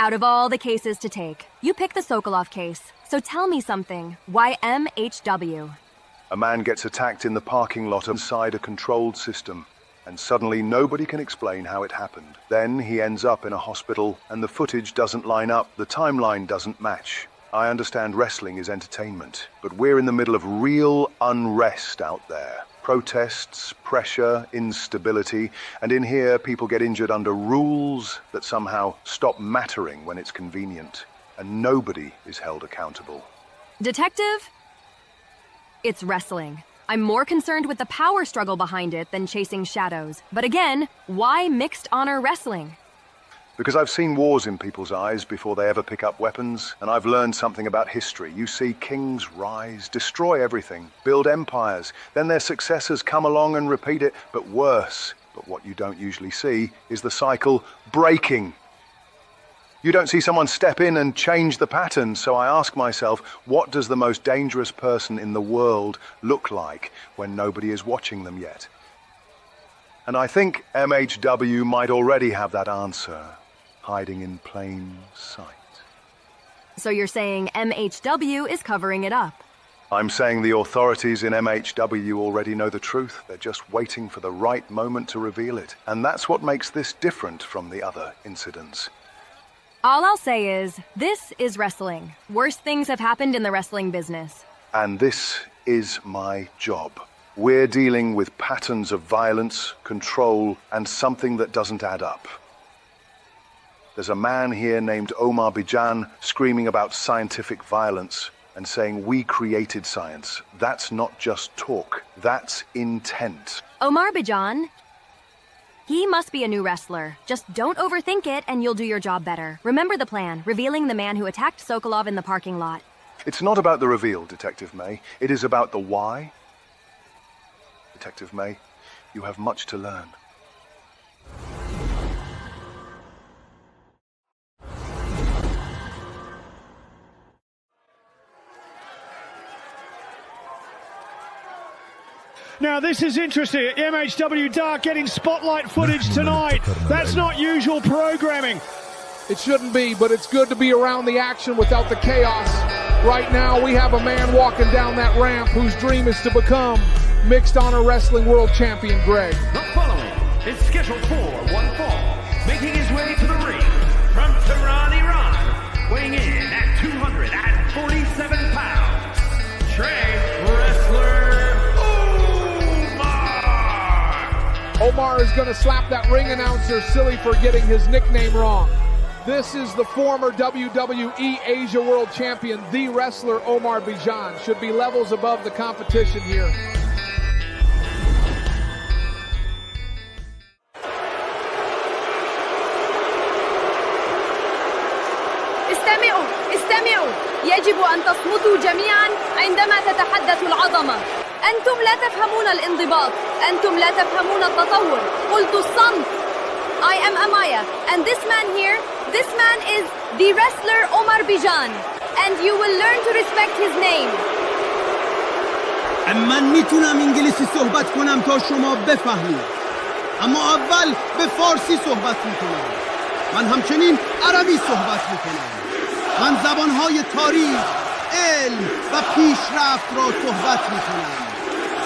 Out of all the cases to take, you pick the Sokolov case. So tell me something. Why MHW? A man gets attacked in the parking lot inside a controlled system, and suddenly nobody can explain how it happened. Then he ends up in a hospital, and the footage doesn't line up, the timeline doesn't match. I understand wrestling is entertainment, but we're in the middle of real unrest out there. Protests, pressure, instability, and in here people get injured under rules that somehow stop mattering when it's convenient, and nobody is held accountable. Detective? It's wrestling. I'm more concerned with the power struggle behind it than chasing shadows. But again, why mixed honor wrestling? Because I've seen wars in people's eyes before they ever pick up weapons, and I've learned something about history. You see kings rise, destroy everything, build empires, then their successors come along and repeat it, but worse. But what you don't usually see is the cycle breaking. You don't see someone step in and change the pattern, so I ask myself, what does the most dangerous person in the world look like when nobody is watching them yet? And I think MHW might already have that answer, hiding in plain sight. So you're saying MHW is covering it up? I'm saying the authorities in MHW already know the truth. They're just waiting for the right moment to reveal it. And that's what makes this different from the other incidents. All I'll say is, this is wrestling. Worse things have happened in the wrestling business. And this is my job. We're dealing with patterns of violence, control, and something that doesn't add up. There's a man here named Omar Bijan screaming about scientific violence and saying we created science. That's not just talk, that's intent. Omar Bijan? He must be a new wrestler. Just don't overthink it and you'll do your job better. Remember the plan, revealing the man who attacked Sokolov in the parking lot. It's not about the reveal, Detective May. It is about the why. Detective May, you have much to learn. Now this is interesting. MHW Dark getting spotlight footage tonight. That's not usual programming. It shouldn't be, but it's good to be around the action without the chaos. Right now we have a man walking down that ramp whose dream is to become Mixed Honor Wrestling World Champion Greg. The following is scheduled for one fall, making his way to the ring from Tehran, Iran, weighing in at 247 pounds, Train Wrestler Omar is going to slap that ring announcer silly for getting his nickname wrong. This is the former WWE Asia World Champion, the wrestler Omar Bijan. Should be levels above the competition here. استمعوا يجب أن تصمتوا جميعا عندما تتحدث العظمة. أنتم لا تفهمون الانضباط. أنتم لا تفهمون التطور. قلت الصمت. I am Amaya, and this man here, this man is the wrestler Omar Bijan, and you will learn to respect his name. من میتونم انگلیسی صحبت کنم تا شما بفهمید، اما اول به فارسی صحبت میکنم. من همچنین عربی صحبت میکنم. من زبانهای تاریخ، علم و پیشرفت را صحبت میکنم،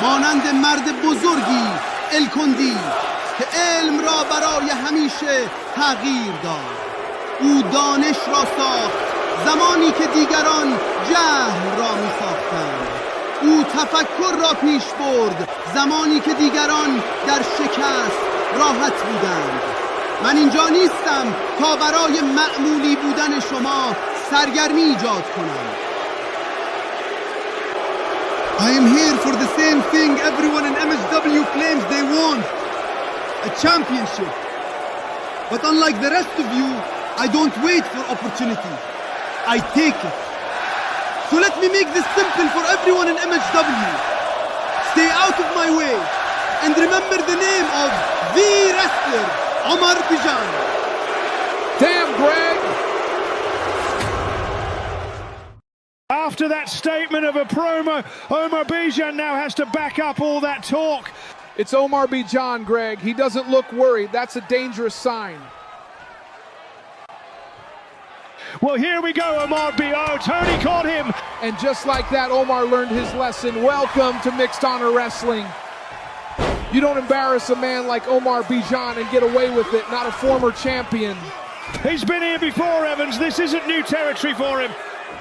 مانند مرد بزرگی الکندی که علم را برای همیشه تغییر داد. او دانش را ساخت زمانی که دیگران جهل را می ساختند. او تفکر را پیش برد زمانی که دیگران در شکست راحت بودند. من اینجا نیستم تا برای معمولی بودن شما سرگرمی ایجاد کنم. I am here for the same thing everyone in MHW claims they want. A championship. But unlike the rest of you, I don't wait for opportunity. I take it. So let me make this simple for everyone in MHW. Stay out of my way and remember the name of the wrestler, Omar Bijan. Damn, Greg! After that statement of a promo, Omar Bijan now has to back up all that talk. It's Omar Bijan, Greg. He doesn't look worried. That's a dangerous sign. Well, here we go, Omar B. Oh, Tony caught him. And just like that, Omar learned his lesson. Welcome to Mixed Honor Wrestling. You don't embarrass a man like Omar Bijan and get away with it, not a former champion. He's been here before, Evans. This isn't new territory for him.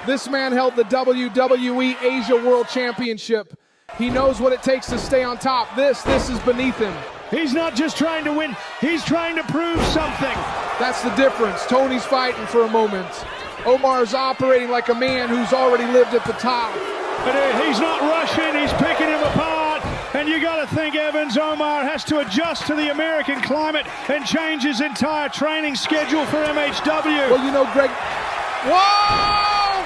This man held the WWE Asia World Championship. He knows what it takes to stay on top. This is beneath him. He's not just trying to win, he's trying to prove something. That's the difference. Tony's fighting for a moment. Omar's operating like a man who's already lived at the top. But he's not rushing, he's picking him apart. And you got to think, Evans, Omar has to adjust to the American climate and change his entire training schedule for MHW. Well, you know, Greg... Whoa!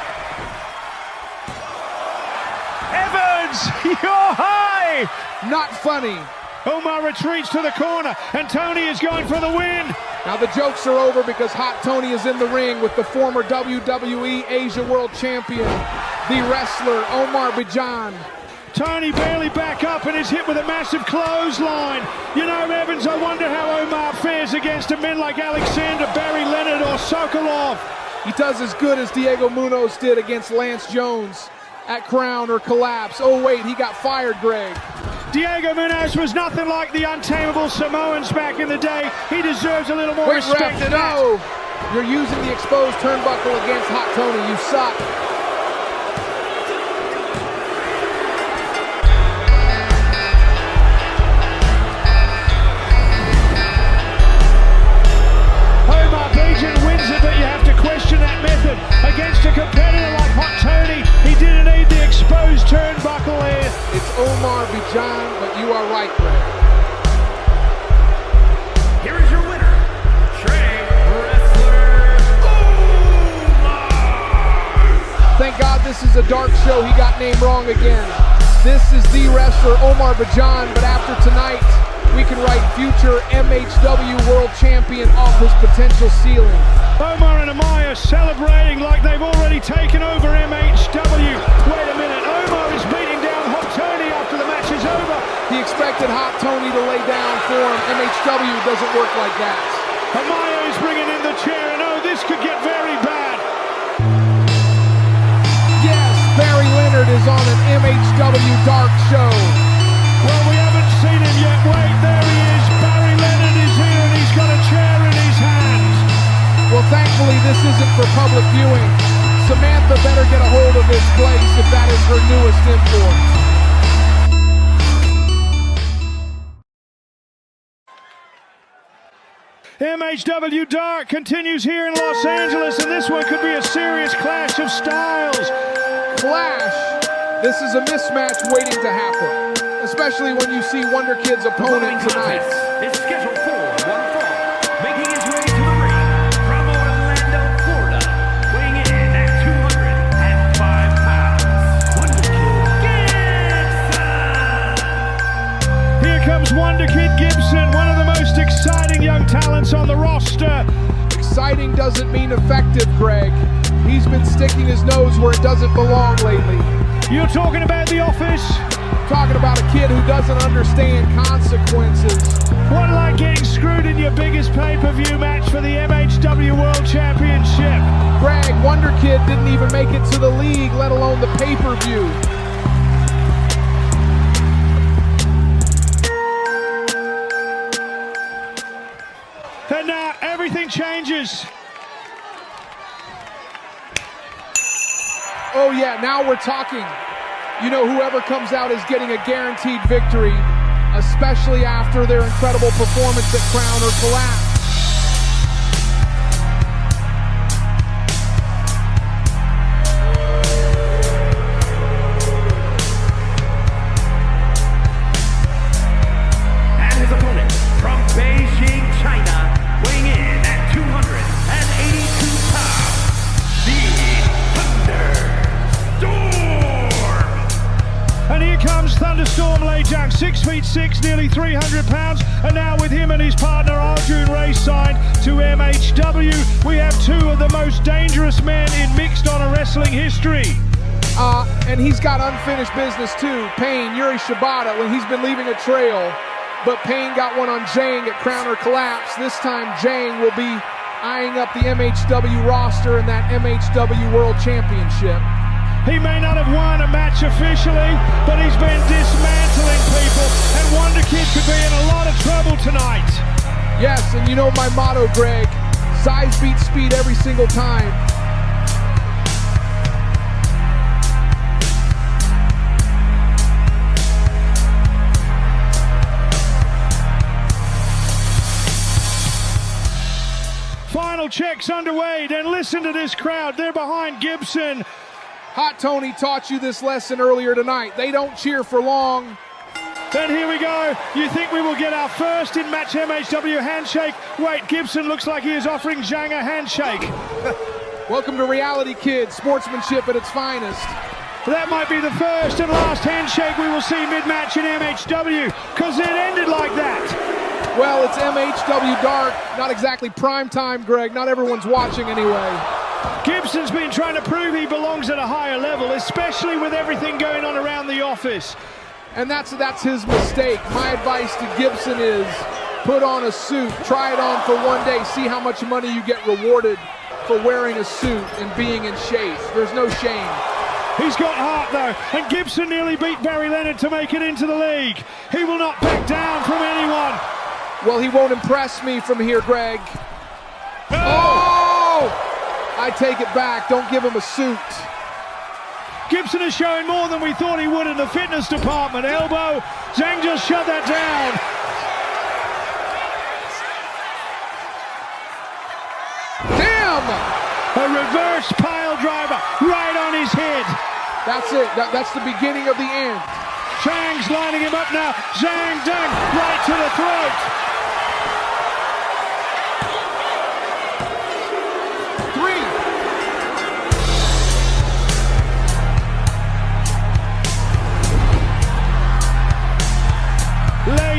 Evans, you're high! Not funny. Omar retreats to the corner, and Tony is going for the win. Now the jokes are over because Hot Tony is in the ring with the former WWE Asia World Champion, the wrestler Omar Bijan. Tony barely back up and is hit with a massive clothesline. You know, Evans, I wonder how Omar fares against men like Alexander, Barry Leonard or Sokolov. He does as good as Diego Munoz did against Lance Jones at Crown or Collapse. Oh wait, he got fired, Greg. Diego Munoz was nothing like the untamable Samoans back in the day. He deserves a little more respect than that. No! You're using the exposed turnbuckle against Hot Tony. You suck. Omar Bijan wins it, but you have to question that method. Against a competitor like Hot Tony, he didn't need the exposed turnbuckle here. It's Omar Bijan, but you are right, Greg. Here is your winner, Wrestler Omar. Thank God this is a dark show. He got named wrong again. This is the wrestler Omar Bijan, but after tonight, we can write future MHW World Champion off his potential ceiling. Omar and Amaya celebrating like they've already taken over MHW. Wait a minute, Omar is beating down Hot Tony after the match is over. He expected Hot Tony to lay down for him. MHW doesn't work like that. Amaya is bringing in the chair, and oh, this could get very bad. Yes, Barry Leonard is on an MHW dark show. Well, we haven't seen him yet. Wait, there he is. Barry Leonard is here, and he's got a chair in his hands. Well, thankfully, this isn't for public viewing. Samantha better get a hold of this place if that is her newest import. MHW Dark continues here in Los Angeles, and this one could be a serious clash of styles. Clash? This is a mismatch waiting to happen, especially when you see Wonder Kid's opponent tonight. It's scheduled for one fall, making his way to the ring from Orlando, Florida, weighing in at 205 pounds, Wonder Kid Gibson! Here comes Wonder Kid Gibson, one of the most exciting young talents on the roster. Exciting doesn't mean effective, Greg. He's been sticking his nose where it doesn't belong lately. You're talking about The Office? Talking about a kid who doesn't understand consequences. What, like getting screwed in your biggest pay-per-view match for the MHW World Championship? Greg, Wonder Kid didn't even make it to the league, let alone the pay-per-view. And now everything changes. Oh yeah, now we're talking. You know, whoever comes out is getting a guaranteed victory, especially after their incredible performance at Crown or Collapse. And his opponent from Beijing, China, weighing in at 282 pounds, the Thunderstorm! And here comes Thunderstorm Lejang, 6'6", nearly 300 pounds. And now with him and his partner Arjun Ray signed to MHW, we have two of the most dangerous men in mixed honor wrestling history. And he's got unfinished business too. Payne, Yuri Shibata, when he's been leaving a trail. But Payne got one on Jang at Crown or Collapse. This time Jang will be eyeing up the MHW roster and that MHW World Championship. He may not have won a match officially, but he's been dismantling people, and Wonder Kid could be in a lot of trouble tonight. Yes, and you know my motto, Greg, size beats speed every single time. Final checks underway, then listen to this crowd. They're behind Gibson. Hot Tony taught you this lesson earlier tonight. They don't cheer for long. Then here we go. You think we will get our first in-match MHW handshake? Wait, Gibson looks like he is offering Zhang a handshake. Welcome to Reality Kid, sportsmanship at its finest. That might be the first and last handshake we will see mid-match in MHW, because it ended like that. Well, it's MHW Dark, not exactly prime time, Greg. Not everyone's watching anyway. Gibson's been trying to prove he belongs at a higher level, especially with everything going on around the office. And that's his mistake. My advice to Gibson is put on a suit, try it on for one day, see how much money you get rewarded for wearing a suit and being in shape. There's no shame. He's got heart though, and Gibson nearly beat Barry Leonard to make it into the league. He will not back down from anyone. Well, he won't impress me from here, Greg. Oh! I take it back. Don't give him a suit. Gibson is showing more than we thought he would in the fitness department. Elbow. Zhang just shut that down. Damn! A reverse pile driver right on his head. That's it. That's the beginning of the end. Zhang's lining him up now. Zhang Deng right to the throat.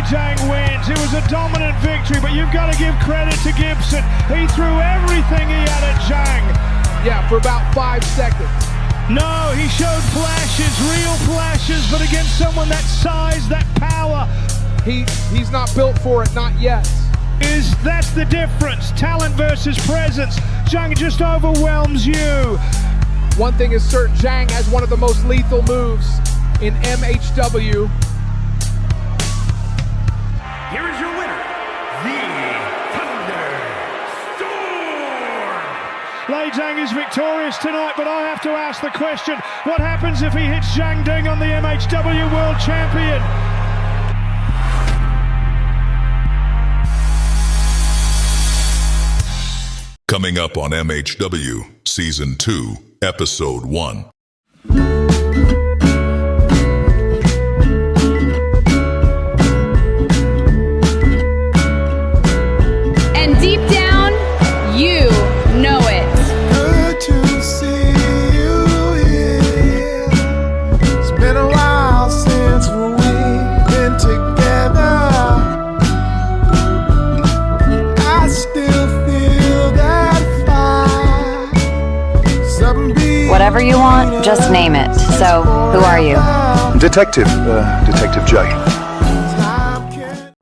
Zhang wins. It was a dominant victory, but you've got to give credit to Gibson. He threw everything he had at Zhang. Yeah, for about 5 seconds. No, he showed flashes, real flashes, but against someone that size, that power. He's not built for it, not yet. That's the difference. Talent versus presence. Zhang just overwhelms you. One thing is certain, Zhang has one of the most lethal moves in MHW. Here is your winner, the Thunderstorm! Lei Zhang is victorious tonight, but I have to ask the question, what happens if he hits Zhang Deng on the MHW World Champion? Coming up on MHW Season 2, Episode 1. Deep down, you know it. Good to see you here. It's been a while since we've been together. I still feel that fire. Whatever you want, just name it. So, who are you? Detective J.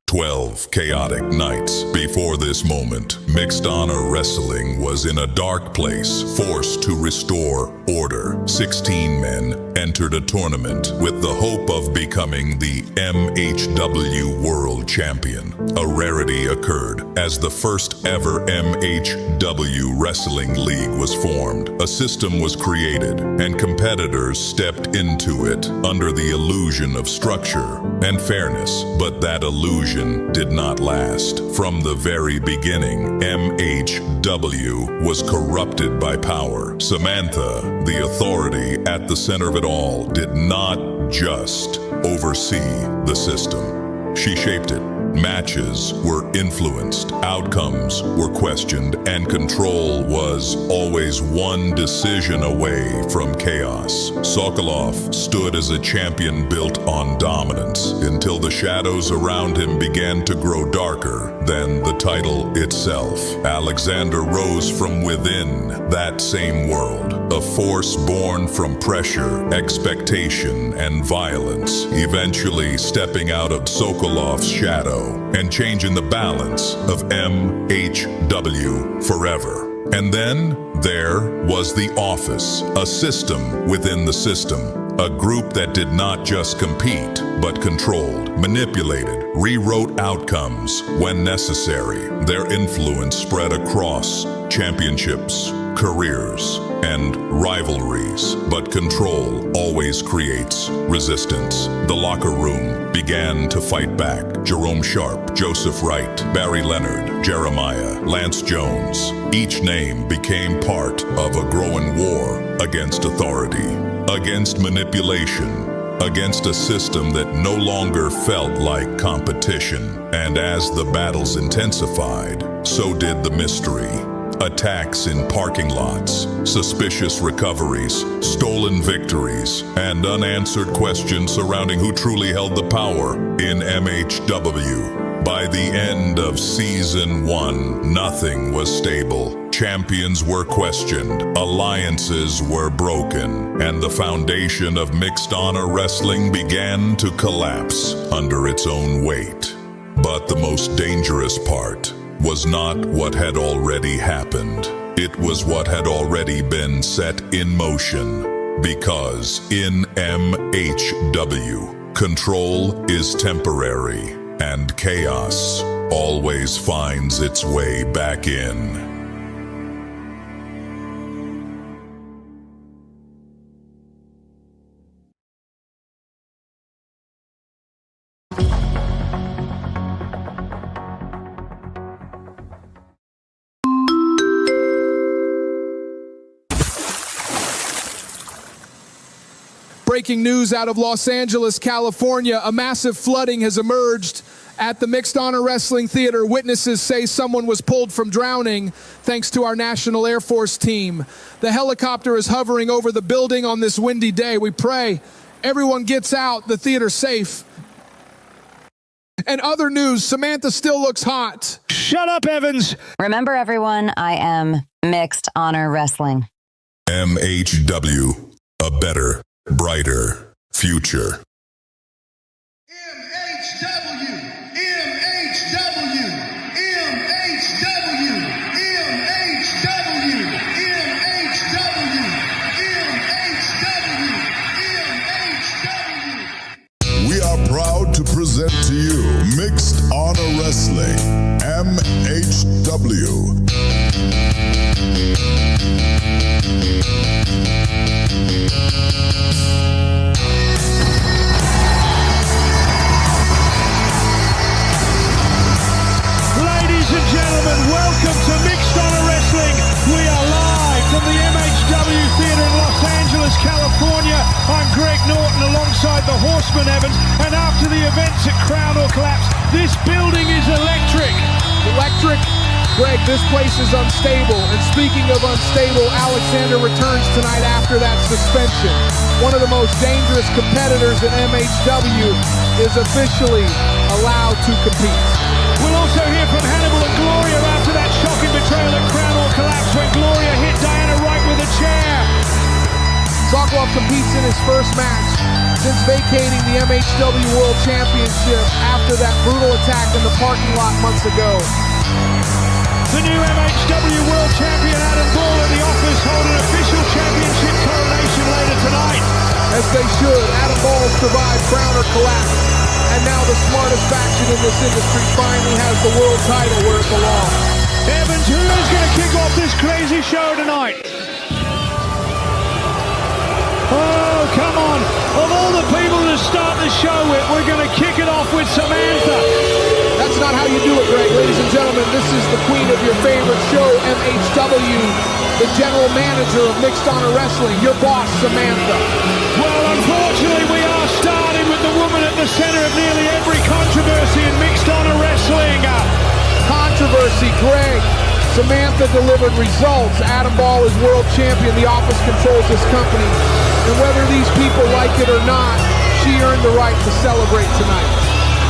12 chaotic nights before this moment, Mixed Honor Wrestling was in a dark place, forced to restore order. 16 men entered a tournament with the hope of becoming the MHW World Champion. A rarity occurred as the first ever MHW Wrestling League was formed. A system was created and competitors stepped into it under the illusion of structure and fairness, but that illusion did not last. From the very beginning, MHW was corrupted by power. Samantha, the authority at the center of it all, did not just oversee the system. She shaped it. Matches were influenced, outcomes were questioned, and control was always one decision away from chaos. Sokolov stood as a champion built on dominance until the shadows around him began to grow darker than the title itself. Alexander rose from within that same world. A force born from pressure, expectation, and violence, eventually stepping out of Sokolov's shadow and changing the balance of MHW forever. And then there was the Office, a system within the system, a group that did not just compete, but controlled, manipulated, rewrote outcomes when necessary. Their influence spread across championships, careers, and rivalries, but control always creates resistance. The locker room began to fight back. Jerome Sharp, Joseph Wright, Barry Leonard, Jeremiah, Lance Jones. Each name became part of a growing war against authority, against manipulation, against a system that no longer felt like competition. And as the battles intensified, so did the mystery. Attacks in parking lots, suspicious recoveries, stolen victories, and unanswered questions surrounding who truly held the power in MHW. By the end of Season 1, nothing was stable. Champions were questioned, alliances were broken, and the foundation of mixed honor wrestling began to collapse under its own weight. But the most dangerous part was not what had already happened. It was what had already been set in motion. Because in MHW, control is temporary, and chaos always finds its way back in. Breaking news out of Los Angeles, California. A massive flooding has emerged at the Mixed Honor Wrestling Theater. Witnesses say someone was pulled from drowning thanks to our National Air Force team. The helicopter is hovering over the building on this windy day. We pray everyone gets out, the theater safe. And other news, Samantha still looks hot. Shut up, Evans. Remember, everyone, I am Mixed Honor Wrestling. MHW, a better, brighter future. MHW, MHW, MHW, MHW, MHW, MHW. We are proud to present to you Mixed Honor Wrestling, MHW. Ladies and gentlemen, welcome to Mixed Honor Wrestling. We are live from the MHW Theater in Los Angeles, California. I'm Greg Norton alongside the Horseman Evans. And after the events at Crown or Collapse, this building is electric. Electric? Greg, this place is unstable. And speaking of unstable, Xander returns tonight after that suspension. One of the most dangerous competitors in MHW is officially allowed to compete. We'll also hear from Hannibal and Gloria after that shocking betrayal at Crown or Collapse when Gloria hit Diana Wright with a chair. Sokolov competes in his first match since vacating the MHW World Championship after that brutal attack in the parking lot months ago. The new MHW World Champion Adam Ball at the Office hold an official championship coronation later tonight. As they should. Adam Ball survived Crown or Collapse. And now the smartest faction in this industry finally has the world title where it belongs. Evans, who is going to kick off this crazy show tonight? Oh, come on. Of all the people to start the show with, we're going to kick it off with Samantha. That's not how you do it, Greg. Ladies and gentlemen, this is the queen of your favorite show, MHW, the general manager of Mixed Honor Wrestling, your boss, Samantha. Well, unfortunately, we are starting with the woman at the center of nearly every controversy in Mixed Honor Wrestling. Controversy, Greg. Samantha delivered results. Adam Ball is world champion. The Office controls this company. And whether these people like it or not, she earned the right to celebrate tonight.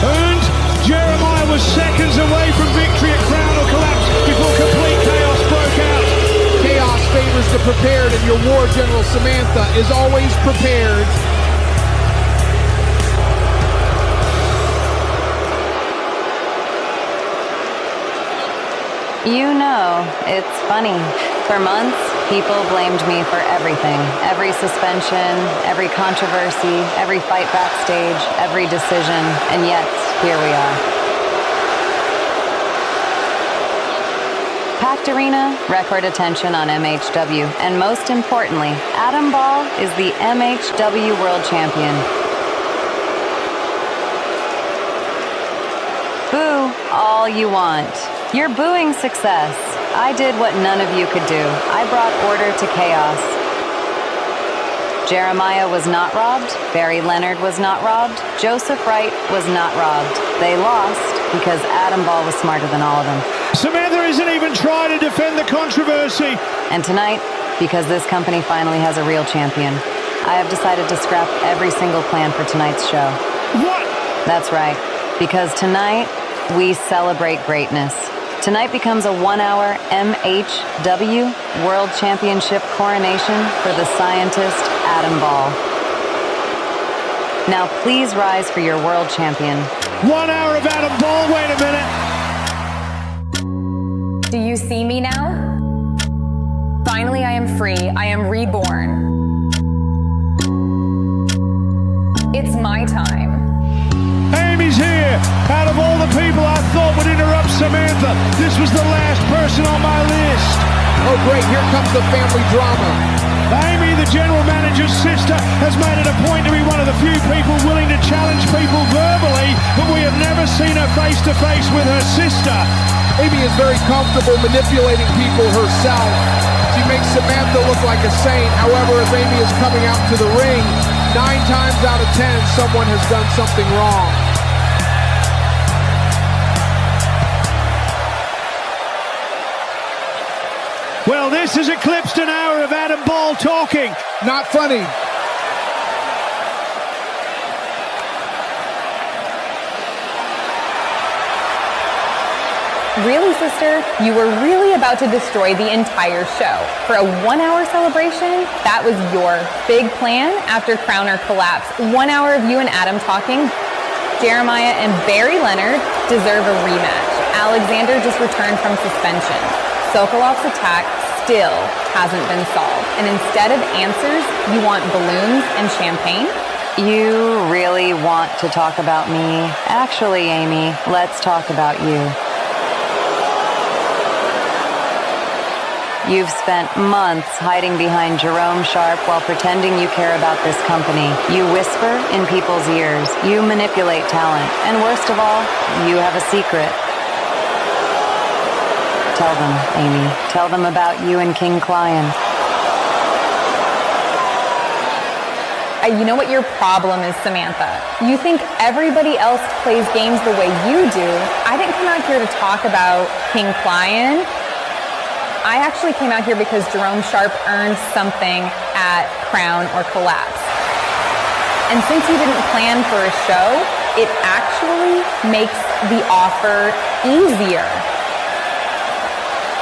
And Jeremiah was seconds away from victory at Crown or Collapse before complete chaos broke out. Chaos favored remembers the prepared, and your war general Samantha is always prepared. You know, it's funny. For months, people blamed me for everything. Every suspension, every controversy, every fight backstage, every decision, and yet, here we are. Packed arena, record attention on MHW, and most importantly, Adam Ball is the MHW World Champion. Boo all you want. You're booing success. I did what none of you could do. I brought order to chaos. Jeremiah was not robbed. Barry Leonard was not robbed. Joseph Wright was not robbed. They lost because Adam Ball was smarter than all of them. Samantha isn't even trying to defend the controversy. And tonight, because this company finally has a real champion, I have decided to scrap every single plan for tonight's show. What? That's right. Because tonight, we celebrate greatness. Tonight becomes a 1-hour MHW World Championship coronation for the scientist Adam Ball. Now please rise for your world champion. 1 hour of Adam Ball, wait a minute. Do you see me now? Finally, I am free. I am reborn. It's my time. Amy's here. Out of all the people I thought would interrupt Samantha, this was the last person on my list. Oh great, here comes the family drama. Amy, the general manager's sister, has made it a point to be one of the few people willing to challenge people verbally, but we have never seen her face-to-face with her sister. Amy is very comfortable manipulating people herself. She makes Samantha look like a saint. However, if Amy is coming out to the ring, 9 times out of 10, someone has done something wrong. Well, this has eclipsed an hour of Adam Ball talking. Not funny. Really, sister? You were really about to destroy the entire show. For a 1-hour celebration, that was your big plan after Crown or Collapse. 1 hour of you and Adam talking. Jeremiah and Barry Leonard deserve a rematch. Alexander just returned from suspension. Sokolov's attack still hasn't been solved. And instead of answers, you want balloons and champagne? You really want to talk about me? Actually, Amy, let's talk about you. You've spent months hiding behind Jerome Sharp while pretending you care about this company. You whisper in people's ears. You manipulate talent. And worst of all, you have a secret. Tell them, Amy. Tell them about you and King Client. You know what your problem is, Samantha? You think everybody else plays games the way you do. I didn't come out here to talk about King Client. I actually came out here because Jerome Sharp earned something at Crown or Collapse. And since you didn't plan for a show, it actually makes the offer easier.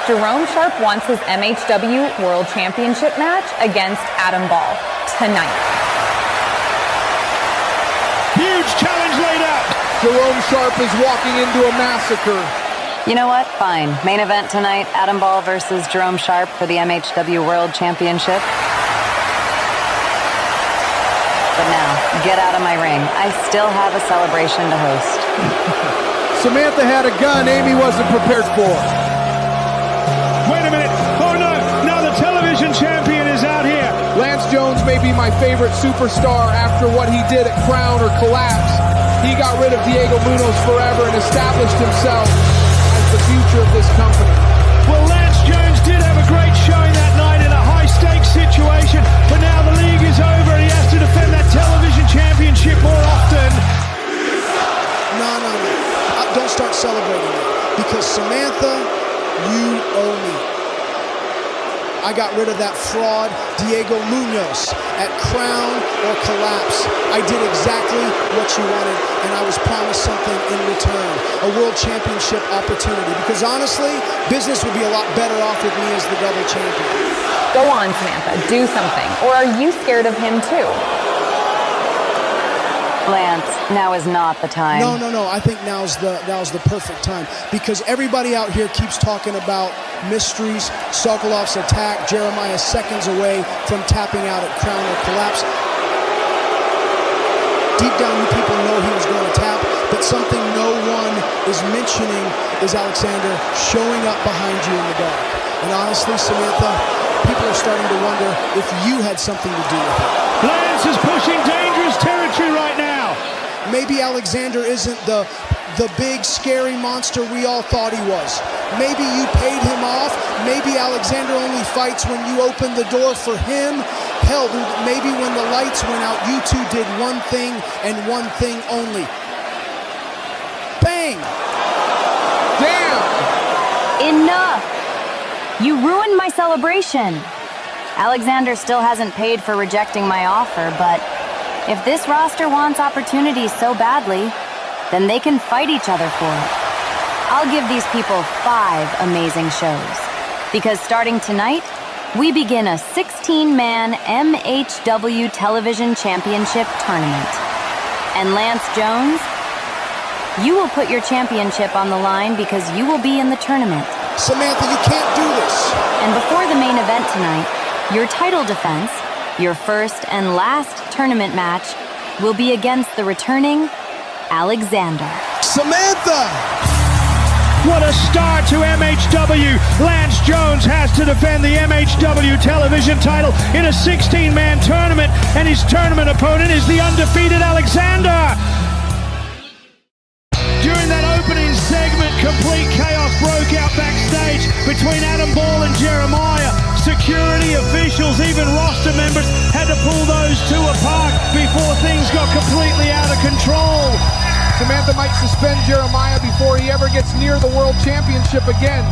Jerome Sharp wants his MHW World Championship match against Adam Ball tonight. Huge challenge laid out. Jerome Sharp is walking into a massacre. You know what? Fine. Main event tonight, Adam Ball versus Jerome Sharp for the MHW World Championship. But now, get out of my ring. I still have a celebration to host. Samantha had a gun Amy wasn't prepared for. Wait a minute. Oh no, now the television champion is out here. Lance Jones may be my favorite superstar after what he did at Crown or Collapse. He got rid of Diego Munoz forever and established himself the future of this company. Well, Lance Jones did have a great showing that night in a high-stakes situation, but now the league is over and he has to defend that television championship more often. No. Don't start celebrating it, because Samantha, you owe me. I got rid of that fraud, Diego Munoz, at Crown or Collapse. I did exactly what you wanted, and I was promised something in return, a world championship opportunity. Because honestly, business would be a lot better off with me as the double champion. Go on, Samantha, do something. Or are you scared of him too? Lance, now is not the time. No. I think now's the perfect time, because everybody out here keeps talking about mysteries. Sokolov's attack, Jeremiah seconds away from tapping out at crown or collapse. Deep down, you people know he was going to tap, but something no one is mentioning is Alexander showing up behind you in the dark. And honestly, Samantha, people are starting to wonder if you had something to do with it. Lance is pushing dangerous territory right now. Maybe Alexander isn't the big scary monster we all thought he was. Maybe you paid him off. Maybe Alexander only fights when you open the door for him. Hell, maybe when the lights went out, you two did one thing and one thing only. Bang! Damn! Enough! You ruined my celebration. Alexander still hasn't paid for rejecting my offer, but if this roster wants opportunities so badly, then they can fight each other for it. I'll give these people 5 amazing shows, because starting tonight, we begin a 16-man MHW Television Championship tournament. And Lance Jones, you will put your championship on the line because you will be in the tournament. Samantha, you can't do this. And before the main event tonight, your title defense, your first and last tournament match, will be against the returning Alexander. Samantha! What a start to MHW. Lance Jones has to defend the MHW television title in a 16-man tournament, and his tournament opponent is the undefeated Alexander. During that opening segment, complete chaos broke out backstage between Adam Ball and Jeremiah. Security officials, even roster members, had to pull those two apart before things got completely out of control. Samantha might suspend Jeremiah before he ever gets near the World Championship again.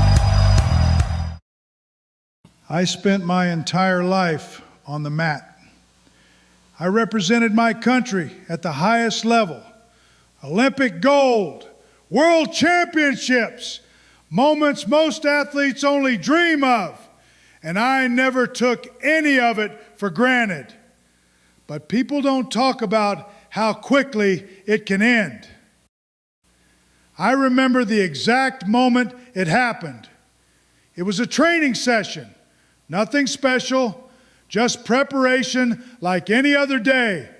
I spent my entire life on the mat. I represented my country at the highest level. Olympic gold, world championships, moments most athletes only dream of. And I never took any of it for granted. But people don't talk about how quickly it can end. I remember the exact moment it happened. It was a training session, nothing special, just preparation like any other day.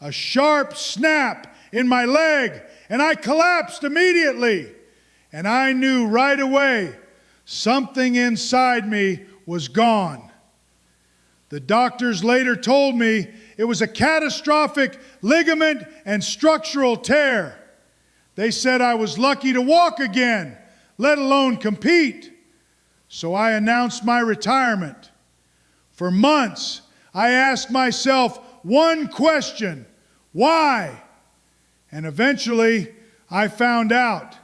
A sharp snap in my leg, and I collapsed immediately. And I knew right away something inside me was gone. The doctors later told me it was a catastrophic ligament and structural tear. They said I was lucky to walk again, let alone compete. So I announced my retirement. For months, I asked myself one question: why? And eventually, I found out.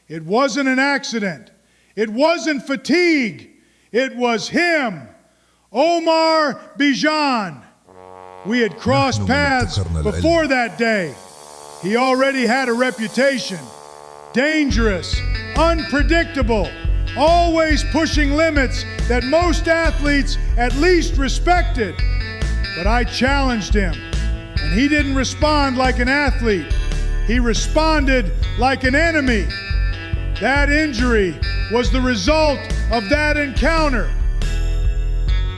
It wasn't an accident. It wasn't fatigue. It was him, Omar Bijan. We had crossed paths before that day. He already had a reputation. Dangerous, unpredictable, always pushing limits that most athletes at least respected. But I challenged him, and he didn't respond like an athlete. He responded like an enemy. That injury was the result of that encounter.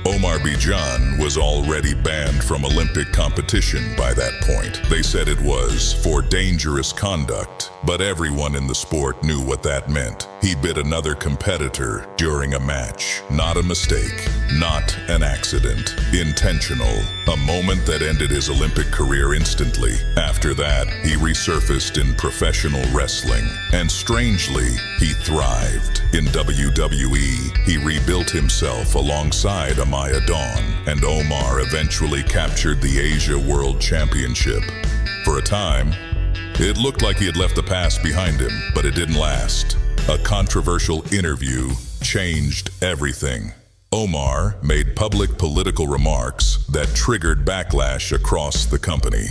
Omar Bijan was already banned from Olympic competition by that point. They said it was for dangerous conduct, but everyone in the sport knew what that meant. He bit another competitor during a match. Not a mistake, not an accident, intentional. A moment that ended his Olympic career instantly. After that, he resurfaced in professional wrestling, and strangely, he thrived. In WWE, he rebuilt himself alongside Amaya Dawn, and Omar eventually captured the Asia World Championship. For a time, it looked like he had left the past behind him, but it didn't last. A controversial interview changed everything. Omar made public political remarks that triggered backlash across the company.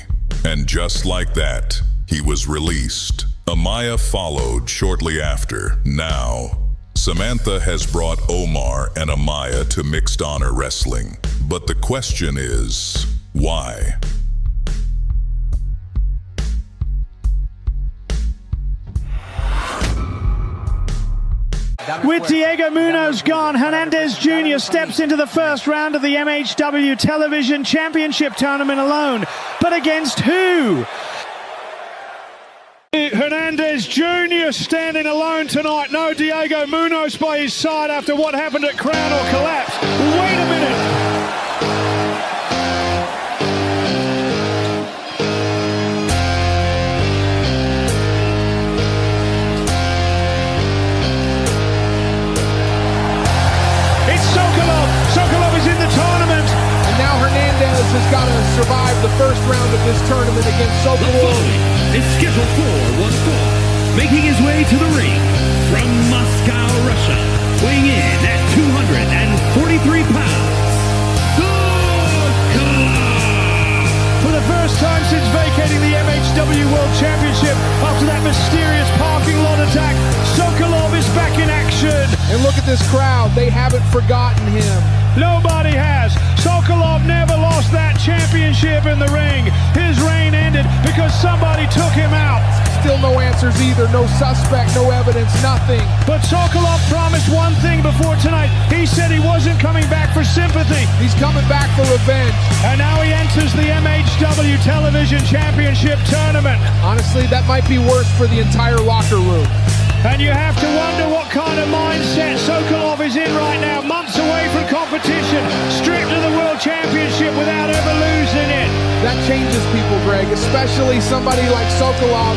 And just like that, he was released. Amaya followed shortly after. Now, Samantha has brought Omar and Amaya to Mixed Honor Wrestling, but the question is, why? With Diego Munoz gone, Hernandez Jr. steps into the first round of the MHW Television Championship Tournament alone. But against who? Hernandez Jr. standing alone tonight. No Diego Munoz by his side after what happened at Crown or Collapse. Wait a minute. Sokolov is in the tournament. And now Hernandez has got to survive the first round of this tournament against Sokolov. Is scheduled for one fall. Making his way to the ring from Moscow, Russia. Weighing in at 243 pounds. Sokolov! For the first time since vacating the MHW World Championship after that mysterious parking lot attack, Sokolov is back in action. And look at this crowd. They haven't forgotten him. Nobody has. Sokolov never lost that championship in the ring. His reign ended because somebody took him out. Still no answers either. No suspect, no evidence, nothing. But Sokolov promised one thing before tonight. He said he wasn't coming back for sympathy. He's coming back for revenge. And now he enters the MHW Television Championship Tournament. Honestly, that might be worse for the entire locker room. And you have to wonder what kind of mindset Sokolov is in right now, months away from competition, stripped to the World Championship without ever losing it. That changes people, Greg, especially somebody like Sokolov.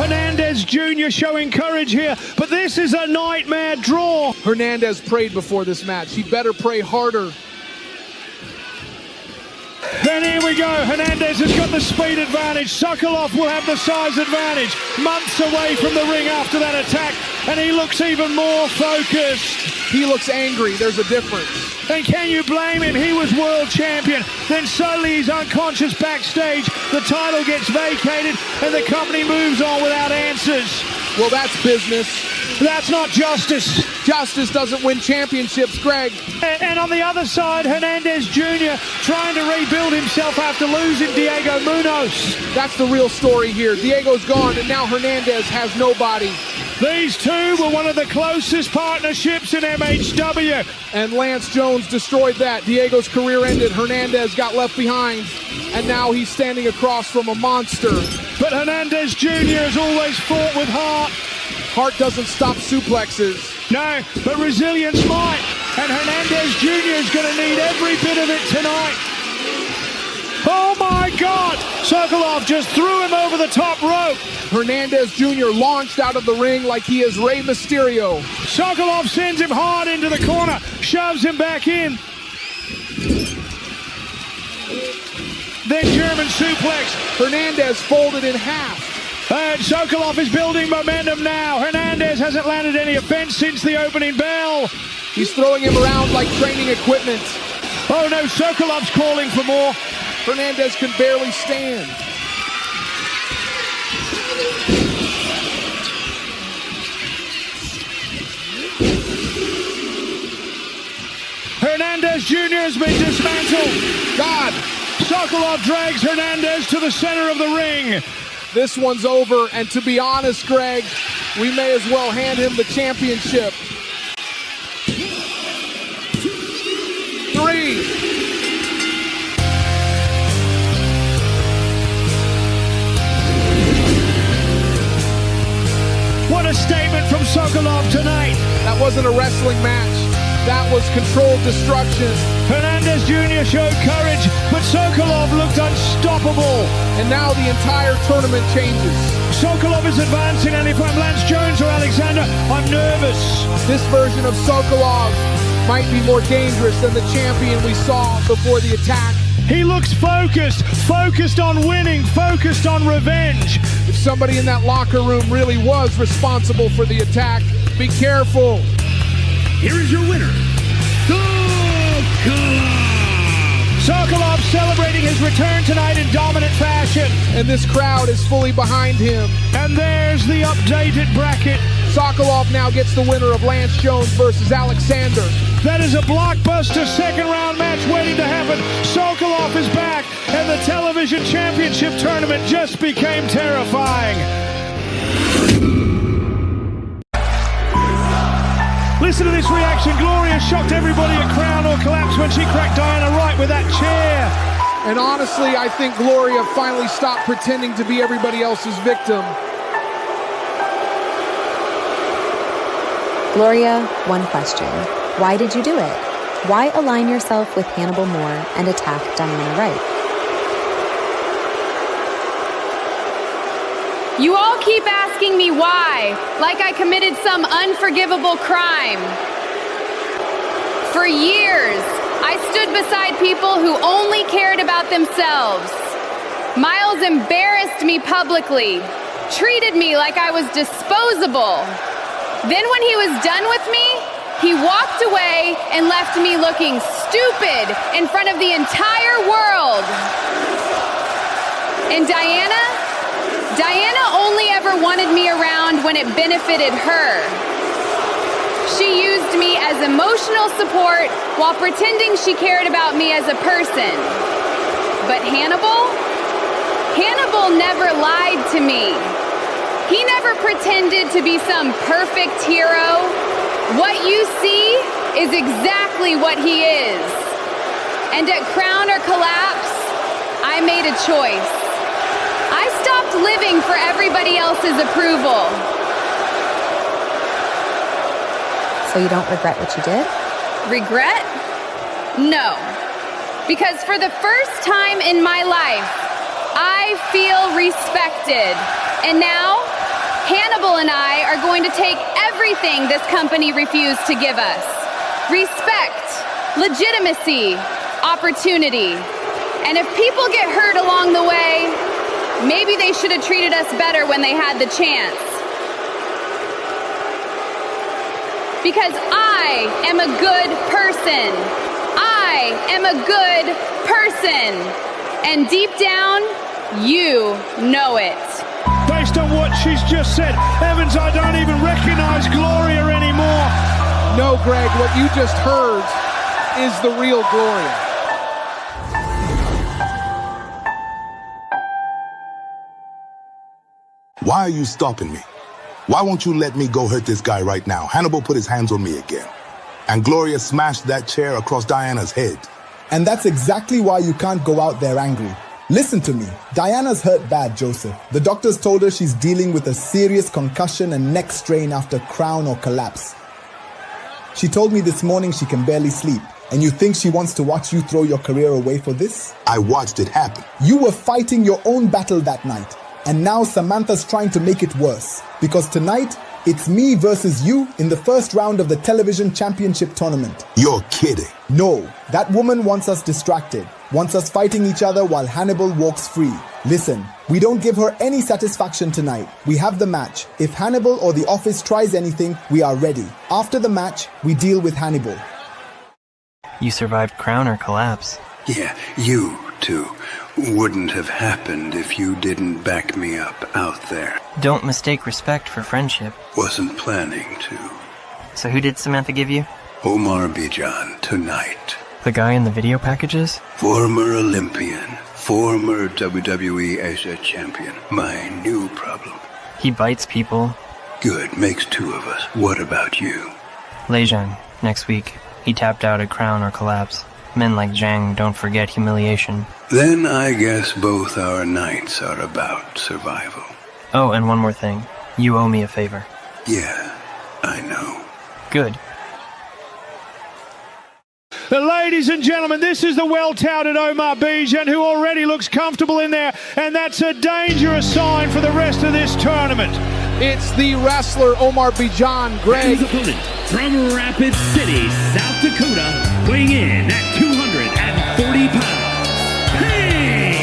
Hernandez Jr. showing courage here, but this is a nightmare draw. Hernandez prayed before this match. He better pray harder. Then here we go. Hernandez has got the speed advantage. Sokolov will have the size advantage. Months away from the ring after that attack, and he looks even more focused. He looks angry. There's a difference. And can you blame him? He was world champion. Then suddenly he's unconscious backstage. The title gets vacated, and the company moves on without answers. Well, that's business. That's not justice. Justice doesn't win championships, Greg. And on the other side, Hernandez Jr. trying to rebuild himself after losing Diego Munoz. That's the real story here. Diego's gone, and now Hernandez has nobody. These two were one of the closest partnerships in MHW. And Lance Jones destroyed that. Diego's career ended. Hernandez got left behind. And now he's standing across from a monster. But Hernandez Jr. has always fought with heart. Heart doesn't stop suplexes. No, but resilience might. And Hernandez Jr. is going to need every bit of it tonight. Oh my God! Sokolov just threw him over the top rope. Hernandez Jr. launched out of the ring like he is Rey Mysterio. Sokolov sends him hard into the corner, shoves him back in. Then German suplex. Hernandez folded in half. And Sokolov is building momentum now. Hernandez hasn't landed any offense since the opening bell. He's throwing him around like training equipment. Oh no, Sokolov's calling for more. Hernandez can barely stand. Hernandez Jr. has been dismantled. God! Sokolov drags Hernandez to the center of the ring. This one's over, and to be honest, Greg, we may as well hand him the championship. 3. What a statement from Sokolov tonight. That wasn't a wrestling match. That was controlled destruction. Hernandez Jr. showed courage, but Sokolov looked unstoppable. And now the entire tournament changes. Sokolov is advancing, and if I'm Lance Jones or Alexander, I'm nervous. This version of Sokolov might be more dangerous than the champion we saw before the attack. He looks focused on winning, focused on revenge. If somebody in that locker room really was responsible for the attack, be careful. Here is your winner, Sokolov. Sokolov celebrating his return. return tonight in dominant fashion. And this crowd is fully behind him. And there's the updated bracket. Sokolov now gets the winner of Lance Jones versus Alexander. That is a blockbuster second round match waiting to happen. Sokolov is back, and the television championship tournament just became terrifying. Listen to this reaction. Gloria shocked everybody at Crown or Collapse when she cracked Diana right with that chair. And honestly, I think Gloria finally stopped pretending to be everybody else's victim. Gloria, one question. Why did you do it? Why align yourself with Hannibal Moore and attack Diana Wright? You all keep asking me why, like I committed some unforgivable crime. For years, I stood beside people who only cared about themselves. Miles embarrassed me publicly, treated me like I was disposable. Then when he was done with me, he walked away and left me looking stupid in front of the entire world. And Diana only ever wanted me around when it benefited her. She used me as emotional support while pretending she cared about me as a person. But Hannibal never lied to me. He never pretended to be some perfect hero. What you see is exactly what he is. And at Crown or Collapse, I made a choice. I stopped living for everybody else's approval. So you don't regret what you did? Regret? No. Because for the first time in my life, I feel respected. And now, Hannibal and I are going to take everything this company refused to give us. Respect, legitimacy, opportunity. And if people get hurt along the way, maybe they should have treated us better when they had the chance. Because I am a good person. I am a good person. And deep down, you know it. Based on what she's just said, Evans, I don't even recognize Gloria anymore. No, Greg, what you just heard is the real Gloria. Why are you stopping me? Why won't you let me go hurt this guy right now? Hannibal put his hands on me again. And Gloria smashed that chair across Diana's head. And that's exactly why you can't go out there angry. Listen to me. Diana's hurt bad, Joseph. The doctors told her she's dealing with a serious concussion and neck strain after Crown or Collapse. She told me this morning she can barely sleep. And you think she wants to watch you throw your career away for this? I watched it happen. You were fighting your own battle that night. And now Samantha's trying to make it worse. Because tonight, it's me versus you in the first round of the television championship tournament. You're kidding. No, that woman wants us distracted. Wants us fighting each other while Hannibal walks free. Listen, we don't give her any satisfaction tonight. We have the match. If Hannibal or the office tries anything, we are ready. After the match, we deal with Hannibal. You survived Crown or Collapse. Yeah, you two. Wouldn't have happened if you didn't back me up out there. Don't mistake respect for friendship. Wasn't planning to. So who did Samantha give you? Omar Bijan, tonight. The guy in the video packages? Former Olympian. Former WWE Asia champion. My new problem. He bites people. Good, makes two of us. What about you? Lejang, next week. He tapped out at Crown or Collapse. Men like Zhang don't forget humiliation. Then I guess both our nights are about survival. Oh, and one more thing. You owe me a favor. Yeah, I know. Good. Ladies and gentlemen, this is the well-touted Omar Bijan, who already looks comfortable in there, and that's a dangerous sign for the rest of this tournament. It's the wrestler Omar Bijan, Greg. His opponent from Rapid City, South Dakota, weighing in at 240 pounds, Pain!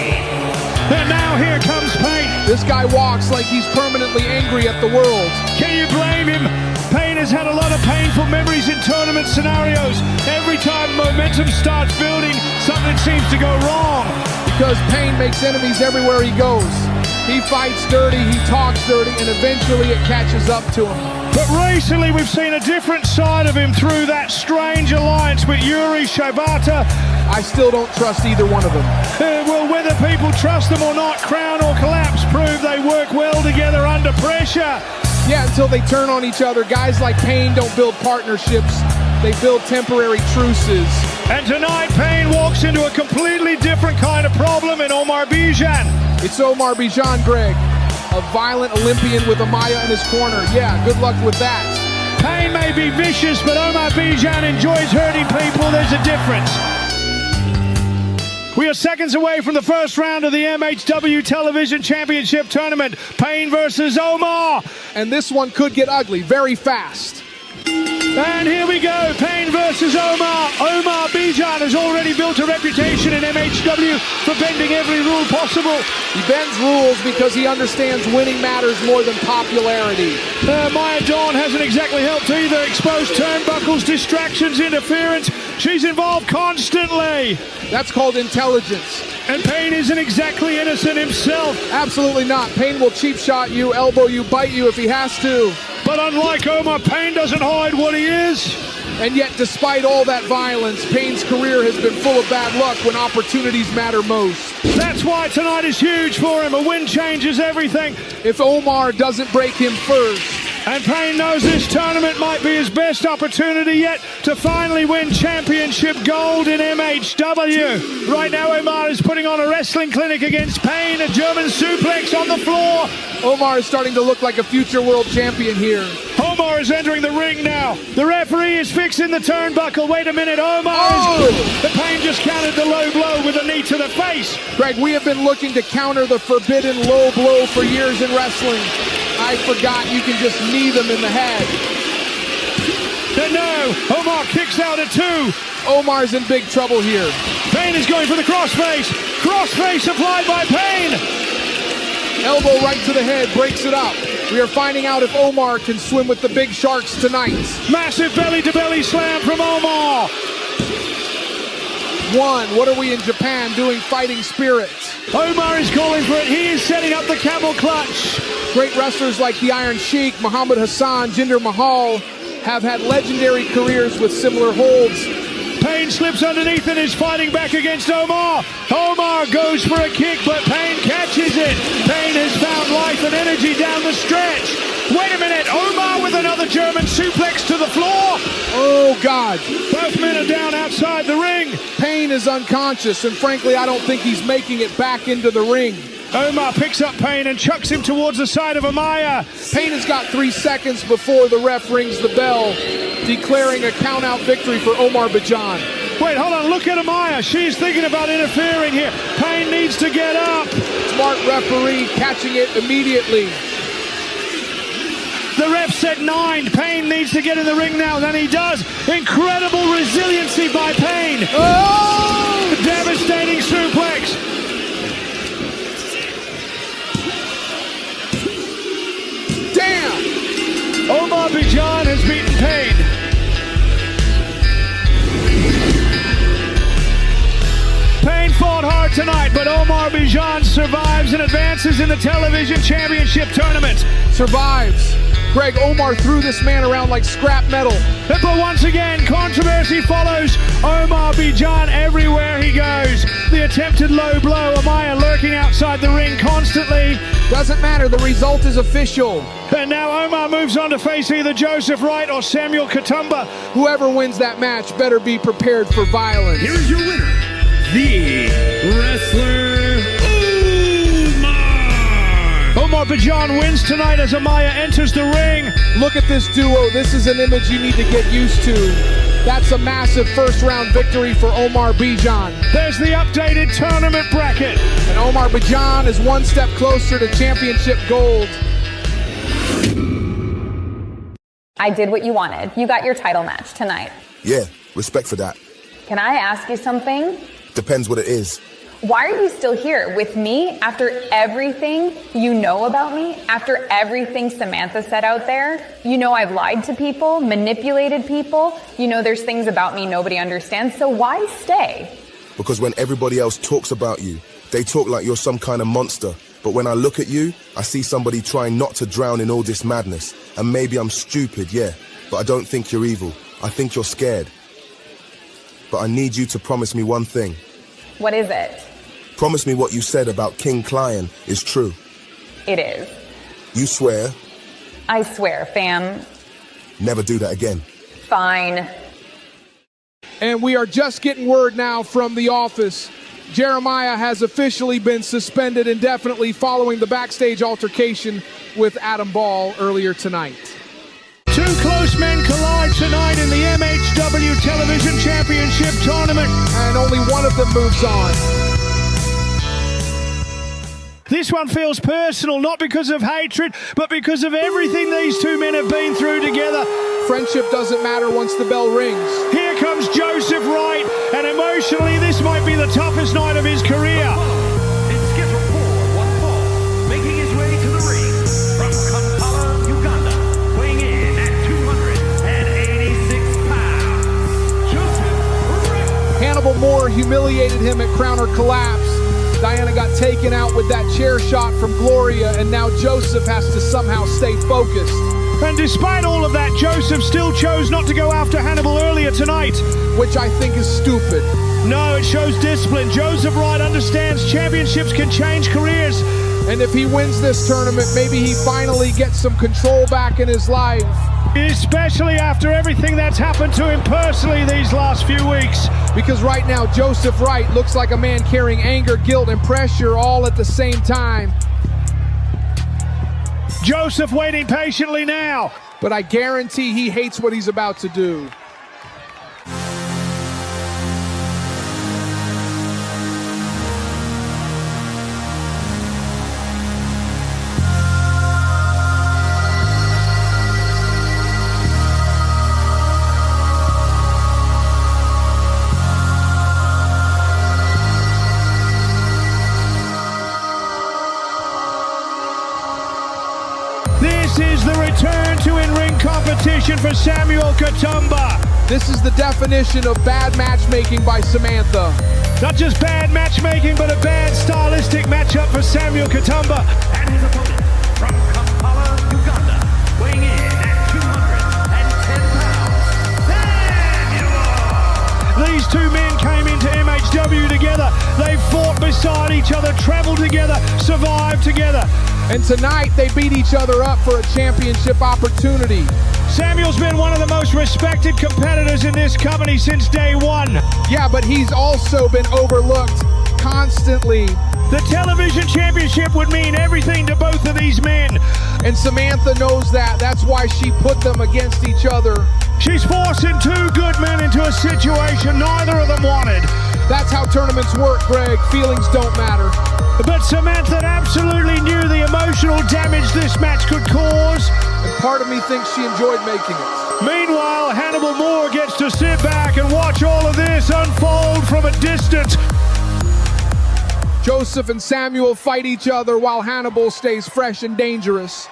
And now here comes Pain. This guy walks like he's permanently angry at the world. Can you blame him? Pain Payne has had a lot of painful memories in tournament scenarios. Every time momentum starts building, something seems to go wrong. Because Payne makes enemies everywhere he goes. He fights dirty, he talks dirty, and eventually it catches up to him. But recently we've seen a different side of him through that strange alliance with Yuri Shibata. I still don't trust either one of them. Well, whether people trust them or not, Crown or Collapse prove they work well together under pressure. Yeah, until they turn on each other. Guys like Payne don't build partnerships. They build temporary truces. And tonight, Payne walks into a completely different kind of problem in Omar Bijan. It's Omar Bijan, Greg. A violent Olympian with Amaya in his corner. Yeah, good luck with that. Payne may be vicious, but Omar Bijan enjoys hurting people. There's a difference. We are seconds away from the first round of the MHW Television Championship Tournament. Payne versus Omar. And this one could get ugly very fast. And here we go, Payne versus Omar. Omar Bijan has already built a reputation in MHW for bending every rule possible. He bends rules because he understands winning matters more than popularity. Maya Dawn hasn't exactly helped either. Exposed turnbuckles, distractions, interference. She's involved constantly. That's called intelligence. And Payne isn't exactly innocent himself. Absolutely not. Payne will cheap shot you, elbow you, bite you if he has to. But unlike Omar, Payne doesn't hide what he is. And yet, despite all that violence, Payne's career has been full of bad luck when opportunities matter most. That's why tonight is huge for him. A win changes everything. If Omar doesn't break him first. And Payne knows this tournament might be his best opportunity yet to finally win championship gold in MHW. Right now, Omar is putting on a wrestling clinic against Payne, a German suplex on the floor. Omar is starting to look like a future world champion here. Omar is entering the ring now. The referee is fixing the turnbuckle. Wait a minute, Omar is... The Payne just countered the low blow with a knee to the face. Greg, we have been looking to counter the forbidden low blow for years in wrestling. I forgot you can just knee them in the head. But no, Omar kicks out at 2. Omar's in big trouble here. Payne is going for the crossface. Crossface applied by Payne. Elbow right to the head, breaks it up. We are finding out if Omar can swim with the big sharks tonight. Massive belly-to-belly slam from Omar. 1. What are we in Japan doing? Fighting spirit. Omar is calling for it. He is setting up the camel clutch. Great wrestlers like the Iron Sheik, Muhammad Hassan, Jinder Mahal have had legendary careers with similar holds. Payne slips underneath and is fighting back against Omar. Omar goes for a kick, but Payne catches it. Payne has found life and energy down the stretch. Wait a minute, Omar with another German suplex to the floor. Oh, God. Both men are down outside the ring. Payne is unconscious, and frankly, I don't think he's making it back into the ring. Omar picks up Payne and chucks him towards the side of Amaya. Payne has got 3 seconds before the ref rings the bell, declaring a count-out victory for Omar Bijan. Wait, hold on, look at Amaya. She's thinking about interfering here. Payne needs to get up. Smart referee catching it immediately. The ref said 9. Payne needs to get in the ring now, and he does. Incredible resiliency by Payne. Oh! Devastating suplex. Damn! Omar Bijan has beaten Payne. Payne fought hard tonight, but Omar Bijan survives and advances in the Television Championship Tournament. Survives. Greg, Omar threw this man around like scrap metal. But once again, controversy follows Omar Bijan everywhere he goes. The attempted low blow, Amaya lurking outside the ring constantly. Doesn't matter, the result is official. And now Omar moves on to face either Joseph Wright or Samuel Katumba. Whoever wins that match better be prepared for violence. Here's your winner, the wrestler Omar Bijan wins tonight as Amaya enters the ring. Look at this duo. This is an image you need to get used to. That's a massive first-round victory for Omar Bijan. There's the updated tournament bracket. And Omar Bijan is one step closer to championship gold. I did what you wanted. You got your title match tonight. Yeah, respect for that. Can I ask you something? Depends what it is. Why are you still here with me after everything you know about me, after everything Samantha said out there? You know I've lied to people, manipulated people. You know there's things about me nobody understands. So why stay? Because when everybody else talks about you, they talk like you're some kind of monster. But when I look at you, I see somebody trying not to drown in all this madness. And maybe I'm stupid, yeah, but I don't think you're evil. I think you're scared. But I need you to promise me one thing. What is it? Promise me what you said about King Client is true. It is. You swear? I swear, fam. Never do that again. Fine. And we are just getting word now from the office. Jeremiah has officially been suspended indefinitely following the backstage altercation with Adam Ball earlier tonight. Two close men collide tonight in the MHW Television Championship Tournament. And only one of them moves on. This one feels personal, not because of hatred, but because of everything these two men have been through together. Friendship doesn't matter once the bell rings. Here comes Joseph Wright, and emotionally this might be the toughest night of his career. It's scheduled for one fall, making his way to the ring from Kampala, Uganda, weighing in at 286 pounds. Joseph Wright. Hannibal Moore humiliated him at Crown or Collapse. Diana got taken out with that chair shot from Gloria, and now Joseph has to somehow stay focused. And despite all of that, Joseph still chose not to go after Hannibal earlier tonight. Which I think is stupid. No, it shows discipline. Joseph Wright understands championships can change careers. And if he wins this tournament, maybe he finally gets some control back in his life. Especially after everything that's happened to him personally these last few weeks. Because right now, Joseph Wright looks like a man carrying anger, guilt, and pressure all at the same time. Joseph waiting patiently now. But I guarantee he hates what he's about to do. This is the return to in-ring competition for Samuel Katumba. This is the definition of bad matchmaking by Samantha. Not just bad matchmaking, but a bad stylistic matchup for Samuel Katumba. And his opponent from Kampala, Uganda, weighing in at 210 pounds, Samuel! These two men came into MHW together. They fought beside each other, traveled together, survived together. And tonight they beat each other up for a championship opportunity. Samuel's been one of the most respected competitors in this company since day one. Yeah, but he's also been overlooked constantly. The television championship would mean everything to both of these men. And Samantha knows that. That's why she put them against each other. She's forcing two good men into a situation neither of them wanted. That's how tournaments work, Greg. Feelings don't matter. But Samantha absolutely knew the emotional damage this match could cause. And part of me thinks she enjoyed making it. Meanwhile, Hannibal Moore gets to sit back and watch all of this unfold from a distance. Joseph and Samuel fight each other while Hannibal stays fresh and dangerous.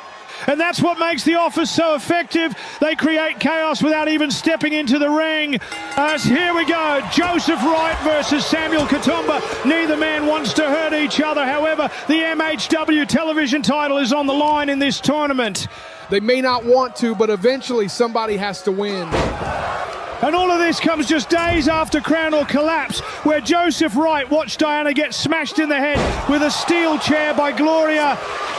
And that's what makes the Office so effective. They create chaos without even stepping into the ring. Here we go, Joseph Wright versus Samuel Katumba. Neither man wants to hurt each other. However, the MHW television title is on the line in this tournament. They may not want to, but eventually somebody has to win. And all of this comes just days after Crown or Collapse, where Joseph Wright watched Diana get smashed in the head with a steel chair by Gloria.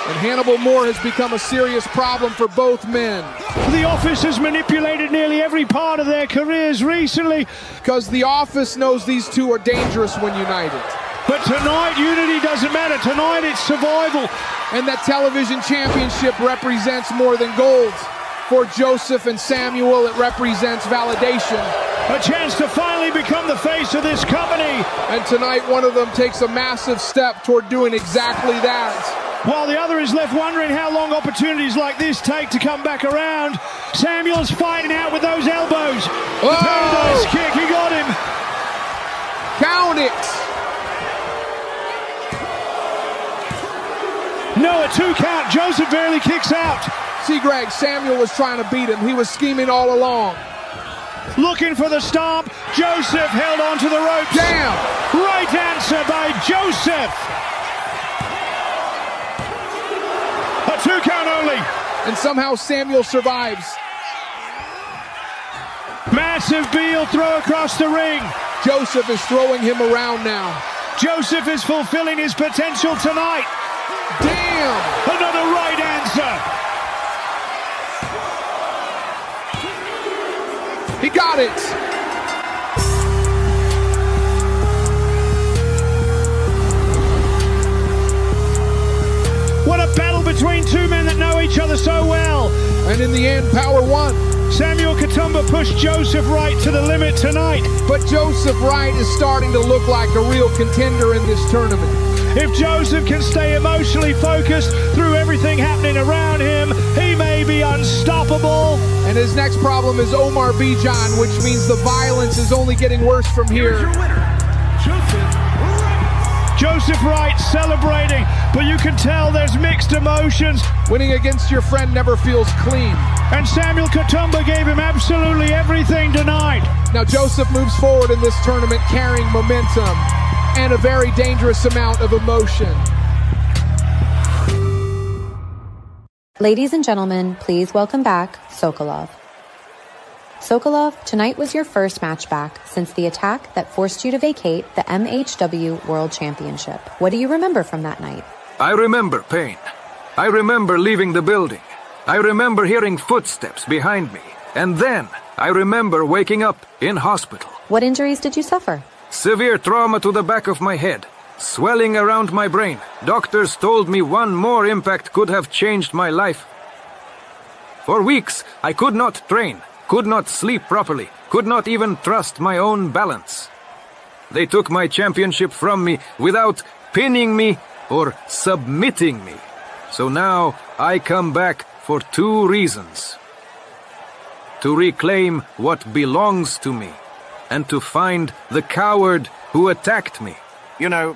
And Hannibal Moore has become a serious problem for both men. The Office has manipulated nearly every part of their careers recently. Because the Office knows these two are dangerous when united. But tonight, unity doesn't matter. Tonight, it's survival. And that television championship represents more than gold. For Joseph and Samuel, it represents validation. A chance to finally become the face of this company. And tonight, one of them takes a massive step toward doing exactly that. While the other is left wondering how long opportunities like this take to come back around. Samuel's fighting out with those elbows. Oh! The paradise kick, he got him. Count it. No, a 2 count. Joseph barely kicks out. See, Greg, Samuel was trying to beat him. He was scheming all along. Looking for the stomp. Joseph held onto the ropes. Damn! Right answer by Joseph. A 2 count only. And somehow Samuel survives. Massive Beal throw across the ring. Joseph is throwing him around now. Joseph is fulfilling his potential tonight. Damn! Another right answer. He got it. What a battle between two men that know each other so well. And in the end, power won. Samuel Katumba pushed Joseph Wright to the limit tonight. But Joseph Wright is starting to look like a real contender in this tournament. If Joseph can stay emotionally focused through everything happening around him, he may be unstoppable. And his next problem is Omar Bijan, which means the violence is only getting worse from here. Here's your winner, Joseph Wright celebrating, but you can tell there's mixed emotions. Winning against your friend never feels clean. And Samuel Katumba gave him absolutely everything tonight. Now Joseph moves forward in this tournament carrying momentum and a very dangerous amount of emotion. Ladies and gentlemen, please welcome back Sokolov. Sokolov, tonight was your first match back since the attack that forced you to vacate the MHW World Championship. What do you remember from that night? I remember pain. I remember leaving the building. I remember hearing footsteps behind me. And then I remember waking up in hospital. What injuries did you suffer? Severe trauma to the back of my head. Swelling around my brain. Doctors told me one more impact could have changed my life. For weeks, I could not train. Could not sleep properly, could not even trust my own balance. They took my championship from me without pinning me or submitting me. So now I come back for 2 reasons. To reclaim what belongs to me, and to find the coward who attacked me. You know,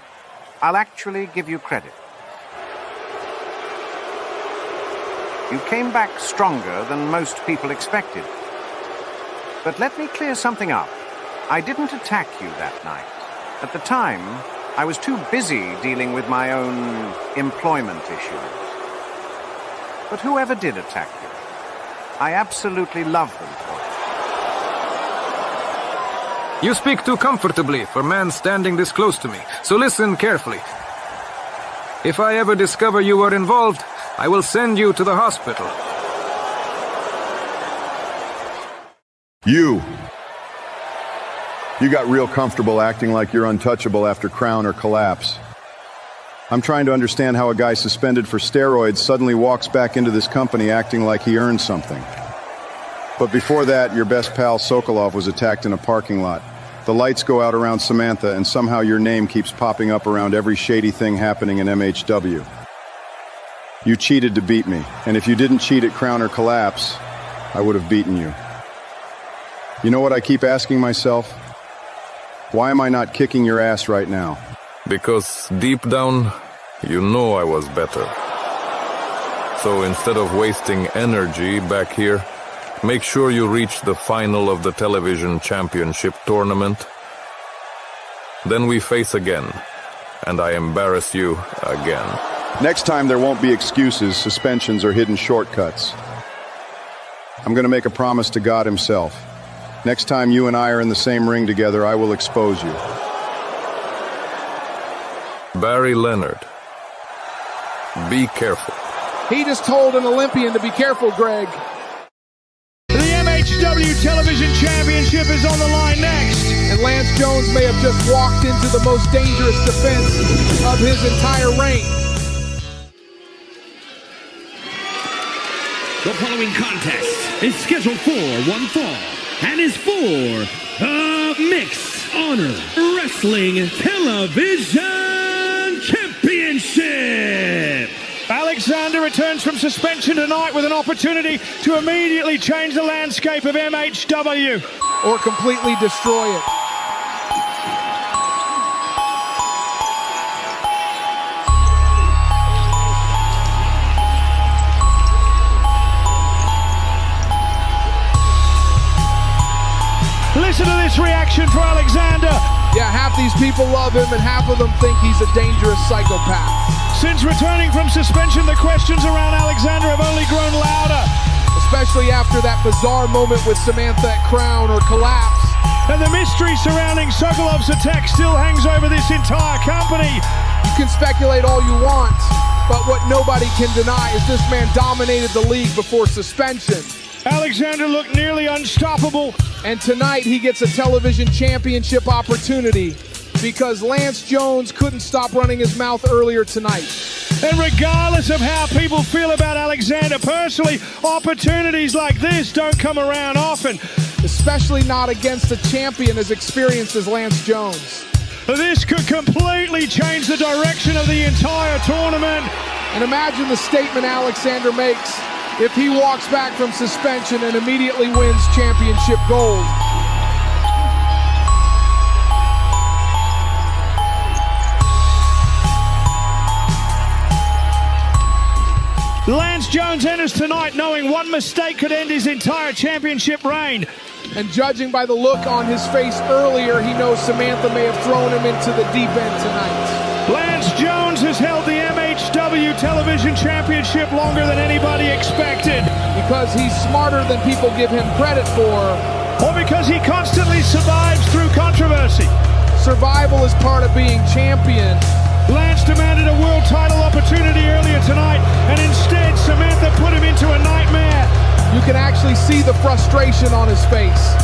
I'll actually give you credit. You came back stronger than most people expected. But let me clear something up. I didn't attack you that night. At the time, I was too busy dealing with my own employment issues. But whoever did attack you, I absolutely love them for it. You speak too comfortably for a man standing this close to me, so listen carefully. If I ever discover you were involved, I will send you to the hospital. You got real comfortable acting like you're untouchable after Crown or Collapse. I'm trying to understand how a guy suspended for steroids suddenly walks back into this company acting like he earned something. But before that, your best pal Sokolov was attacked in a parking lot. The lights go out around Samantha, and somehow your name keeps popping up around every shady thing happening in MHW. You cheated to beat me, and if you didn't cheat at Crown or Collapse, I would have beaten you. You know what I keep asking myself? Why am I not kicking your ass right now? Because deep down, you know I was better. So instead of wasting energy back here, make sure you reach the final of the television championship tournament. Then we face again, and I embarrass you again. Next time there won't be excuses, suspensions, or hidden shortcuts. I'm gonna make a promise to God himself. Next time you and I are in the same ring together, I will expose you. Barry Leonard. Be careful. He just told an Olympian to be careful, Greg. The MHW Television Championship is on the line next. And Lance Jones may have just walked into the most dangerous defense of his entire reign. The following contest is scheduled for one fall and is for the Mixed Honor Wrestling Television Championship. Xander returns from suspension tonight with an opportunity to immediately change the landscape of MHW. Or completely destroy it. Listen to this reaction for Alexander. Yeah, half these people love him and half of them think he's a dangerous psychopath. Since returning from suspension, the questions around Alexander have only grown louder. Especially after that bizarre moment with Samantha at Crown or Collapse. And the mystery surrounding Sokolov's attack still hangs over this entire company. You can speculate all you want, but what nobody can deny is this man dominated the league before suspension. Alexander looked nearly unstoppable. And tonight he gets a television championship opportunity because Lance Jones couldn't stop running his mouth earlier tonight. And regardless of how people feel about Alexander personally, opportunities like this don't come around often. Especially not against a champion as experienced as Lance Jones. This could completely change the direction of the entire tournament. And imagine the statement Alexander makes if he walks back from suspension and immediately wins championship gold. Lance Jones enters tonight knowing one mistake could end his entire championship reign. And judging by the look on his face earlier, he knows Samantha may have thrown him into the deep end tonight. Lance Jones has held the MHW Television Championship longer than anybody expected. Because he's smarter than people give him credit for. Or because he constantly survives through controversy. Survival is part of being champion. Lance demanded a world title opportunity earlier tonight, and instead Samantha put him into a nightmare. You can actually see the frustration on his face.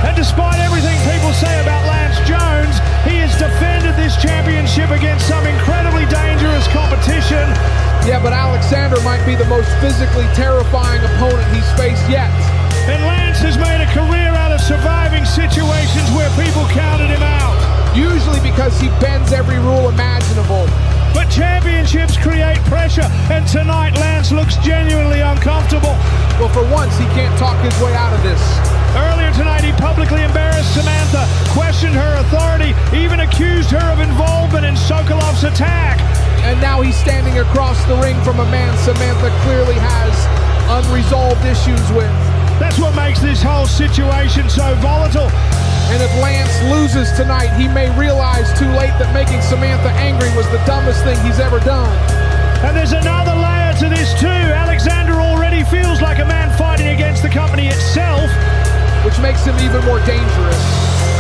And despite everything people say about Lance Jones, he has defended this championship against some incredibly dangerous competition. Yeah, but Alexander might be the most physically terrifying opponent he's faced yet. And Lance has made a career out of surviving situations where people counted him out. Usually because he bends every rule imaginable. But championships create pressure, and tonight Lance looks genuinely uncomfortable. Well, for once, he can't talk his way out of this. Earlier tonight, he publicly embarrassed Samantha, questioned her authority, even accused her of involvement in Sokolov's attack. And now he's standing across the ring from a man Samantha clearly has unresolved issues with. That's what makes this whole situation so volatile. And if Lance loses tonight, he may realize too late that making Samantha angry was the dumbest thing he's ever done. And there's another layer to this too. Alexander already feels like a man fighting against the company itself. Which makes him even more dangerous.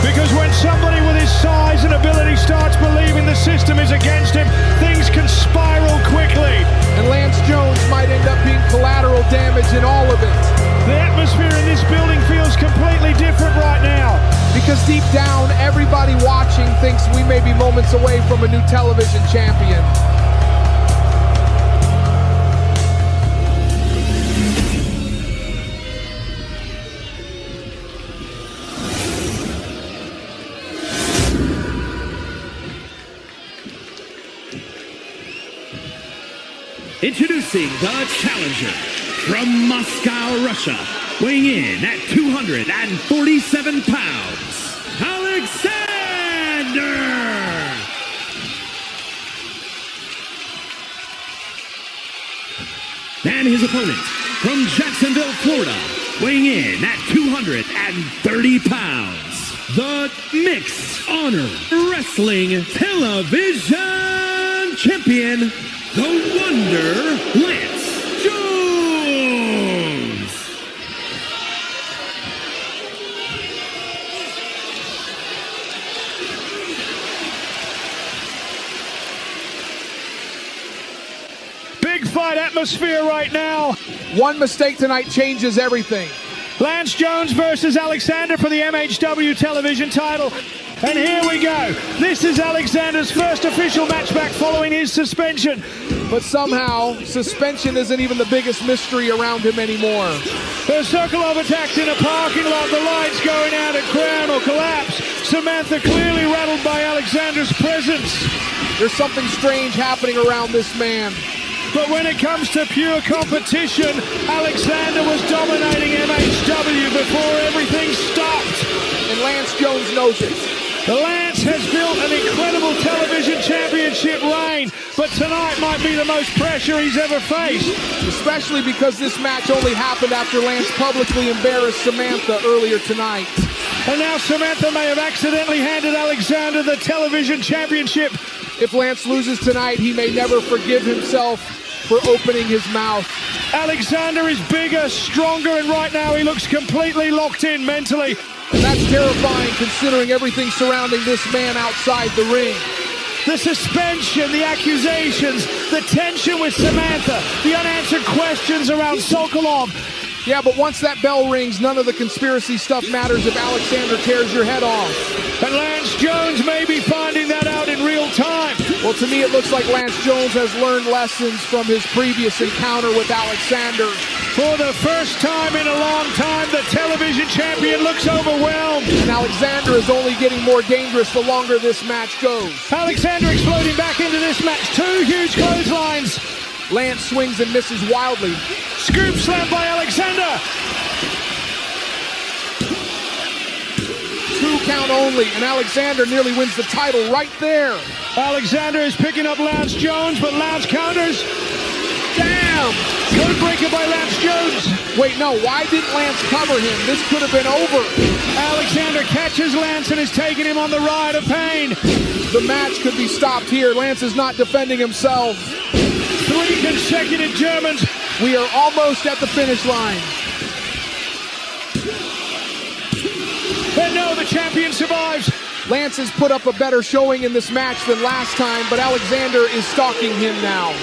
Because when somebody with his size and ability starts believing the system is against him, things can spiral quickly. And Lance Jones might end up being collateral damage in all of it. The atmosphere in this building feels completely different right now. Because deep down, everybody watching thinks we may be moments away from a new television champion. Introducing the challenger from Moscow, Russia, weighing in at 247 pounds, Alexander! And his opponent from Jacksonville, Florida, weighing in at 230 pounds, the Mixed Honor Wrestling Television Champion, the Wonder Lance Jones! Big fight atmosphere right now. One mistake tonight changes everything. Lance Jones versus Alexander for the MHW television title. And here we go. This is Alexander's first official match back following his suspension. But somehow, suspension isn't even the biggest mystery around him anymore. The Sokolov attacked in a parking lot, the lights going out at Crown or Collapse. Samantha clearly rattled by Alexander's presence. There's something strange happening around this man. But when it comes to pure competition, Alexander was dominating MHW before everything stopped. And Lance Jones knows it. Lance has built an incredible television championship reign, but tonight might be the most pressure he's ever faced. Especially because this match only happened after Lance publicly embarrassed Samantha earlier tonight. And now Samantha may have accidentally handed Alexander the television championship. If Lance loses tonight, he may never forgive himself for opening his mouth. Alexander is bigger, stronger, and right now he looks completely locked in mentally. And that's terrifying considering everything surrounding this man outside the ring. The suspension, the accusations, the tension with Samantha, the unanswered questions around Sokolov. Yeah, but once that bell rings, none of the conspiracy stuff matters if Alexander tears your head off. And Lance Jones may be finding that out in real time. Well, to me, it looks like Lance Jones has learned lessons from his previous encounter with Alexander. For the first time in a long time, the television champion looks overwhelmed. And Alexander is only getting more dangerous the longer this match goes. Alexander exploding back into this match. 2 huge clotheslines. Lance swings and misses wildly. Scoop slam by Alexander. 2 count only, and Alexander nearly wins the title right there. Alexander is picking up Lance Jones, but Lance counters. Damn! Code breaker by Lance Jones. Wait, no, why didn't Lance cover him? This could have been over. Alexander catches Lance and is taking him on the ride of pain. The match could be stopped here. Lance is not defending himself. 3 consecutive Germans. We are almost at the finish line. And no, the champion survives. Lance has put up a better showing in this match than last time, but Alexander is stalking him now.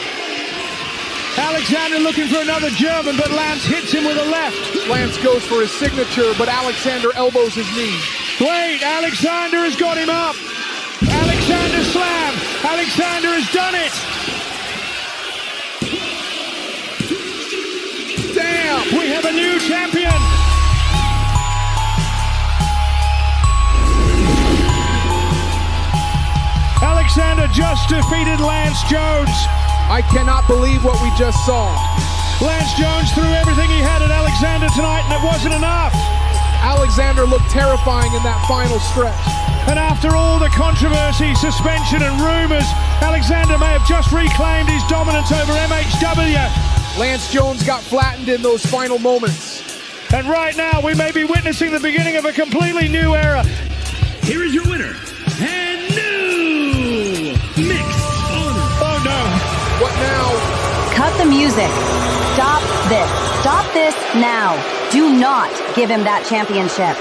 Alexander looking for another German, but Lance hits him with a left. Lance goes for his signature, but Alexander elbows his knee. Wait, Alexander has got him up. Alexander slam. Alexander has done it. Damn! We have a new champion. Alexander just defeated Lance Jones. I cannot believe what we just saw. Lance Jones threw everything he had at Alexander tonight, and it wasn't enough. Alexander looked terrifying in that final stretch. And after all the controversy, suspension, and rumors, Alexander may have just reclaimed his dominance over MHW. Lance Jones got flattened in those final moments. And right now, we may be witnessing the beginning of a completely new era. Here is your winner, and new Mixed Honor. Oh no. What now? Cut the music. Stop this. Stop this now. Do not give him that championship.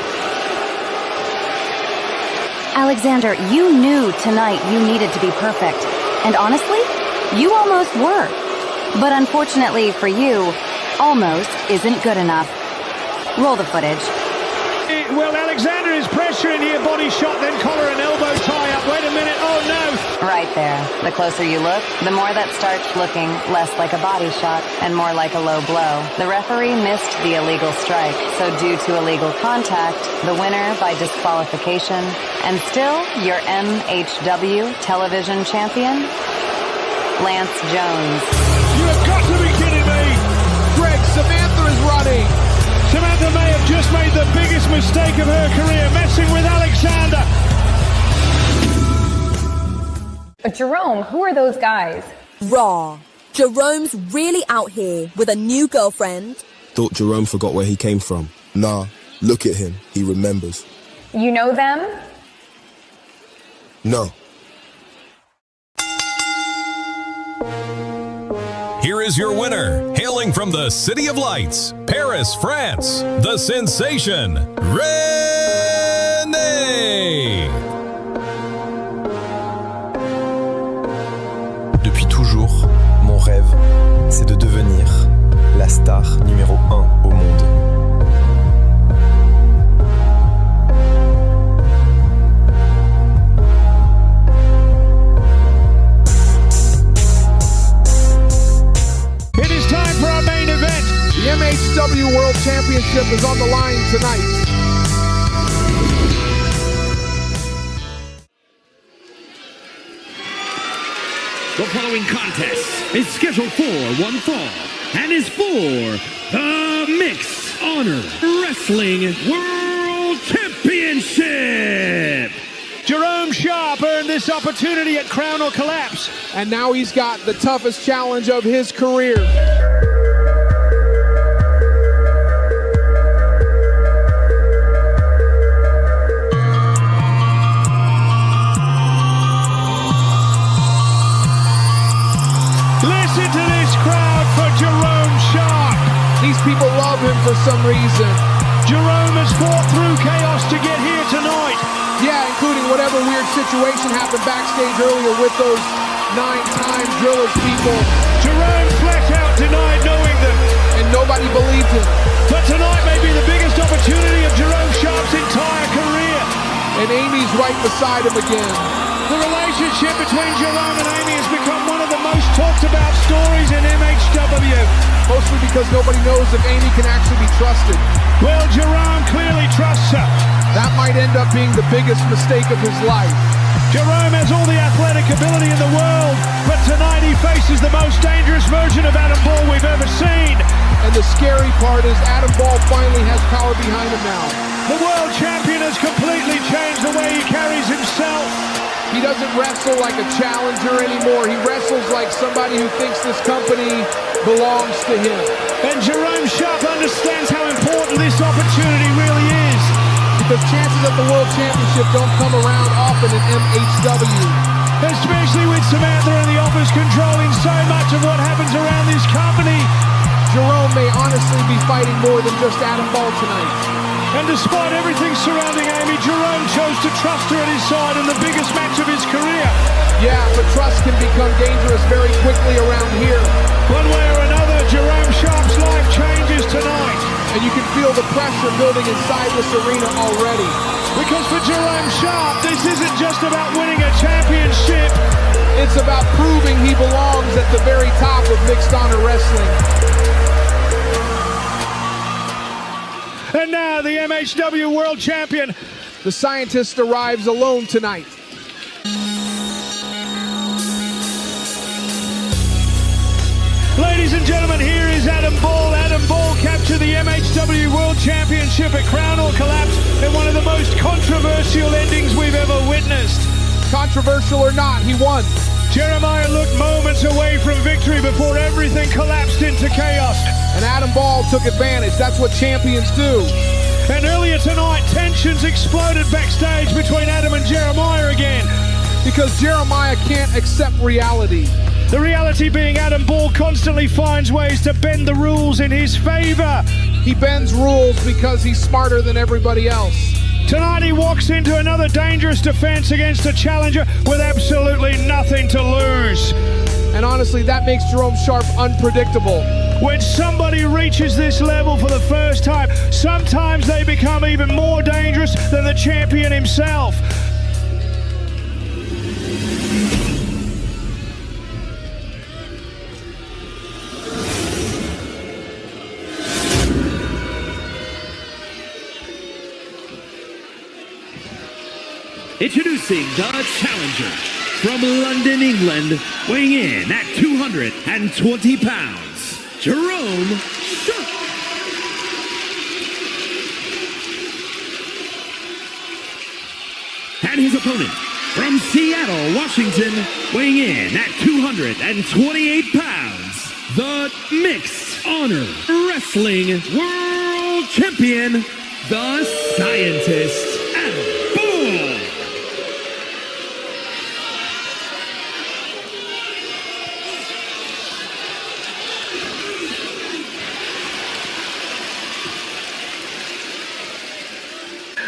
Alexander, you knew tonight you needed to be perfect. And honestly, you almost were. But unfortunately for you, almost isn't good enough. Roll the footage. Well, Alexander is pressuring here. Body shot, then collar and elbow tie-up. Wait a minute. Oh, no. Right there. The closer you look, the more that starts looking less like a body shot and more like a low blow. The referee missed the illegal strike, so due to illegal contact, the winner by disqualification, and still your MHW television champion, Lance Jones. You have got to be kidding me. Greg, Samantha is running. Samantha may have just made the biggest mistake of her career, messing with Alexander. Jerome, who are those guys? Raw. Jerome's really out here with a new girlfriend. Thought Jerome forgot where he came from. Nah, look at him. He remembers. You know them? No. Here is your winner, hailing from the City of Lights, Paris, France, the sensation, René! Depuis toujours, mon rêve, c'est de devenir la star numéro 1 au monde. It is time for our main event. The MHW World Championship is on the line tonight. The following contest is scheduled for one fall and is for the Mixed Honor Wrestling World Championship. Jerome Sharp earned this opportunity at Crown or Collapse. And now he's got the toughest challenge of his career. People love him for some reason. Jerome has fought through chaos to get here tonight. Yeah, including whatever weird situation happened backstage earlier with those 9-time drillers people. Jerome flat out denied knowing them. And nobody believed him. But tonight may be the biggest opportunity of Jerome Sharp's entire career. And Amy's right beside him again. The relationship between Jerome and Amy has become one of the most talked about stories in MHW. Mostly because nobody knows if Amy can actually be trusted. Well, Jerome clearly trusts her. That might end up being the biggest mistake of his life. Jerome has all the athletic ability in the world, but tonight he faces the most dangerous version of Adam Ball we've ever seen. And the scary part is Adam Ball finally has power behind him now. The world champion has completely changed the way he carries himself. He doesn't wrestle like a challenger anymore. He wrestles like somebody who thinks this company belongs to him. And Jerome Sharp understands how important this opportunity really is. Because chances at the World Championship don't come around often in MHW. Especially with Samantha in the office controlling so much of what happens around this company. Jerome may honestly be fighting more than just Adam Ball tonight. And despite everything surrounding Amy, Jerome chose to trust her at his side in the biggest match of his career. Yeah, but trust can become dangerous very quickly around here. One way or another, Jerome Sharp's life changes tonight. And you can feel the pressure building inside this arena already. Because for Jerome Sharp, this isn't just about winning a championship. It's about proving he belongs at the very top of mixed honor wrestling. And now the MHW World Champion. The scientist arrives alone tonight. Ladies and gentlemen, here is Adam Ball. Adam Ball captured the MHW World Championship at Crown or Collapse in one of the most controversial endings we've ever witnessed. Controversial or not, he won. Jeremiah looked moments away from victory before everything collapsed into chaos. And Adam Ball took advantage. That's what champions do. And earlier tonight, tensions exploded backstage between Adam and Jeremiah again. Because Jeremiah can't accept reality. The reality being Adam Ball constantly finds ways to bend the rules in his favor. He bends rules because he's smarter than everybody else. Tonight he walks into another dangerous defense against a challenger with absolutely nothing to lose. And honestly, that makes Jerome Sharp unpredictable. When somebody reaches this level for the first time, sometimes they become even more dangerous than the champion himself. Introducing the challenger from London, England, weighing in at 220 pounds, Jerome Sharp. And his opponent from Seattle, Washington, weighing in at 228 pounds, the Mixed Honor Wrestling World Champion, the Scientist, Adam Ball.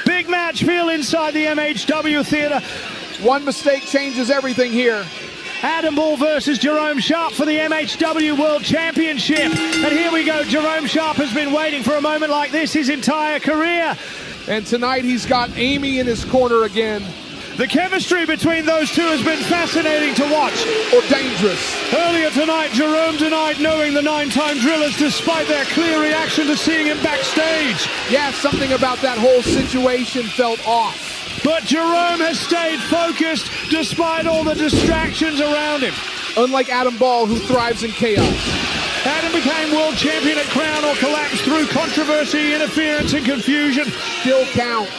Big match feel inside the MHW theater. One mistake changes everything here. Adam Ball versus Jerome Sharp for the MHW World Championship. And here we go. Jerome Sharp has been waiting for a moment like this his entire career. And tonight he's got Amy in his corner again. The chemistry between those two has been fascinating to watch. Or dangerous. Earlier tonight, Jerome denied knowing the 9-time drillers despite their clear reaction to seeing him backstage. Yeah, something about that whole situation felt off. But Jerome has stayed focused despite all the distractions around him. Unlike Adam Ball, who thrives in chaos. Adam became world champion at Crown or Collapse through controversy, interference, and confusion. Still counts.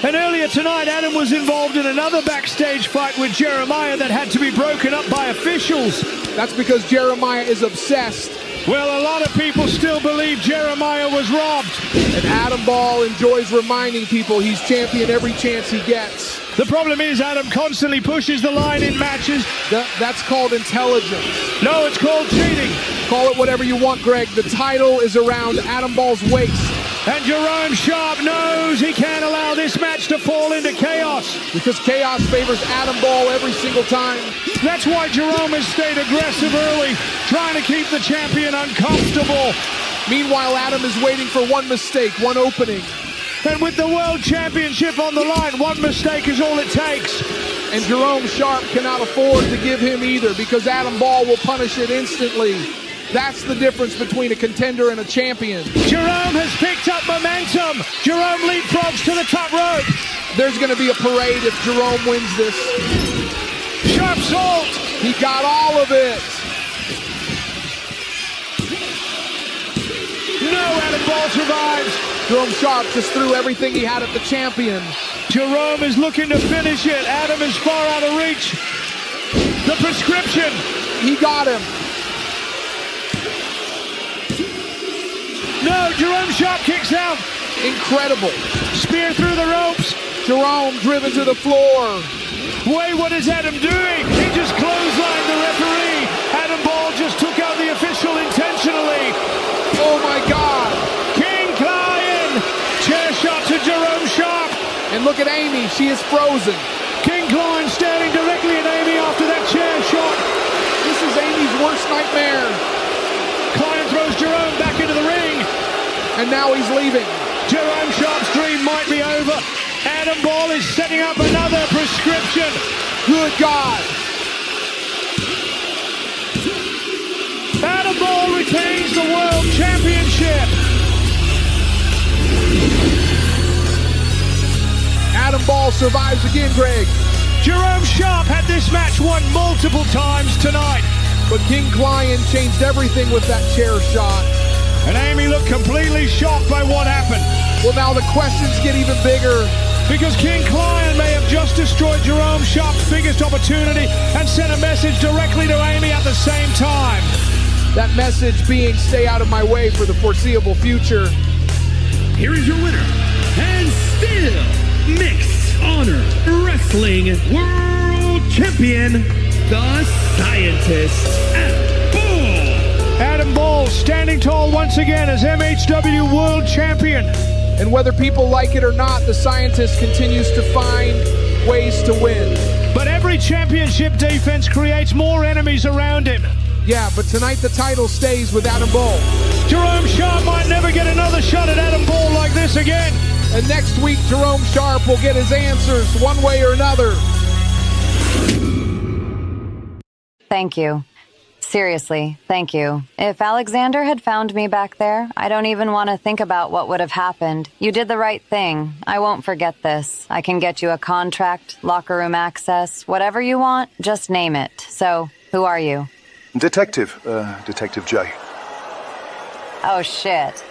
And earlier tonight, Adam was involved in another backstage fight with Jeremiah that had to be broken up by officials. That's because Jeremiah is obsessed. Well, a lot of people still believe Jeremiah was robbed. And Adam Ball enjoys reminding people he's champion every chance he gets. The problem is Adam constantly pushes the line in matches. That's called intelligence. No, it's called cheating. Call it whatever you want, Greg. The title is around Adam Ball's waist. And Jerome Sharp knows he can't allow this match to fall into chaos. Because chaos favors Adam Ball every single time. That's why Jerome has stayed aggressive early, trying to keep the champion uncomfortable. Meanwhile, Adam is waiting for one mistake, one opening. And with the World Championship on the line, one mistake is all it takes. And Jerome Sharp cannot afford to give him either, because Adam Ball will punish it instantly. That's the difference between a contender and a champion. Jerome has picked up momentum. Jerome leapfrogs to the top rope. There's going to be a parade if Jerome wins this. Sharp salt. He got all of it. No, Adam Ball survives. Jerome Sharp just threw everything he had at the champion. Jerome is looking to finish it. Adam is far out of reach. The prescription. He got him. No, Jerome Sharp kicks out. Incredible. Spear through the ropes. Jerome driven to the floor. Wait, what is Adam doing? He just clotheslined the referee. Adam Ball just took out the official intentionally. Oh my God. King Klein. Chair shot to Jerome Sharp. And look at Amy, she is frozen. King Klein staring directly at Amy after that chair shot. This is Amy's worst nightmare. Klein throws Jerome back into the ring. And now he's leaving. Jerome Sharp's dream might be over. Adam Ball is setting up another prescription. Good God. Adam Ball retains the World Championship. Adam Ball survives again, Greg. Jerome Sharp had this match won multiple times tonight. But King Klein changed everything with that chair shot. And Amy looked completely shocked by what happened. Well, now the questions get even bigger. Because King Klein may have just destroyed Jerome Sharp's biggest opportunity and sent a message directly to Amy at the same time. That message being, stay out of my way for the foreseeable future. Here is your winner, and still Mixed Honor Wrestling World Champion, the Scientist, Adam Ball. Adam Ball standing tall once again as MHW World Champion. And whether people like it or not, the Scientist continues to find ways to win. But every championship defense creates more enemies around him. Yeah, but tonight the title stays with Adam Ball. Jerome Sharp might never get another shot at Adam Ball like this again. And next week, Jerome Sharp will get his answers one way or another. Thank you. Seriously, thank you. If Alexander had found me back there, I don't even want to think about what would have happened. You did the right thing. I won't forget this. I can get you a contract, locker room access, whatever you want, just name it. So, who are you? Detective J. Oh, shit.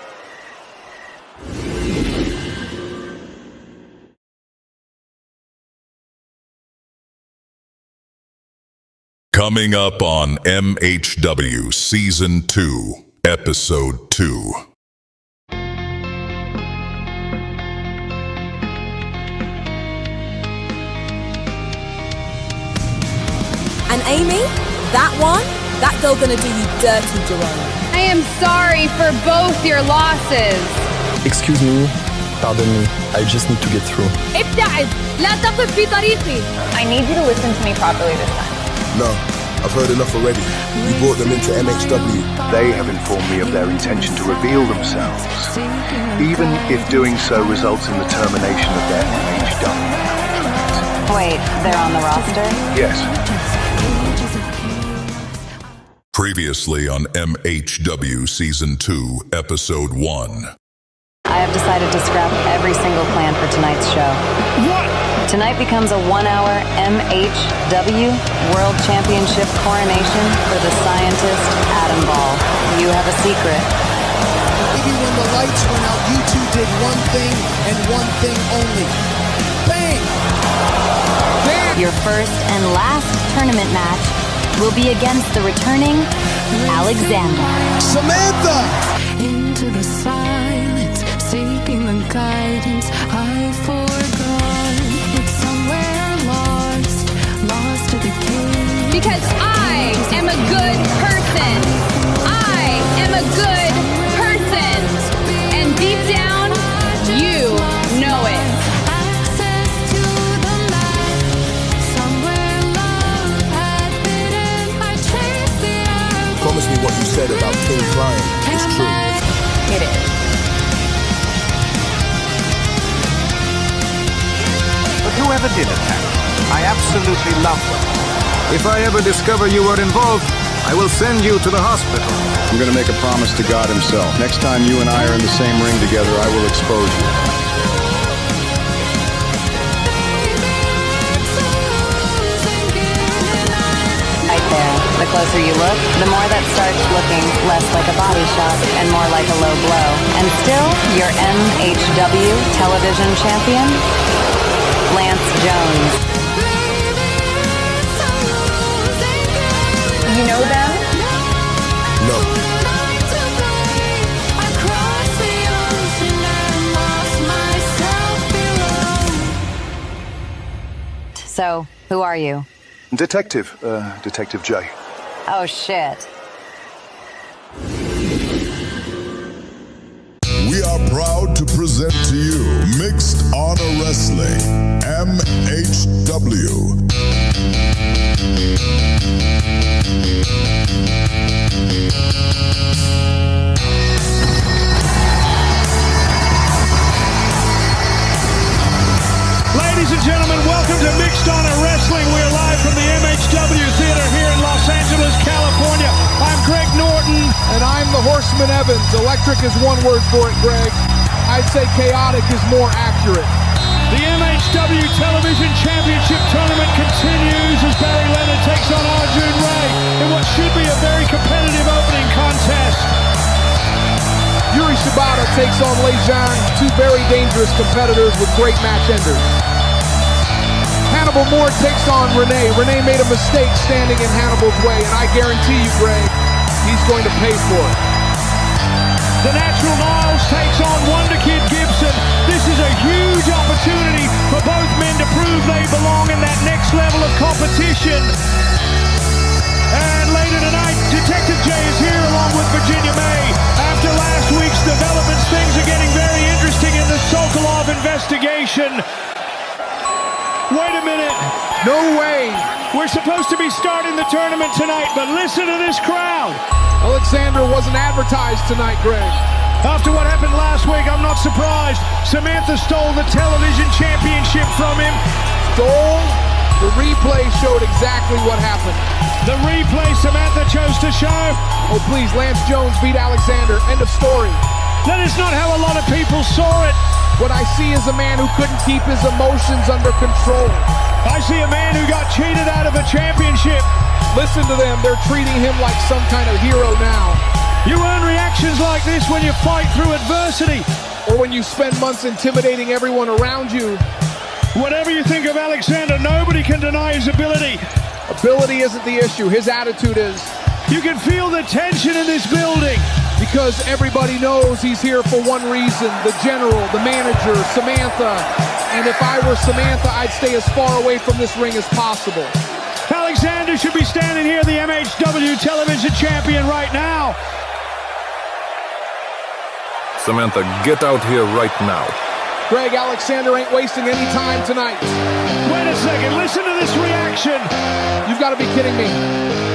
Coming up on MHW Season 2, Episode 2. And Amy, that girl gonna do you dirty, Jerome. I am sorry for both your losses. Excuse me, pardon me, I just need to get through. ابتعد، لا تقف في طريقي. I need you to listen to me properly this time. No, I've heard enough already. You brought them into MHW. They have informed me of their intention to reveal themselves, even if doing so results in the termination of their MHW contract. Wait, they're on the roster? Yes. Previously on MHW Season 2, Episode 1. I have decided to scrap every single plan for tonight's show. What? Tonight becomes a 1-hour MHW World Championship coronation for the Scientist, Adam Ball. You have a secret. Maybe when the lights went out, you two did one thing and one thing only. Bang! Bang! Your first and last tournament match will be against the returning Alexander. Samantha! Into the silence, seeking the guidance I forgot. It's somewhere lost to the king. Because I am a good person. I said about King Client is true. It is. But whoever did attack, I absolutely love them. If I ever discover you were involved, I will send you to the hospital. I'm gonna make a promise to God himself. Next time you and I are in the same ring together, I will expose you. Right there. The closer you look, the more that starts looking less like a body shot and more like a low blow. And still, your MHW television champion, Lance Jones. You know them? No. So, who are you? Detective J. Oh, shit. We are proud to present to you Mixed Honor Wrestling, MHW. Ladies and gentlemen, welcome to Mixed Honor Wrestling. We're live from the MHW Theater here in Los Angeles, California. I'm Greg Norton. And I'm the Horseman Evans. Electric is one word for it, Greg. I'd say chaotic is more accurate. The MHW Television Championship Tournament continues as Barry Leonard takes on Arjun Ray in what should be a very competitive opening contest. Yuri Shibata takes on Lalanne, two very dangerous competitors with great match enders. Hannibal Moore takes on Renee. Renee made a mistake standing in Hannibal's way, and I guarantee you, Greg, he's going to pay for it. The Natural Niles takes on Wonder Kid Gibson. This is a huge opportunity for both men to prove they belong in that next level of competition. And later tonight, Detective J is here along with Virginia May. After last week's developments, things are getting very interesting in the Sokolov investigation. Wait a minute. No way. We're supposed to be starting the tournament tonight, but listen to this crowd. Xander wasn't advertised tonight, Greg. After what happened last week, I'm not surprised. Samantha stole the television championship from him. Stole? The replay showed exactly what happened. The replay Samantha chose to show? Oh, please, Lance Jones beat Alexander. End of story. That is not how a lot of people saw it. What I see is a man who couldn't keep his emotions under control. I see a man who got cheated out of a championship. Listen to them. They're treating him like some kind of hero now. You earn reactions like this when you fight through adversity. Or when you spend months intimidating everyone around you. Whatever you think of Alexander, nobody can deny his ability. Ability isn't the issue. His attitude is. You can feel the tension in this building. Because everybody knows he's here for one reason. The general, the manager, Samantha. And if I were Samantha, I'd stay as far away from this ring as possible. Alexander should be standing here, the MHW television champion right now. Samantha, get out here right now. Greg, Alexander ain't wasting any time tonight. Wait a second, listen to this reaction. You've got to be kidding me.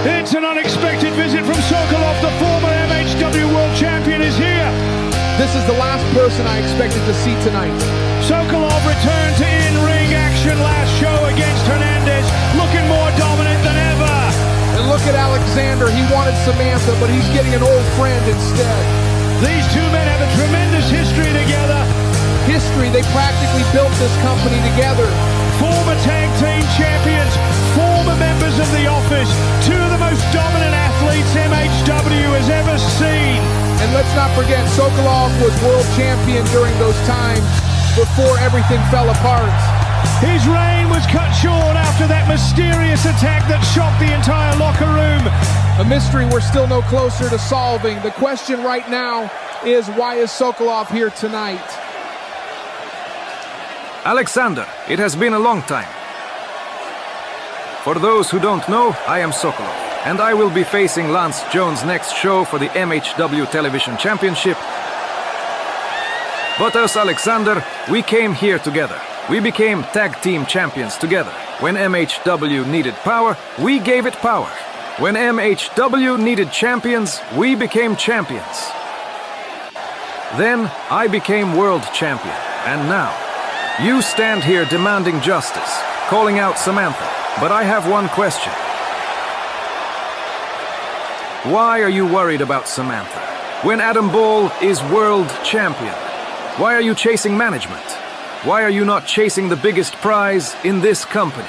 It's an unexpected visit from Sokolov. The former MHW world champion is here. This is the last person I expected to see tonight. Sokolov returned to in-ring action last show against Hernandez, looking more dominant than ever. And look at Alexander. He wanted Samantha, but he's getting an old friend instead. These two men have a tremendous history together. History, they practically built this company together. Former tag team champions, former members of the office, two of the most dominant athletes MHW has ever seen. And let's not forget, Sokolov was world champion during those times before everything fell apart. His reign was cut short after that mysterious attack that shocked the entire locker room. A mystery we're still no closer to solving. The question right now is, why is Sokolov here tonight? Alexander, it has been a long time. For those who don't know, I am Sokolov, and I will be facing Lance Jones next show for the MHW Television Championship. But us, Alexander, we came here together. We became tag team champions together. When MHW needed power, we gave it power. When MHW needed champions, we became champions. Then I became world champion, and now you stand here demanding justice, calling out Samantha. But I have one question. Why are you worried about Samantha? When Adam Ball is world champion, why are you chasing management? Why are you not chasing the biggest prize in this company?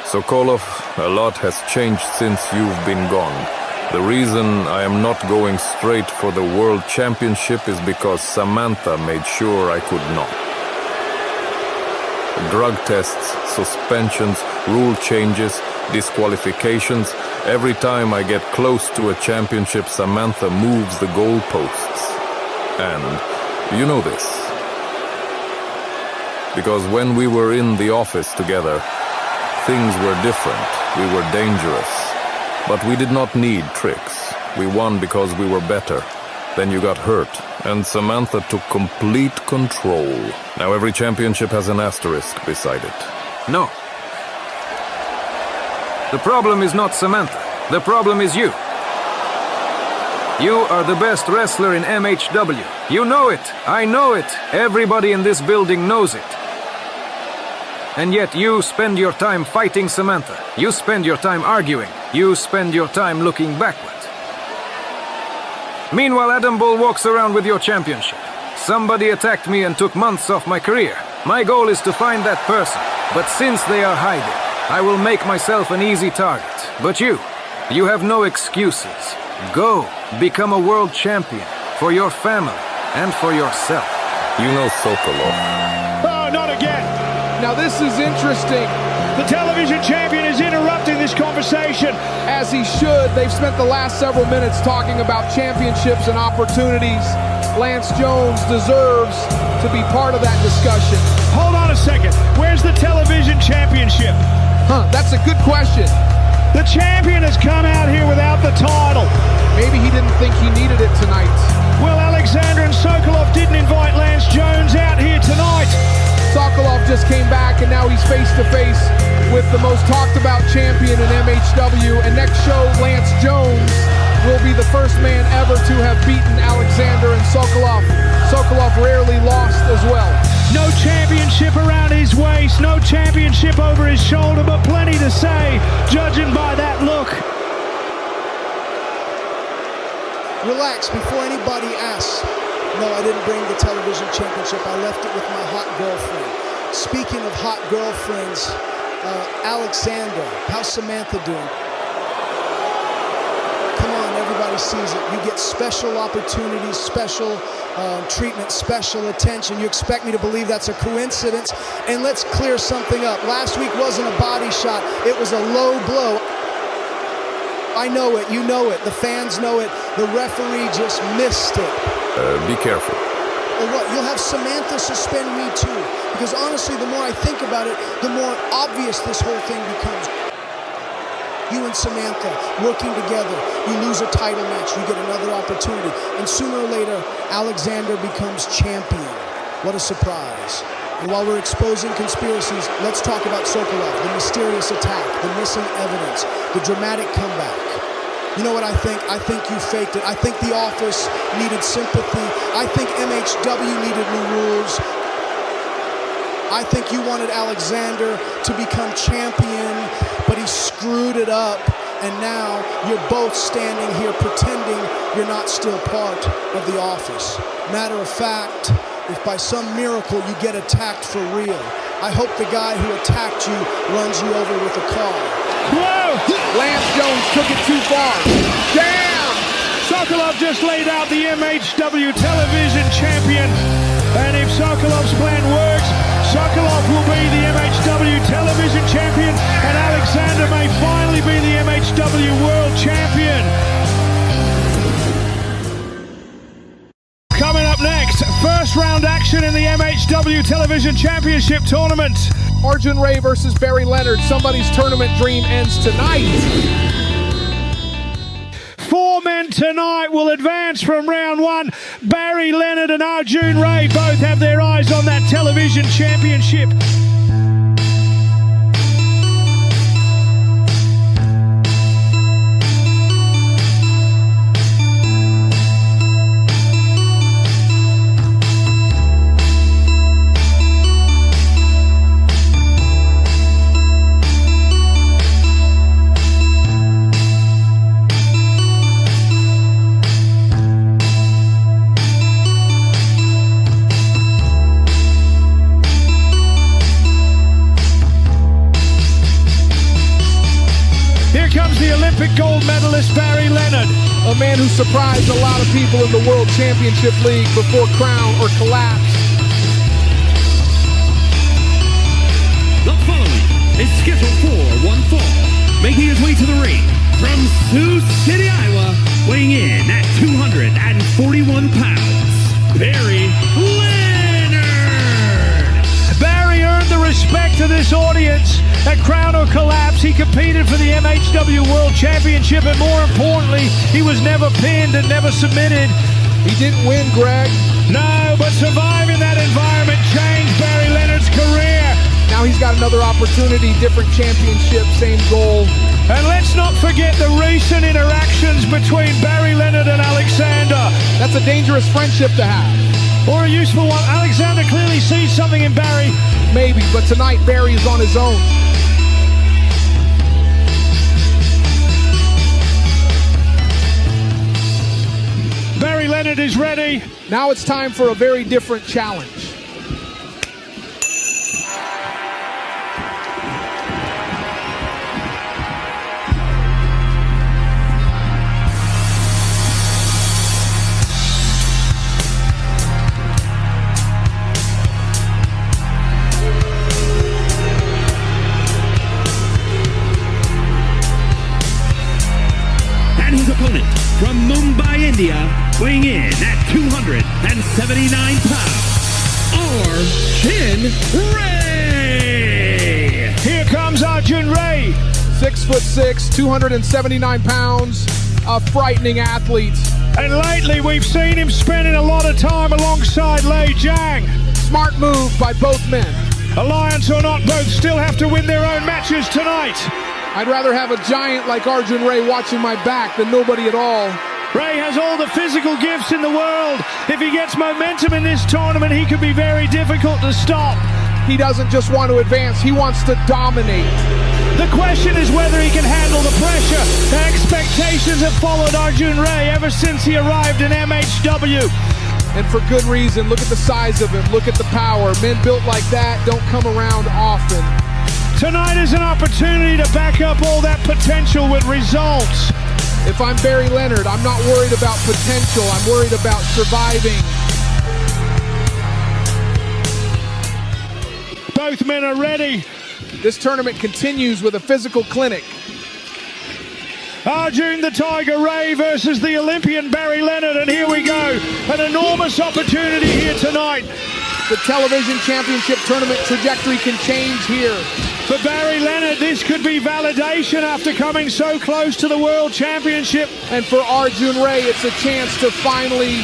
Sokolov, a lot has changed since you've been gone. The reason I am not going straight for the World Championship is because Samantha made sure I could not. Drug tests, suspensions, rule changes, disqualifications. Every time I get close to a championship, Samantha moves the goalposts. And you know this. Because when we were in the office together, things were different. We were dangerous. But we did not need tricks. We won because we were better. Then you got hurt, and Samantha took complete control. Now every championship has an asterisk beside it. No. The problem is not Samantha. The problem is you. You are the best wrestler in MHW. You know it. I know it. Everybody in this building knows it. And yet you spend your time fighting Samantha. You spend your time arguing. You spend your time looking backward. Meanwhile, Adam Ball walks around with your championship. Somebody attacked me and took months off my career. My goal is to find that person. But since they are hiding, I will make myself an easy target. But you have no excuses. Go, become a world champion for your family and for yourself. You know Sokolov. Oh, not again. Now this is interesting. The television champion is interrupting this conversation. As he should. They've spent the last several minutes talking about championships and opportunities. Lance Jones deserves to be part of that discussion. Hold on a second. Where's the television championship? That's a good question. The champion has come out here without the title. Maybe he didn't think he needed it tonight. Well, Xander and Sokolov didn't invite Lance Jones out here tonight. Sokolov just came back, and now he's face-to-face with the most talked-about champion in MHW. And next show, Lance Jones will be the first man ever to have beaten Xander and Sokolov. Sokolov rarely lost as well. No championship around his waist, no championship over his shoulder, but plenty to say, judging by that look. Relax before anybody asks. No, I didn't bring the television championship. I left it with my hot girlfriend. Speaking of hot girlfriends, Xander, how's Samantha doing? Come on, everybody sees it. You get special opportunities, special treatment, special attention. You expect me to believe that's a coincidence? And let's clear something up. Last week wasn't a body shot. It was a low blow. I know it, you know it, the fans know it, the referee just missed it. Be careful. Or what, you'll have Samantha suspend me too, because honestly, the more I think about it, the more obvious this whole thing becomes. You and Samantha working together, you lose a title match, you get another opportunity, and sooner or later, Xander becomes champion. What a surprise. And while we're exposing conspiracies, let's talk about Sokolov, the mysterious attack, the missing evidence, the dramatic comeback. You know what I think? I think you faked it. I think the office needed sympathy. I think MHW needed new rules. I think you wanted Xander to become champion, but he screwed it up. And now you're both standing here pretending you're not still part of the office. Matter of fact, if by some miracle you get attacked for real, I hope the guy who attacked you runs you over with a car. Whoa! Lance Jones took it too far. Damn! Sokolov just laid out the MHW television champion. And if Sokolov's plan works, Sokolov will be the MHW television champion, and Xander may finally be the MHW world champion. Coming up next, first round action in the MHW television championship tournament. Arjun Ray versus Barry Leonard. Somebody's tournament dream ends tonight. 4 men tonight will advance from round 1. Barry Leonard and Arjun Ray both have their eyes on that television championship. man who surprised a lot of people in the World Championship League before crown or collapse. The following is scheduled for one fall, making his way to the ring from Sioux City, Iowa, weighing in at 241 pounds, Barry Leonard. Barry earned the respect of this audience. At Crown or Collapse, he competed for the MHW World Championship, and more importantly, he was never pinned and never submitted. He didn't win, Greg. No, but surviving that environment changed Barry Leonard's career. Now he's got another opportunity, different championship, same goal. And let's not forget the recent interactions between Barry Leonard and Alexander. That's a dangerous friendship to have. Or a useful one. Alexander clearly sees something in Barry. Maybe, but tonight Barry is on his own. Barry Leonard is ready. Now it's time for a very different challenge. And his opponent from Mumbai, India, weighing in at 279 pounds, Arjun Ray. Here comes Arjun Ray. 6'6", 279 pounds, a frightening athlete. And lately we've seen him spending a lot of time alongside Lei Jiang. Smart move by both men. Alliance or not, both still have to win their own matches tonight. I'd rather have a giant like Arjun Ray watching my back than nobody at all. Ray has all the physical gifts in the world. If he gets momentum in this tournament, he could be very difficult to stop. He doesn't just want to advance, he wants to dominate. The question is whether he can handle the pressure. The expectations have followed Arjun Ray ever since he arrived in MHW. And for good reason. Look at the size of him, look at the power. Men built like that don't come around often. Tonight is an opportunity to back up all that potential with results. If I'm Barry Leonard, I'm not worried about potential, I'm worried about surviving. Both men are ready. This tournament continues with a physical clinic. Arjun the Tiger Ray versus the Olympian Barry Leonard, and here we go. An enormous opportunity here tonight. The television championship tournament trajectory can change here. For Barry Leonard, this could be validation after coming so close to the World Championship. And for Arjun Ray, it's a chance to finally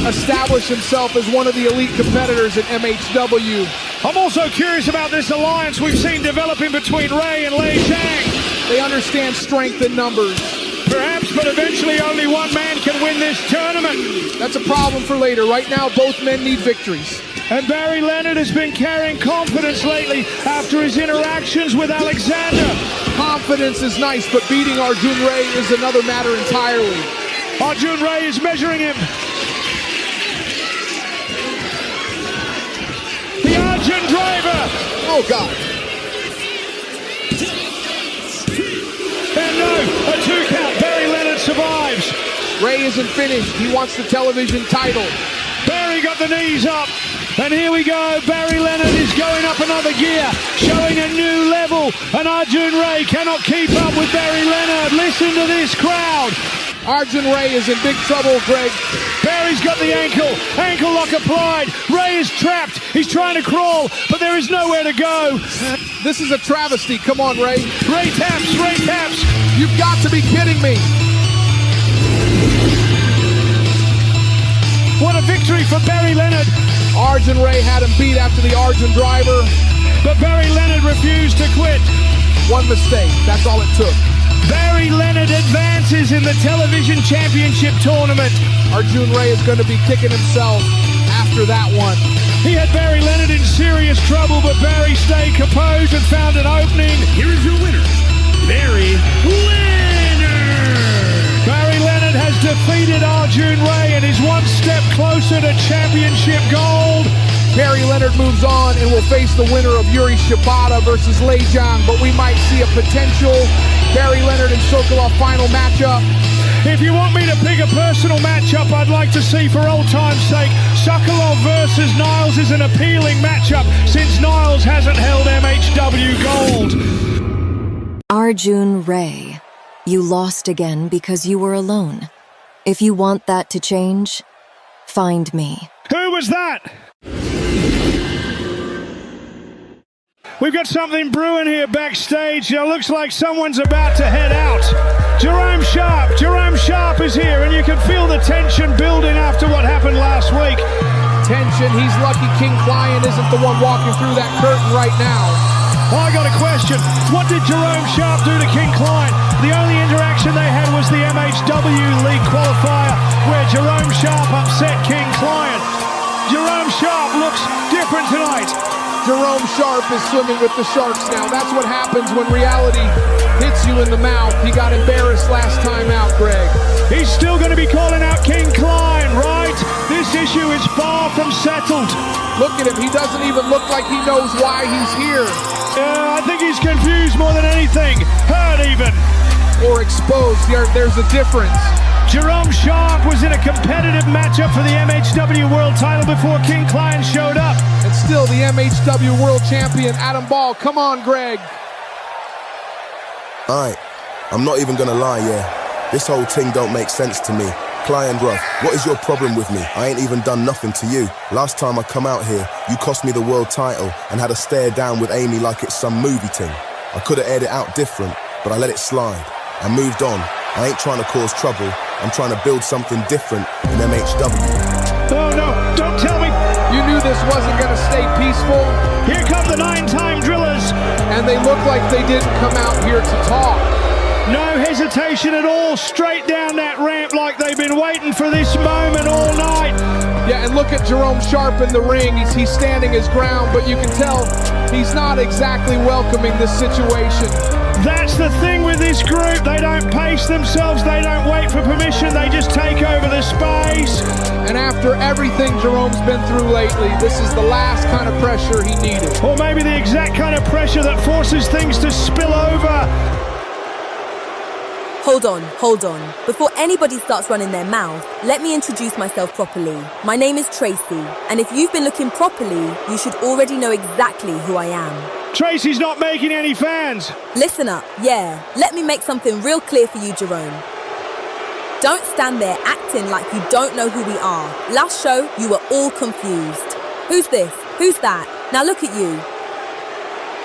establish himself as one of the elite competitors at MHW. I'm also curious about this alliance we've seen developing between Ray and Lei Jiang. They understand strength in numbers. Perhaps, but eventually only one man can win this tournament. That's a problem for later. Right now, both men need victories. And Barry Leonard has been carrying confidence lately after his interactions with Alexander. Confidence is nice, but beating Arjun Ray is another matter entirely. Arjun Ray is measuring him. The Arjun driver. Oh, God. And no, a 2 count. Barry Leonard survives. Ray isn't finished. He wants the television title. Barry got the knees up. And here we go, Barry Leonard is going up another gear, showing a new level, and Arjun Ray cannot keep up with Barry Leonard. Listen to this crowd. Arjun Ray is in big trouble, Greg. Barry's got the ankle lock applied. Ray is trapped, he's trying to crawl, but there is nowhere to go. This is a travesty, come on, Ray. Ray taps. You've got to be kidding me. What a victory for Barry Leonard. Arjun Ray had him beat after the Arjun driver. But Barry Leonard refused to quit. One mistake, that's all it took. Barry Leonard advances in the television championship tournament. Arjun Ray is going to be kicking himself after that one. He had Barry Leonard in serious trouble, but Barry stayed composed and found an opening. Here is your winner, Barry Leonard. Barry Leonard has defeated Arjun Ray and is one step closer to championship gold. Barry Leonard moves on and will face the winner of Yuri Shibata versus Lei Jiang, but we might see a potential Barry Leonard and Sokolov final matchup. If you want me to pick a personal matchup I'd like to see for old time's sake, Sokolov versus Niles is an appealing matchup since Niles hasn't held MHW gold. Arjun Ray, you lost again because you were alone. If you want that to change, find me. Who was that? We've got something brewing here backstage. It looks like someone's about to head out. Jerome Sharp is here, and you can feel the tension building after what happened last week. Tension, he's lucky King Client isn't the one walking through that curtain right now. I got a question. What did Jerome Sharp do to King Client? The only interaction they had was the MHW League qualifier, where Jerome Sharp upset King Client. Jerome Sharp looks different tonight. Jerome Sharp is swimming with the sharks now. That's what happens when reality hits you in the mouth. He got embarrassed last time out, Greg. He's still going to be calling out King Client, right? This issue is far from settled. Look at him. He doesn't even look like he knows why he's here. I think he's confused more than anything. Hurt even. Or exposed. There's a difference. Jerome Sharp was in a competitive matchup for the MHW World title before King Client showed up. And still the MHW World Champion, Adam Ball. Come on, Greg. Alright, I'm not even gonna lie, yeah. This whole thing don't make sense to me. Client, bruv, what is your problem with me? I ain't even done nothing to you. Last time I come out here, you cost me the world title and had a stare down with Amy like it's some movie thing. I could've aired it out different, but I let it slide. I moved on. I ain't trying to cause trouble. I'm trying to build something different in MHW. Oh no, don't tell me. You knew this wasn't going to stay peaceful. Here come the 9-time drillers. And they look like they didn't come out here to talk. No hesitation at all, straight down that ramp like they've been waiting for this moment all night. Yeah, and look at Jerome Sharp in the ring. He's standing his ground, but you can tell he's not exactly welcoming this situation. That's the thing with this group. They don't pace themselves. They don't wait for permission. They just take over the space. And after everything Jerome's been through lately, this is the last kind of pressure he needed. Or maybe the exact kind of pressure that forces things to spill over. Hold on. Before anybody starts running their mouth, let me introduce myself properly. My name is Tracy, and if you've been looking properly, you should already know exactly who I am. Tracy's not making any fans. Listen up, yeah. Let me make something real clear for you, Jerome. Don't stand there acting like you don't know who we are. Last show, you were all confused. Who's this? Who's that? Now look at you.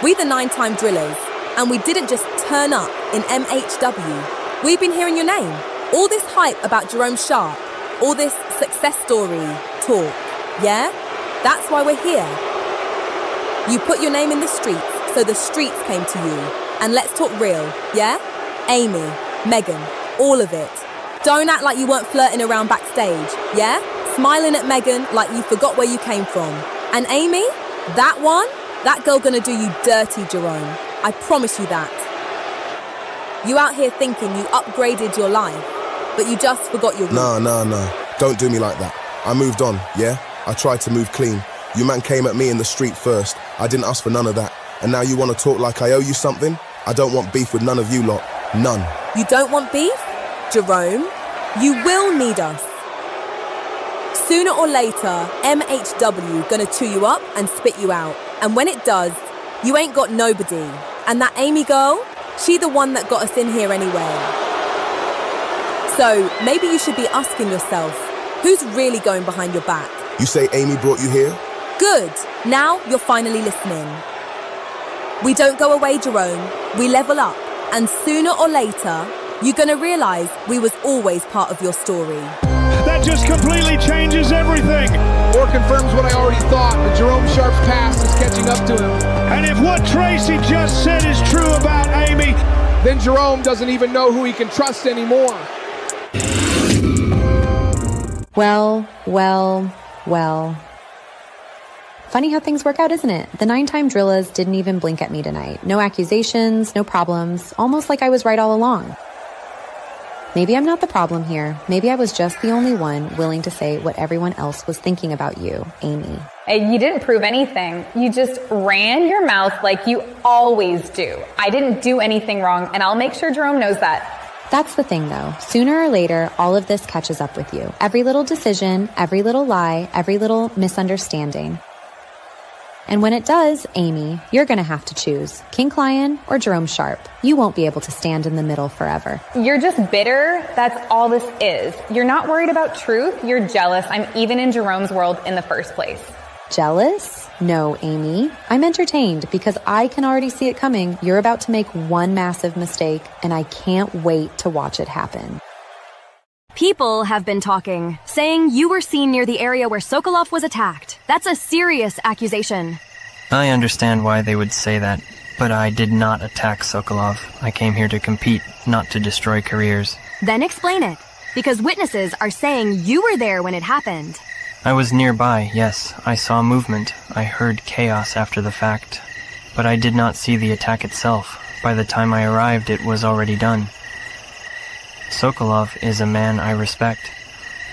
We the 9-time drillers, and we didn't just turn up in MHW. We've been hearing your name. All this hype about Jerome Sharp, all this success story talk, yeah? That's why we're here. You put your name in the streets, so the streets came to you. And let's talk real, yeah? Amy, Megan, all of it. Don't act like you weren't flirting around backstage, yeah? Smiling at Megan like you forgot where you came from. And Amy, that girl gonna do you dirty, Jerome. I promise you that. You out here thinking you upgraded your life, but you just forgot your roots. Nah. Don't do me like that. I moved on, yeah? I tried to move clean. You man came at me in the street first. I didn't ask for none of that. And now you want to talk like I owe you something? I don't want beef with none of you lot. None. You don't want beef? Jerome, you will need us. Sooner or later, MHW gonna chew you up and spit you out. And when it does, you ain't got nobody. And that Amy girl, she the one that got us in here anyway. So maybe you should be asking yourself, who's really going behind your back? You say Amy brought you here? Good. Now you're finally listening. We don't go away, Jerome. We level up. And sooner or later, you're gonna realize we was always part of your story. That just completely changes everything. Or confirms what I already thought, that Jerome Sharp's past is catching up to him. And if what Tracy just said is true about Amy, then Jerome doesn't even know who he can trust anymore. Well. Funny how things work out, isn't it? The 9-time drillers didn't even blink at me tonight. No accusations, no problems, almost like I was right all along. Maybe I'm not the problem here. Maybe I was just the only one willing to say what everyone else was thinking about you, Amy. You didn't prove anything. You just ran your mouth like you always do. I didn't do anything wrong, and I'll make sure Jerome knows that. That's the thing though. Sooner or later, all of this catches up with you. Every little decision, every little lie, every little misunderstanding. And when it does, Amy, you're gonna have to choose King Lion or Jerome Sharp. You won't be able to stand in the middle forever. You're just bitter. That's all this is. You're not worried about truth. You're jealous. I'm even in Jerome's world in the first place. Jealous? No, Amy. I'm entertained because I can already see it coming. You're about to make one massive mistake, and I can't wait to watch it happen. People have been talking, saying you were seen near the area where Sokolov was attacked. That's a serious accusation. I understand why they would say that, but I did not attack Sokolov. I came here to compete, not to destroy careers. Then explain it, because witnesses are saying you were there when it happened. I was nearby, yes. I saw movement. I heard chaos after the fact. But I did not see the attack itself. By the time I arrived, it was already done. Sokolov is a man I respect.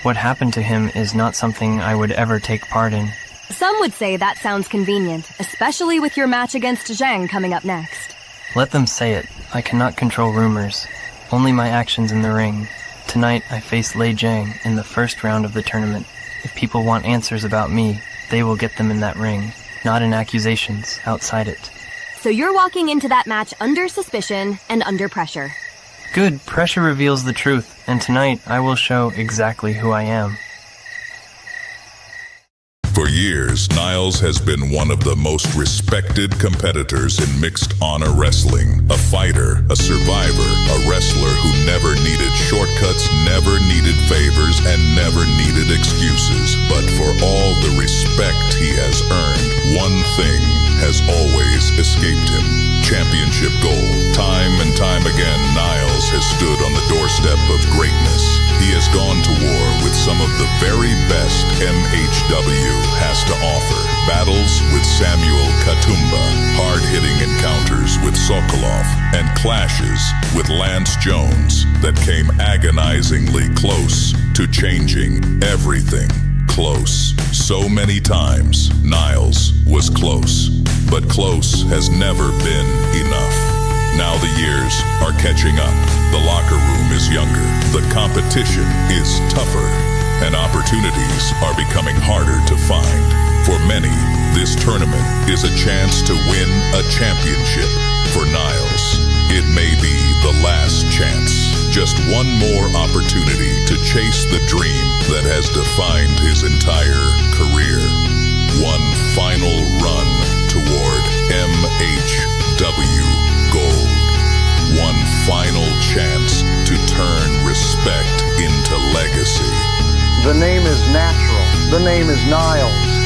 What happened to him is not something I would ever take part in. Some would say that sounds convenient, especially with your match against Zhang coming up next. Let them say it. I cannot control rumors. Only my actions in the ring. Tonight, I face Lei Zhang in the first round of the tournament. If people want answers about me, they will get them in that ring, not in accusations outside it. So you're walking into that match under suspicion and under pressure. Good, pressure reveals the truth, and tonight I will show exactly who I am. For years, Niles has been one of the most respected competitors in mixed honor wrestling. A fighter, a survivor, a wrestler who never needed shortcuts, never needed favors, and never needed excuses. But for all the respect he has earned, one thing has always escaped him. Championship gold. Time and time again, Niles has stood on the doorstep of greatness. He has gone to war with some of the very best MHW has to offer. Battles with Samuel Katumba, hard-hitting encounters with Sokolov, and clashes with Lance Jones that came agonizingly close to changing everything. Close. So many times, Niles was close. But close has never been enough. Now the years are catching up. The locker room is younger. The competition is tougher. And opportunities are becoming harder to find. For many, this tournament is a chance to win a championship. For Niles, it may be the last chance. Just one more opportunity to chase the dream that has defined his entire career. One final run toward MHW gold. One final chance to turn respect into legacy. The name is natural. The name is Niles.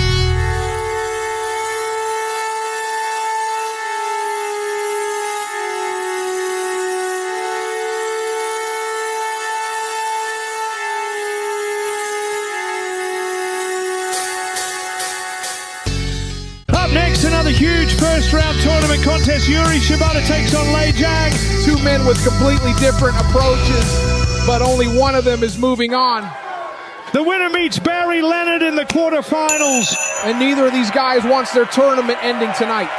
Another huge first-round tournament contest. Yuri Shibata takes on Lei Zhang. Two men with completely different approaches, but only one of them is moving on. The winner meets Barry Leonard in the quarterfinals. And neither of these guys wants their tournament ending tonight.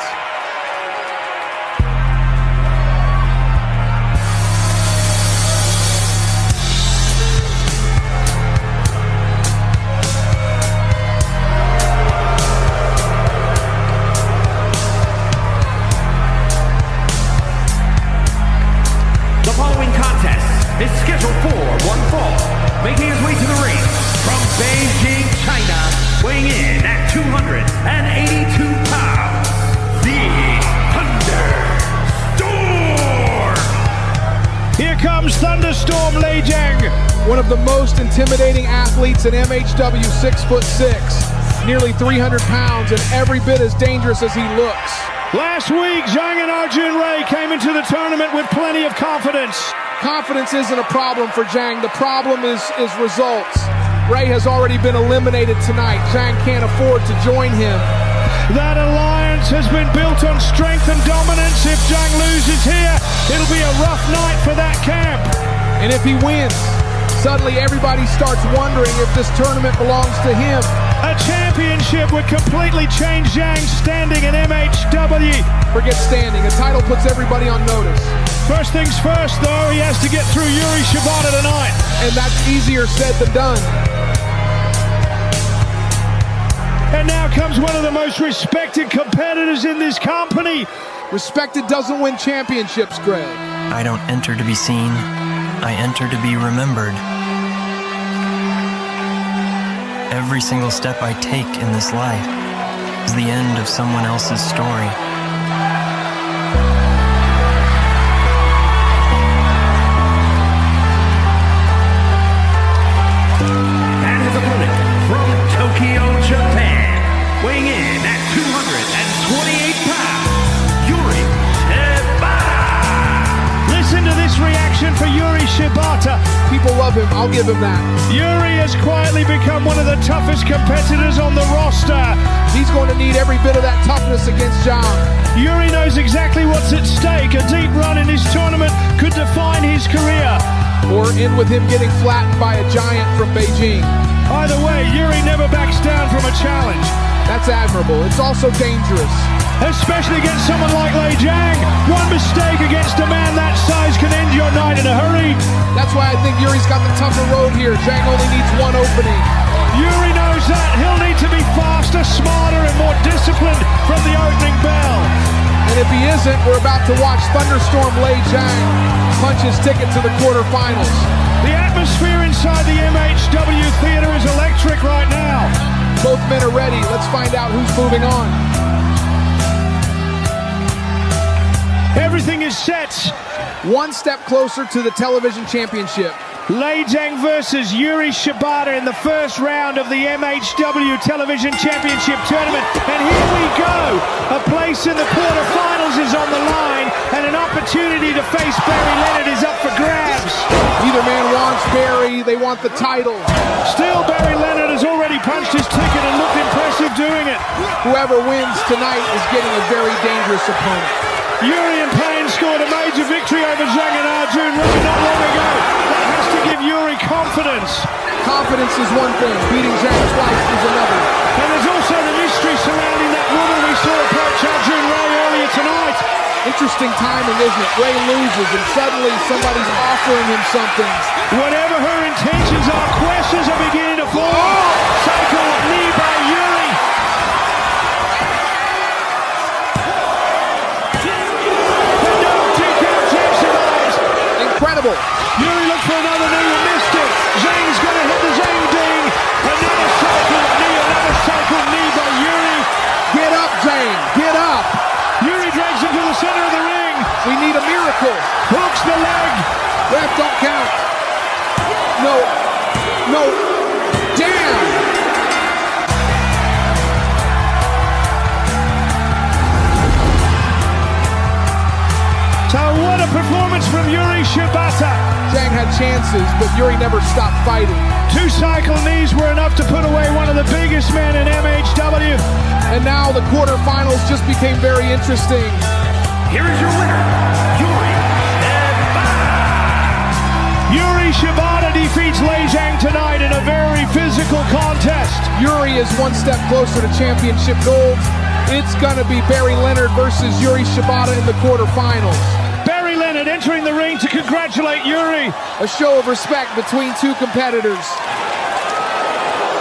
Is scheduled for one fall, making his way to the ring from Beijing, China, weighing in at 282 pounds, the Thunderstorm! Here comes Thunderstorm Lei Zhang. One of the most intimidating athletes in MHW, 6'6", nearly 300 pounds, and every bit as dangerous as he looks. Last week, Zhang and Arjun Ray came into the tournament with plenty of confidence. Confidence isn't a problem for Zhang. The problem is results. Ray has already been eliminated tonight. Zhang can't afford to join him. That alliance has been built on strength and dominance. If Zhang loses here, it'll be a rough night for that camp. And if he wins, Suddenly everybody starts wondering if this tournament belongs to him. A championship would completely change Zhang's standing in MHW. Forget standing, a title puts everybody on notice. First things first though, he has to get through Yuri Shibata tonight. And that's easier said than done. And now comes one of the most respected competitors in this company. Respected doesn't win championships, Greg. I don't enter to be seen. I enter to be remembered. Every single step I take in this life is the end of someone else's story. And his opponent from Tokyo, Japan, weighing in at 228 pounds, Yuri Shibata. Listen to this reaction for Yuri Shibata. People love him, I'll give him that. Yuri has quietly become one of the toughest competitors on the roster. He's going to need every bit of that toughness against Zhang. Yuri knows exactly what's at stake. A deep run in his tournament could define his career. Or end with him getting flattened by a giant from Beijing. Either way, Yuri never backs down from a challenge. That's admirable. It's also dangerous. Especially against someone like Lei Zhang. One mistake against a man that size can end your night in a hurry. That's why I think Yuri's got the tougher road here. Zhang only needs one opening. Yuri knows that. He'll need to be faster, smarter, and more disciplined from the opening bell. And if he isn't, we're about to watch Thunderstorm Lei Zhang punch his ticket to the quarterfinals. The atmosphere inside the MHW theater is electric right now. Both men are ready. Let's find out who's moving on. Everything is set. One step closer to the television championship. Lei Zhang versus Yuri Shibata in the first round of the MHW Television Championship Tournament. And here we go. A place in the quarterfinals is on the line, and an opportunity to face Barry Leonard is up for grabs. Either man wants Barry, they want the title. Still, Barry Leonard has already punched his ticket and looked impressive doing it. Whoever wins tonight is getting a very dangerous opponent. Yuri in pain scored a major victory over Zhang and Arjun Ray not long ago. That has to give Yuri confidence. Confidence is one thing, beating Zhang twice is another. And there's also the mystery surrounding that woman we saw approach Arjun Ray earlier tonight. Interesting timing, isn't it? Ray loses and suddenly somebody's offering him something. Whatever her intentions are, questions are beginning to fall. Cycle knee by Yuri. Incredible. Yuri looked for another knee and missed it. Zhang's going to hit the Zhang ding. Another cycle knee by Yuri. Get up, Zhang. Get up. Yuri drags him to the center of the ring. We need a miracle. Hooks the leg. Ref, don't count. No. No. Damn. So what a performance from Yuri Shibata. Zhang had chances, but Yuri never stopped fighting. 2 cycle knees were enough to put away one of the biggest men in MHW. And now the quarterfinals just became very interesting. Here is your winner, Yuri Shibata. Yuri Shibata defeats Lei Zhang tonight in a very physical contest. Yuri is one step closer to championship gold. It's gonna be Barry Leonard versus Yuri Shibata in the quarterfinals. Barry Leonard entering the ring to congratulate Yuri. A show of respect between two competitors.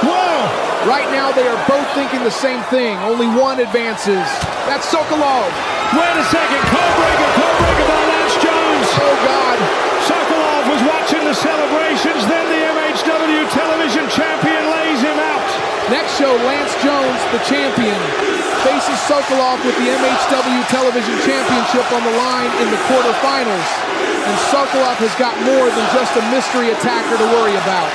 Whoa! Right now they are both thinking the same thing. Only one advances. That's Sokolov. Wait a second. Codebreaker by Lance Jones. Oh God. Sokolov was watching the celebrations. Then the MHW television champion lays him out. Next show, Lance Jones, the champion, faces Sokolov with the MHW Television Championship on the line in the quarterfinals. And Sokolov has got more than just a mystery attacker to worry about.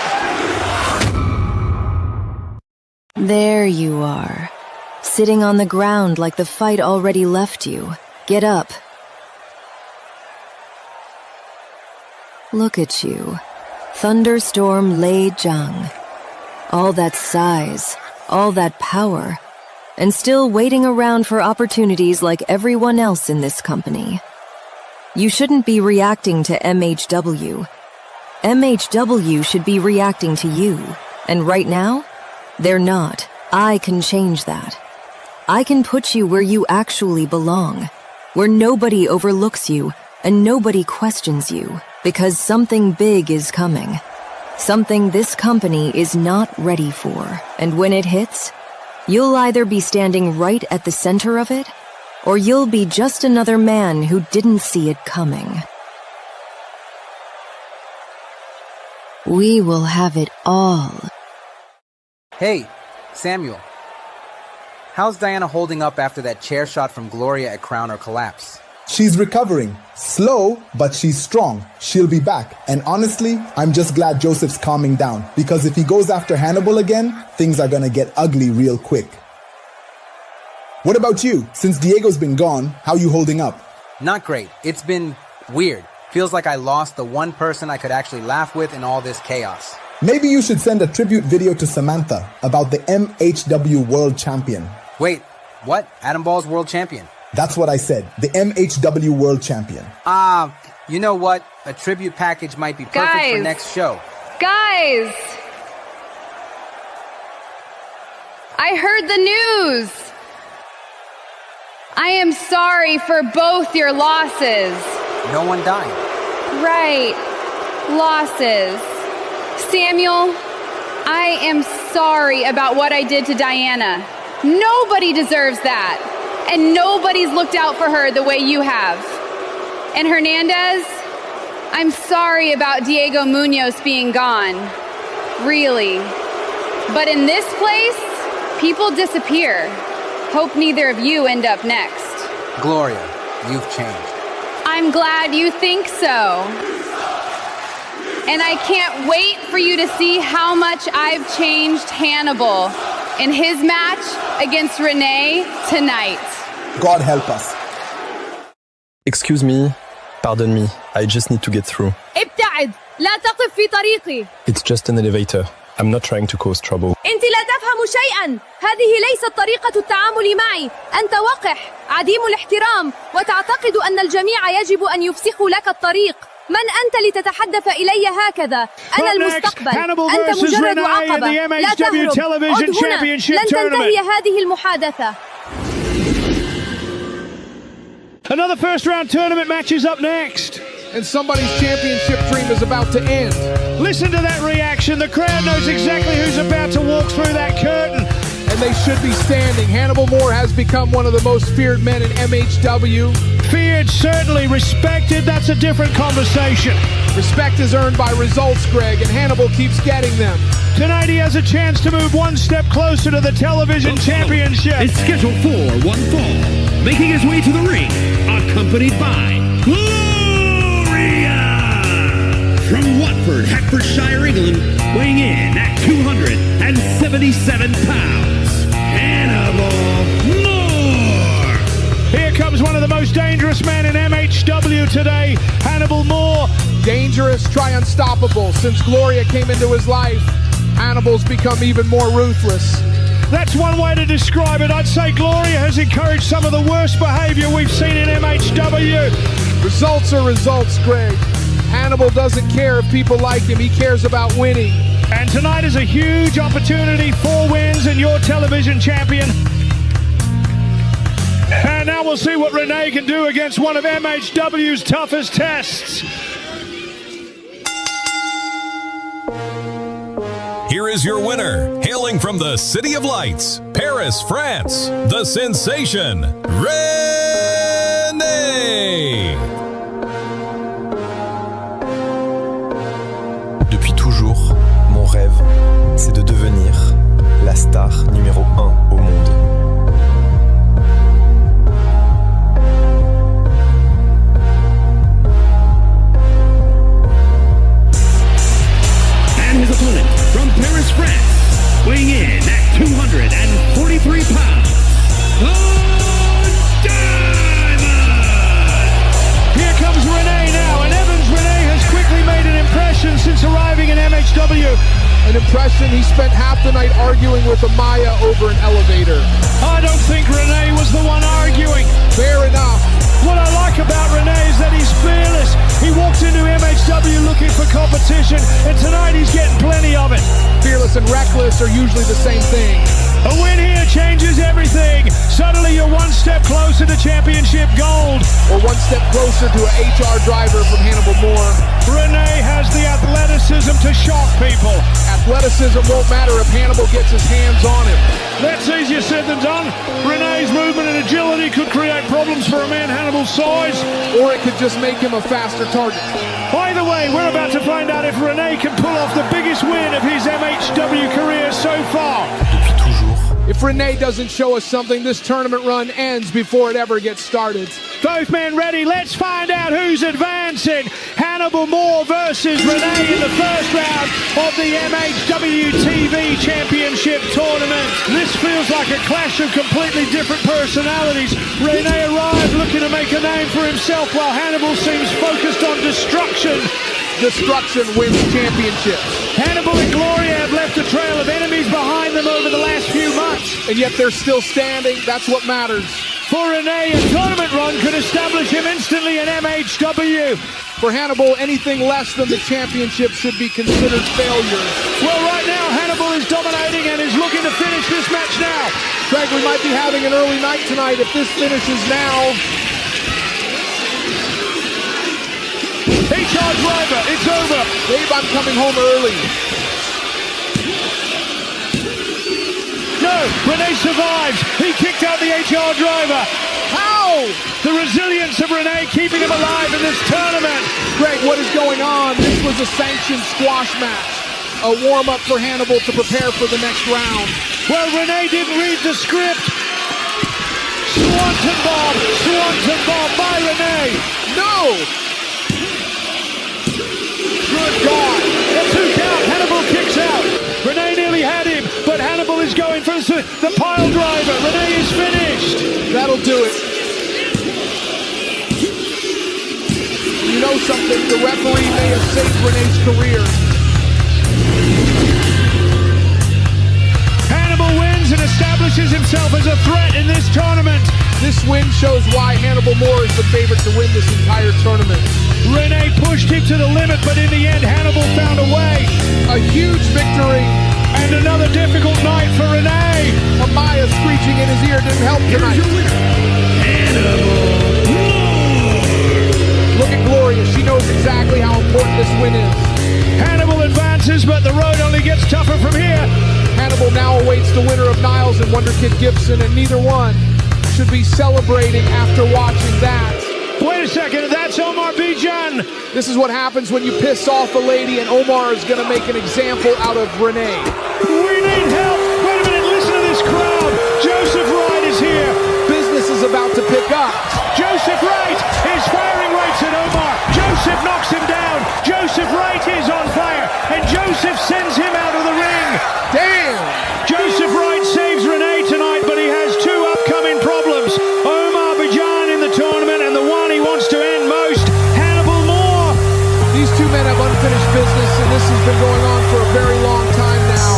There you are, sitting on the ground like the fight already left you. Get up. Look at you. Thunderstorm Lei Zhang. All that size, all that power, and still waiting around for opportunities like everyone else in this company. You shouldn't be reacting to MHW. MHW should be reacting to you. And right now, they're not. I can change that. I can put you where you actually belong, where nobody overlooks you and nobody questions you, because something big is coming. Something this company is not ready for. And when it hits, you'll either be standing right at the center of it, or you'll be just another man who didn't see it coming. We will have it all. Hey, Samuel. How's Diana holding up after that chair shot from Gloria at Crown or Collapse? She's recovering. Slow, but she's strong. She'll be back. And honestly, I'm just glad Joseph's calming down, because if he goes after Hannibal again, things are gonna get ugly real quick. What about you? Since Diego's been gone, how you holding up? Not great. It's been weird. Feels like I lost the one person I could actually laugh with in all this chaos. Maybe you should send a tribute video to Samantha about the MHW World Champion. Wait, what? Adam Ball's World Champion? That's what I said. The MHW World Champion. You know what? A tribute package might be perfect for next show. Guys! I heard the news! I am sorry for both your losses. No one died. Right. Losses. Samuel, I am sorry about what I did to Diana. Nobody deserves that. And nobody's looked out for her the way you have. And Hernandez, I'm sorry about Diego Munoz being gone. Really. But in this place, people disappear. Hope neither of you end up next. Gloria, you've changed. I'm glad you think so. And I can't wait for you to see how much I've changed Hannibal in his match against Renee tonight. God help us. Excuse me, pardon me, I just need to get through. ابتعد، لا تقف في طريقي. It's just an elevator. I'm not trying to cause trouble. أنت لا تفهم شيئا. هذه ليست طريقة التعامل معي. أنت وقح، عديم الاحترام، وتعتقد أن الجميع يجب أن يفسحوا لك الطريق. من أنت لتتحدث إلي هكذا؟ أنا المستقبل. أنت مجرد عقبة. لا تهرب. عد هنا. لن تنتهي هذه المحادثة. Another first round tournament match is up next. And somebody's championship dream is about to end. Listen to that reaction. The crowd knows exactly who's about to walk through that curtain. And they should be standing. Hannibal Moore has become one of the most feared men in MHW. Feared, certainly. Respected, that's a different conversation. Respect is earned by results, Greg, and Hannibal keeps getting them. Tonight he has a chance to move one step closer to the television championship. It's scheduled for one fall. Making his way to the ring, accompanied by Gloria! From Watford, Hertfordshire, England, weighing in at 277 pounds, Hannibal Moore! Here comes one of the most dangerous men in MHW today, Hannibal Moore. Dangerous, try unstoppable. Since Gloria came into his life, Hannibal's become even more ruthless. That's one way to describe it. I'd say Gloria has encouraged some of the worst behavior we've seen in MHW. Results are results, Greg. Hannibal doesn't care if people like him. He cares about winning. And tonight is a huge opportunity. 4 wins and your television champion. And now we'll see what Renee can do against one of MHW's toughest tests. Here is your winner, hailing from the City of Lights, Paris, France, the sensation, Renee! Depuis toujours, mon rêve, c'est de devenir la star numéro 1 au monde. And his opponent from Paris, France, weighing in at 243 pounds, the Diamond! Here comes Renee now, and Evans Renee has quickly made an impression since arriving in MHW. An impression he spent half the night arguing with Amaya over an elevator. I don't think Renee was the one arguing. Fair enough. What I like about Renee is that he's fearless. He walked into MHW looking for competition, and tonight he's getting plenty of it. Fearless and reckless are usually the same thing. A win here changes everything. Suddenly you're one step closer to championship gold. Or one step closer to an HR driver from Hannibal Moore. Renee has the athleticism to shock people. Athleticism won't matter if Hannibal gets his hands on him. That's easier said than done. Renee's movement and agility could create problems for a man Hannibal's size. Or it could just make him a faster target. Either way, we're about to find out if Renee can pull off the biggest win of his MHW career so far. If Renee doesn't show us something, this tournament run ends before it ever gets started. Both men ready. Let's find out who's advancing. Hannibal Moore versus Renee in the first round of the MHW TV Championship Tournament. This feels like a clash of completely different personalities. Renee arrived looking to make a name for himself while Hannibal seems focused on destruction. Destruction wins championships. Hannibal and Gloria have left a trail of enemies behind them over the last few months. And yet they're still standing. That's what matters. For Renee, a tournament run could establish him instantly in MHW. For Hannibal, anything less than the championship should be considered failure. Well, right now, Hannibal is dominating and is looking to finish this match now. Greg, we might be having an early night tonight if this finishes now. HR driver, it's over. Babe, I'm coming home early. No, Renee survives. He kicked out the HR driver. How? The resilience of Renee keeping him alive in this tournament. Greg, what is going on? This was a sanctioned squash match. A warm-up for Hannibal to prepare for the next round. Well, Renee didn't read the script. Swanton bomb by Renee. No! Good God. A 2 count. Hannibal kicks out. Renee nearly had him, but Hannibal is going for the pile driver. Renee is finished. That'll do it. You know something? The referee may have saved Renee's career. Hannibal wins and establishes himself as a threat in this tournament. This win shows why Hannibal Moore is the favorite to win this entire tournament. Renee pushed him to the limit, but in the end, Hannibal found a way. A huge victory. And another difficult night for Renee. Amaya screeching in his ear didn't help tonight. Here's your winner, Hannibal Moore. Look at Gloria. She knows exactly how important this win is. Hannibal advances, but the road only gets tougher from here. Hannibal now awaits the winner of Niles and Wonder Kid Gibson, and neither one should be celebrating after watching that. Wait a second, that's Omar Bijan. This is what happens when you piss off a lady, and Omar is going to make an example out of Renee. We need help. Wait a minute, listen to this crowd. Joseph Wright is here. Business is about to pick up. Joseph Wright is firing rates at Omar. Joseph knocks him down. Joseph Wright is on fire, and Joseph sends him out of the ring. Damn! Joseph Wright saves Renee tonight, but he has two upcoming problems. Omar Bijan in the tournament, and the one he wants to end most, Hannibal Moore. These two men have unfinished business, and this has been going on for a very long time now.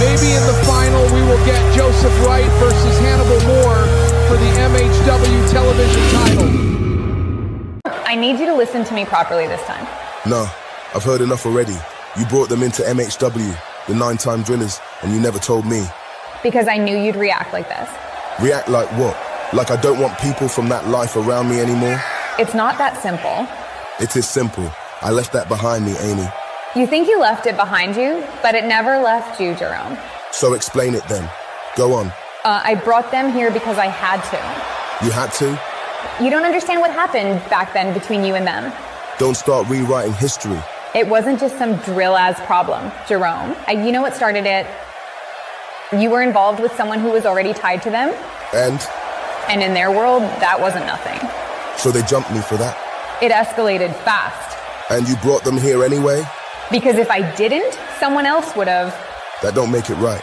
Maybe in the final we will get Joseph Wright versus Hannibal Moore for the MHW television title. I need you to listen to me properly this time. No, I've heard enough already. You brought them into MHW, the 9-time drillers, and you never told me. Because I knew you'd react like this. React like what? Like I don't want people from that life around me anymore? It's not that simple. It is simple. I left that behind me, Amy. You think you left it behind you, but it never left you, Jerome. So explain it then. Go on. I brought them here because I had to. You had to? You don't understand what happened back then between you and them. Don't start rewriting history. It wasn't just some drill-ass problem, Jerome. You know what started it? You were involved with someone who was already tied to them. And in their world, that wasn't nothing. So they jumped me for that? It escalated fast. And you brought them here anyway? Because if I didn't, someone else would have. That don't make it right.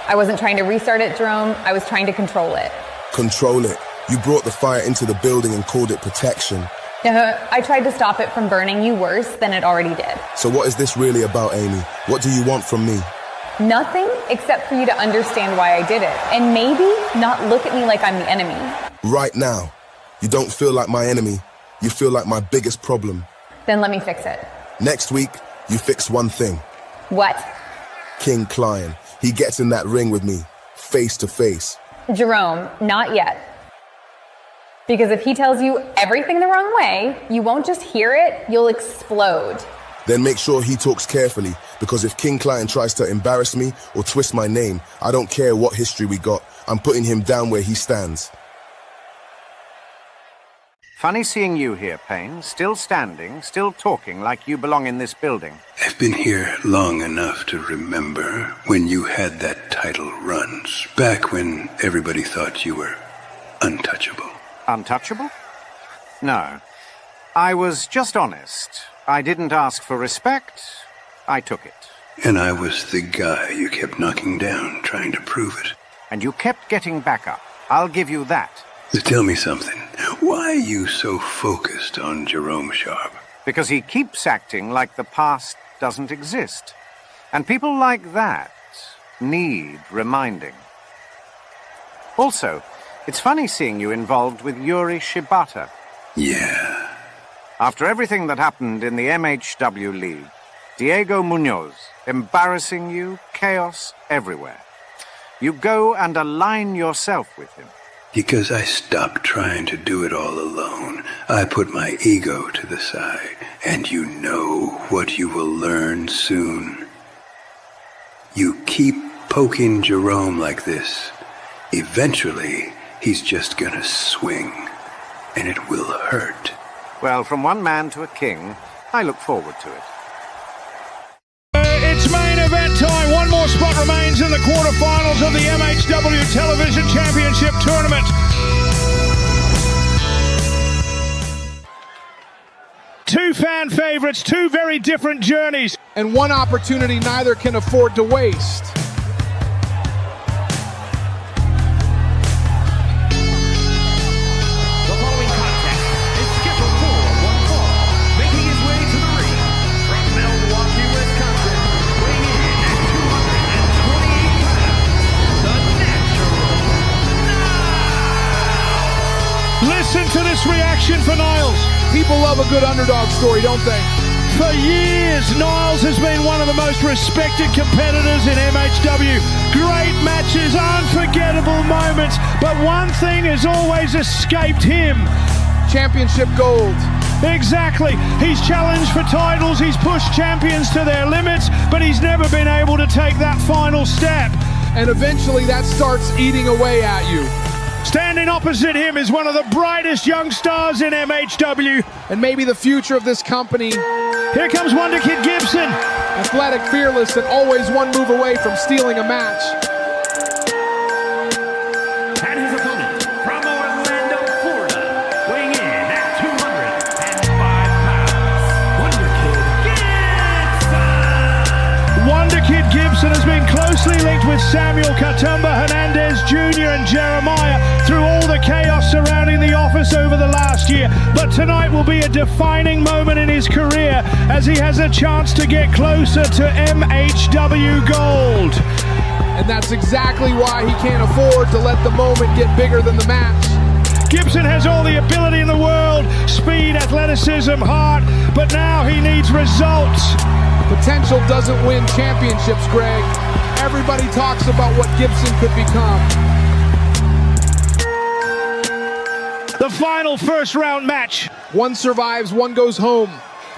I wasn't trying to restart it, Jerome. I was trying to control it. Control it? You brought the fire into the building and called it protection. I tried to stop it from burning you worse than it already did. So what is this really about, Amy? What do you want from me? Nothing except for you to understand why I did it. And maybe not look at me like I'm the enemy. Right now. You don't feel like my enemy. You feel like my biggest problem. Then let me fix it. Next week, you fix one thing. What? King Klein. He gets in that ring with me, face to face. Jerome, not yet. Because if he tells you everything the wrong way, you won't just hear it, you'll explode. Then make sure he talks carefully, because if King Klein tries to embarrass me or twist my name, I don't care what history we got. I'm putting him down where he stands. Funny seeing you here, Payne. Still standing, still talking like you belong in this building. I've been here long enough to remember when you had that title run. Back when everybody thought you were untouchable. Untouchable? No. I was just honest. I didn't ask for respect. I took it. And I was the guy you kept knocking down, trying to prove it. And you kept getting back up. I'll give you that. So tell me something. Why are you so focused on Jerome Sharp? Because he keeps acting like the past doesn't exist. And people like that need reminding. Also, it's funny seeing you involved with Yuri Shibata. Yeah. After everything that happened in the MHW League, Diego Munoz, embarrassing you, chaos everywhere. You go and align yourself with him. Because I stopped trying to do it all alone. I put my ego to the side. And you know what you will learn soon. You keep poking Jerome like this. Eventually, he's just gonna swing. And it will hurt. Well, from one man to a king, I look forward to it. It's main event time. One more spot remains in the quarterfinals of the MHW Television Championship Tournament. Two fan favorites, two very different journeys. And one opportunity neither can afford to waste. Listen to this reaction for Niles. People love a good underdog story, don't they? For years, Niles has been one of the most respected competitors in MHW. Great matches, unforgettable moments, but one thing has always escaped him. Championship gold. Exactly. He's challenged for titles, he's pushed champions to their limits, but he's never been able to take that final step. And eventually that starts eating away at you. Standing opposite him is one of the brightest young stars in MHW. And maybe the future of this company. Here comes Wonder Kid Gibson. Athletic, fearless, and always one move away from stealing a match. And his opponent from Orlando, Florida, weighing in at 205 pounds, Wonder Kid Gibson has been closely linked with Samuel Katumba Hernandez Jr. and Jeremiah through all the chaos surrounding the office over the last year. But tonight will be a defining moment in his career as he has a chance to get closer to MHW Gold. And that's exactly why he can't afford to let the moment get bigger than the match. Gibson has all the ability in the world, speed, athleticism, heart, but now he needs results. Potential doesn't win championships, Greg. Everybody talks about what Gibson could become. The final first round match. One survives, one goes home.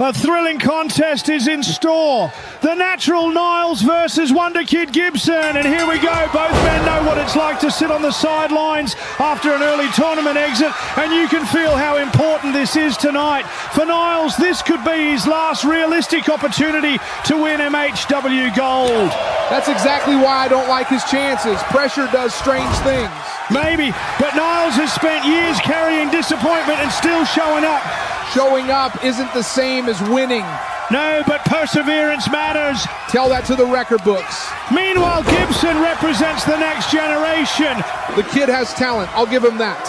A thrilling contest is in store. The Natural Niles versus Wonder Kid Gibson. And here we go. Both men know what it's like to sit on the sidelines after an early tournament exit. And you can feel how important this is tonight. For Niles, this could be his last realistic opportunity to win MHW Gold. That's exactly why I don't like his chances. Pressure does strange things. Maybe, but Niles has spent years carrying disappointment and still showing up. Showing up isn't the same as winning. No, but perseverance matters. Tell that to the record books. Meanwhile, Gibson represents the next generation. The kid has talent, I'll give him that.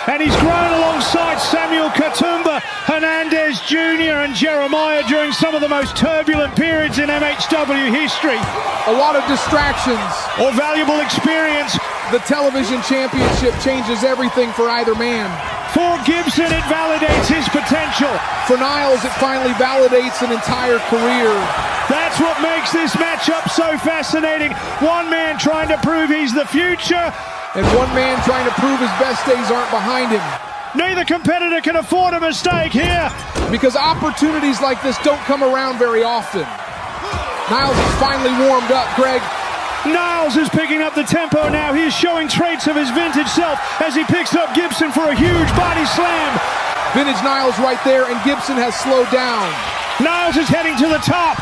And he's grown alongside Samuel Katumba, Hernandez Jr. and Jeremiah during some of the most turbulent periods in MHW history. A lot of distractions. Or valuable experience. The television championship changes everything for either man. For Gibson, it validates his potential. For Niles, it finally validates an entire career. That's what makes this matchup so fascinating. One man trying to prove he's the future, and one man trying to prove his best days aren't behind him. Neither competitor can afford a mistake here, because opportunities like this don't come around very often. Niles is finally warmed up, Greg. Niles is picking up the tempo now. He is showing traits of his vintage self as he picks up Gibson for a huge body slam. Vintage Niles right there, and Gibson has slowed down. Niles is heading to the top.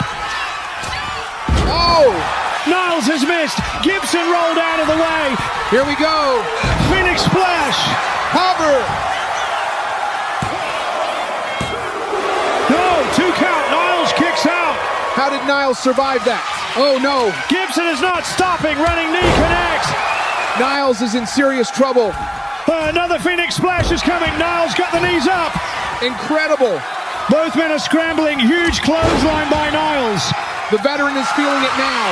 Oh! Niles has missed. Gibson rolled out of the way. Here we go. Phoenix splash. Cover. No, 2 count. Niles kicks out. How did Niles survive that? Oh no. Gibson is not stopping. Running knee connects. Niles is in serious trouble. Another Phoenix splash is coming. Niles got the knees up. Incredible. Both men are scrambling. Huge clothesline by Niles. The veteran is feeling it now.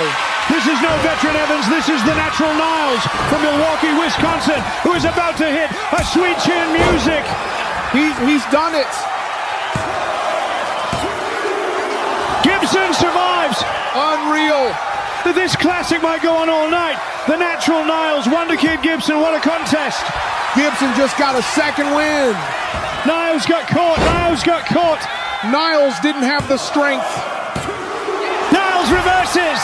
This is no veteran Evans. This is the natural Niles from Milwaukee, Wisconsin, who is about to hit a sweet chin music. He's done it. Gibson survives. Unreal. This classic might go on all night. The natural Niles, Wonder Kid Gibson, what a contest. Gibson just got a second win. Niles got caught. Niles got caught. Niles didn't have the strength. Niles reverses.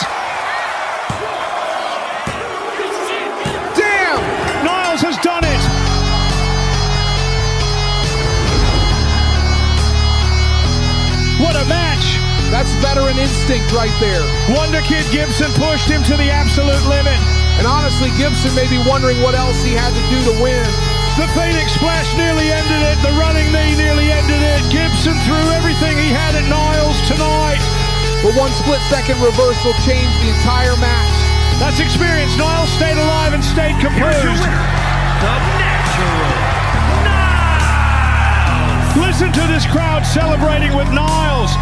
Damn! Niles has done it. What a match. That's veteran instinct right there. Wonder Kid Gibson pushed him to the absolute limit. And honestly, Gibson may be wondering what else he had to do to win. The Phoenix splash nearly ended it. The running knee nearly ended it. Gibson threw everything he had at Niles tonight. But one split-second reversal changed the entire match. That's experience. Niles stayed alive and stayed composed. Here's your winner, the natural Niles. Listen to this crowd celebrating with Niles.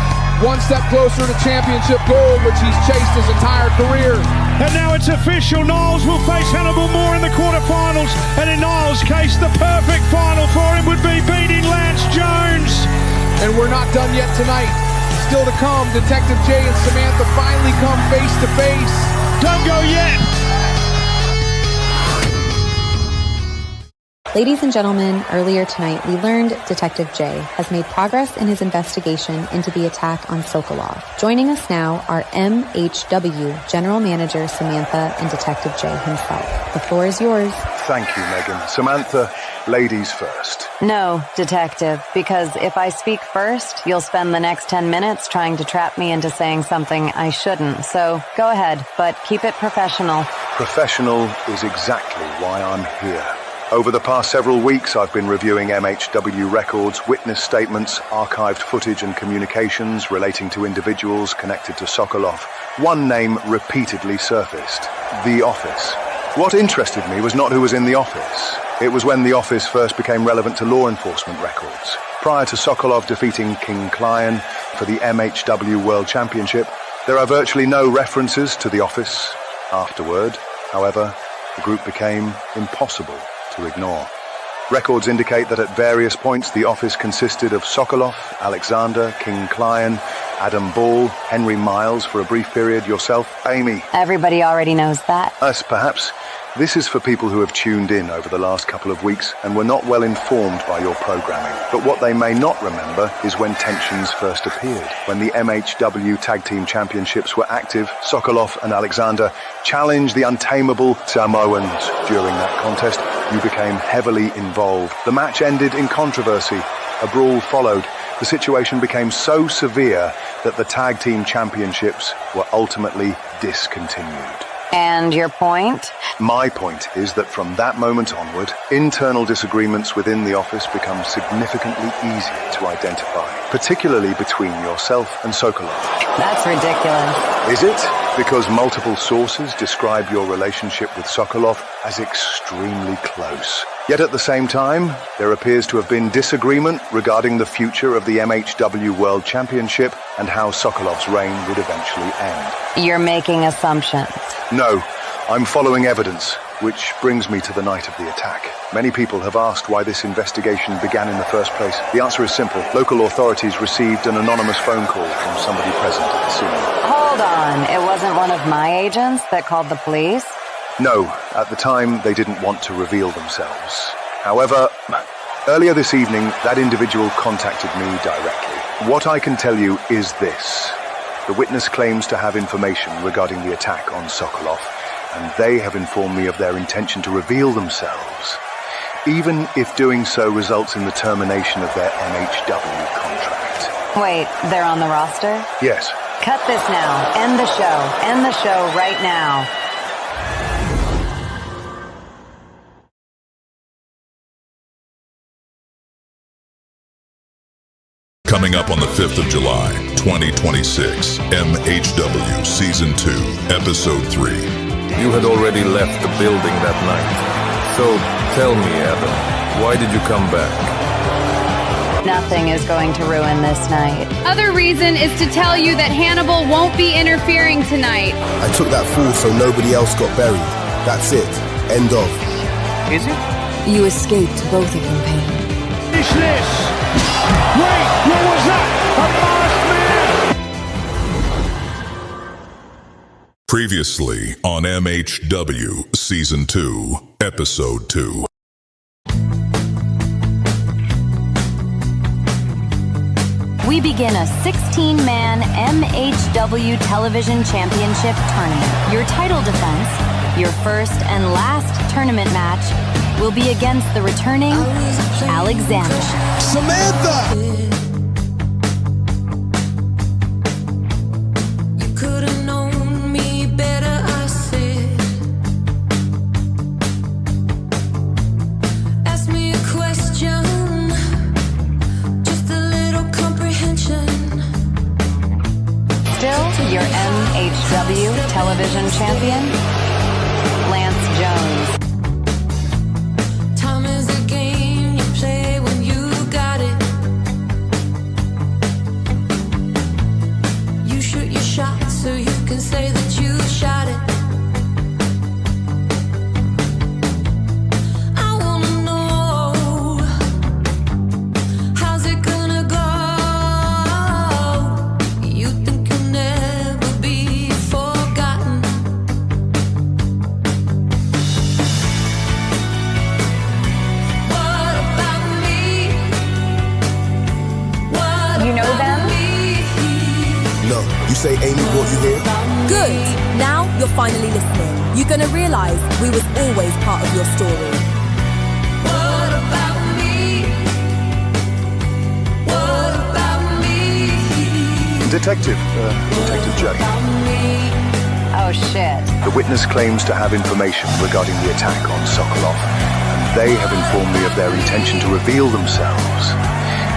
One step closer to championship gold, which he's chased his entire career. And now it's official. Niles will face Hannibal Moore in the quarterfinals. And in Niles' case, the perfect final for him would be beating Lance Jones. And we're not done yet tonight. Still to come, Detective J and Samantha finally come face to face. Don't go yet. Ladies and gentlemen, earlier tonight we learned Detective J has made progress in his investigation into the attack on Sokolov. Joining us now are MHW General Manager Samantha and Detective J himself. The floor is yours. Thank you, Megan. Samantha, ladies first. No, Detective, because if I speak first, you'll spend the next 10 minutes trying to trap me into saying something I shouldn't. So go ahead, but keep it professional. Professional is exactly why I'm here. Over the past several weeks, I've been reviewing MHW records, witness statements, archived footage and communications relating to individuals connected to Sokolov. One name repeatedly surfaced: The Office. What interested me was not who was in the office. It was when the office first became relevant to law enforcement records. Prior to Sokolov defeating King Klein for the MHW World Championship, there are virtually no references to the office. Afterward, however, the group became impossible to ignore. Records indicate that at various points the office consisted of Sokolov, Alexander, King Klein, Adam Ball, Henry Miles for a brief period, yourself, Amy. Everybody already knows that. Us, perhaps. This is for people who have tuned in over the last couple of weeks and were not well informed by your programming. But what they may not remember is when tensions first appeared. When the MHW Tag Team Championships were active, Sokolov and Alexander challenged the untamable Samoans. During that contest, you became heavily involved. The match ended in controversy. A brawl followed. The situation became so severe that the Tag Team Championships were ultimately discontinued. And your point? My point is that from that moment onward, internal disagreements within the office become significantly easier to identify, particularly between yourself and Sokolov. That's ridiculous. Is it? Because multiple sources describe your relationship with Sokolov as extremely close. Yet at the same time, there appears to have been disagreement regarding the future of the MHW World Championship and how Sokolov's reign would eventually end. You're making assumptions. No, I'm following evidence, which brings me to the night of the attack. Many people have asked why this investigation began in the first place. The answer is simple. Local authorities received an anonymous phone call from somebody present at the scene. Hold on, it wasn't one of my agents that called the police? No, at the time they didn't want to reveal themselves. However, earlier this evening, that individual contacted me directly. What I can tell you is this. The witness claims to have information regarding the attack on Sokolov, and they have informed me of their intention to reveal themselves, even if doing so results in the termination of their MHW contract. Wait, they're on the roster? Yes. Cut this now. End the show. End the show right now. Coming up on the 5th of July, 2026, MHW Season 2, Episode 3. You had already left the building that night. So, tell me, Adam, why did you come back? Nothing is going to ruin this night. Other reason is to tell you that Hannibal won't be interfering tonight. I took that fall so nobody else got buried. That's it. End of. Is it? You escaped both of them, Payne. Finish this! Wait, what was that? A masked man! Previously on MHW Season 2, Episode 2. We begin a 16-man MHW Television Championship tournament. Your title defense, your first and last tournament match, will be against the returning Alexander. Samantha! You could have known me better, I said. Ask me a question, just a little comprehension. Still your MHW Television Champion, Lance Jones. Time is a game you play when you got it. You shoot your shot so you can say that you shot it. I wanna know, how's it gonna go? You think you'll never be forgotten. What about me? You know them? No. You say Amy brought you here? Good. Now you're finally listening. You're gonna realize we was always part of your story. What about me? What about me? Detective Jay. Oh shit. The witness claims to have information regarding the attack on Sokolov, and they have informed me of their intention to reveal themselves,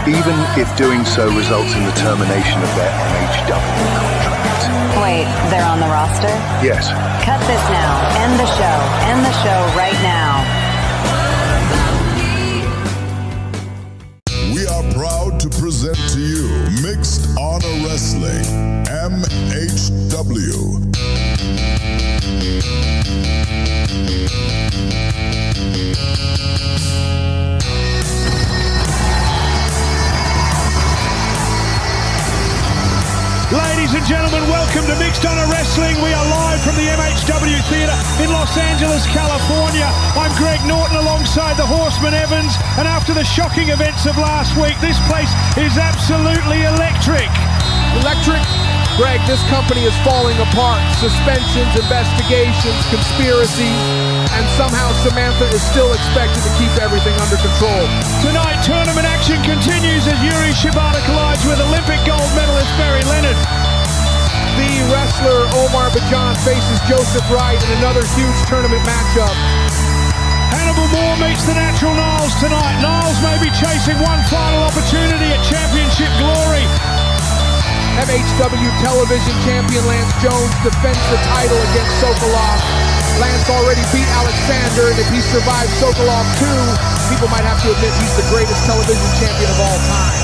even if doing so results in the termination of their MHW contract. Wait, they're on the roster? Yes. Cut this now. End the show. End the show right now. We are proud to present to you Mixed Honor Wrestling, MHW. Ladies and gentlemen, welcome to Mixed Honor Wrestling. We are live from the MHW Theater in Los Angeles, California. I'm Greg Norton alongside the Horseman Evans, and after the shocking events of last week, this place is absolutely electric. Electric? Greg, this company is falling apart. Suspensions, investigations, conspiracies, and somehow Samantha is still expected to keep everything under control. Tonight, tournament action continues as Yuri Shibata collides with Olympic gold medalist Barry Leonard. The wrestler Omar Bajan faces Joseph Wright in another huge tournament matchup. Hannibal Moore meets the natural Niles tonight. Niles may be chasing one final opportunity at championship glory. MHW Television Champion Lance Jones defends the title against Sokolov. Lance already beat Alexander, and if he survives Sokolov 2, people might have to admit he's the greatest television champion of all time.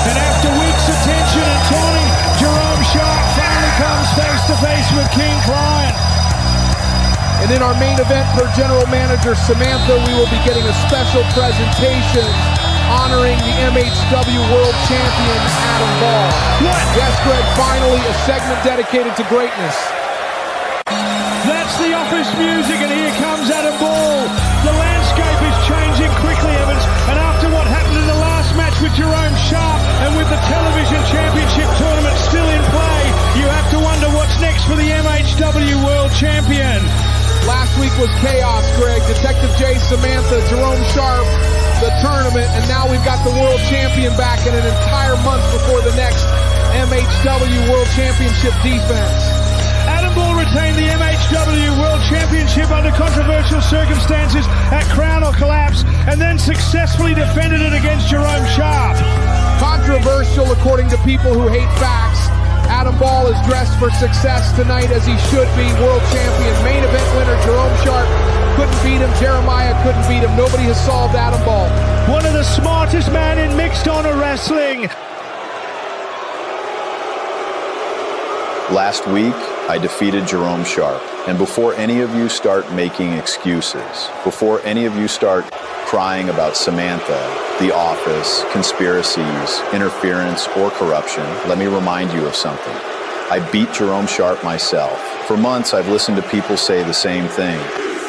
And after weeks of tension and taunting, Jerome Sharp finally comes face to face with King Klein. And in our main event, per General Manager Samantha, we will be getting a special presentation honoring the MHW World Champion, Adam Ball. Yes, Greg, finally a segment dedicated to greatness. That's the office music, and here comes Adam Ball. The landscape is changing quickly, Evans, and after what happened in the last match with Jerome Sharp, and with the Television Championship tournament still in play, you have to wonder what's next for the MHW World Champion. Last week was chaos, Greg. Detective J, Samantha, Jerome Sharp, the tournament, and now we've got the World Champion back in an entire month before the next MHW World Championship defense. Adam Ball retained the MHW World Championship under controversial circumstances at Crown or Collapse, and then successfully defended it against Jerome Sharp. Controversial according to people who hate facts. Adam Ball is dressed for success tonight, as he should be. World champion, main event winner Jerome Sharp couldn't beat him. Jeremiah couldn't beat him. Nobody has solved Adam Ball. One of the smartest men in mixed honor wrestling. Last week, I defeated Jerome Sharp. And before any of you start making excuses, before any of you start crying about Samantha, the office, conspiracies, interference, or corruption, let me remind you of something. I beat Jerome Sharp myself. For months, I've listened to people say the same thing.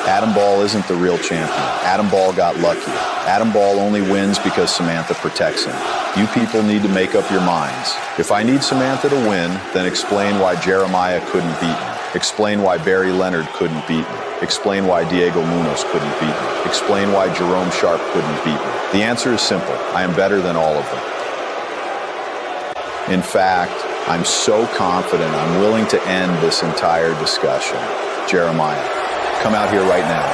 Adam Ball isn't the real champion. Adam Ball got lucky. Adam Ball only wins because Samantha protects him. You people need to make up your minds. If I need Samantha to win, then explain why Jeremiah couldn't beat me. Explain why Barry Leonard couldn't beat me. Explain why Diego Munoz couldn't beat me. Explain why Jerome Sharp couldn't beat me. The answer is simple. I am better than all of them. In fact, I'm so confident I'm willing to end this entire discussion. Jeremiah, come out here right now.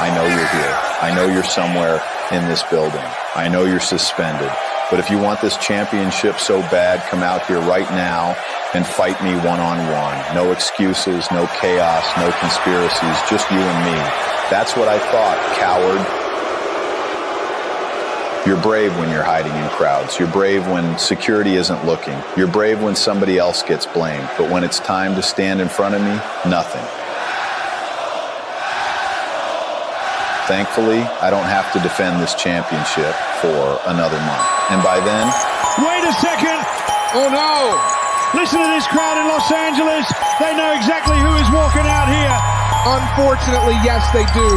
I know you're here. I know you're somewhere in this building. I know you're suspended. But if you want this championship so bad, come out here right now and fight me one-on-one. No excuses, no chaos, no conspiracies, just you and me. That's what I thought, coward. You're brave when you're hiding in crowds. You're brave when security isn't looking. You're brave when somebody else gets blamed. But when it's time to stand in front of me, nothing. Thankfully, I don't have to defend this championship for another month. And by then... Wait a second! Oh no! Listen to this crowd in Los Angeles. They know exactly who is walking out here. Unfortunately, yes, they do.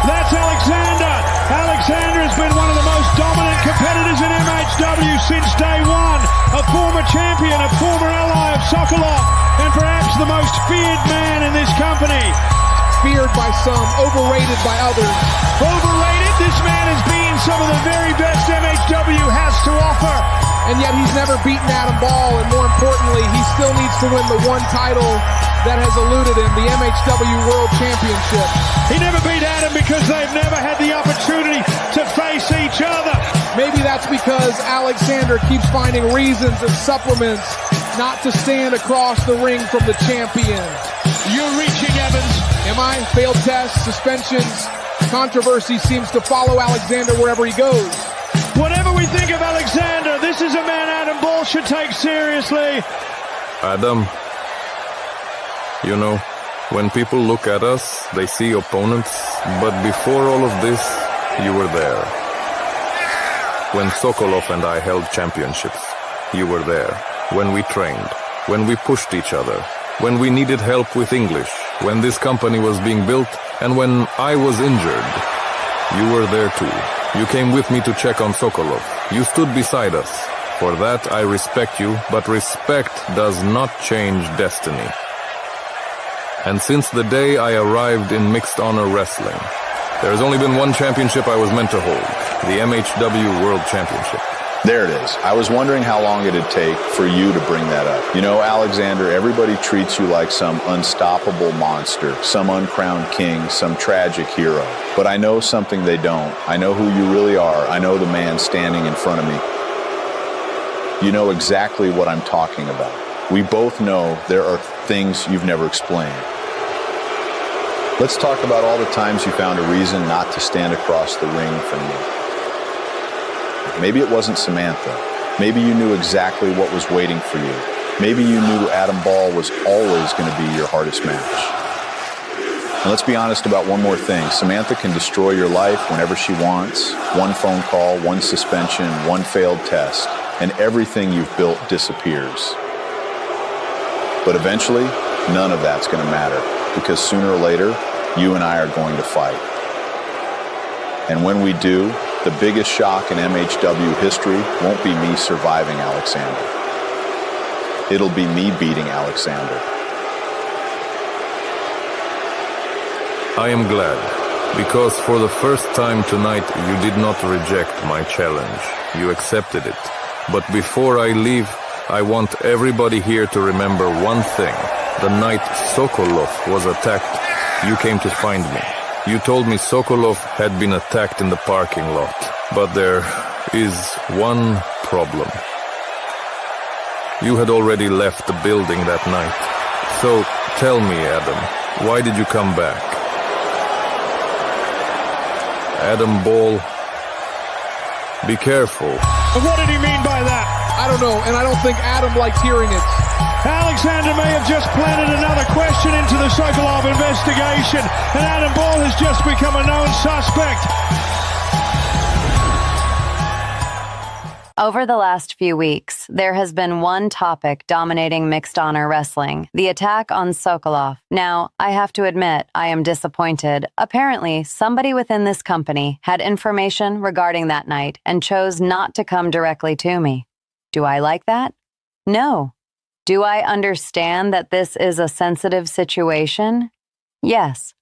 That's Alexander. Alexander has been one of the most dominant competitors in MHW since day one. A former champion, a former ally of Sokolov, and perhaps the most feared man in this company. Feared by some, overrated by others. Overrated? This man has been some of the very best MHW has to offer. And yet he's never beaten Adam Ball, and more importantly, he still needs to win the one title that has eluded him, the MHW World Championship. He never beat Adam because they've never had the opportunity to face each other. Maybe that's because Alexander keeps finding reasons and supplements not to stand across the ring from the champion. You're reaching, Evans. Am I? Failed tests, suspensions, controversy seems to follow Alexander wherever he goes. Whatever we think of Alexander, this is a man Adam Ball should take seriously. Adam, you know, when people look at us, they see opponents, but before all of this, you were there. When Sokolov and I held championships, you were there. When we trained, when we pushed each other, when we needed help with English, when this company was being built, and when I was injured, you were there too. You came with me to check on Sokolov. You stood beside us. For that, I respect you, but respect does not change destiny. And since the day I arrived in mixed honor wrestling, there has only been one championship I was meant to hold, the MHW World Championship. There it is. I was wondering how long it'd take for you to bring that up. You know, Alexander, everybody treats you like some unstoppable monster, some uncrowned king, some tragic hero. But I know something they don't. I know who you really are. I know the man standing in front of me. You know exactly what I'm talking about. We both know there are things you've never explained. Let's talk about all the times you found a reason not to stand across the ring from me. Maybe it wasn't Samantha. Maybe you knew exactly what was waiting for you. Maybe you knew Adam Ball was always going to be your hardest match. And let's be honest about one more thing. Samantha can destroy your life whenever she wants. One phone call, one suspension, one failed test, and everything you've built disappears. But eventually, none of that's going to matter, because sooner or later, you and I are going to fight. And when we do, the biggest shock in MHW history won't be me surviving Alexander. It'll be me beating Alexander. I am glad, because for the first time tonight you did not reject my challenge. You accepted it. But before I leave, I want everybody here to remember one thing. The night Sokolov was attacked, you came to find me. You told me Sokolov had been attacked in the parking lot. But there is one problem. You had already left the building that night. So tell me, Adam, why did you come back? Adam Ball, be careful. What did he mean by that? I don't know, and I don't think Adam likes hearing it. Alexander may have just planted another question into the Sokolov investigation, and Adam Ball has just become a known suspect. Over the last few weeks, there has been one topic dominating mixed honor wrestling, the attack on Sokolov. Now, I have to admit, I am disappointed. Apparently, somebody within this company had information regarding that night and chose not to come directly to me. Do I like that? No. Do I understand that this is a sensitive situation? Yes.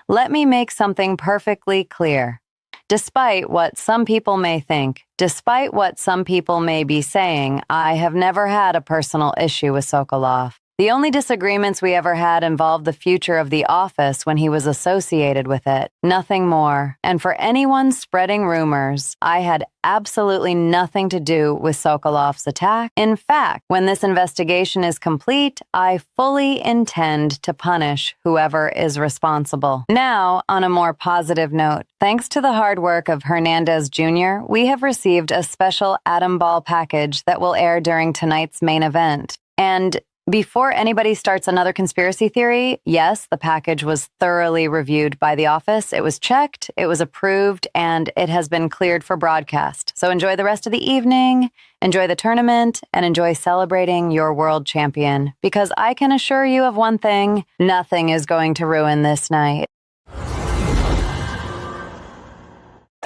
Let me make something perfectly clear. Despite what some people may think, despite what some people may be saying, I have never had a personal issue with Sokolov. The only disagreements we ever had involved the future of the office when he was associated with it. Nothing more. And for anyone spreading rumors, I had absolutely nothing to do with Sokolov's attack. In fact, when this investigation is complete, I fully intend to punish whoever is responsible. Now, on a more positive note, thanks to the hard work of Hernandez Jr., we have received a special Adam Ball package that will air during tonight's main event. And before anybody starts another conspiracy theory, yes, the package was thoroughly reviewed by the office. It was checked, it was approved, and it has been cleared for broadcast. So enjoy the rest of the evening, enjoy the tournament, and enjoy celebrating your world champion. Because I can assure you of one thing, nothing is going to ruin this night.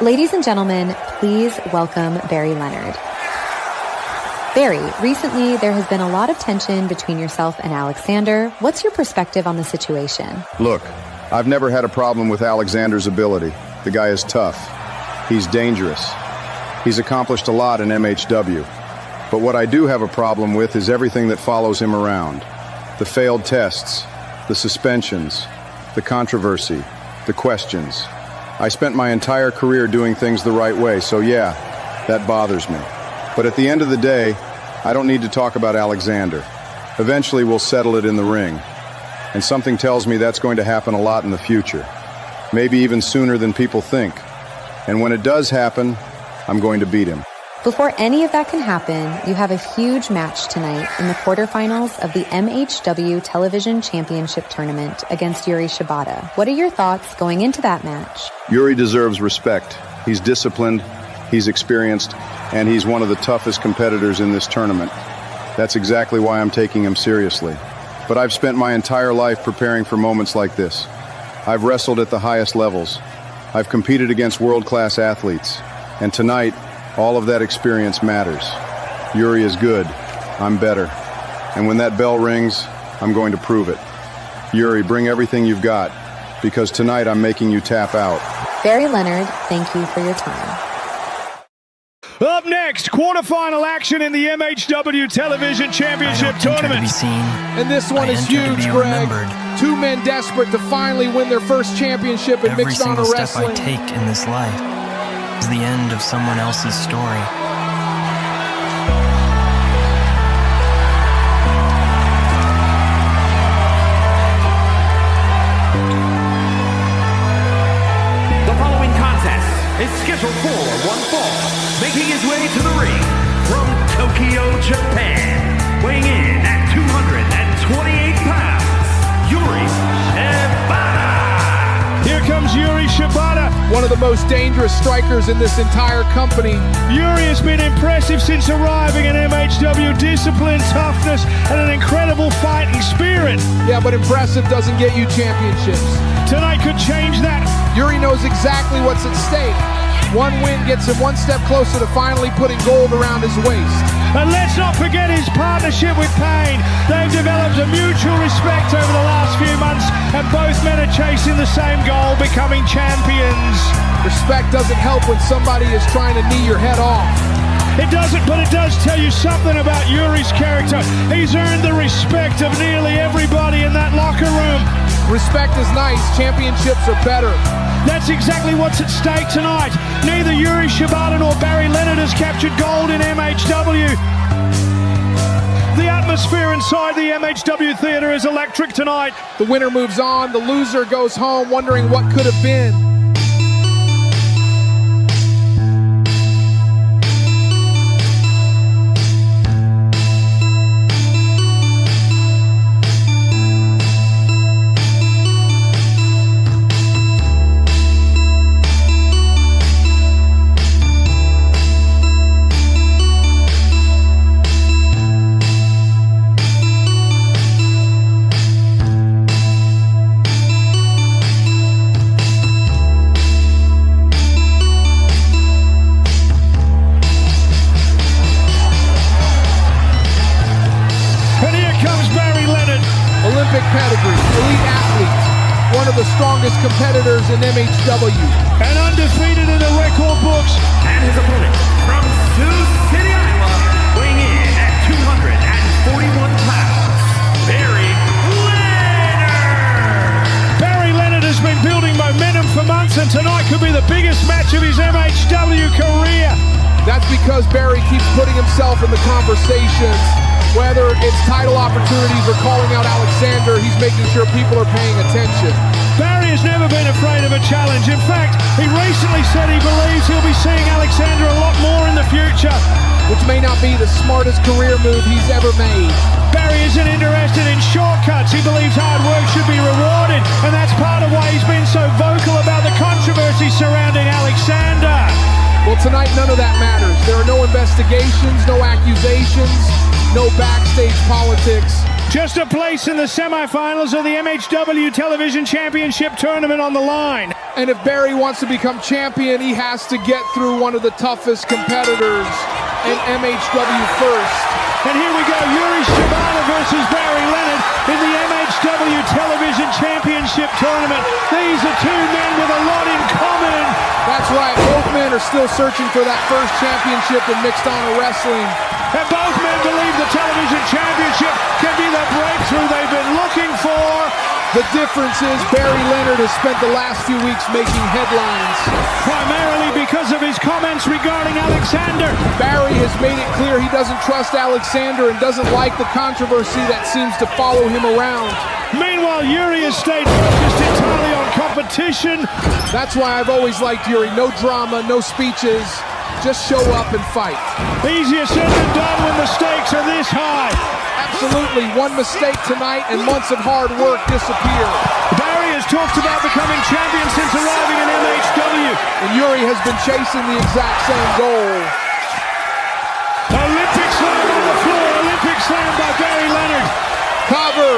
Ladies and gentlemen, please welcome Barry Leonard. Barry, recently there has been a lot of tension between yourself and Alexander. What's your perspective on the situation? Look, I've never had a problem with Alexander's ability. The guy is tough. He's dangerous. He's accomplished a lot in MHW. But what I do have a problem with is everything that follows him around. The failed tests, the suspensions, the controversy, the questions. I spent my entire career doing things the right way, so yeah, that bothers me. But at the end of the day, I don't need to talk about Alexander. Eventually, we'll settle it in the ring. And something tells me that's going to happen a lot in the future. Maybe even sooner than people think. And when it does happen, I'm going to beat him. Before any of that can happen, you have a huge match tonight in the quarterfinals of the MHW Television Championship Tournament against Yuri Shibata. What are your thoughts going into that match? Yuri deserves respect. He's disciplined, he's experienced, and he's one of the toughest competitors in this tournament. That's exactly why I'm taking him seriously. But I've spent my entire life preparing for moments like this. I've wrestled at the highest levels. I've competed against world-class athletes. And tonight, all of that experience matters. Yuri is good. I'm better. And when that bell rings, I'm going to prove it. Yuri, bring everything you've got, because tonight I'm making you tap out. Barry Leonard, thank you for your time. Up next, quarterfinal action in the MHW Television Championship Tournament. And this one is huge, Greg. Two men desperate to finally win their first championship in mixed honor wrestling. Every single step I take in this life is the end of someone else's story. The following contest is scheduled for one fall. Making his way to the ring from Tokyo, Japan, weighing in at 228 pounds, Yuri Shibata. Here comes Yuri Shibata. One of the most dangerous strikers in this entire company. Yuri has been impressive since arriving in MHW. Discipline, toughness, and an incredible fighting spirit. Yeah, but impressive doesn't get you championships. Tonight could change that. Yuri knows exactly what's at stake. One win gets him one step closer to finally putting gold around his waist. And let's not forget his partnership with Payne. They've developed a mutual respect over the last few months, and both men are chasing the same goal, becoming champions. Respect doesn't help when somebody is trying to knee your head off. It doesn't, but it does tell you something about Yuri's character. He's earned the respect of nearly everybody in that locker room. Respect is nice, championships are better. That's exactly what's at stake tonight. Neither Yuri Shibata nor Barry Leonard has captured gold in MHW. The atmosphere inside the MHW theater is electric tonight. The winner moves on, the loser goes home wondering what could have been. Strongest competitors in MHW. And undefeated in the record books. And his opponent from Sioux City, Iowa, weighing in at 241 pounds, Barry Leonard. Barry Leonard has been building momentum for months, and tonight could be the biggest match of his MHW career. That's because Barry keeps putting himself in the conversations. Whether it's title opportunities or calling out Alexander, he's making sure people are paying attention. Barry has never been afraid of a challenge. In fact, he recently said he believes he'll be seeing Alexander a lot more in the future. Which may not be the smartest career move he's ever made. Barry isn't interested in shortcuts. He believes hard work should be rewarded, and that's part of why he's been so vocal about the controversy surrounding Alexander. Well, tonight none of that matters. There are no investigations, no accusations, no backstage politics. Just a place in the semifinals of the MHW Television Championship Tournament on the line. And if Barry wants to become champion, he has to get through one of the toughest competitors in MHW first. And here we go, Yuri Shibata versus Barry Leonard in the MHW Television Championship Tournament. These are two men with a lot in common. That's right, both men are still searching for that first championship in mixed honor wrestling. And both men believe the television championship can be the breakthrough they've been looking for. The difference is Barry Leonard has spent the last few weeks making headlines. Primarily because of his comments regarding Alexander. Barry has made it clear he doesn't trust Alexander and doesn't like the controversy that seems to follow him around. Meanwhile, Yuri has stayed focused entirely on competition. That's why I've always liked Yuri. No drama, no speeches. Just show up and fight. Easier said than done when the stakes are this high. Absolutely. One mistake tonight and months of hard work disappear. Barry has talked about becoming champion since arriving in MHW. And Yuri has been chasing the exact same goal. Olympic slam on the floor. Olympic slam by Barry Leonard. Cover.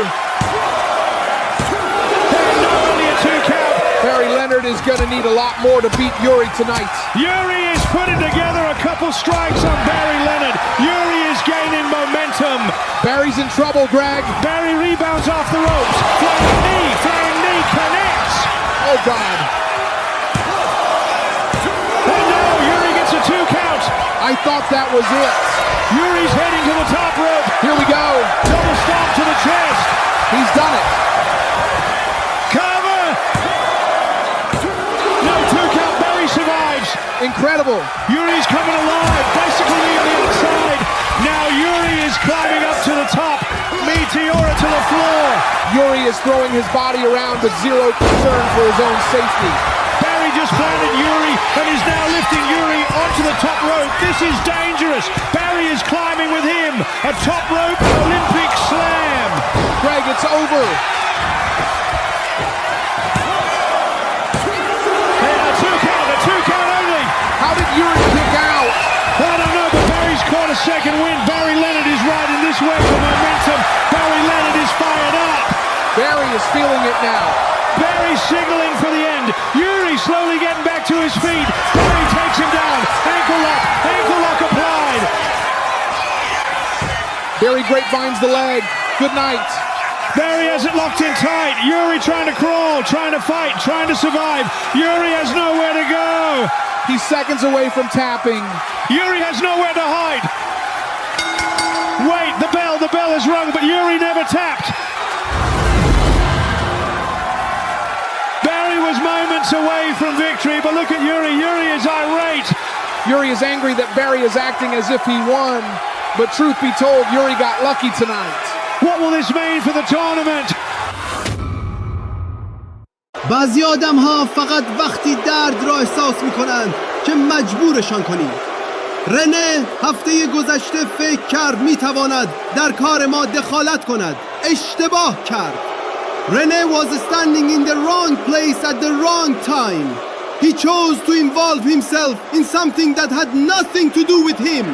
And not only a 2 count. Barry Leonard is going to need a lot more to beat Yuri tonight. Yuri is putting together a couple strikes on Barry Leonard. Yuri is gaining momentum. Barry's in trouble, Greg. Barry rebounds off the ropes. Flying knee connects. Oh, God. And now Yuri gets a 2 count. I thought that was it. Yuri's heading to the top rope. Here we go. Double stomp to the chest. He's done it. Cover. No 2 count. Barry survives. Incredible. Yuri's coming alive. Basically on the outside. Now Yuri is climbing up to the top. Meteora to the floor. Yuri is throwing his body around with zero concern for his own safety. Barry just planted Yuri and is now lifting Yuri onto the top rope. This is dangerous. Barry is climbing with him. A top rope Olympic slam. Greg, it's over. A two count only. How did Yuri kick out? I don't know, but Barry's caught a second win. Barry Leonard is riding this wave of momentum. Barry Leonard is fired up. Barry is feeling it now. Barry signaling for the end. Yuri slowly getting back to his feet. Barry takes him down. Ankle lock applied. Barry grapevines the leg. Good night. Barry has it locked in tight. Yuri trying to crawl, trying to fight, trying to survive. Yuri has nowhere to go. He's seconds away from tapping. Yuri has nowhere to hide. Wait, the bell is rung, but Yuri never tapped. Barry was moments away from victory, but look at Yuri. Yuri is irate. Yuri is angry that Barry is acting as if he won, but truth be told, Yuri got lucky tonight. What will this mean for the tournament? بعضی آدم ها فقط وقتی درد را احساس می کنند که مجبورشان کنید. رنه هفته گذشته فکر کرد می تواند در کار ما دخالت کند. اشتباه کرد. Rene was standing in the wrong place at the wrong time. He chose to involve himself in something that had nothing to do with him.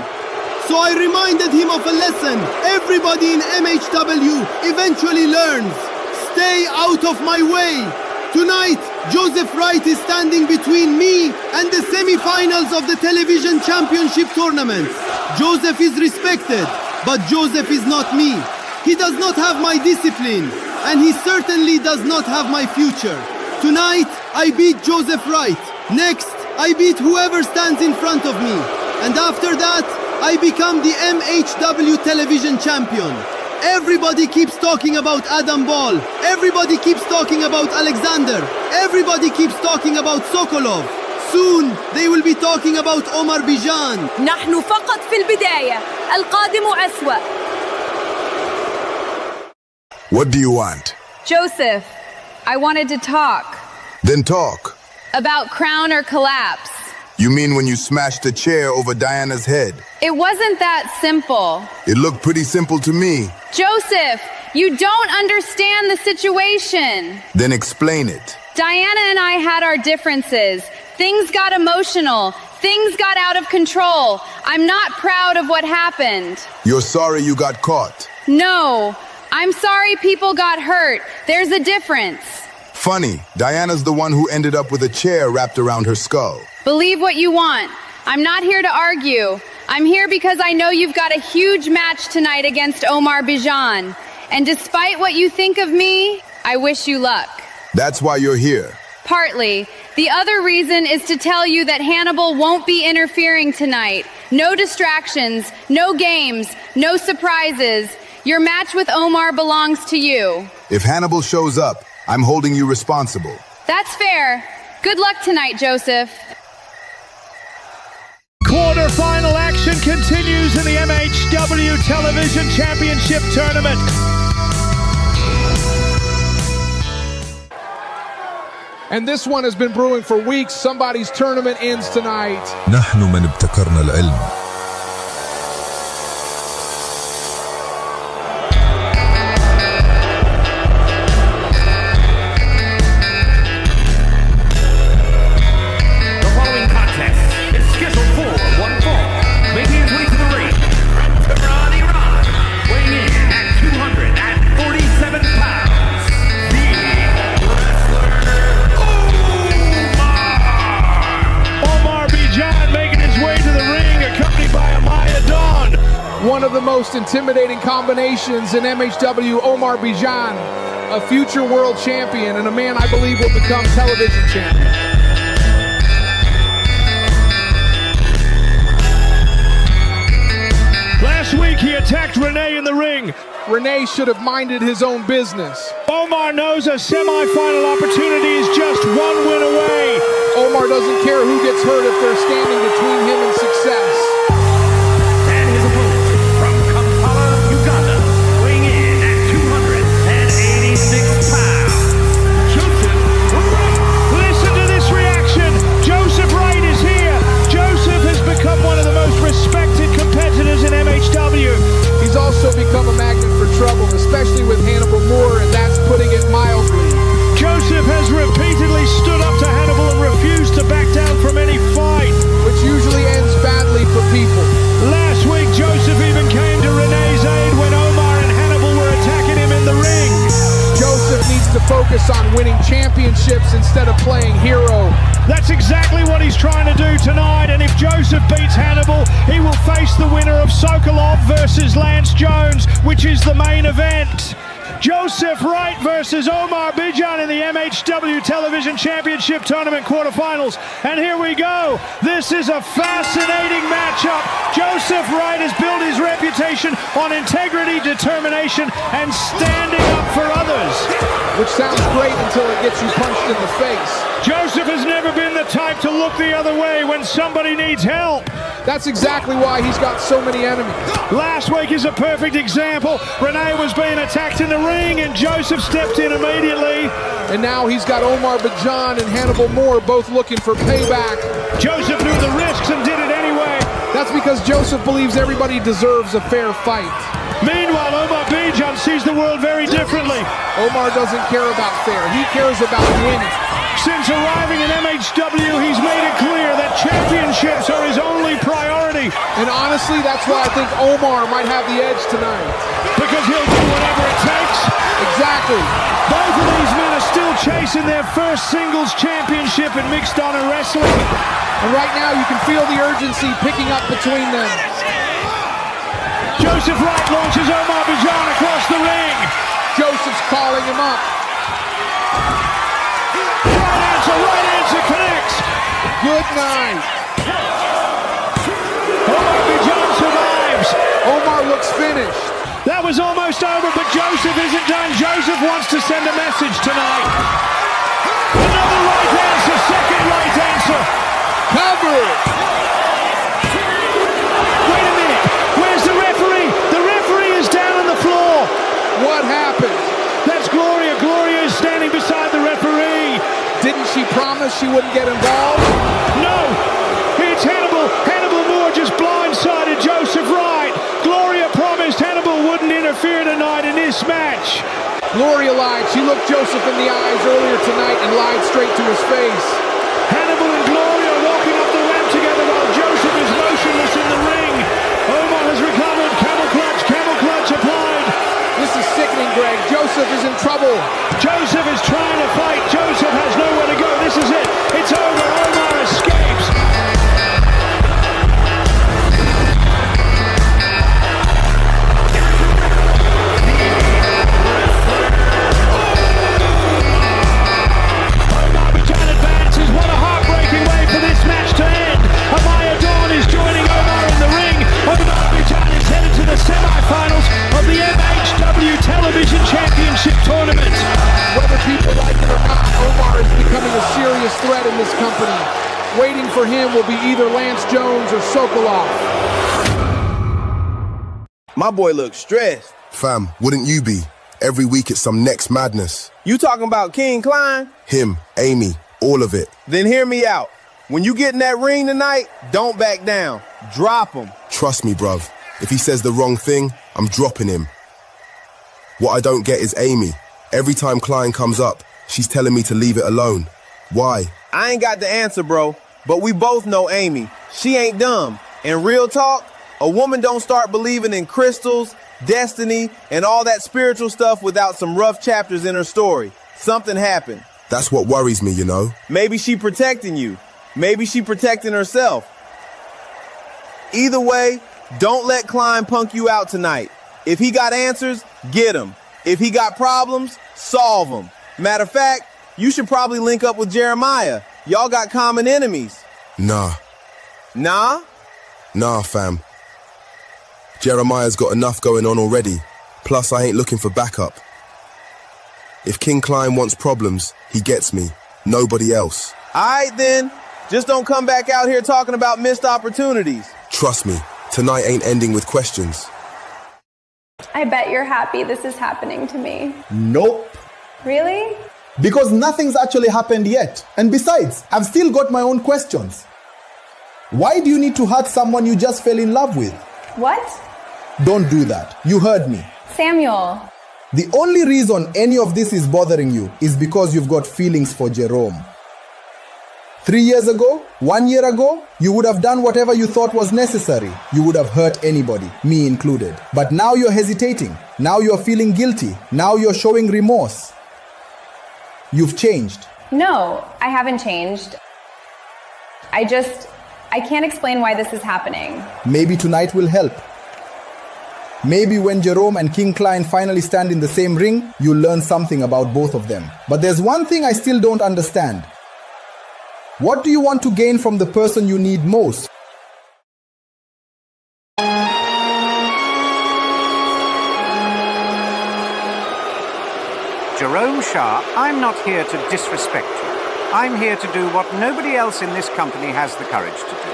So I reminded him of a lesson everybody in MHW eventually learns. Stay out of my way. Tonight, Joseph Wright is standing between me and the semi-finals of the television championship tournament. Joseph is respected, but Joseph is not me. He does not have my discipline, and he certainly does not have my future. Tonight, I beat Joseph Wright. Next, I beat whoever stands in front of me. And after that, I become the MHW television champion. Everybody keeps talking about Adam Ball. Everybody keeps talking about Alexander. Everybody keeps talking about Sokolov. Soon, they will be talking about Omar Bijan. نحن فقط في البداية. القادم أسوأ. What do you want? Joseph, I wanted to talk. Then talk. About crown or collapse. You mean when you smashed the chair over Diana's head? It wasn't that simple. It looked pretty simple to me. Joseph, you don't understand the situation. Then explain it. Diana and I had our differences. Things got emotional. Things got out of control. I'm not proud of what happened. You're sorry you got caught? No. I'm sorry people got hurt. There's a difference. Funny, Diana's the one who ended up with a chair wrapped around her skull. Believe what you want. I'm not here to argue. I'm here because I know you've got a huge match tonight against Omar Bijan. And despite what you think of me, I wish you luck. That's why you're here. Partly. The other reason is to tell you that Hannibal won't be interfering tonight. No distractions, no games, no surprises. Your match with Omar belongs to you. If Hannibal shows up, I'm holding you responsible. That's fair. Good luck tonight, Joseph. Quarter-final action continues in the MHW Television Championship Tournament. And this one has been brewing for weeks. Somebody's tournament ends tonight. نحن من ابتكرنا العلم. One of the most intimidating combinations in MHW, Omar Bijan, a future world champion and a man I believe will become television champion. Last week he attacked Rene in the ring. Rene should have minded his own business. Omar knows a semi-final opportunity is just one win away. Omar doesn't care who gets hurt if they're standing between him and success. Listen to this reaction. focus on winning championships instead of playing hero. That's exactly what he's trying to do tonight, and if Joseph beats Hannibal, he will face the winner of Sokolov versus Lance Jones, which is the main event. Joseph Wright versus Omar Bijan in the MHW Television Championship Tournament quarterfinals. And here we go. This is a fascinating matchup. Joseph Wright has built his reputation on integrity, determination, and standing up for others. Which sounds great until it gets you punched in the face. Joseph has never been the type to look the other way when somebody needs help. That's exactly why he's got so many enemies. Last week is a perfect example. Renee was being attacked in the ring and Joseph stepped in immediately. And now he's got Omar Bijan and Hannibal Moore both looking for payback. Joseph knew the risks and did it anyway. That's because Joseph believes everybody deserves a fair fight. Meanwhile, Omar Bijan sees the world very differently. Omar doesn't care about fair. He cares about winning. Since arriving in MHW, he's made it clear that championships are his only priority. And honestly, that's why I think Omar might have the edge tonight. Because he'll do whatever it takes. Exactly. Both of these men are still chasing their first singles championship in mixed honor wrestling. And right now, you can feel the urgency picking up between them. Joseph Wright launches Omar Bijan across the ring. Joseph's calling him up. Right answer connects. Good night. Omar Bijan survives. Omar looks finished. That was almost over, but Joseph isn't done. Joseph wants to send a message tonight. Another right answer, second right answer. Cover. Wait a minute. Where's the referee? The referee is down on the floor. What happened? That's Gloria. Gloria is standing beside the referee. Didn't she promise she wouldn't get involved? No! It's Hannibal. Hannibal Moore just blindsided Joseph Wright. Gloria promised Hannibal wouldn't interfere tonight in this match. Gloria lied. She looked Joseph in the eyes earlier tonight and lied straight to his face. Hannibal and Gloria walking up the ramp together while Joseph is motionless in the ring. Omar has recovered. Camel clutch applied. This is sickening, Greg. Joseph is in trouble. Joseph is trying to fight. Joseph has nowhere to go. This is it. It's over. Omar escapes. Omar Bijan advances. What a heartbreaking way for this match to end. Amaya Dawn is joining Omar in the ring. Omar Bijan is headed to the semi-finals of the MHW Television Championship Tournament. Whether people like it or not, Omar is becoming a serious threat in this company. Waiting for him will be either Lance Jones or Sokolov. My boy looks stressed. Fam, wouldn't you be? Every week it's some next madness. You talking about King Klein? Him, Amy, all of it. Then hear me out. When you get in that ring tonight, don't back down. Drop him. Trust me, bruv. If he says the wrong thing, I'm dropping him. What I don't get is Amy. Every time Klein comes up, she's telling me to leave it alone. Why? I ain't got the answer, bro. But we both know Amy. She ain't dumb. And real talk, a woman don't start believing in crystals, destiny, and all that spiritual stuff without some rough chapters in her story. Something happened. That's what worries me, you know. Maybe she protecting you. Maybe she protecting herself. Either way, don't let Klein punk you out tonight. If he got answers, get him. If he got problems, solve them. Matter of fact, you should probably link up with Jeremiah. Y'all got common enemies. Nah. Nah? Nah, fam. Jeremiah's got enough going on already. Plus, I ain't looking for backup. If King Klein wants problems, he gets me. Nobody else. All right, then. Just don't come back out here talking about missed opportunities. Trust me, tonight ain't ending with questions. I bet you're happy this is happening to me. Nope. Really? Because nothing's actually happened yet. And besides, I've still got my own questions. Why do you need to hurt someone you just fell in love with? What? Don't do that. You heard me. Samuel. The only reason any of this is bothering you is because you've got feelings for Jerome. 3 years ago, 1 year ago, you would have done whatever you thought was necessary. You would have hurt anybody, me included. But now you're hesitating. Now you're feeling guilty. Now you're showing remorse. You've changed. No, I haven't changed. I can't explain why this is happening. Maybe tonight will help. Maybe when Jerome and King Klein finally stand in the same ring, you'll learn something about both of them. But there's one thing I still don't understand. What do you want to gain from the person you need most? Jerome Sharp, I'm not here to disrespect you. I'm here to do what nobody else in this company has the courage to do.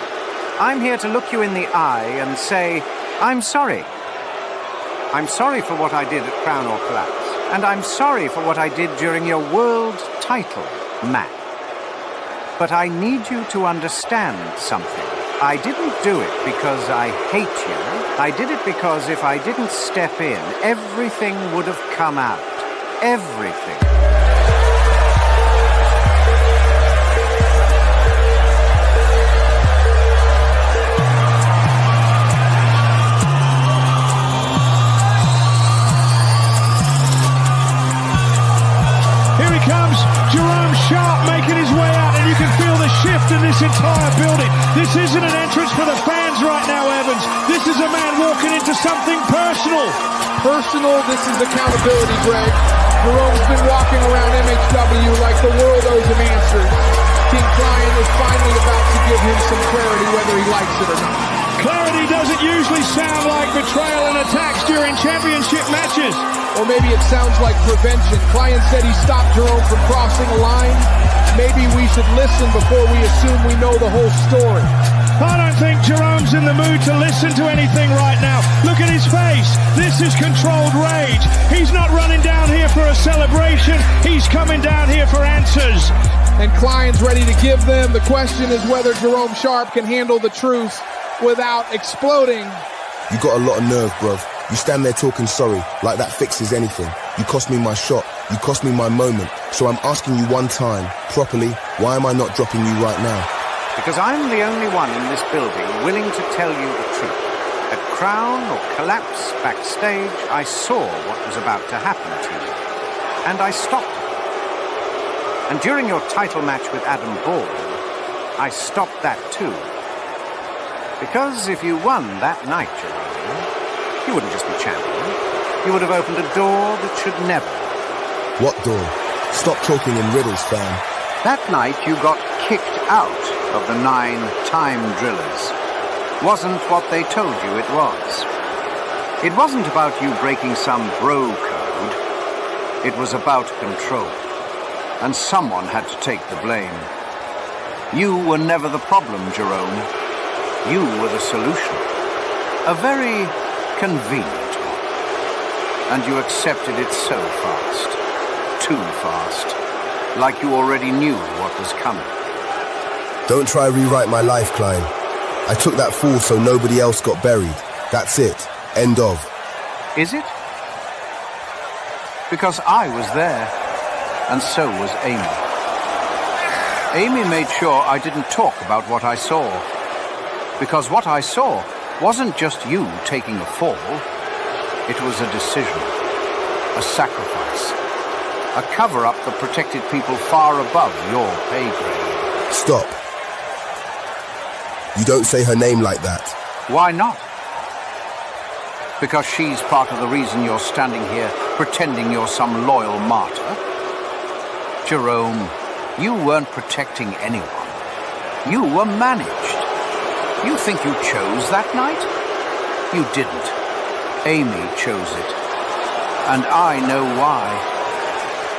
I'm here to look you in the eye and say, I'm sorry. I'm sorry for what I did at Crown or Collapse. And I'm sorry for what I did during your world title match. But I need you to understand something. I didn't do it because I hate you. I did it because if I didn't step in, everything would have come out. Everything. Here he comes, Jerome Sharp making his way out, and you can feel the shift in this entire building. This isn't an entrance for the fans right now, Evans. This is a man walking into something personal. Personal, this is accountability, Greg. Jerome's been walking around MHW like the world owes him answers. King Klein is finally about to give him some clarity whether he likes it or not. Clarity doesn't usually sound like betrayal and attacks during championship matches. Or maybe it sounds like prevention. Klein said he stopped Jerome from crossing a line. Maybe we should listen before we assume we know the whole story. I don't think Jerome's in the mood to listen to anything right now. Look at his face. This is controlled rage. He's not running down here for a celebration. He's coming down here for answers. And Klein's ready to give them. The question is whether Jerome Sharp can handle the truth without exploding. You got a lot of nerve, bruv. You stand there talking sorry, like that fixes anything. You cost me my shot. You cost me my moment. So I'm asking you one time, properly, why am I not dropping you right now? Because I'm the only one in this building willing to tell you the truth. At Crown or Collapse backstage, I saw what was about to happen to you. And I stopped it. And during your title match with Adam Ball, I stopped that too. Because if you won that night, Jerome, you wouldn't just be champion. You would have opened a door that should never. What door? Stop talking in riddles, fam. That night you got kicked out of the 9 time drillers. Wasn't what they told you it was. It wasn't about you breaking some bro code. It was about control. And someone had to take the blame. You were never the problem, Jerome. You were the solution. A very convenient one. And you accepted it so fast. Too fast. Like you already knew what was coming. Don't try rewrite my life, Klein. I took that fall so nobody else got buried. That's it. End of. Is it? Because I was there, and so was Amy. Amy made sure I didn't talk about what I saw. Because what I saw wasn't just you taking a fall. It was a decision, a sacrifice, a cover-up that protected people far above your pay grade. Stop. You don't say her name like that. Why not? Because she's part of the reason you're standing here pretending you're some loyal martyr? Jerome, you weren't protecting anyone. You were managed. You think you chose that night? You didn't. Amy chose it. And I know why.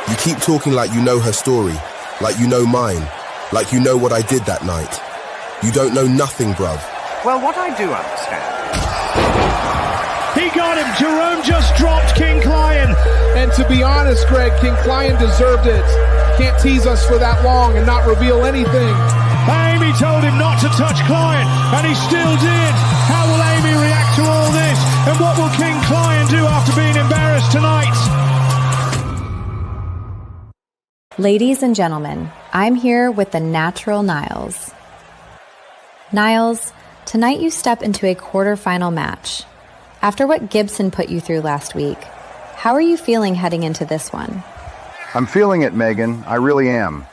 You keep talking like you know her story, like you know mine, like you know what I did that night. You don't know nothing, bruv. Well, what I do understand. He got him. Jerome just dropped King Klein. And to be honest, Greg, King Klein deserved it. Can't tease us for that long and not reveal anything. Amy told him not to touch Klein, and he still did. How will Amy react to all this? And what will King Klein do after being embarrassed tonight? Ladies and gentlemen, I'm here with the natural Niles. Niles, tonight you step into a quarterfinal match. After what Gibson put you through last week, how are you feeling heading into this one? I'm feeling it, Megan. I really am.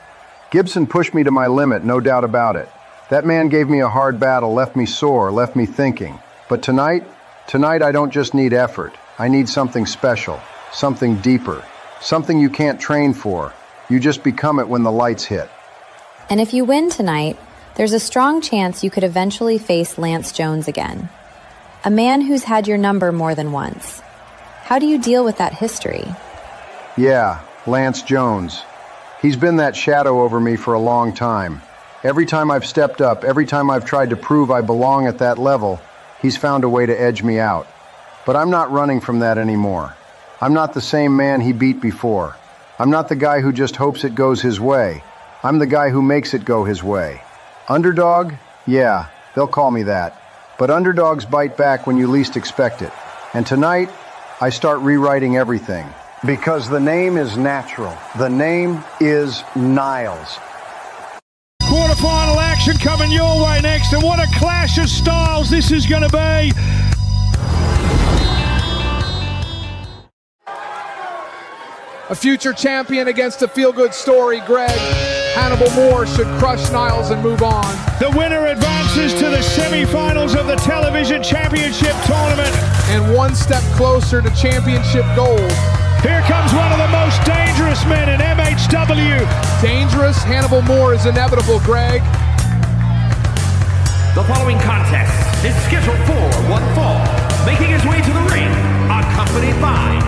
Gibson pushed me to my limit, no doubt about it. That man gave me a hard battle, left me sore, left me thinking. But tonight I don't just need effort. I need something special, something deeper, something you can't train for. You just become it when the lights hit. And if you win tonight, there's a strong chance you could eventually face Lance Jones again. A man who's had your number more than once. How do you deal with that history? Yeah, Lance Jones. He's been that shadow over me for a long time. Every time I've stepped up, every time I've tried to prove I belong at that level, he's found a way to edge me out. But I'm not running from that anymore. I'm not the same man he beat before. I'm not the guy who just hopes it goes his way. I'm the guy who makes it go his way. Underdog? Yeah, they'll call me that. But underdogs bite back when you least expect it. And tonight, I start rewriting everything. Because the name is natural. The name is Niles. Quarterfinal action coming your way next, and what a clash of styles this is going to be. A future champion against a feel-good story, Greg. Hannibal Moore should crush Niles and move on. The winner advances to the semi-finals of the Television Championship Tournament. And one step closer to championship gold. Here comes one of the most dangerous men in MHW. Dangerous? Hannibal Moore is inevitable, Greg. The following contest is scheduled for one fall. Making his way to the ring, accompanied by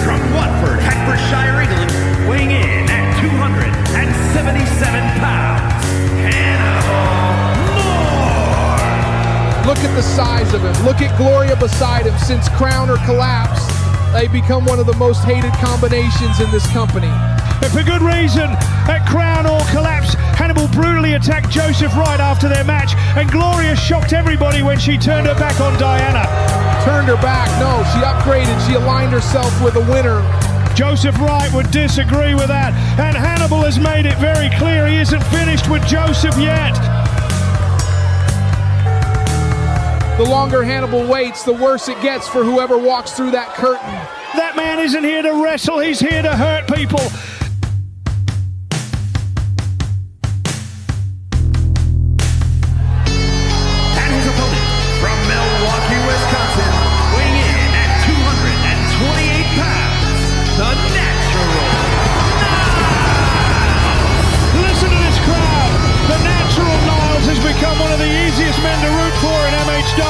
from Watford, Hertfordshire, England, weighing in at 277 pounds, Hannibal Moore. Look at the size of him. Look at Gloria beside him. Since Crown or Collapse, they become one of the most hated combinations in this company. And for good reason. At Crown or Collapse, Hannibal brutally attacked Joseph right after their match, and Gloria shocked everybody when she turned her back on Diana. Turned her back? No, she upgraded. She aligned herself with a winner. Joseph Wright would disagree with that, and Hannibal has made it very clear he isn't finished with Joseph yet. The longer Hannibal waits, the worse it gets for whoever walks through that curtain. That man isn't here to wrestle, he's here to hurt people.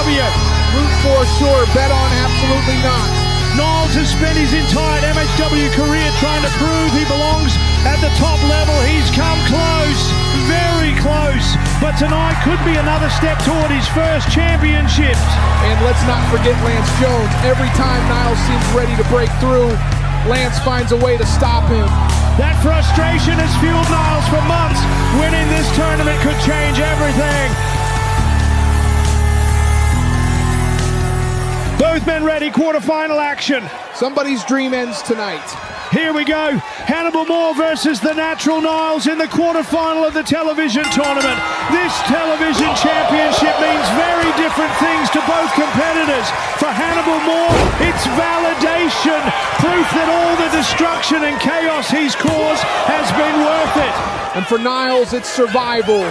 Root for sure, bet on absolutely not. Niles has spent his entire MHW career trying to prove he belongs at the top level. He's come close, very close, but tonight could be another step toward his first championship. And let's not forget Lance Jones. Every time Niles seems ready to break through, Lance finds a way to stop him. That frustration has fueled Niles for months. Winning this tournament could change everything. Both men ready, quarterfinal action. Somebody's dream ends tonight. Here we go. Hannibal Moore versus the Natural Niles in the quarterfinal of the television tournament. This television championship means very different things to both competitors. For Hannibal Moore, it's validation, proof that all the destruction and chaos he's caused has been worth it. And for Niles, it's survival,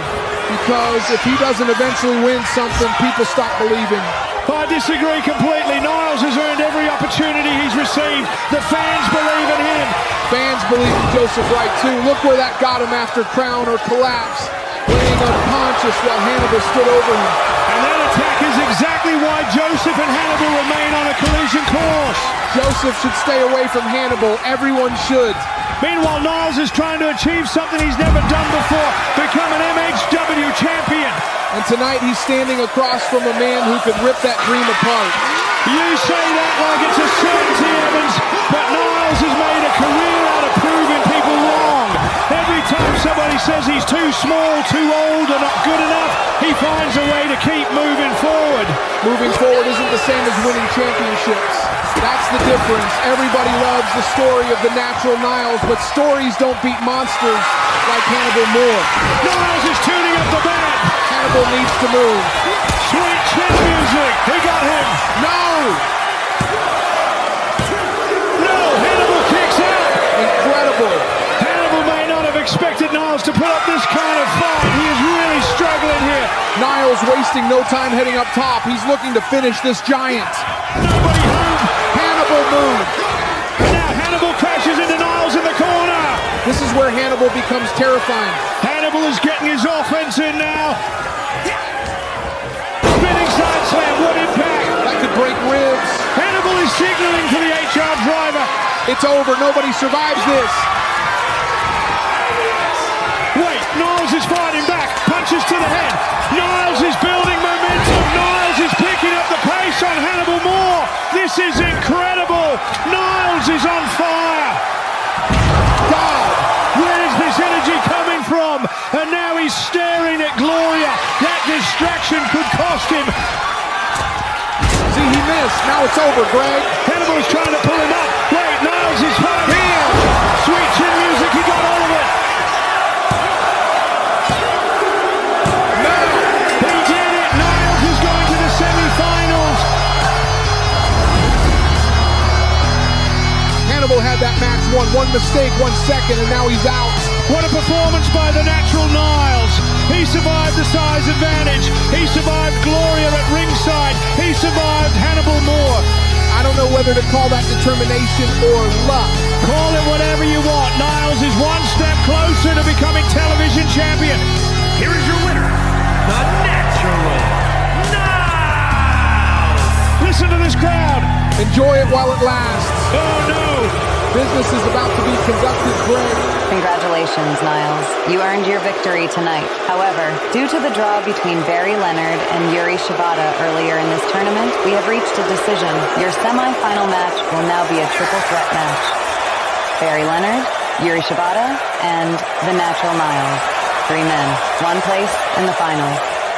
because if he doesn't eventually win something, people stop believing. I disagree completely. Niles has earned every opportunity he's received. The fans believe in him. Fans believe in Joseph Wright too. Look where that got him after Crown or Collapse, laying unconscious while Hannibal stood over him. And that attack is exactly why Joseph and Hannibal remain on a collision course. Joseph should stay away from Hannibal. Everyone should. Meanwhile, Niles is trying to achieve something he's never done before, become an MHW champion. And tonight he's standing across from a man who could rip that dream apart. You say that like it's a certainty, Evans, but Niles has made a career out of proving people wrong. Every time somebody says he's too small, too old, or not good enough, he finds a way to keep moving forward. Moving forward isn't the same as winning championships. That's the difference. Everybody loves the story of the Natural Niles, but stories don't beat monsters like Hannibal Moore. Niles is tuning up the band. Hannibal needs to move. Sweet chin music. He got him. No! put up this kind of fight. He is really struggling here. Niles wasting no time heading up top. He's looking to finish this giant. Nobody home. Hannibal moved. And now Hannibal crashes into Niles in the corner. This is where Hannibal becomes terrifying. Hannibal is getting his offense in now. Spinning side slam, what impact? That could break ribs. Hannibal is signaling for the HR driver. It's over, nobody survives this. Wait, Niles is fighting back. Punches to the head. Niles is building momentum. Niles is picking up the pace on Hannibal Moore. This is incredible. Niles is on fire. God, where is this energy coming from? And now he's staring at Gloria. That distraction could cost him. See, he missed. Now it's over, Greg. Hannibal is trying to pull him up. Wait, Niles is fighting. Sweet chin music, he got all of it. Hannibal had that match won. One mistake, 1 second, and now he's out. What a performance by the natural Niles. He survived the size advantage. He survived Gloria at ringside. He survived Hannibal Moore. I don't know whether to call that determination or luck. Call it whatever you want. Niles is one step closer to becoming television champion. Here is your winner, the natural Niles. Listen to this crowd. Enjoy it while it lasts. Oh no. Business is about to be conducted, Greg. Congratulations, Niles. You earned your victory tonight. However, due to the draw between Barry Leonard and Yuri Shibata earlier in this tournament, we have reached a decision. Your semi-final match will now be a triple threat match. Barry Leonard, Yuri Shibata, and the natural Niles. 3 men, 1 place in the final.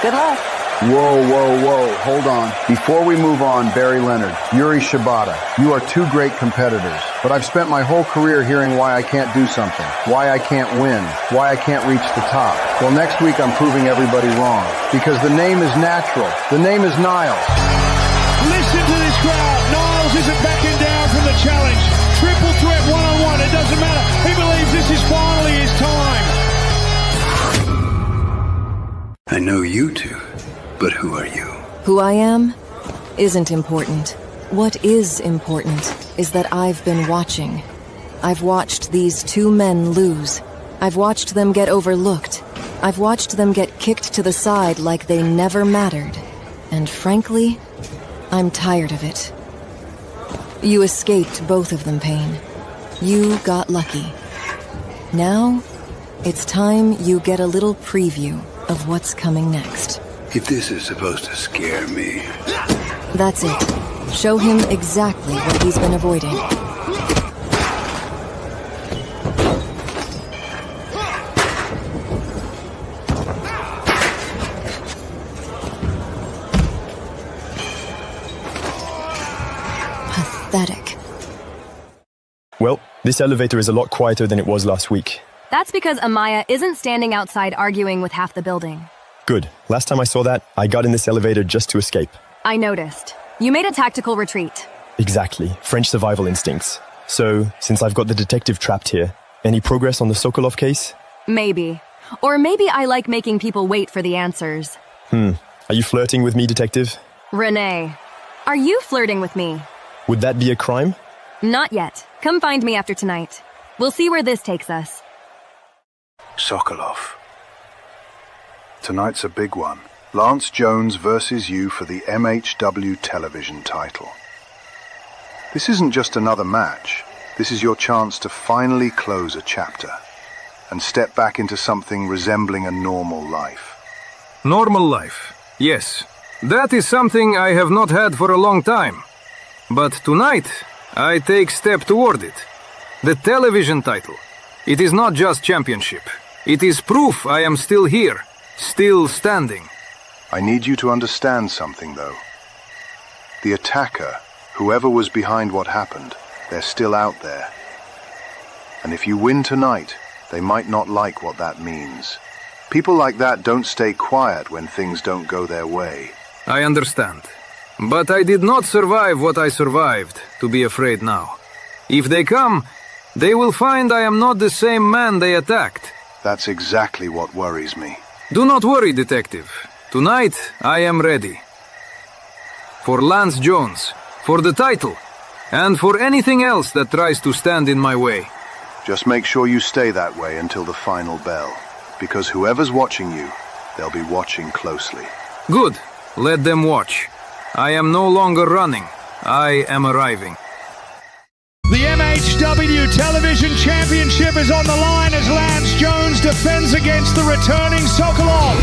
Good luck. Whoa, whoa, whoa, hold on. Before we move on, Barry Leonard, Yuri Shibata, you are 2 great competitors, but I've spent my whole career hearing why I can't do something, why I can't win, why I can't reach the top. Well, next week I'm proving everybody wrong, because the name is natural. The name is Niles. Listen to this crowd. Niles isn't backing down from the challenge. Triple threat one-on-one, it doesn't matter. He believes this is finally his time. I know you two. But who are you? Who I am isn't important. What is important is that I've been watching. I've watched these 2 men lose. I've watched them get overlooked. I've watched them get kicked to the side like they never mattered. And frankly, I'm tired of it. You escaped both of them, Payne. You got lucky. Now, it's time you get a little preview of what's coming next. If this is supposed to scare me... That's it. Show him exactly what he's been avoiding. Pathetic. Well, this elevator is a lot quieter than it was last week. That's because Amaya isn't standing outside arguing with half the building. Good. Last time I saw that, I got in this elevator just to escape. I noticed. You made a tactical retreat. Exactly. French survival instincts. So, since I've got the detective trapped here, any progress on the Sokolov case? Maybe. Or maybe I like making people wait for the answers. Are you flirting with me, detective? Renee, are you flirting with me? Would that be a crime? Not yet. Come find me after tonight. We'll see where this takes us. Sokolov. Tonight's a big one. Lance Jones versus you for the MHW television title. This isn't just another match. This is your chance to finally close a chapter and step back into something resembling a normal life. Normal life, yes. That is something I have not had for a long time. But tonight, I take step toward it. The television title. It is not just championship. It is proof I am still here. Still standing. I need you to understand something, though. The attacker, whoever was behind what happened, they're still out there. And if you win tonight, they might not like what that means. People like that don't stay quiet when things don't go their way. I understand. But I did not survive what I survived to be afraid now. If they come, they will find I am not the same man they attacked. That's exactly what worries me. Do not worry, Detective. Tonight, I am ready. For Lance Jones, for the title, and for anything else that tries to stand in my way. Just make sure you stay that way until the final bell. Because whoever's watching you, they'll be watching closely. Good. Let them watch. I am no longer running. I am arriving. The MHW Television Championship is on the line as Lance Jones defends against the returning Sokolov.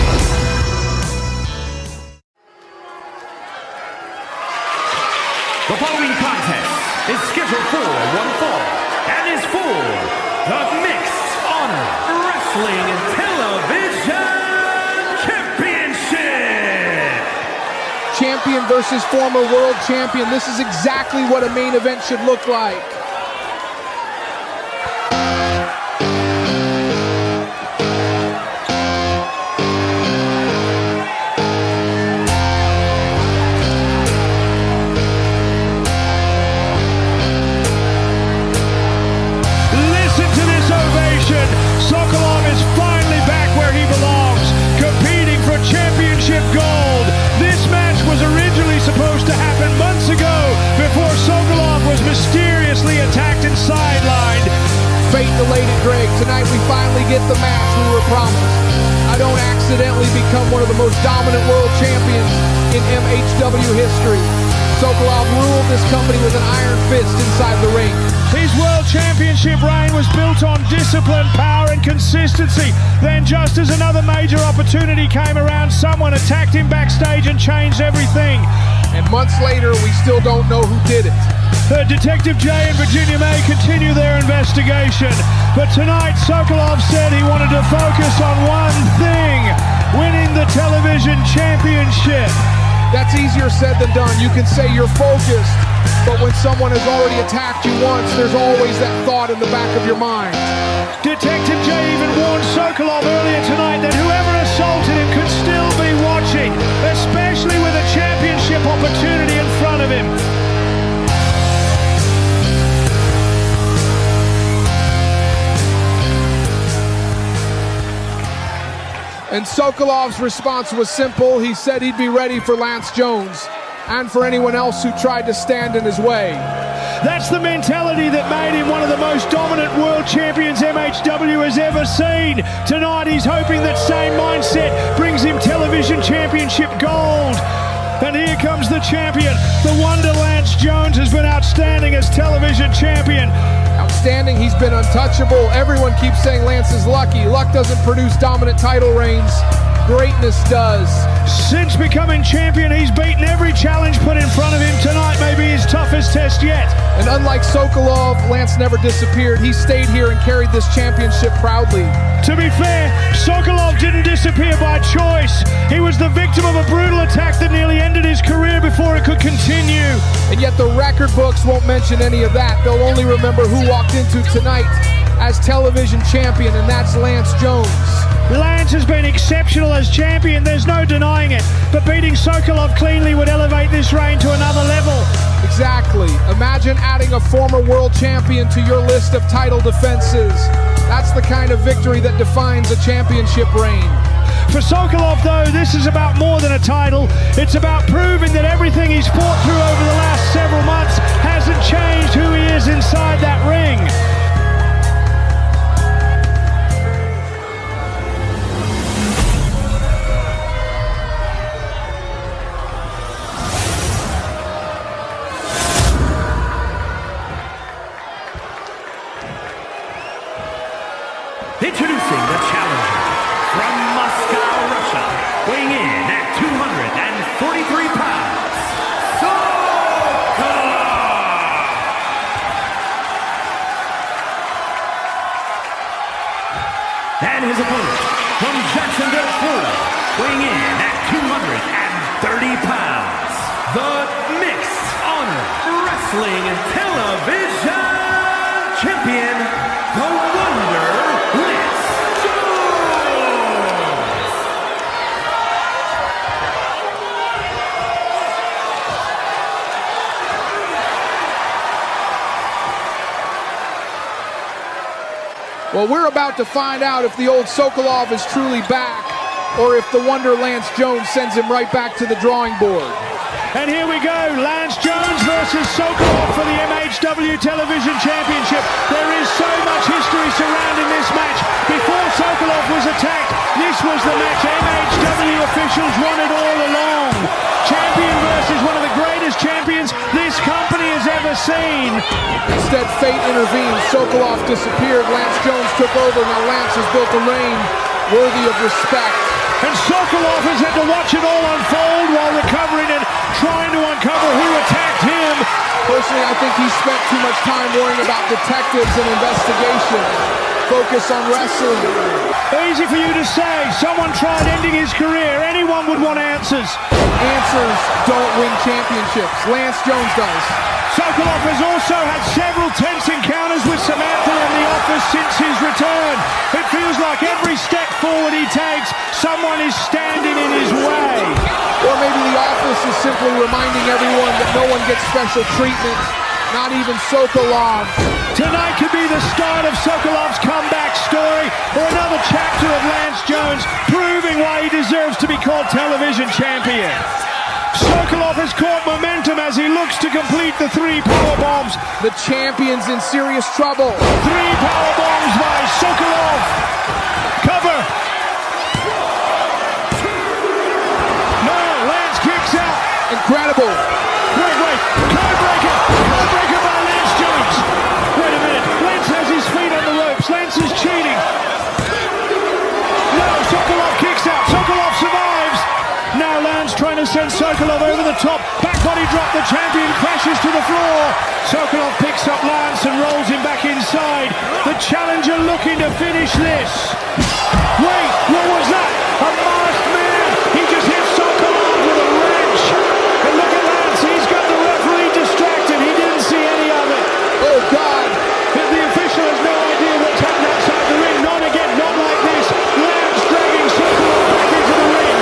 The following contest is scheduled for one fall and is for the Mixed Honor Wrestling Television Championship. Champion versus former world champion. This is exactly what a main event should look like. Sokolov is finally back where he belongs, competing for championship gold. This match was originally supposed to happen months ago before Sokolov was mysteriously attacked and sidelined. Fate delayed it, Greg. Tonight we finally get the match we were promised. I don't accidentally become one of the most dominant world champions in MHW history. Sokolov ruled this company with an iron fist inside the ring. His world championship reign was built on discipline, power and consistency. Then just as another major opportunity came around, someone attacked him backstage and changed everything. And months later, we still don't know who did it. Detective Jay and Virginia May continue their investigation. But tonight, Sokolov said he wanted to focus on one thing: winning the television championship. That's easier said than done. You can say you're focused, but when someone has already attacked you once, there's always that thought in the back of your mind. Detective Jay even warned Sokolov earlier tonight that whoever assaulted him could still be watching, especially with a championship opportunity in front of him. And Sokolov's response was simple. He said he'd be ready for Lance Jones and for anyone else who tried to stand in his way. That's the mentality that made him one of the most dominant world champions MHW has ever seen. Tonight he's hoping that same mindset brings him television championship gold. And here comes the champion. The wonder Lance Jones has been outstanding as television champion. Outstanding, he's been untouchable. Everyone keeps saying Lance is lucky. Luck doesn't produce dominant title reigns. Greatness does. Since becoming champion, he's beaten every challenge put in front of him. Tonight may be his toughest test yet. And unlike Sokolov, Lance never disappeared. He stayed here and carried this championship proudly. To be fair, Sokolov didn't disappear by choice. He was the victim of a brutal attack that nearly ended his career before it could continue. And yet the record books won't mention any of that. They'll only remember who walked into tonight as television champion, and that's Lance Jones. Lance has been exceptional as champion, there's no denying it, but beating Sokolov cleanly would elevate this reign to another level. Exactly. Imagine adding a former world champion to your list of title defenses. That's the kind of victory that defines a championship reign. For Sokolov, though, this is about more than a title. It's about proving that everything he's fought through over the last several months hasn't changed who he is inside that ring. Introducing the challenger from Moscow, Russia, weighing in at 243 pounds, Sokolov! And his opponent from Jacksonville, Florida, weighing in at 230 pounds, the Mixed Honor Wrestling Television Champion, the Wonder Well, we're about to find out if the old Sokolov is truly back or if the wonder Lance Jones sends him right back to the drawing board. And here we go, Lance Jones versus Sokolov for the MHW Television Championship. There is so much history surrounding this match. Before Sokolov was attacked, this was the match MHW officials wanted all along. Champion versus one of the greatest champions this company has ever seen. Instead, fate intervened. Sokolov disappeared. Lance Jones took over. Now Lance has built a reign worthy of respect. And Sokolov has had to watch it all unfold while recovering and trying to uncover who attacked him. Personally, I think he spent too much time worrying about detectives and investigation. Focus on wrestling. Easy for you to say. Someone tried ending his career. Anyone would want answers. Answers don't win championships. Lance Jones does. Sokolov has also had several tense encounters with Samantha in the office since his return. It feels like every step forward he takes, someone is standing in his way. Or maybe the office is simply reminding everyone that no one gets special treatment, not even Sokolov. Tonight could be the start of Sokolov's comeback story, or another chapter of Lance Jones proving why he deserves to be called television champion. Sokolov has caught momentum as he looks to complete the 3 power bombs. The champion's in serious trouble. 3 power bombs by Sokolov. Cover. No, Lance kicks out. Incredible. Wait. Codebreaker. Codebreaker by Lance Jones. Wait a minute. Lance has his feet on the ropes. Lance is cheating. No, Sokolov kicks out. Sokolov survives. Now Lance trying to send Sokolov over the top. Back body drop. The champion crashes to the floor. Sokolov picks up Lance and rolls him back inside. The challenger looking to finish this. Wait, what was that? A masked man. He just hit Sokolov with a wrench. And look at Lance. He's got the referee distracted. He didn't see any of it. Oh, God. The official has no idea what's happened outside the ring. Not again. Not like this. Lance dragging Sokolov back into the ring.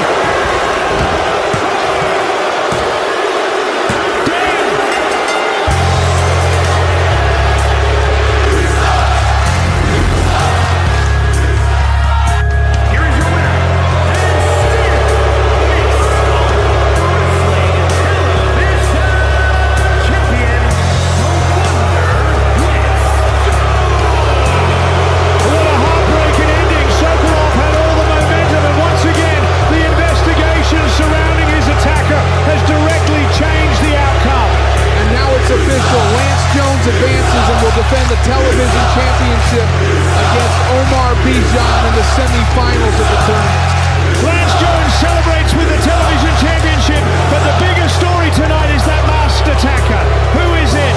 Advances and will defend the television championship against Omar Bijan in the semifinals of the tournament. Lance Jones celebrates with the television championship, but the bigger story tonight is that masked attacker. Who is it?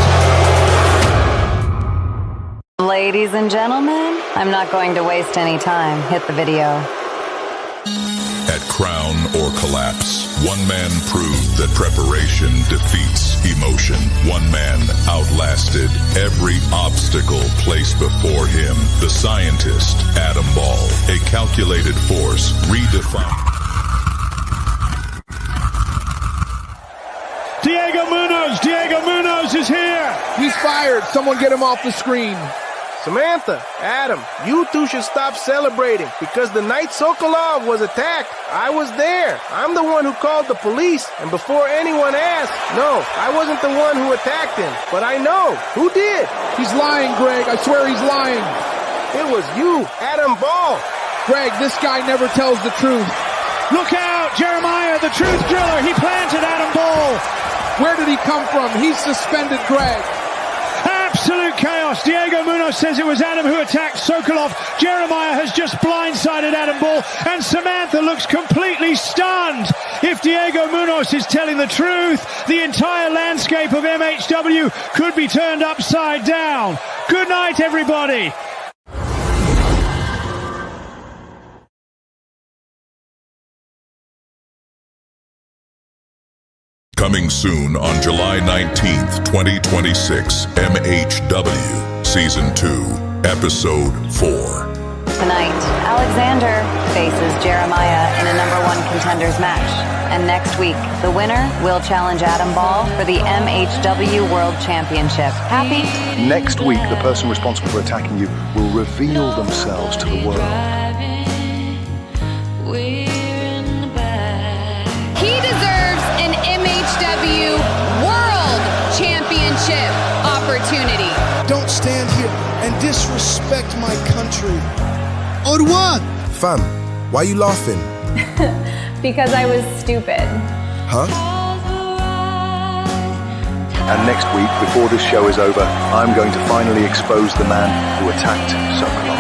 Ladies and gentlemen, I'm not going to waste any time. Hit the video. At Crown or Collapse, one man proved that preparation defeats emotion. One man outlasted every obstacle placed before him. The scientist, Adam Ball, a calculated force, redefined. Diego Munoz is here. He's fired. Someone get him off the screen. Samantha, Adam, you two should stop celebrating because the night Sokolov was attacked, I was there. I'm the one who called the police, and before anyone asked, no, I wasn't the one who attacked him, but I know. Who did? He's lying, Greg. I swear he's lying. It was you, Adam Ball. Greg, this guy never tells the truth. Look out, Jeremiah, the truth driller. He planted Adam Ball. Where did he come from? He's suspended Greg. Absolute chaos. Diego Munoz says it was Adam who attacked Sokolov. Jeremiah has just blindsided Adam Ball, and Samantha looks completely stunned. If Diego Munoz is telling the truth, the entire landscape of MHW could be turned upside down. Good night, everybody. Coming soon on July 19th, 2026, MHW, Season 2, Episode 4. Tonight, Xander faces Jeremiah in a #1 contenders match. And next week, the winner will challenge Adam Ball for the MHW World Championship. Happy? Next week, the person responsible for attacking you will reveal themselves to the world. He deserves an MHW World Championship opportunity. Don't stand here and disrespect my country. Or what? Fam, why are you laughing? Because I was stupid. Huh? And next week, before this show is over, I'm going to finally expose the man who attacked Sokolov.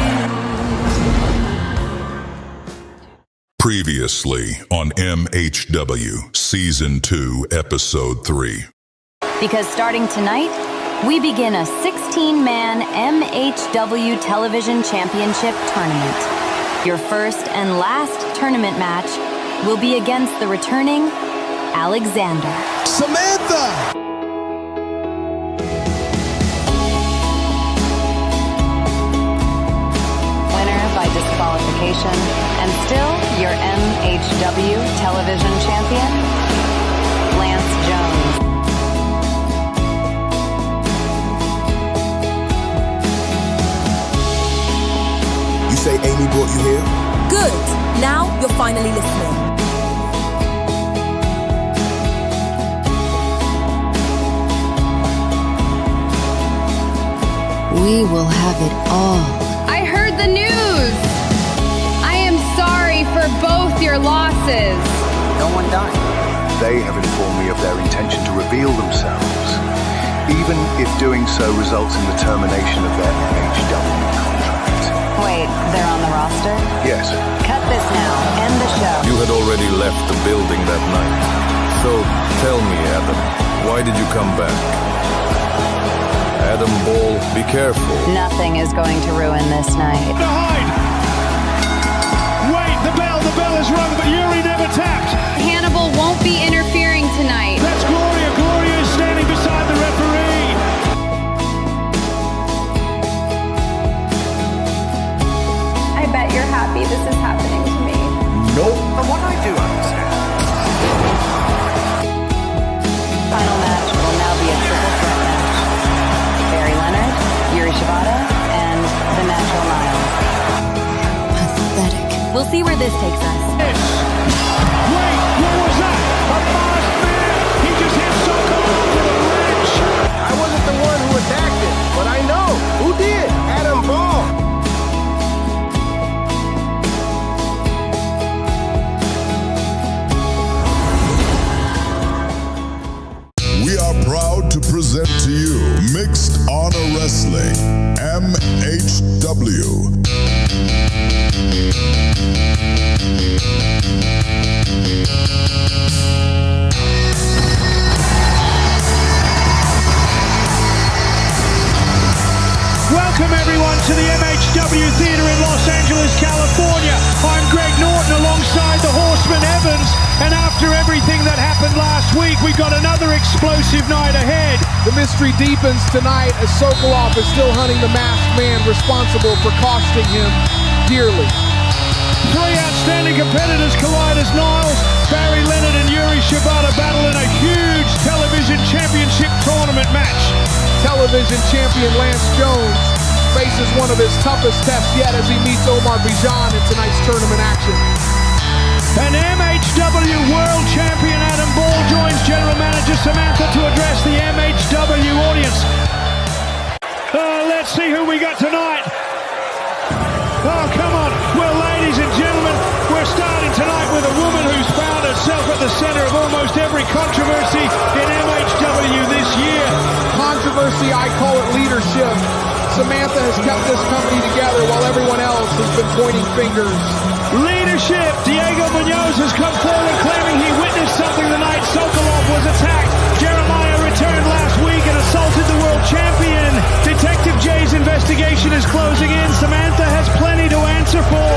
Previously on MHW Season 2, Episode 3. Because starting tonight, we begin a 16-man MHW Television Championship tournament. Your first and last tournament match will be against the returning Alexander. Samantha! Winner by disqualification, and still your MHW Television Champion, Lance Jones. You say Amy brought you here? Good. Now you're finally listening. We will have it all. I heard the news. I am sorry for both your losses. No one died. They have informed me of their intention to reveal themselves, even if doing so results in the termination of their MHW contract. Wait, they're on the roster? Yes. Cut this now. End the show. You had already left the building that night. So tell me, Adam, why did you come back? Adam Ball, be careful. Nothing is going to ruin this night. Behind! Wait, the bell is rung, but Yuri never tapped. Hannibal won't be interfering tonight. That's Gloria. Gloria is standing beside the referee. I bet you're happy this is happening to me. Nope. From what I do understand. Final match will now be a triple threat match. Barry Leonard, Yuri Shibata, and the Natural Miles. Pathetic. We'll see where this takes us. Yes. Wait, what was that? A masked man! He just hit Sokolov with a wrench! I wasn't the one who attacked it, but I know who did. Adam Ball. We are proud to present to you Mixed Honor Wrestling, MHW. Welcome everyone to the MHW Theater in Los Angeles, California. I'm Greg Norton alongside the Horseman Evans, and after everything that happened last week, we've got another explosive night ahead. The mystery deepens tonight as Sokolov is still hunting the masked man responsible for costing him dearly. Three outstanding competitors collide as Niles, Barry Leonard and Yuri Shibata battle in a huge television championship tournament match. Television champion Lance Jones faces one of his toughest tests yet as he meets Omar Bijan in tonight's tournament action. And MHW World Champion Adam Ball joins General Manager Samantha to address the MHW audience. Let's see who we got tonight. Oh, come on. Well, ladies and gentlemen, we're starting tonight with a woman who's found herself at the center of almost every controversy in MHW this year. Controversy, I call it leadership. Samantha has kept this company together while everyone else has been pointing fingers. Leadership! Diego Munoz has come forward claiming he witnessed something the night Sokolov was attacked. Jeremiah returned last week and assaulted the world champion. Detective Jay's investigation is closing in. Samantha has plenty to answer for.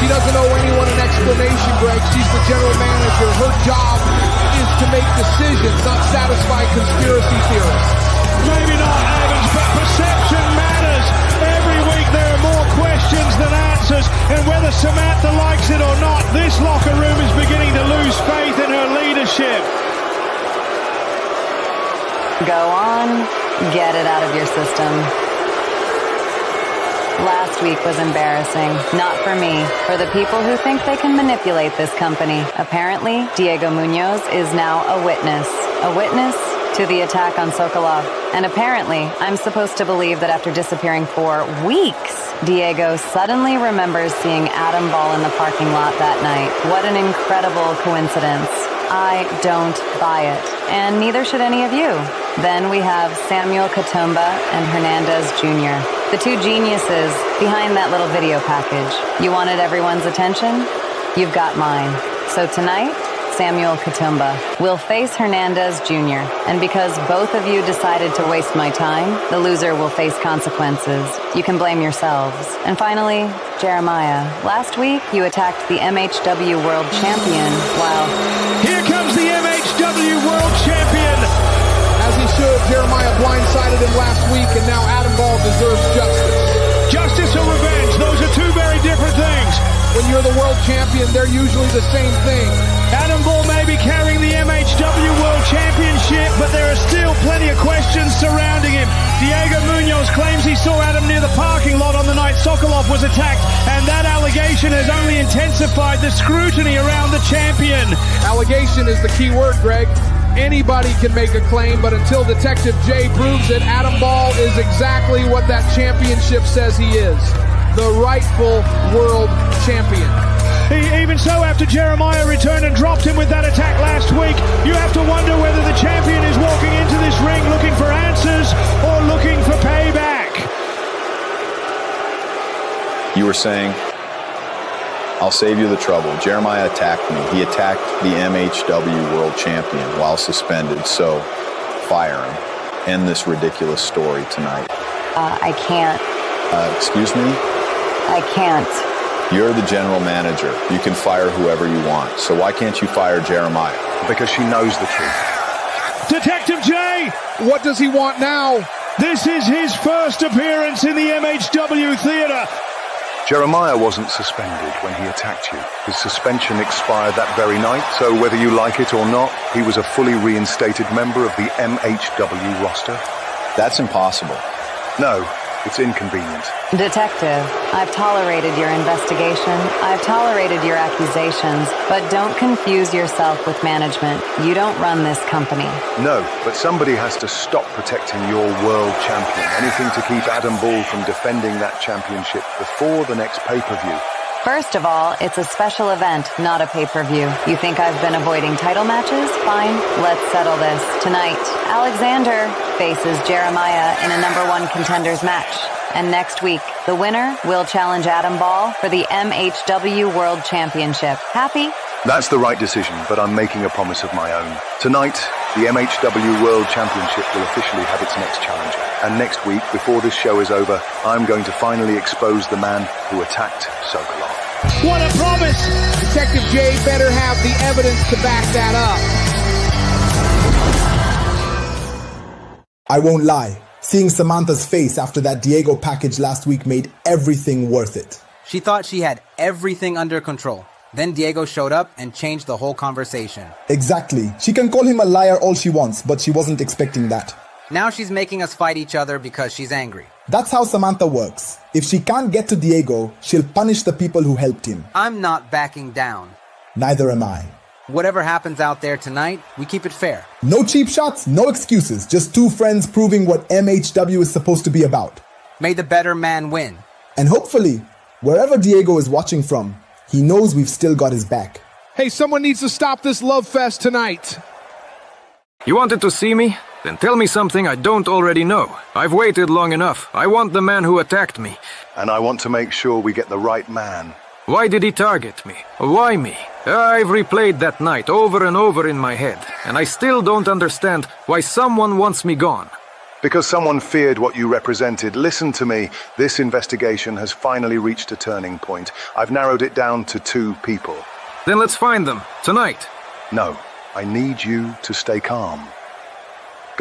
She doesn't owe anyone an explanation, Greg. She's the general manager. Her job is to make decisions, not satisfy conspiracy theorists. Maybe not, Evans, but perception matters. Every week there are more questions than answers, and whether Samantha likes it or not, this locker room is beginning to lose faith in her Championship. Go on, get it out of your system. Last week was embarrassing. Not for me, for the people who think they can manipulate this company. Apparently, Diego Munoz is now a witness. A witness to the attack on Sokolov. And apparently, I'm supposed to believe that after disappearing for weeks, Diego suddenly remembers seeing Adam Ball in the parking lot that night. What an incredible coincidence. I don't buy it, and neither should any of you. Then we have Samuel Katumba and Hernandez Jr., the two geniuses behind that little video package. You wanted everyone's attention? You've got mine. So tonight, Samuel Katumba will face Hernandez Jr., and because both of you decided to waste my time, the loser will face consequences. You can blame yourselves. And finally, Jeremiah. Last week, you attacked the MHW World Champion while... Here comes the MHW World Champion! As he should, Jeremiah blindsided him last week, and now Adam Ball deserves justice. Justice or revenge, those are two very different things. When you're the world champion, they're usually the same thing. Adam Ball may be carrying the MHW World Championship, but there are still plenty of questions surrounding him. Diego Munoz claims he saw Adam near the parking lot on the night Sokolov was attacked, and that allegation has only intensified the scrutiny around the champion. Allegation is the key word, Greg. Anybody can make a claim, but until Detective J proves it, Adam Ball is exactly what that championship says he is. The rightful world champion. Even so, after Jeremiah returned and dropped him with that attack last week, you have to wonder whether the champion is walking into this ring looking for answers or looking for payback. You were saying, I'll save you the trouble. Jeremiah attacked me. He attacked the MHW World Champion while suspended, so fire him. End this ridiculous story tonight. I can't. Excuse me? I can't. You're the general manager. You can fire whoever you want. So why can't you fire Jeremiah? Because she knows the truth. Detective J! What does he want now? This is his first appearance in the MHW theater. Jeremiah wasn't suspended when he attacked you. His suspension expired that very night, so whether you like it or not, he was a fully reinstated member of the MHW roster. That's impossible. No, it's inconvenient. Detective, I've tolerated your investigation. I've tolerated your accusations, but don't confuse yourself with management. You don't run this company. No, but somebody has to stop protecting your world champion. Anything to keep Adam Ball from defending that championship before the next pay-per-view. First of all, it's a special event, not a pay-per-view. You think I've been avoiding title matches? Fine, let's settle this. Tonight, Alexander faces Jeremiah in a #1 contenders match. And next week, the winner will challenge Adam Ball for the MHW World Championship. Happy? That's the right decision, but I'm making a promise of my own. Tonight, the MHW World Championship will officially have its next challenger. And next week, before this show is over, I'm going to finally expose the man who attacked Sokolov. What a promise! Detective J better have the evidence to back that up. I won't lie. Seeing Samantha's face after that Diego package last week made everything worth it. She thought she had everything under control. Then Diego showed up and changed the whole conversation. Exactly. She can call him a liar all she wants, but she wasn't expecting that. Now she's making us fight each other because she's angry. That's how Samantha works. If she can't get to Diego, she'll punish the people who helped him. I'm not backing down. Neither am I. Whatever happens out there tonight, we keep it fair. No cheap shots, no excuses. Just two friends proving what MHW is supposed to be about. May the better man win. And hopefully, wherever Diego is watching from, he knows we've still got his back. Hey, someone needs to stop this love fest tonight. You wanted to see me? Then tell me something I don't already know. I've waited long enough. I want the man who attacked me. And I want to make sure we get the right man. Why did he target me? Why me? I've replayed that night over and over in my head, and I still don't understand why someone wants me gone. Because someone feared what you represented. Listen to me. This investigation has finally reached a turning point. I've narrowed it down to 2 people. Then let's find them, tonight. No, I need you to stay calm.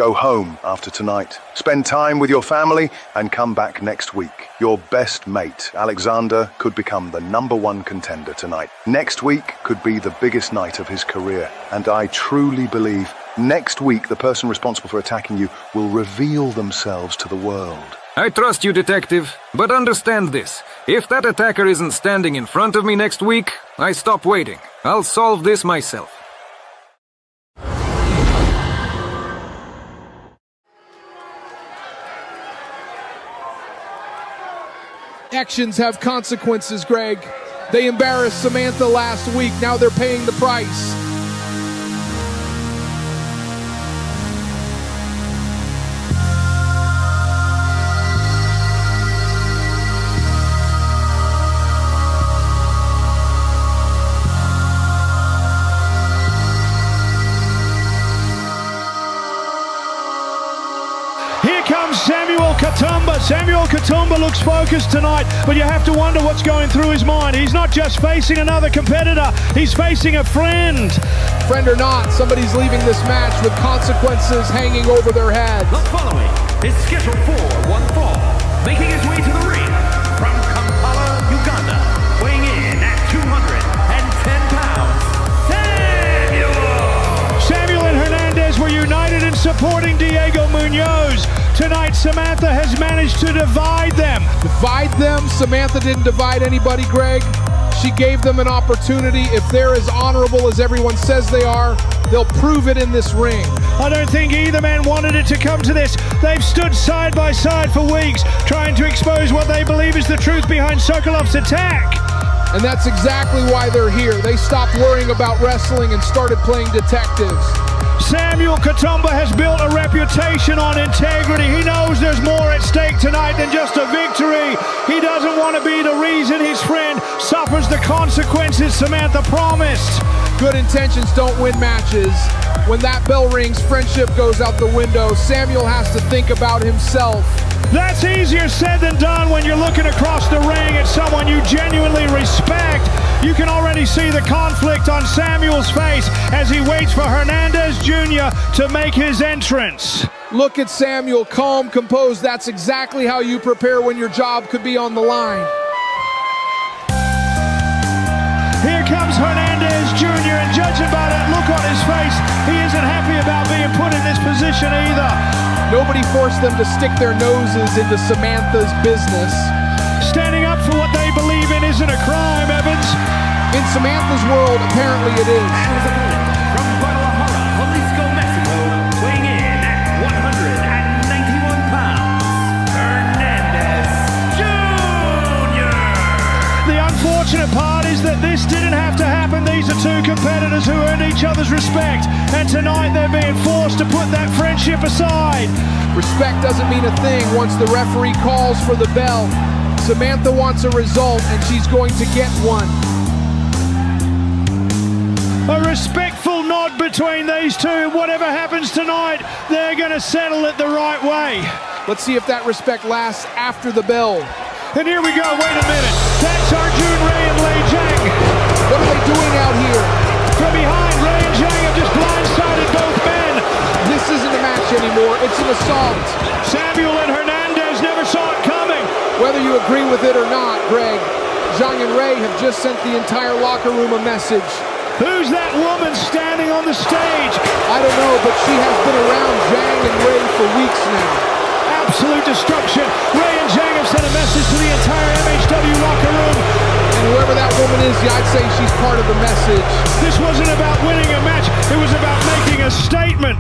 Go home after tonight. Spend time with your family and come back next week. Your best mate, Alexander, could become the #1 contender tonight. Next week could be the biggest night of his career. And I truly believe next week the person responsible for attacking you will reveal themselves to the world. I trust you, Detective, but understand this. If that attacker isn't standing in front of me next week, I stop waiting. I'll solve this myself. Actions have consequences, Greg. They embarrassed Samantha last week. Now they're paying the price. Here comes Samuel Katumba. Samuel Katumba looks focused tonight, but you have to wonder what's going through his mind. He's not just facing another competitor, he's facing a friend. Friend or not, somebody's leaving this match with consequences hanging over their heads. The following is scheduled for one fall, making his way to the ring from Kampala, Uganda, weighing in at 210 pounds, Samuel! Samuel and Hernandez were united in supporting Diego Munoz. Tonight, Samantha has managed to divide them. Divide them? Samantha didn't divide anybody, Greg. She gave them an opportunity. If they're as honorable as everyone says they are, they'll prove it in this ring. I don't think either man wanted it to come to this. They've stood side by side for weeks, trying to expose what they believe is the truth behind Sokolov's attack. And that's exactly why they're here. They stopped worrying about wrestling and started playing detectives. Samuel Katumba has built a reputation on integrity. He knows there's more at stake tonight than just a victory. He doesn't want to be the reason his friend suffers the consequences Samantha promised. Good intentions don't win matches. When that bell rings, friendship goes out the window. Samuel has to think about himself. That's easier said than done when you're looking across the ring at someone you genuinely respect. You can already see the conflict on Samuel's face as he waits for Hernandez Jr. to make his entrance. Look at Samuel, calm, composed. That's exactly how you prepare when your job could be on the line. Here comes Hernandez Jr. and judging by that look on his face, he isn't happy about being put in this position either. Nobody forced them to stick their noses into Samantha's business. Standing up for what they believe in isn't a crime, Evans. In Samantha's world, apparently it is. From Guadalajara, Jalisco, Mexico, weighing in at 191 pounds, Hernandez Jr. The unfortunate part is that this didn't have to happen. These are two competitors who earned each other's respect, and tonight they're being forced to put that friendship aside. Respect doesn't mean a thing once the referee calls for the bell. Samantha wants a result, and she's going to get one. A respectful nod between these two. Whatever happens tonight, they're going to settle it the right way. Let's see if that respect lasts after the bell. And here we go. Wait a minute. That's Arjun Ray and Lei Zhang. What are they doing out here? From behind, Ray and Zhang have just blindsided both men. This isn't a match anymore. It's an assault. Samuel and Hernandez never saw it coming. Whether you agree with it or not, Greg, Zhang and Ray have just sent the entire locker room a message. Who's that woman standing on the stage? I don't know, but she has been around Zhang and Ray for weeks now. Absolute destruction. Ray and Zhang have sent a message to the entire MHW locker room. And whoever that woman is, I'd say she's part of the message. This wasn't about winning a match. It was about making a statement.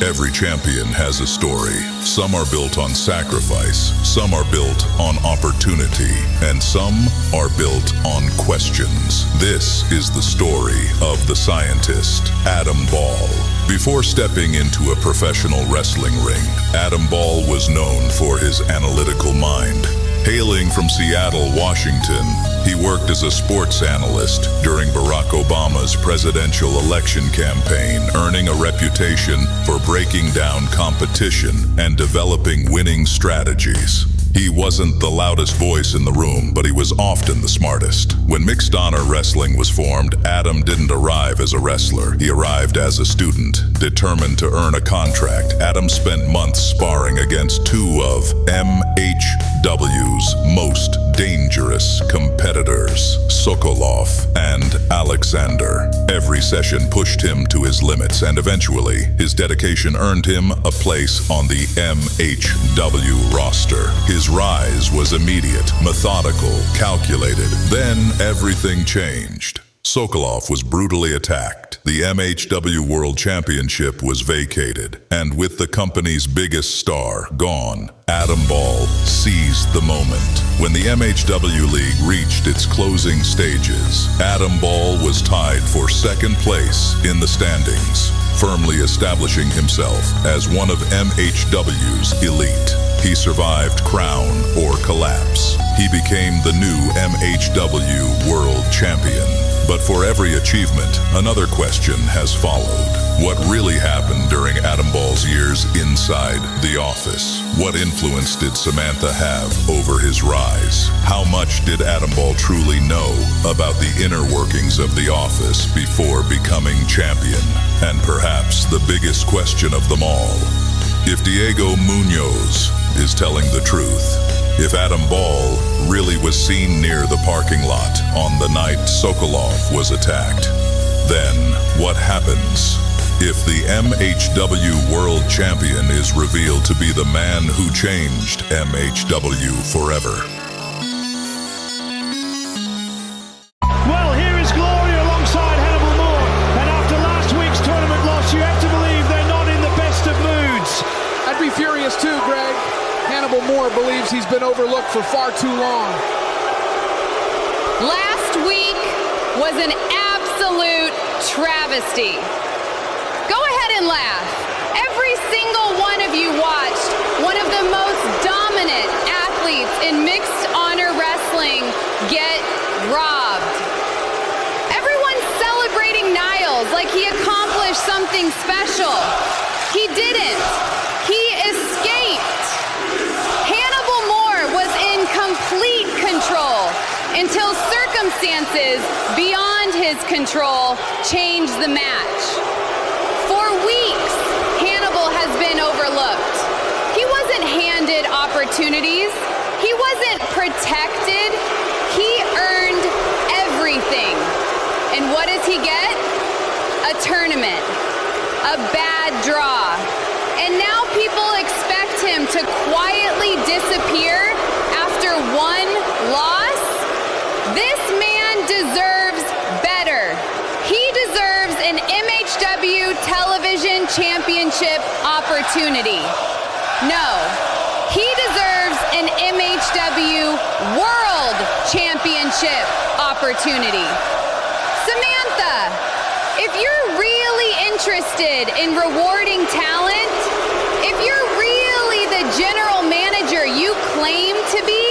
Every champion has a story. Some are built on sacrifice, some are built on opportunity, and some are built on questions. This is the story of the scientist, Adam Ball. Before stepping into a professional wrestling ring, Adam Ball was known for his analytical mind. Hailing from Seattle, Washington, he worked as a sports analyst during Barack Obama's presidential election campaign, earning a reputation for breaking down competition and developing winning strategies. He wasn't the loudest voice in the room, but he was often the smartest. When Mixed Honor Wrestling was formed, Adam didn't arrive as a wrestler. He arrived as a student, determined to earn a contract. Adam spent months sparring against two of MHW's most dangerous competitors, Sokolov and Xander. Every session pushed him to his limits, and eventually, his dedication earned him a place on the MHW roster. His rise was immediate, methodical, calculated. Then everything changed. Sokolov was brutally attacked. The MHW World Championship was vacated, and with the company's biggest star gone, Adam Ball seized the moment. When the MHW League reached its closing stages, Adam Ball was tied for second place in the standings, firmly establishing himself as one of MHW's elite. He survived crown or collapse. He became the new MHW World Champion. But for every achievement, another question has followed. What really happened during Adam Ball's years inside the office? What influence did Samantha have over his rise? How much did Adam Ball truly know about the inner workings of the office before becoming champion? And perhaps the biggest question of them all, if Diego Munoz is telling the truth, if Adam Ball really was seen near the parking lot on the night Sokolov was attacked, then what happens if the MHW World Champion is revealed to be the man who changed MHW forever? Well, here is Gloria alongside Hannibal Moore, and after last week's tournament loss, you have to believe they're not in the best of moods. I'd be furious too, Greg. Hannibal Moore believes he's been overlooked for far too long. Last week was an absolute travesty. Go ahead and laugh. Every single one of you watched one of the most dominant athletes in mixed honor wrestling get robbed. Everyone's celebrating Niles like he accomplished something special. He didn't. He escaped. Hannibal Moore was in complete control until circumstances beyond his control changed the match. For weeks, Hannibal has been overlooked. He wasn't handed opportunities. He wasn't protected. He earned everything. And what does he get? A tournament. A bad draw. And now people expect him to quietly disappear after one loss? This man deserves better. He deserves an MHW Television Championship opportunity. No, he deserves an MHW World Championship opportunity. Samantha, if you're really interested in rewarding talent, if you're really the general manager you claim to be,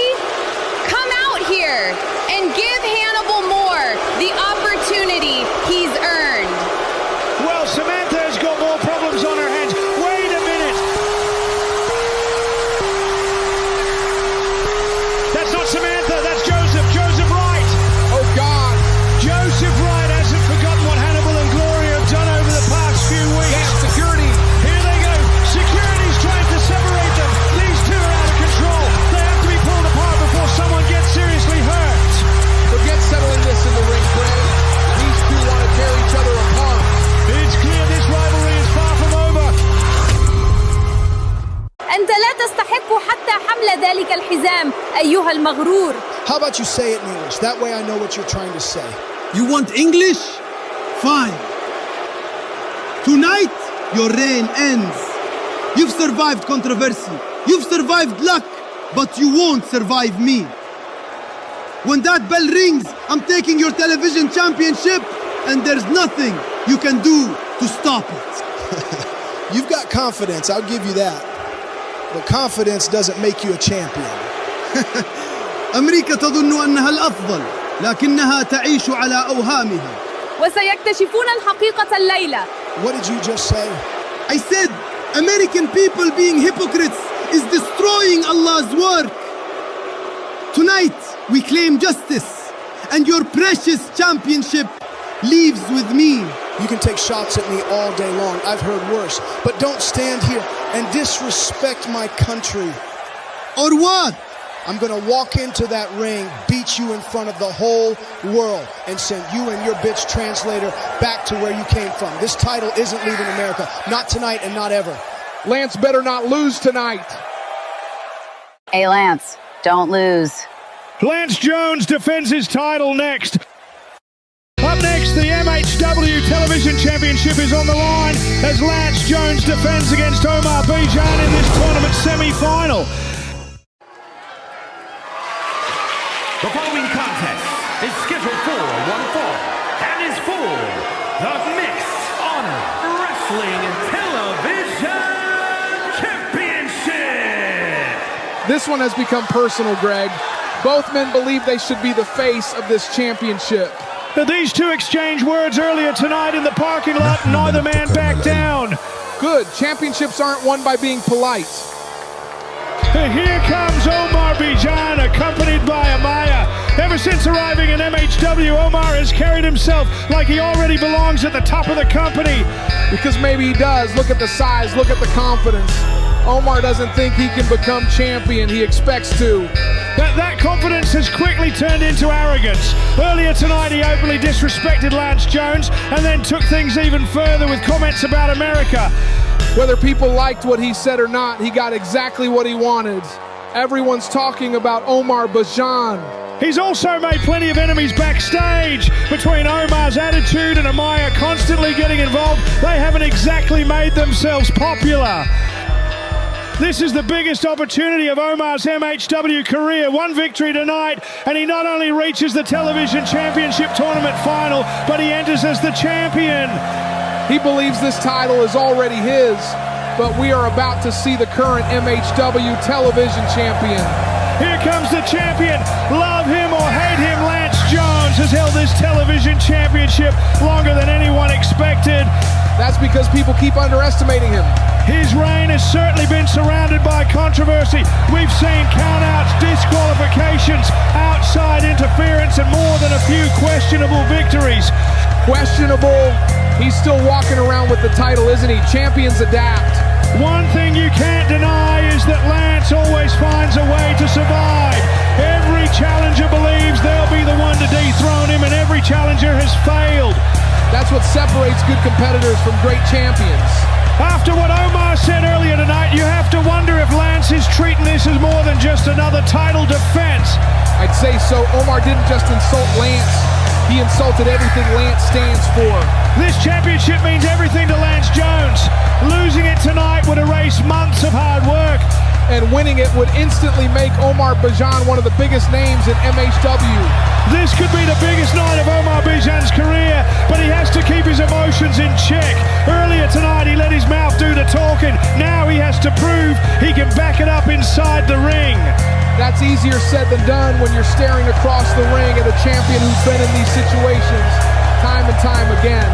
come out here and give Hannibal Moore the opportunity he's earned. Well, Samantha has got more problems on her hands. Wait a minute. That's not Samantha, that's Joseph. Joseph Wright. Oh, God. Joseph Wright hasn't forgotten what Hannibal and Gloria have done over the past few weeks. Yeah, security. Here they go. Security's trying to separate them. These two are out of control. They have to be pulled apart before someone gets seriously hurt. Forget settling this in the ring, Greg. These two want to tear each other apart. It's clear this rivalry is far from over. أنت لا تستحق حتى حمل ذلك الحزام أيها المغرور. How about you say it in English? That way I know what you're trying to say. You want English? Fine. Tonight, your reign ends. You've survived controversy. You've survived luck, but you won't survive me. When that bell rings, I'm taking your television championship, and there's nothing you can do to stop it. You've got confidence, I'll give you that. But confidence doesn't make you a champion. أمريكا تظن أنها الأفضل، لكنها تعيش على أوهامها. وسيكتشفون الحقيقة الليلة. What did you just say? I said, American people being hypocrites is destroying Allah's work. Tonight, we claim justice, and your precious championship leaves with me. You can take shots at me all day long. I've heard worse. But don't stand here and disrespect my country. Or what? I'm going to walk into that ring, beat you in front of the whole world, and send you and your bitch translator back to where you came from. This title isn't leaving America. Not tonight and not ever. Lance better not lose tonight. Hey, Lance, don't lose. Lance Jones defends his title next. Up next, the MHW Television Championship is on the line as Lance Jones defends against Omar Bijan in this tournament semi-final. The following contest is scheduled for one fall and is for the Mixed Honor Wrestling Television Championship. This one has become personal, Greg. Both men believe they should be the face of this championship. These two exchanged words earlier tonight in the parking lot, and neither man backed down. Good. Championships aren't won by being polite. Here comes Omar Bijan, accompanied by Amaya. Ever since arriving in MHW, Omar has carried himself like he already belongs at the top of the company. Because maybe he does. Look at the size, look at the confidence. Omar doesn't think he can become champion. He expects to. That confidence has quickly turned into arrogance. Earlier tonight, he openly disrespected Lance Jones and then took things even further with comments about America. Whether people liked what he said or not, he got exactly what he wanted. Everyone's talking about Omar Bijan. He's also made plenty of enemies backstage. Between Omar's attitude and Amaya constantly getting involved, they haven't exactly made themselves popular. This is the biggest opportunity of Omar's MHW career. One victory tonight, and he not only reaches the Television Championship Tournament final, but he enters as the champion. He believes this title is already his, but we are about to see the current MHW Television Champion. Here comes the champion. Love him or hate him, Lance Jones has held this Television Championship longer than anyone expected. That's because people keep underestimating him. His reign has certainly been surrounded by controversy. We've seen countouts, disqualifications, outside interference, and more than a few questionable victories. Questionable? He's still walking around with the title, isn't he? Champions adapt. One thing you can't deny is that Lance always finds a way to survive. Every challenger believes they'll be the one to dethrone him, and every challenger has failed. That's what separates good competitors from great champions. After what Omar said earlier tonight, you have to wonder if Lance is treating this as more than just another title defense. I'd say so. Omar didn't just insult Lance. He insulted everything Lance stands for. This championship means everything to Lance Jones. Losing it tonight would erase months of hard work. And winning it would instantly make Omar Bijan one of the biggest names in MHW. This could be the biggest night of Omar Bijan's career, but he has to keep his emotions in check. Earlier tonight, he let his mouth do the talking. Now he has to prove he can back it up inside the ring. That's easier said than done when you're staring across the ring at a champion who's been in these situations time and time again.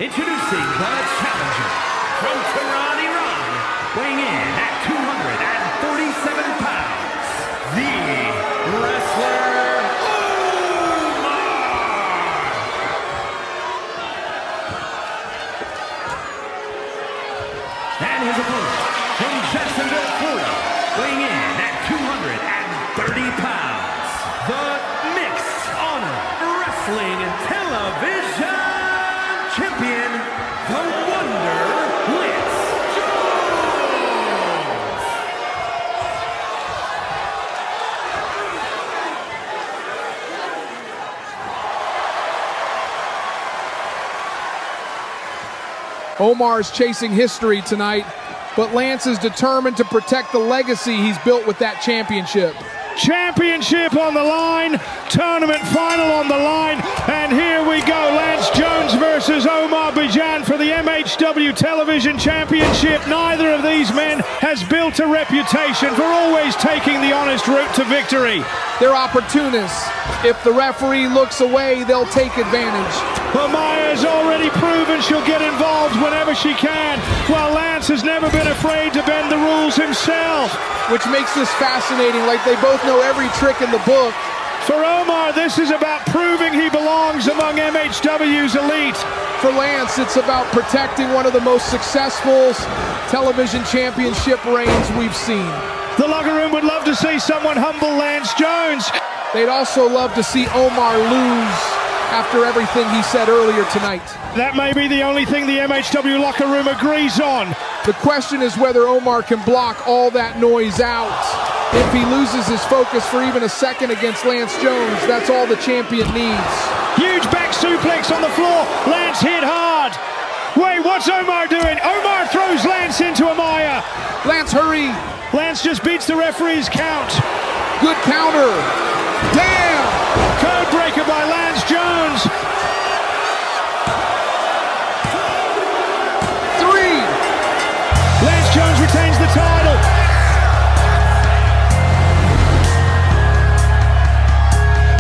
Introducing the challenger from Tehran, Iran, weighing in at 247 pounds, the wrestler Omar. And his opponent from Jacksonville, Florida, weighing in at 230 pounds, the Mixed Honor Wrestling Television Champion, the Wonder, Lance Jones. Omar's chasing history tonight, but Lance is determined to protect the legacy he's built with that championship. Championship on the line, tournament final on the line, and here we go. Lance Jones versus Omar Bijan for the MHW Television Championship. Neither of these men has built a reputation for always taking the honest route to victory. They're opportunists. If the referee looks away, they'll take advantage. Well, Maya's already proven she'll get involved whenever she can, while Lance has never been afraid to bend the rules himself. Which makes this fascinating, like they both know every trick in the book. For Omar, this is about proving he belongs among MHW's elite. For Lance, it's about protecting one of the most successful television championship reigns we've seen. The locker room would love to see someone humble Lance Jones. They'd also love to see Omar lose after everything he said earlier tonight. That may be the only thing the MHW locker room agrees on. The question is whether Omar can block all that noise out. If he loses his focus for even a second against Lance Jones, that's all the champion needs. Huge back suplex on the floor. Lance hit hard. Wait, what's Omar doing? Omar throws Lance into Amaya. Lance, hurry. Lance just beats the referee's count. Good counter. Damn! Code breaker by Lance Jones. 3. Lance Jones retains the title.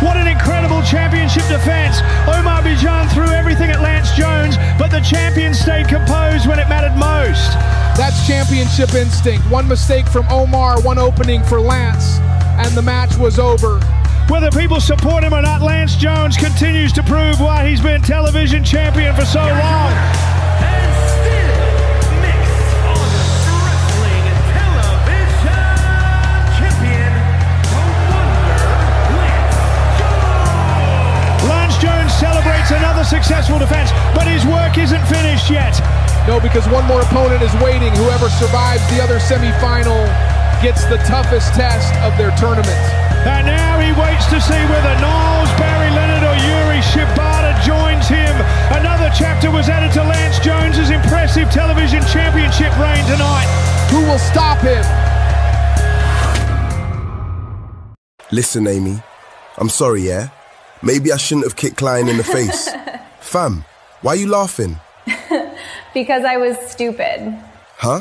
What an incredible championship defense. Omar Bijan threw everything at Lance Jones, but the champion stayed composed when it mattered most. That's championship instinct. One mistake from Omar, one opening for Lance, and the match was over. Whether people support him or not, Lance Jones continues to prove why he's been television champion for so long. Celebrates another successful defense, but his work isn't finished yet. No, because one more opponent is waiting. Whoever survives the other semifinal gets the toughest test of their tournament. And now he waits to see whether Niles, Barry Leonard or Yuri Shibata joins him. Another chapter was added to Lance Jones's impressive television championship reign tonight. Who will stop him? Listen, Amy, I'm sorry, yeah? Maybe I shouldn't have kicked Klein in the face. Fam, why are you laughing? Because I was stupid. Huh?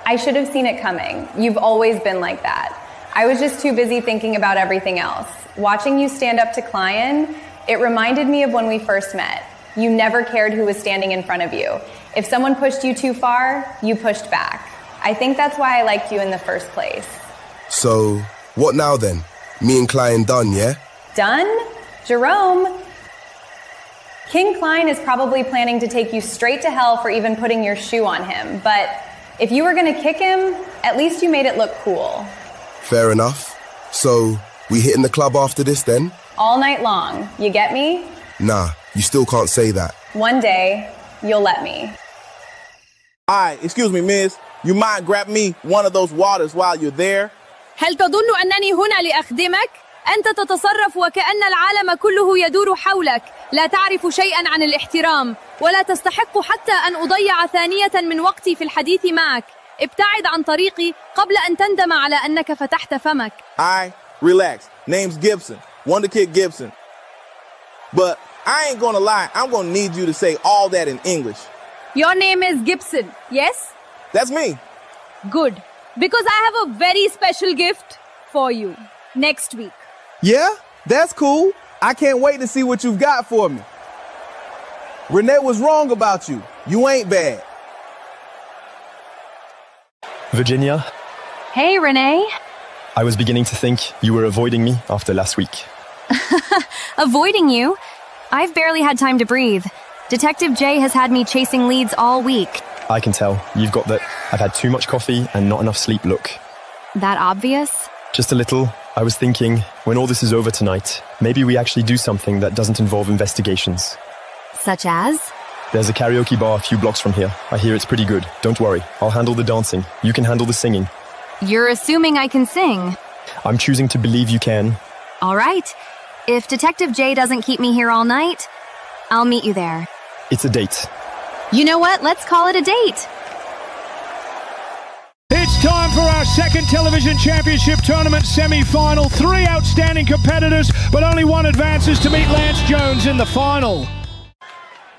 I should have seen it coming. You've always been like that. I was just too busy thinking about everything else. Watching you stand up to Klein, it reminded me of when we first met. You never cared who was standing in front of you. If someone pushed you too far, you pushed back. I think that's why I liked you in the first place. So, what now then? Me and Klein done, yeah? Done? Jerome? King Klein is probably planning to take you straight to hell for even putting your shoe on him, but if you were gonna kick him, at least you made it look cool. Fair enough. So, we hitting the club after this then? All night long, you get me? Nah, you still can't say that. One day, you'll let me. Alright, excuse me, miss. You mind grab me one of those waters while you're there? هل تظن أنني هنا لأخدمك؟ أنت تتصرف وكأن العالم كله يدور حولك، لا تعرف شيئا عن الاحترام، ولا تستحق حتى أن أضيع ثانية من وقتي في الحديث معك. ابتعد عن طريقي قبل أن تندم على أنك فتحت فمك. Alright, relax. Name's Gibson. Wonder Kid Gibson. But I ain't gonna lie, I'm gonna need you to say all that in English. Your name is Gibson, yes? That's me. Good, because I have a very special gift for you next week. Yeah, that's cool. I can't wait to see what you've got for me. Renee was wrong about you. You ain't bad. Virginia? Hey, Renee. I was beginning to think you were avoiding me after last week. Avoiding you? I've barely had time to breathe. Detective J has had me chasing leads all week. I can tell. You've got that I've had too much coffee and not enough sleep look. That obvious? Just a little. I was thinking, when all this is over tonight, maybe we actually do something that doesn't involve investigations. Such as? There's a karaoke bar a few blocks from here. I hear it's pretty good. Don't worry. I'll handle the dancing. You can handle the singing. You're assuming I can sing. I'm choosing to believe you can. All right. If Detective J doesn't keep me here all night, I'll meet you there. It's a date. You know what? Let's call it a date. It's time for our second television championship tournament semi-final. 3 outstanding competitors, but only one advances to meet Lance Jones in the final.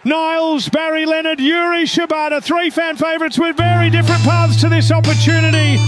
Niles, Barry Leonard, Yuri Shibata, 3 fan favourites with very different paths to this opportunity.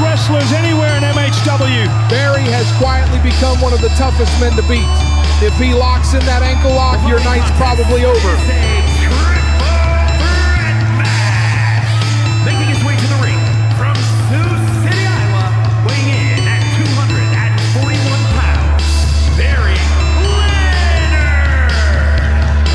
Wrestlers anywhere in MHW. Barry has quietly become one of the toughest men to beat. If he locks in that ankle lock, your night's probably over. Making his way to the ring from Sioux City, Iowa, weighing in at 241 pounds, Barry Leonard.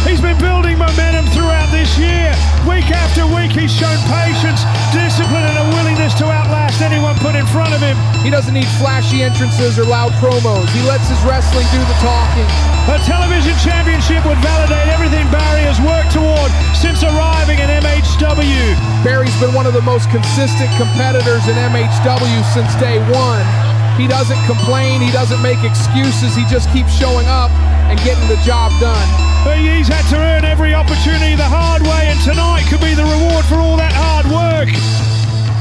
He's been building momentum throughout this year. Week after week, he's shown patience, discipline, and a willingness to outlast anyone put in front of him. He doesn't need flashy entrances or loud promos. He lets his wrestling do the talking. A television championship would validate everything Barry has worked toward since arriving in MHW. Barry's been one of the most consistent competitors in MHW since day one. He doesn't complain, he doesn't make excuses, he just keeps showing up and getting the job done. He's had to earn every opportunity the hard way, and tonight could be the reward for all that hard work.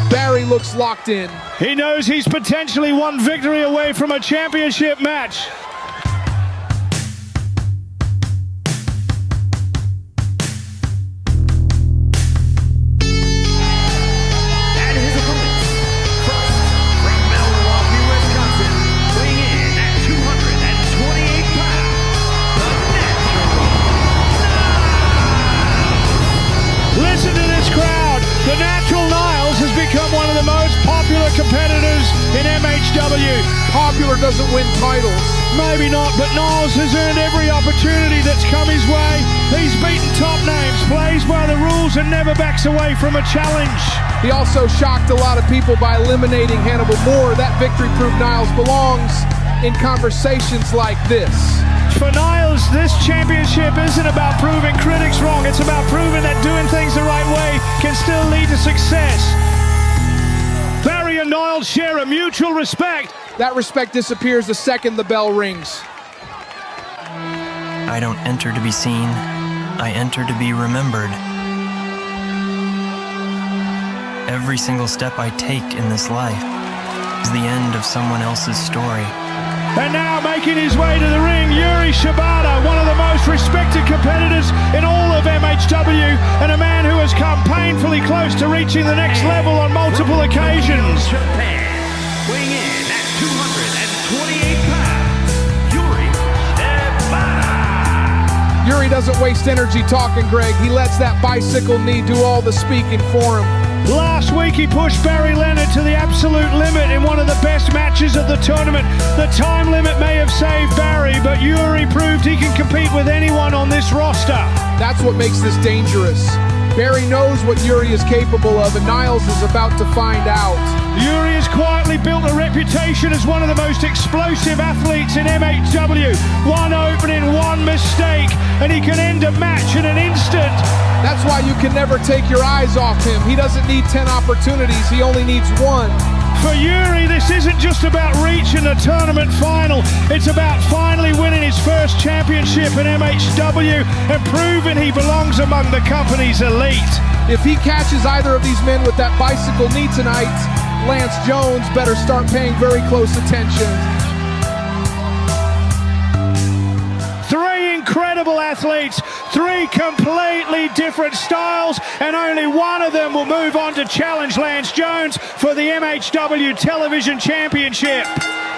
Barry looks locked in. He knows he's potentially one victory away from a championship match. And his opponent, first from Milwaukee, Wisconsin, weighing in at 228 pounds, the Natural Niles. Listen to this crowd. The Natural Niles has become one of the most popular competitors in MHW. Popular doesn't win titles. Maybe not, but Niles has earned every opportunity that's come his way. He's beaten top names, plays by the rules, and never backs away from a challenge. He also shocked a lot of people by eliminating Hannibal Moore. That victory proved Niles belongs in conversations like this. For Niles, this championship isn't about proving critics wrong. It's about proving that doing things the right way can still lead to success. Barry and Niles share a mutual respect. That respect disappears the second the bell rings. I don't enter to be seen. I enter to be remembered. Every single step I take in this life is the end of someone else's story. And now making his way to the ring, Yuri Shibata, one of the most respected competitors in all of MHW, and a man who has come painfully close to reaching the next level on multiple occasions. Japan, weighing in at 228 pounds, Yuri Shibata. Yuri doesn't waste energy talking, Greg. He lets that bicycle knee do all the speaking for him. Last week he pushed Barry Leonard to the absolute limit in one of the best matches of the tournament. The time limit may have saved Barry, but Yuri proved he can compete with anyone on this roster. That's what makes this dangerous. Barry knows what Yuri is capable of, and Niles is about to find out. Yuri has quietly built a reputation as one of the most explosive athletes in MHW. One opening, one mistake, and he can end a match in an instant. That's why you can never take your eyes off him. He doesn't need 10 opportunities, he only needs one. For Yuri, this isn't just about reaching a tournament final. It's about finally winning his first championship in MHW and proving he belongs among the company's elite. If he catches either of these men with that bicycle knee tonight, Lance Jones better start paying very close attention. Three incredible athletes, three completely different styles, and only one of them will move on to challenge Lance Jones for the MHW Television Championship.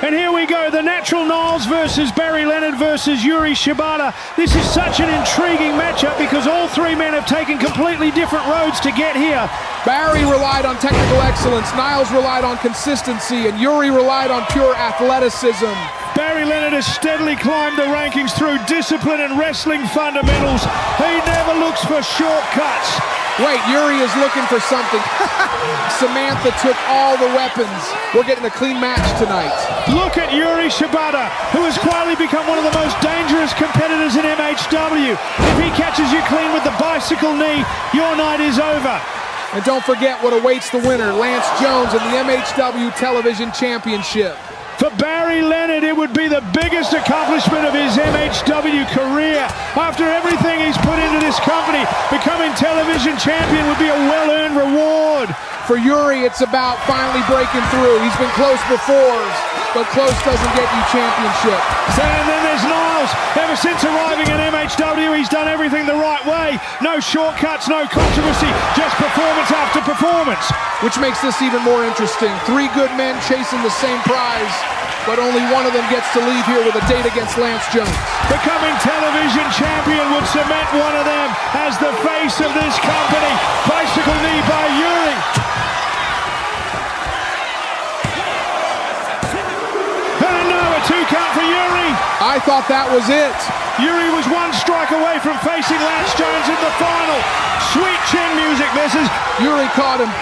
And here we go, the Natural Niles versus Barry Leonard versus Yuri Shibata. This is such an intriguing matchup because all three men have taken completely different roads to get here. Barry relied on technical excellence, Niles relied on consistency, and Yuri relied on pure athleticism. Barry Leonard has steadily climbed the rankings through discipline and wrestling fundamentals. He never looks for shortcuts. Wait, Yuri is looking for something. Samantha took all the weapons. We're getting a clean match tonight. Look at Yuri Shibata, who has quietly become one of the most dangerous competitors in MHW. If he catches you clean with the bicycle knee, your night is over. And don't forget what awaits the winner, Lance Jones in the MHW Television Championship. For Barry Leonard, it would be the biggest accomplishment of his MHW career. After everything he's put into this company, becoming television champion would be a well-earned reward. For Yuri, it's about finally breaking through. He's been close before, but close doesn't get you championship. And then there's Niles. Ever since arriving in MHW, he's done everything the right way. No shortcuts, no controversy, just performance after performance. Which makes this even more interesting. 3 good men chasing the same prize, but only one of them gets to leave here with a date against Lance Jones. Becoming television champion would cement one of them as the face of this company. Bicycle knee by Yuri. And no, a 2 count for Yuri. I thought that was it. Yuri was 1 strike away from facing Lance Jones in the final. Sweet chin music, misses. Yuri caught him.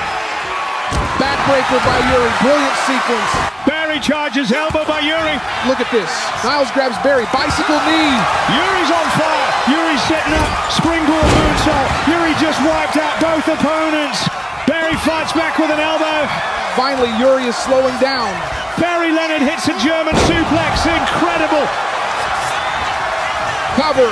Backbreaker by Yuri. Brilliant sequence. Barry charges, elbow by Yuri. Look at this. Niles grabs Barry. Bicycle knee. Yuri's on fire. Yuri's setting up. Springboard moonsault. Yuri just wiped out both opponents. Barry fights back with an elbow. Finally, Yuri is slowing down. Barry Leonard hits a German suplex. Incredible. Cover.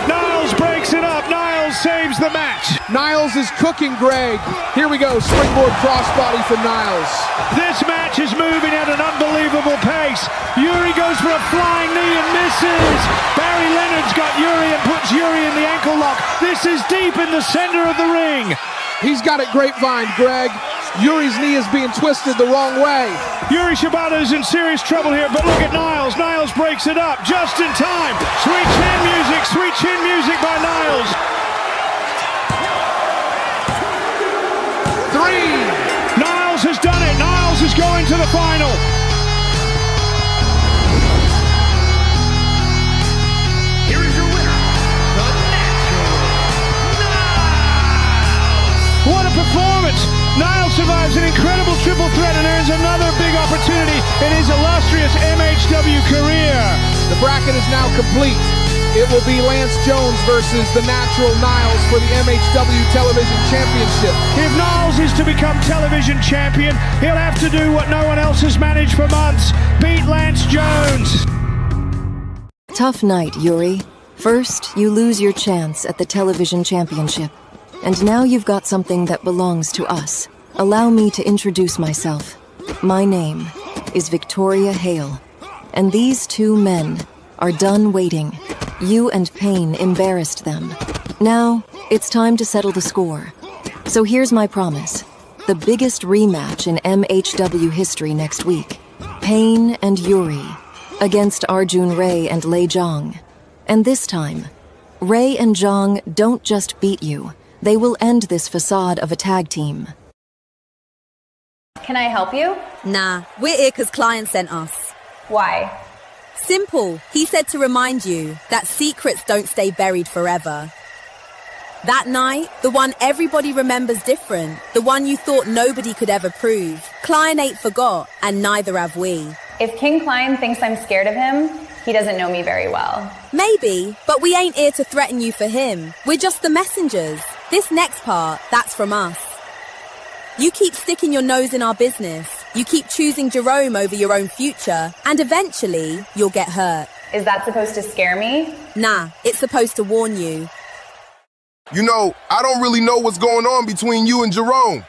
Niles breaks it up. Niles saves the match. Niles is cooking Greg. Here we go. Springboard crossbody for Niles. This match is moving at an unbelievable pace. Yuri goes for a flying knee and misses. Barry Leonard's got Yuri and puts Yuri in the ankle lock. This is deep in the center of the ring. He's got it grapevine, Greg. Yuri's knee is being twisted the wrong way. Yuri Shibata is in serious trouble here, but look at Niles. Niles breaks it up just in time. Sweet chin music by Niles. 3. Niles has done it. Niles is going to the final. Here is your winner, the Natural Niles. What a performance. Niles survives an incredible triple threat and earns another big opportunity in his illustrious MHW career. The bracket is now complete. It will be Lance Jones versus the Natural Niles for the MHW Television Championship. If Niles is to become television champion, he'll have to do what no one else has managed for months. Beat Lance Jones. Tough night, Yuri. First, you lose your chance at the Television Championship. And now you've got something that belongs to us. Allow me to introduce myself. My name is Victoria Hale. And these 2 men are done waiting. You and Payne embarrassed them. Now, it's time to settle the score. So here's my promise. The biggest rematch in MHW history next week. Payne and Yuri against Arjun Ray and Lei Zhang. And this time, Ray and Zhang don't just beat you. They will end this facade of a tag team. Can I help you? Nah, we're here because client sent us. Why? Simple. He said to remind you that secrets don't stay buried forever. That night, the one everybody remembers different, the one you thought nobody could ever prove. Client ain't forgot, and neither have we. If King Klein thinks I'm scared of him, he doesn't know me very well. Maybe, but we ain't here to threaten you for him. We're just the messengers. This next part, that's from us. You keep sticking your nose in our business. You keep choosing Jerome over your own future, and eventually, you'll get hurt. Is that supposed to scare me? Nah, it's supposed to warn you. You know, I don't really know what's going on between you and Jerome.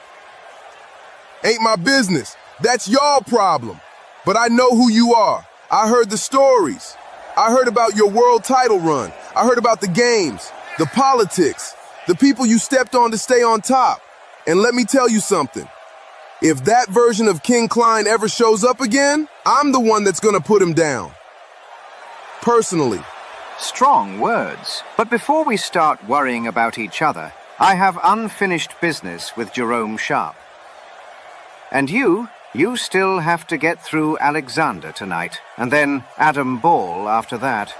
Ain't my business. That's y'all problem. But I know who you are. I heard the stories. I heard about your world title run. I heard about the games, the politics, the people you stepped on to stay on top. And let me tell you something. If that version of King Klein ever shows up again, I'm the one that's gonna put him down. Personally. Strong words. But before we start worrying about each other, I have unfinished business with Jerome Sharp. And you still have to get through Alexander tonight, and then Adam Ball after that.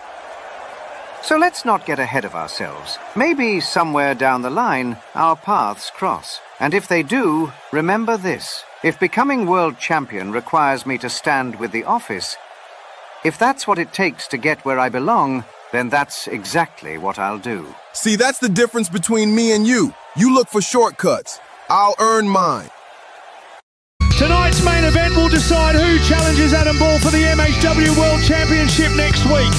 So let's not get ahead of ourselves. Maybe somewhere down the line, our paths cross. And if they do, remember this. If becoming world champion requires me to stand with the office, if that's what it takes to get where I belong, then that's exactly what I'll do. See, that's the difference between me and you. You look for shortcuts. I'll earn mine. Tonight's main event will decide who challenges Adam Ball for the MHW World Championship next week.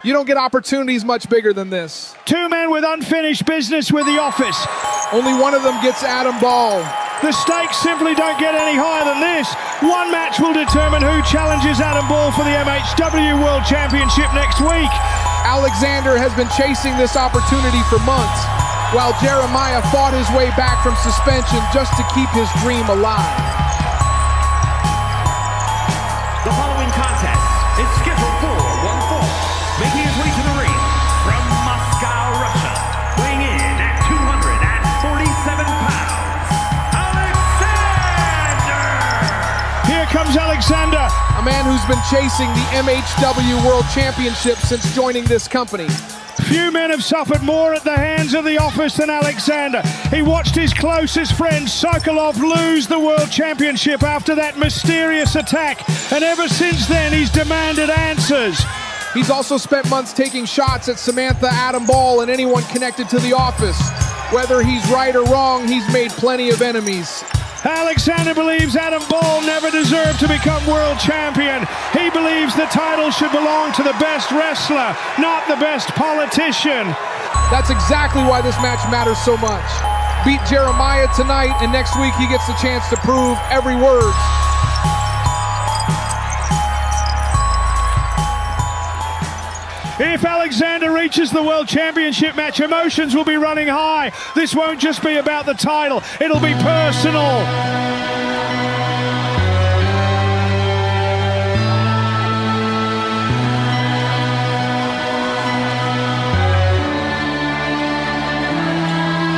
You don't get opportunities much bigger than this. Two men with unfinished business with the office. Only one of them gets Adam Ball. The stakes simply don't get any higher than this. One match will determine who challenges Adam Ball for the MHW World Championship next week. Alexander has been chasing this opportunity for months, while Jeremiah fought his way back from suspension just to keep his dream alive. The following contest is scheduled for one fall. Making his way to the ring from Moscow, Russia, weighing in at 247 pounds, Alexander! Here comes Alexander. A man who's been chasing the MHW World Championship since joining this company. Few men have suffered more at the hands of the office than Alexander. He watched his closest friend Sokolov lose the World Championship after that mysterious attack, and ever since then he's demanded answers. He's also spent months taking shots at Samantha, Adam Ball, and anyone connected to the office. Whether he's right or wrong, he's made plenty of enemies. Alexander believes Adam Ball never deserved to become world champion. He believes the title should belong to the best wrestler, not the best politician. That's exactly why this match matters so much. Beat Jeremiah tonight, and next week he gets the chance to prove every word. If Alexander reaches the World Championship match, emotions will be running high. This won't just be about the title, it'll be personal.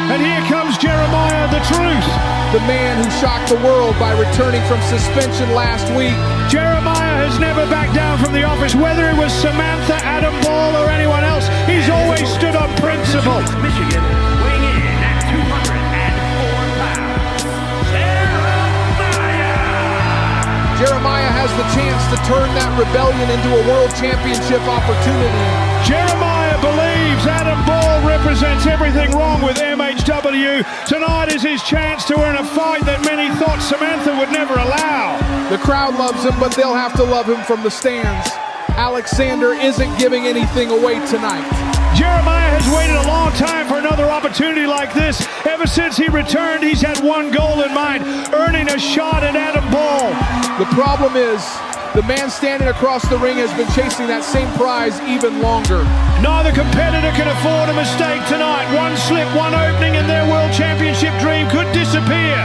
And here comes Jeremiah, the truth. The man who shocked the world by returning from suspension last week. Jeremiah has never backed down from the office, whether it was Samantha, Adam Ball, or anyone else. He's always stood on principle. Michigan, weighing in at 204 pounds, Jeremiah! Jeremiah has the chance to turn that rebellion into a world championship opportunity. Jeremiah believes Adam Ball represents everything wrong with MHW. Tonight is his chance to earn a fight that many thought Samantha would never allow. The crowd loves him, but they'll have to love him from the stands. Alexander isn't giving anything away tonight. Jeremiah has waited a long time for another opportunity like this. Ever since he returned, he's had one goal in mind, earning a shot at Adam Ball. The problem is, the man standing across the ring has been chasing that same prize even longer. Neither competitor can afford a mistake tonight. One slip, one opening, and their world championship dream could disappear.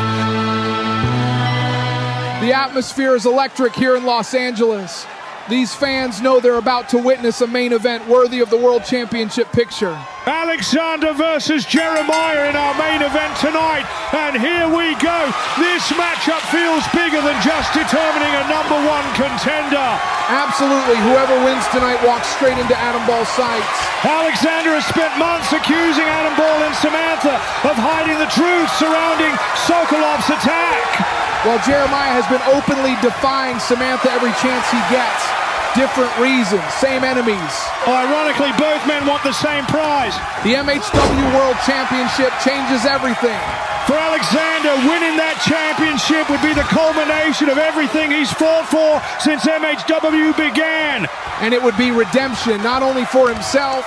The atmosphere is electric here in Los Angeles. These fans know they're about to witness a main event worthy of the World Championship picture. Alexander versus Jeremiah in our main event tonight. And here we go. This matchup feels bigger than just determining a #1 contender. Absolutely. Whoever wins tonight walks straight into Adam Ball's sights. Alexander has spent months accusing Adam Ball and Samantha of hiding the truth surrounding Sokolov's attack. While Jeremiah has been openly defying Samantha every chance he gets. Different reasons, same enemies. Ironically, both men want the same prize. The MHW World Championship changes everything. For Alexander, winning that championship would be the culmination of everything he's fought for since MHW began. And it would be redemption, not only for himself,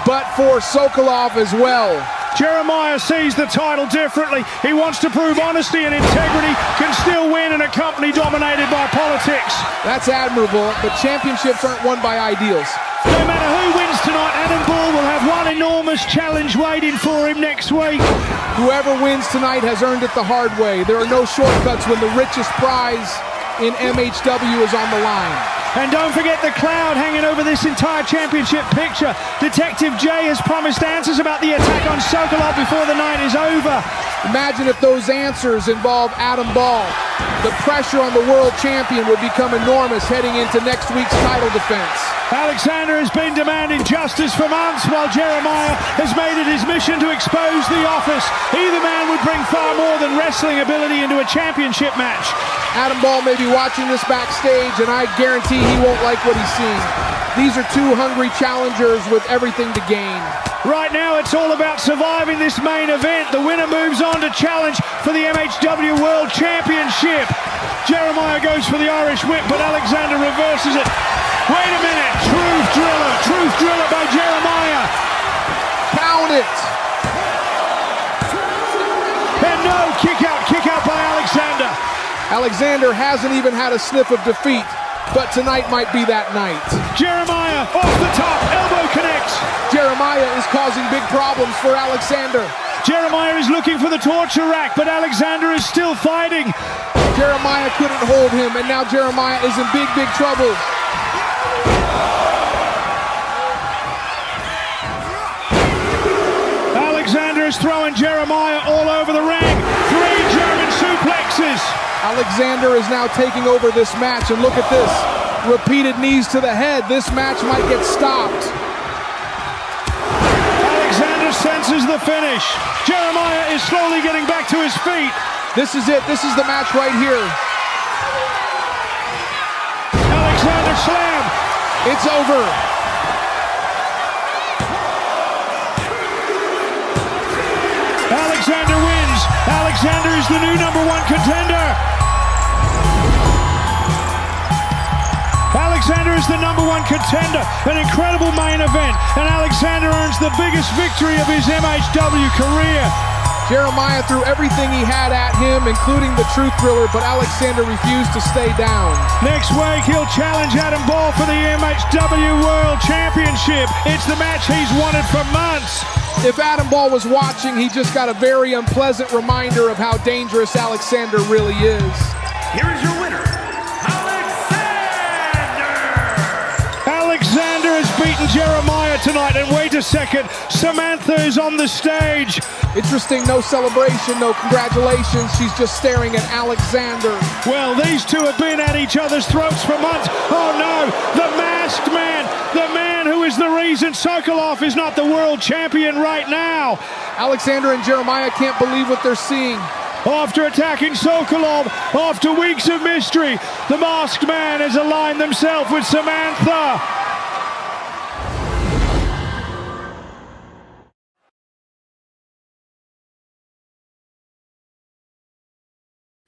but for Sokolov as well. Jeremiah sees the title differently. He wants to prove honesty and integrity can still win in a company dominated by politics. That's admirable, but championships aren't won by ideals. No matter who wins tonight, Adam Ball will have one enormous challenge waiting for him next week. Whoever wins tonight has earned it the hard way. There are no shortcuts when the richest prize in MHW is on the line. And don't forget the cloud hanging over this entire championship picture. Detective J has promised answers about the attack on Sokolov before the night is over. Imagine if those answers involve Adam Ball. The pressure on the world champion would become enormous heading into next week's title defense. Alexander has been demanding justice for months, while Jeremiah has made it his mission to expose the office. Either man would bring far more than wrestling ability into a championship match. Adam Ball may be watching this backstage, and I guarantee he won't like what he's seeing. These are two hungry challengers with everything to gain. Right now, it's all about surviving this main event. The winner moves on to challenge for the MHW World Championship. Jeremiah goes for the Irish whip, but Alexander reverses it. Wait a minute, truth driller by Jeremiah. Count it. And no, kick out by Alexander. Alexander hasn't even had a sniff of defeat, but tonight might be that night. Jeremiah off the top, elbow connects. Jeremiah is causing big problems for Alexander. Jeremiah is looking for the torture rack, but Alexander is still fighting. Jeremiah couldn't hold him, and now Jeremiah is in big trouble. Alexander is throwing Jeremiah all over the ring. 3 German suplexes. Alexander is now taking over this match, and look at this. Repeated knees to the head. This match might get stopped. Alexander senses the finish. Jeremiah is slowly getting back to his feet. This is it. This is the match right here. Alexander slam. It's over. Alexander wins. Alexander is the new #1 contender. Alexander is the #1 contender. An incredible main event, and Alexander earns the biggest victory of his MHW career. Jeremiah threw everything he had at him, including the truth thriller, but Alexander refused to stay down. Next week, he'll challenge Adam Ball for the MHW World Championship. It's the match he's wanted for months. If Adam Ball was watching, he just got a very unpleasant reminder of how dangerous Alexander really is. Here is your winner, Alexander has beaten Jeremiah tonight, and wait a second, Samantha is on the stage. Interesting, no celebration, no congratulations, she's just staring at Alexander. Well, these two have been at each other's throats for months. Oh no, the masked man, the man who is the reason Sokolov is not the world champion right now. Alexander and Jeremiah can't believe what they're seeing. After attacking Sokolov, after weeks of mystery, the masked man has aligned himself with Samantha.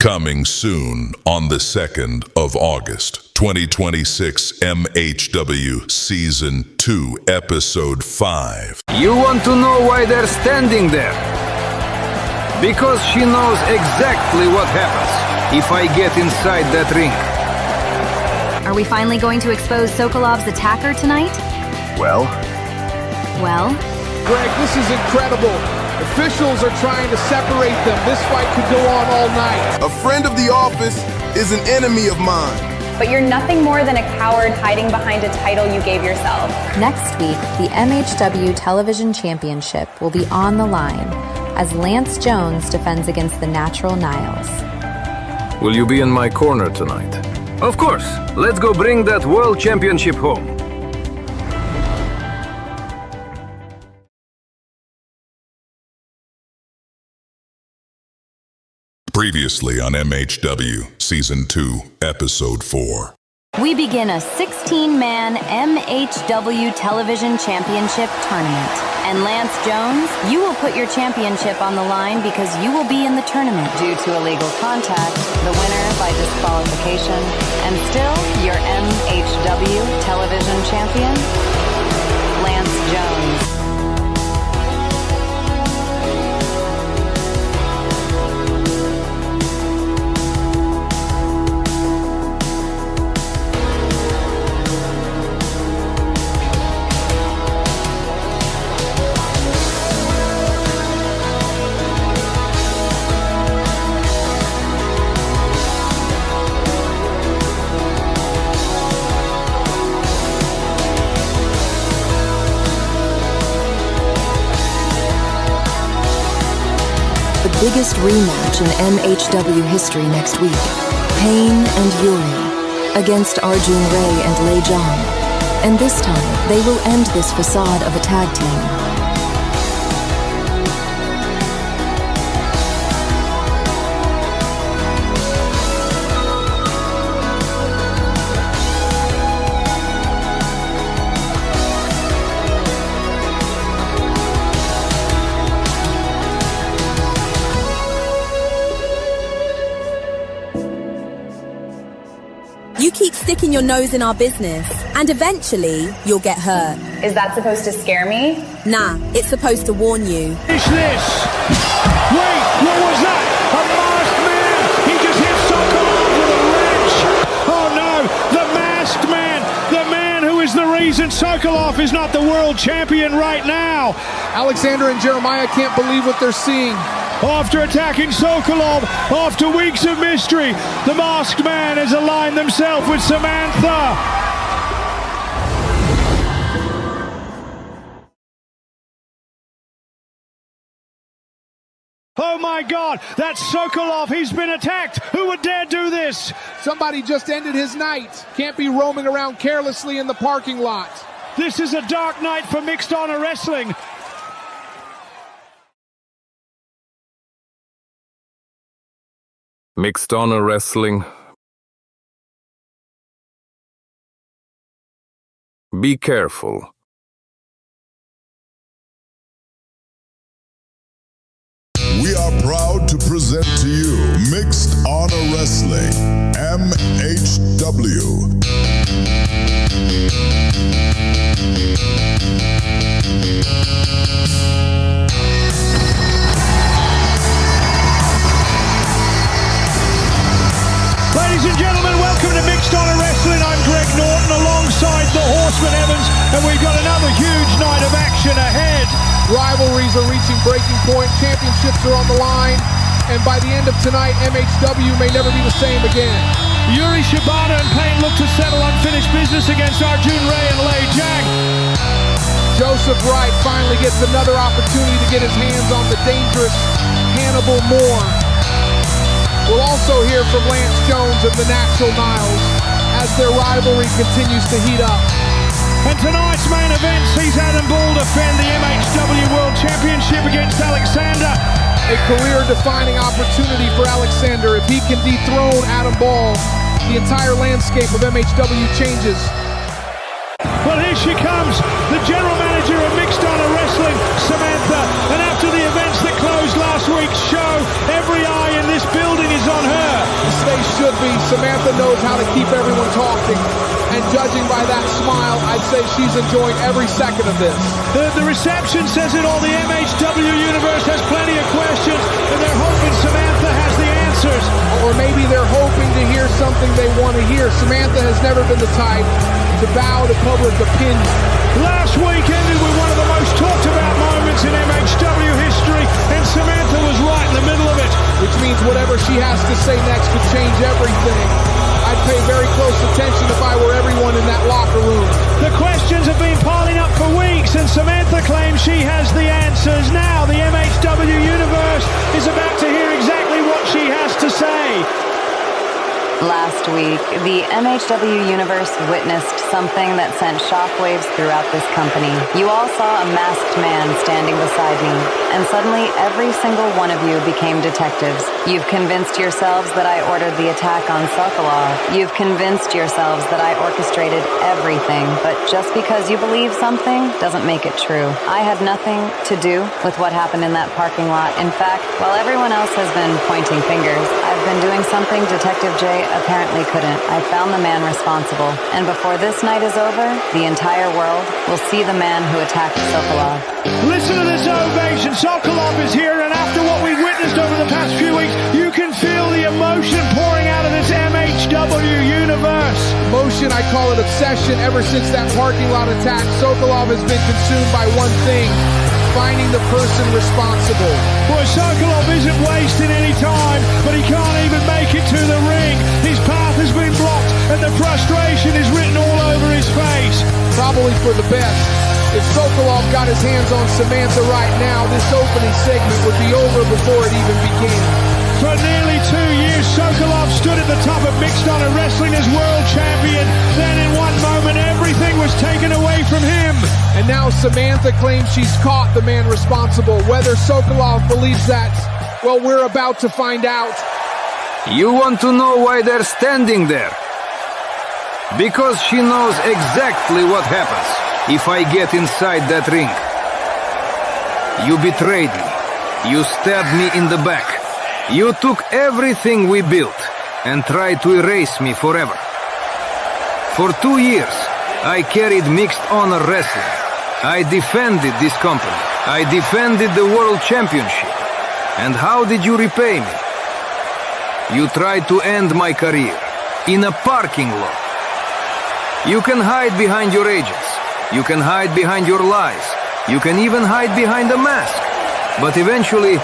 Coming soon on the 2nd of August, 2026 MHW Season 2, Episode 5. You want to know why they're standing there? Because she knows exactly what happens if I get inside that ring. Are we finally going to expose Sokolov's attacker tonight? Well? Greg, this is incredible. Officials are trying to separate them. This fight could go on all night. A friend of the office is an enemy of mine. But you're nothing more than a coward hiding behind a title you gave yourself. Next week, the MHW Television Championship will be on the line as Lance Jones defends against the Natural Niles. Will you be in my corner tonight? Of course. Let's go bring that world championship home. Previously on MHW Season 2, Episode 4. We begin a 16-man MHW Television Championship tournament. And Lance Jones, you will put your championship on the line because you will be in the tournament due to illegal contact, the winner by disqualification, and still your MHW Television Champion, Lance Jones. The biggest rematch in MHW history next week. Pain and Yuri against Arjun Ray and Lei Zhang. And this time, they will end this facade of a tag team. You keep sticking your nose in our business, and eventually, you'll get hurt. Is that supposed to scare me? Nah, it's supposed to warn you. Finish this! Wait, what was that? A masked man! He just hit Sokolov with a wrench! Oh no, the masked man! The man who is the reason Sokolov is not the world champion right now! Alexander and Jeremiah can't believe what they're seeing. After attacking Sokolov, after weeks of mystery, the masked man has aligned himself with Samantha. Oh my God, that's Sokolov. He's been attacked. Who would dare do this? Somebody just ended his night. Can't be roaming around carelessly in the parking lot. This is a dark night for Mixed Honor Wrestling. Mixed Honor Wrestling. Be careful. We are proud to present to you Mixed Honor Wrestling, MHW. Ladies and gentlemen, welcome to Mixed Honor Wrestling. I'm Greg Norton alongside the Horseman Evans, and we've got another huge night of action ahead. Rivalries are reaching breaking point, championships are on the line, and by the end of tonight, MHW may never be the same again. Yuri Shibata and Payne look to settle unfinished business against Arjun Ray and Lei Zhang. Joseph Wright finally gets another opportunity to get his hands on the dangerous Hannibal Moore. We'll also hear from Lance Jones of the Natural Niles as their rivalry continues to heat up. And tonight's main event sees Adam Ball defend the MHW World Championship against Alexander. A career-defining opportunity for Alexander. If he can dethrone Adam Ball, the entire landscape of MHW changes. Well, here she comes, the general manager of Mixed Honor Wrestling, Samantha. And after the events that closed last week's show, every eye in this building is on her. As they should be. Samantha knows how to keep everyone talking. And judging by that smile, I'd say she's enjoying every second of this. The reception says it all. The MHW universe has plenty of questions, and they're hoping Samantha has the answers. Or maybe they're hoping to hear something they want to hear. Samantha has never been the type to bow to public opinion. Last week ended with one of the most talked about moments in MHW history, and Samantha was right in the middle of it. Which means whatever she has to say next could change everything. I'd pay very close attention if I were everyone in that locker room. The questions have been piling up for weeks, and Samantha claims she has the answers. Now the MHW universe is about to hear exactly what she has to say. Last week, the MHW universe witnessed something that sent shockwaves throughout this company. You all saw a masked man standing beside me, and suddenly every single one of you became detectives. You've convinced yourselves that I ordered the attack on Sokolov. You've convinced yourselves that I orchestrated everything, but just because you believe something doesn't make it true. I had nothing to do with what happened in that parking lot. In fact, while everyone else has been pointing fingers, I've been doing something Detective J apparently couldn't. I found the man responsible, and before this night is over, the entire world will see the man who attacked Sokolov. Listen to this ovation. Sokolov is here, and after what we've witnessed over the past few weeks, you can feel the emotion pouring out of this MHW universe. Emotion, I call it obsession. Ever since that parking lot attack, Sokolov has been consumed by one thing: finding the person responsible. Boy, Sokolov isn't wasting any time, but he can't even make it to the ring. His path has been blocked, and the frustration is written all over his face. Probably for the best. If Sokolov got his hands on Samantha right now, this opening segment would be over before it even began. For nearly 2 years, Sokolov stood at the top of mixed honor wrestling as world champion. Then in one moment, everything was taken away from him. And now Samantha claims she's caught the man responsible. Whether Sokolov believes that, well, we're about to find out. You want to know why they're standing there? Because she knows exactly what happens if I get inside that ring. You betrayed me. You stabbed me in the back. You took everything we built and tried to erase me forever. For 2 years, I carried mixed honor wrestling. I defended this company. I defended the world championship. And how did you repay me? You tried to end my career in a parking lot. You can hide behind your agents. You can hide behind your lies. You can even hide behind a mask. But eventually,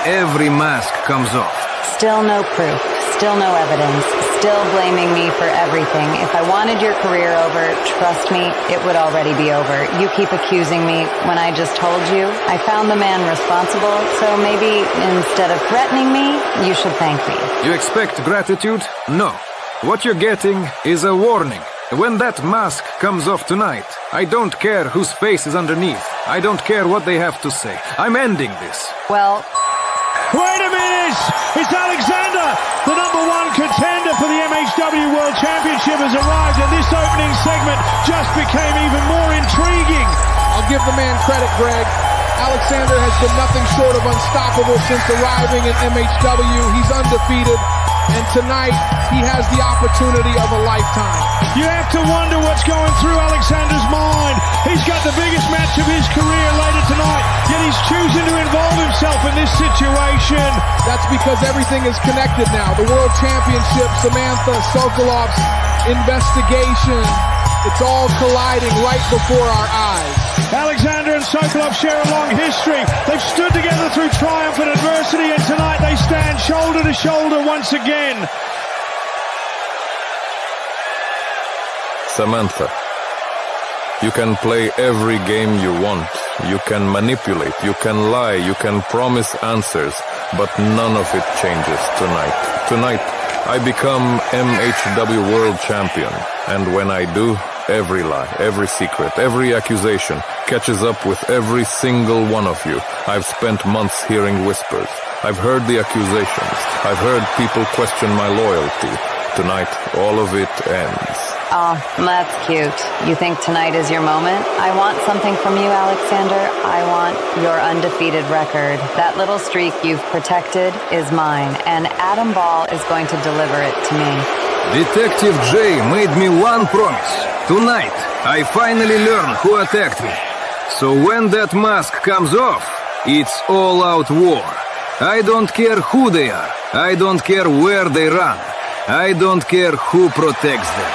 every mask comes off. Still no proof, still no evidence, still blaming me for everything. If I wanted your career over, trust me, it would already be over. You keep accusing me when I just told you I found the man responsible, so maybe instead of threatening me, you should thank me. You expect gratitude? No. What you're getting is a warning. When that mask comes off tonight, I don't care whose face is underneath. I don't care what they have to say. I'm ending this. Well... Wait a minute! It's Alexander! The #1 contender for the MHW World Championship has arrived, and this opening segment just became even more intriguing. I'll give the man credit, Greg. Alexander has been nothing short of unstoppable since arriving in MHW. He's undefeated. And tonight, he has the opportunity of a lifetime. You have to wonder what's going through Alexander's mind. He's got the biggest match of his career later tonight, yet he's choosing to involve himself in this situation. That's because everything is connected now. The World Championship, Samantha, Sokolov's investigation, it's all colliding right before our eyes. Alexander and Sokolov share a long history. They've stood together through triumph and adversity, and tonight they stand shoulder to shoulder once again. Samantha, you can play every game you want. You can manipulate, you can lie, you can promise answers, but none of it changes tonight. Tonight, I become MHW World Champion, and when I do, every lie, every secret, every accusation catches up with every single one of you. I've spent months hearing whispers. I've heard the accusations. I've heard people question my loyalty. Tonight, all of it ends. Oh, that's cute. You think tonight is your moment? I want something from you, Alexander. I want your undefeated record. That little streak you've protected is mine, and Adam Ball is going to deliver it to me. Detective J made me one promise. Tonight, I finally learn who attacked me. So when that mask comes off, it's all-out war. I don't care who they are. I don't care where they run. I don't care who protects them.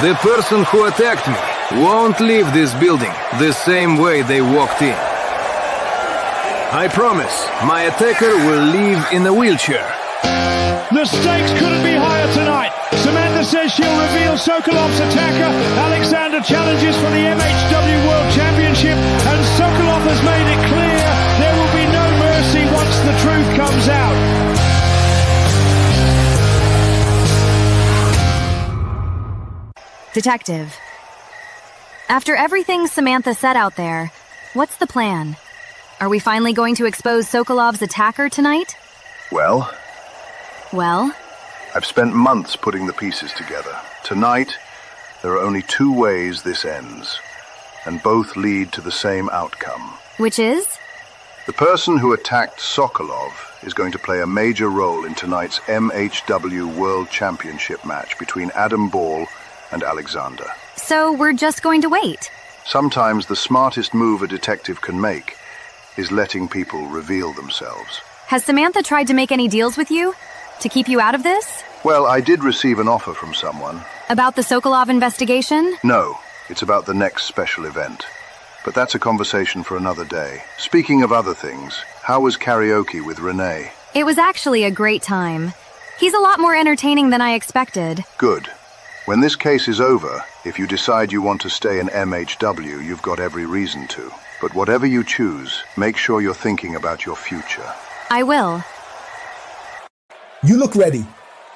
The person who attacked me won't leave this building the same way they walked in. I promise, my attacker will leave in a wheelchair. The stakes couldn't be higher tonight. Samantha says she'll reveal Sokolov's attacker. Alexander challenges for the MHW World Championship, and Sokolov has made it clear there will be no mercy once the truth comes out. Detective, after everything Samantha said out there, what's the plan? Are we finally going to expose Sokolov's attacker tonight? Well, I've spent months putting the pieces together. Tonight, there are only two ways this ends, and both lead to the same outcome. Which is? The person who attacked Sokolov is going to play a major role in tonight's MHW World Championship match between Adam Ball and Alexander. So we're just going to wait? Sometimes the smartest move a detective can make is letting people reveal themselves. Has Samantha tried to make any deals with you? To keep you out of this? Well, I did receive an offer from someone. About the Sokolov investigation? No, it's about the next special event. But that's a conversation for another day. Speaking of other things, how was karaoke with Renee? It was actually a great time. He's a lot more entertaining than I expected. Good. When this case is over, if you decide you want to stay in MHW, you've got every reason to. But whatever you choose, make sure you're thinking about your future. I will. You look ready.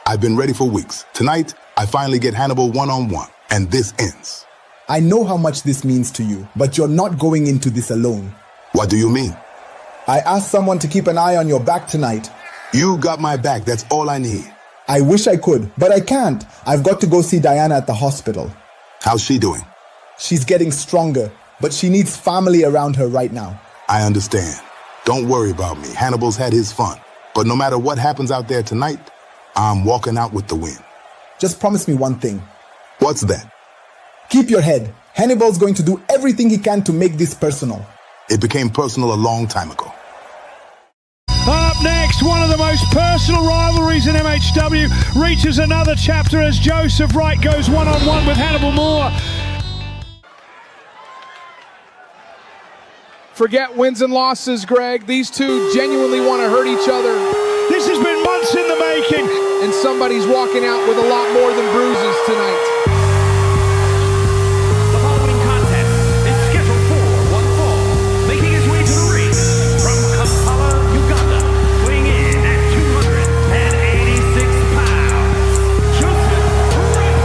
I've been ready for weeks. Tonight, I finally get Hannibal one-on-one, and this ends. I know how much this means to you, but you're not going into this alone. What do you mean? I asked someone to keep an eye on your back tonight. You got my back, that's all I need. I wish I could, but I can't. I've got to go see Diana at the hospital. How's she doing? She's getting stronger, but she needs family around her right now. I understand. Don't worry about me. Hannibal's had his fun. But no matter what happens out there tonight, I'm walking out with the win. Just promise me one thing. What's that? Keep your head. Hannibal's going to do everything he can to make this personal. It became personal a long time ago. Up next, one of the most personal rivalries in MHW reaches another chapter as Joseph Wright goes one-on-one with Hannibal Moore. Forget wins and losses, Greg. These two genuinely want to hurt each other. This has been months in the making. And somebody's walking out with a lot more than bruises tonight. The following contest is scheduled for one fall. Making his way to the ring from Kampala, Uganda, weighing in at 286 pounds, Joseph Wright.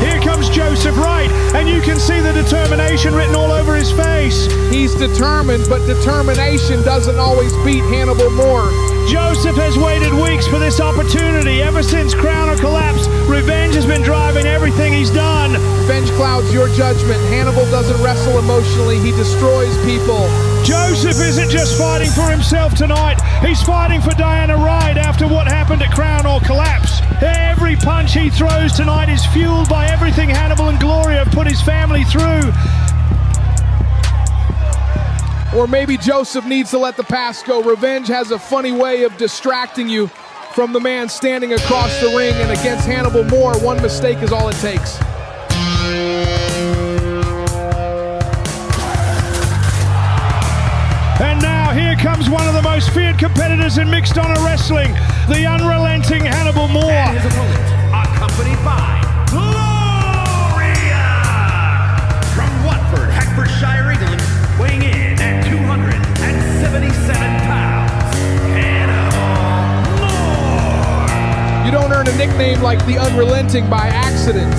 Here comes Joseph Wright, and you can see the determination written all over his face. He's determined, but determination doesn't always beat Hannibal Moore. Joseph has waited weeks for this opportunity. Ever since Crown or Collapse, revenge has been driving everything he's done. Revenge clouds your judgment. Hannibal doesn't wrestle emotionally. He destroys people. Joseph isn't just fighting for himself tonight. He's fighting for Diana Wright after what happened at Crown or Collapse. Every punch he throws tonight is fueled by everything Hannibal and Gloria have put his family through. Or maybe Joseph needs to let the past go. Revenge has a funny way of distracting you from the man standing across the ring, and against Hannibal Moore, one mistake is all it takes. And now here comes one of the most feared competitors in mixed honor wrestling, the unrelenting Hannibal Moore. And his opponent, accompanied by Gloria! From Watford, Hertfordshire, England, weighing in at 277 pounds, Hannibal Moore. You don't earn a nickname like the Unrelenting by accident.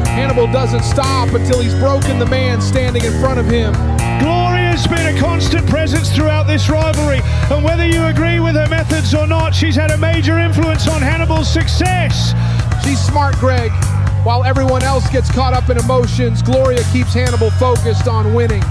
Hannibal doesn't stop until he's broken the man standing in front of him. Gloria's been a constant presence throughout this rivalry, and whether you agree with her methods or not, she's had a major influence on Hannibal's success. She's smart, Greg. While everyone else gets caught up in emotions, Gloria keeps Hannibal focused on winning.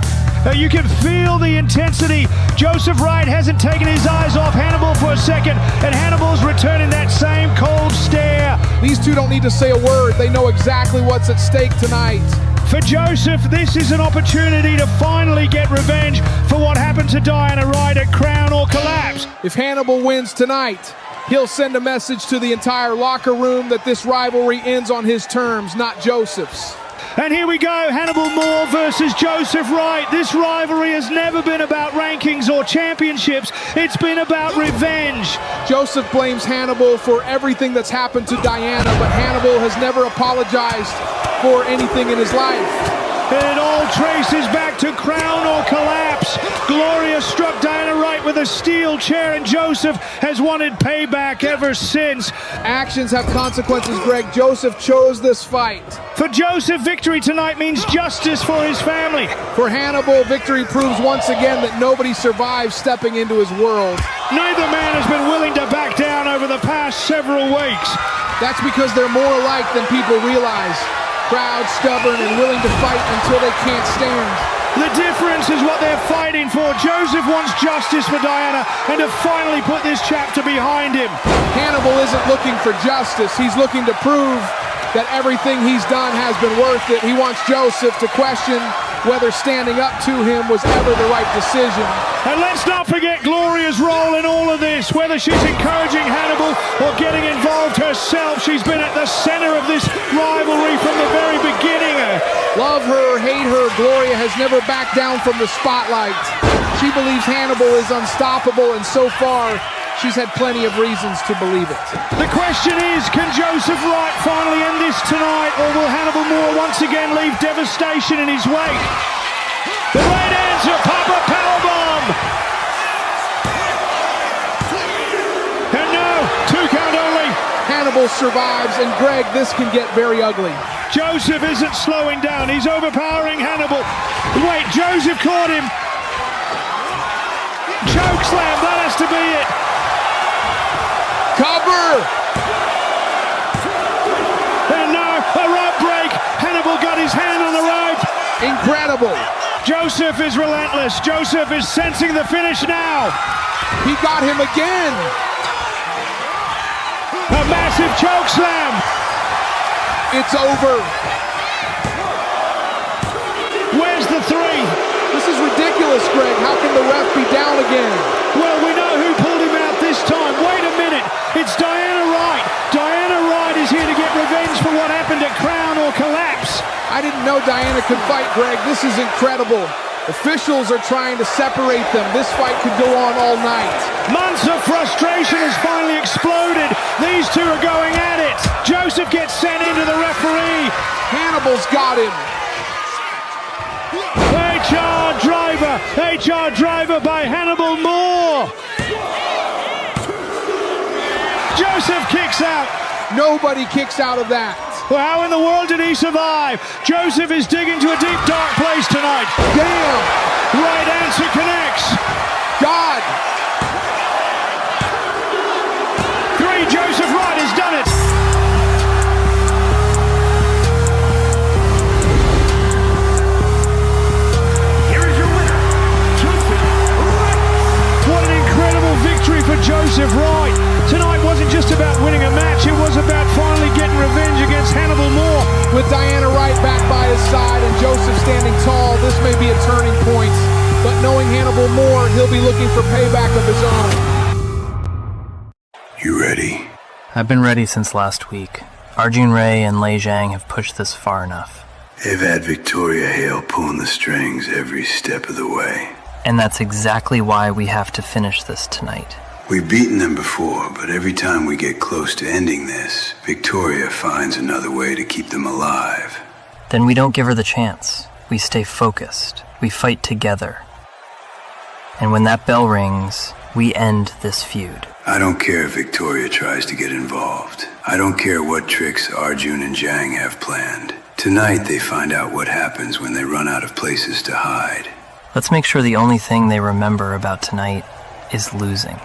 You can feel the intensity. Joseph Wright hasn't taken his eyes off Hannibal for a second, and Hannibal's returning that same cold stare. These two don't need to say a word. They know exactly what's at stake tonight. For Joseph, this is an opportunity to finally get revenge for what happened to Diana Wright at Crown or Collapse. If Hannibal wins tonight, he'll send a message to the entire locker room that this rivalry ends on his terms, not Joseph's. And here we go, Hannibal Moore versus Joseph Wright. This rivalry has never been about rankings or championships. It's been about revenge. Joseph blames Hannibal for everything that's happened to Diana, but Hannibal has never apologized for anything in his life. It all traces back to Crown or Collapse. Gloria struck Diana Wright with a steel chair, and Joseph has wanted payback ever since. Actions have consequences, Greg. Joseph chose this fight. For Joseph, victory tonight means justice for his family. For Hannibal, victory proves once again that nobody survives stepping into his world. Neither man has been willing to back down over the past several weeks. That's because they're more alike than people realize. Proud, stubborn, and willing to fight until they can't stand. The difference is what they're fighting for. Joseph wants justice for Diana and to finally put this chapter behind him. Hannibal isn't looking for justice. He's looking to prove that everything he's done has been worth it. He wants Joseph to question whether standing up to him was ever the right decision. And let's not forget Gloria's role in all of this. Whether she's encouraging Hannibal or getting involved herself, she's been at the center of this rivalry from the very beginning. Love her or hate her, Gloria has never backed down from the spotlight. She believes Hannibal is unstoppable, and so far, she's had plenty of reasons to believe it. The question is, can Joseph Wright finally end this tonight, or will Hannibal Moore once again leave devastation in his wake? The right answer, Papa Powerbomb! And no, 2 count only. Hannibal survives, and Greg, this can get very ugly. Joseph isn't slowing down. He's overpowering Hannibal. Wait, Joseph caught him. Chokeslam, that has to be it. Cover! And now a rope break. Hannibal got his hand on the rope. Incredible. Joseph is relentless. Joseph is sensing the finish now. He got him again. A massive choke slam. It's over. Where's the three? This is ridiculous, Greg. How can the ref be down again? Well, we know who pulled him out this time. Wait a minute. It's Diana Wright. Diana Wright is here to get revenge for what happened at Crown or Collapse. I didn't know Diana could fight, Greg. This is incredible. Officials are trying to separate them. This fight could go on all night. Months of frustration has finally exploded. These two are going at it. Joseph gets sent into the referee. Hannibal's got him. HR driver by Hannibal Moore. Joseph kicks out. Nobody kicks out of that. Well, how in the world did he survive? Joseph is digging to a deep, dark place tonight. Damn! Right answer connects. God! 3, Joseph Wright has done it. Here is your winner, Joseph Wright. What an incredible victory for Joseph Wright. Tonight wasn't just about winning a match, it was about finally getting revenge against Hannibal Moore. With Diana Wright back by his side and Joseph standing tall, this may be a turning point. But knowing Hannibal Moore, he'll be looking for payback of his own. You ready? I've been ready since last week. Arjun Ray and Lei Zhang have pushed this far enough. They've had Victoria Hale pulling the strings every step of the way. And that's exactly why we have to finish this tonight. We've beaten them before, but every time we get close to ending this, Victoria finds another way to keep them alive. Then we don't give her the chance. We stay focused. We fight together. And when that bell rings, we end this feud. I don't care if Victoria tries to get involved. I don't care what tricks Arjun and Zhang have planned. Tonight they find out what happens when they run out of places to hide. Let's make sure the only thing they remember about tonight is losing.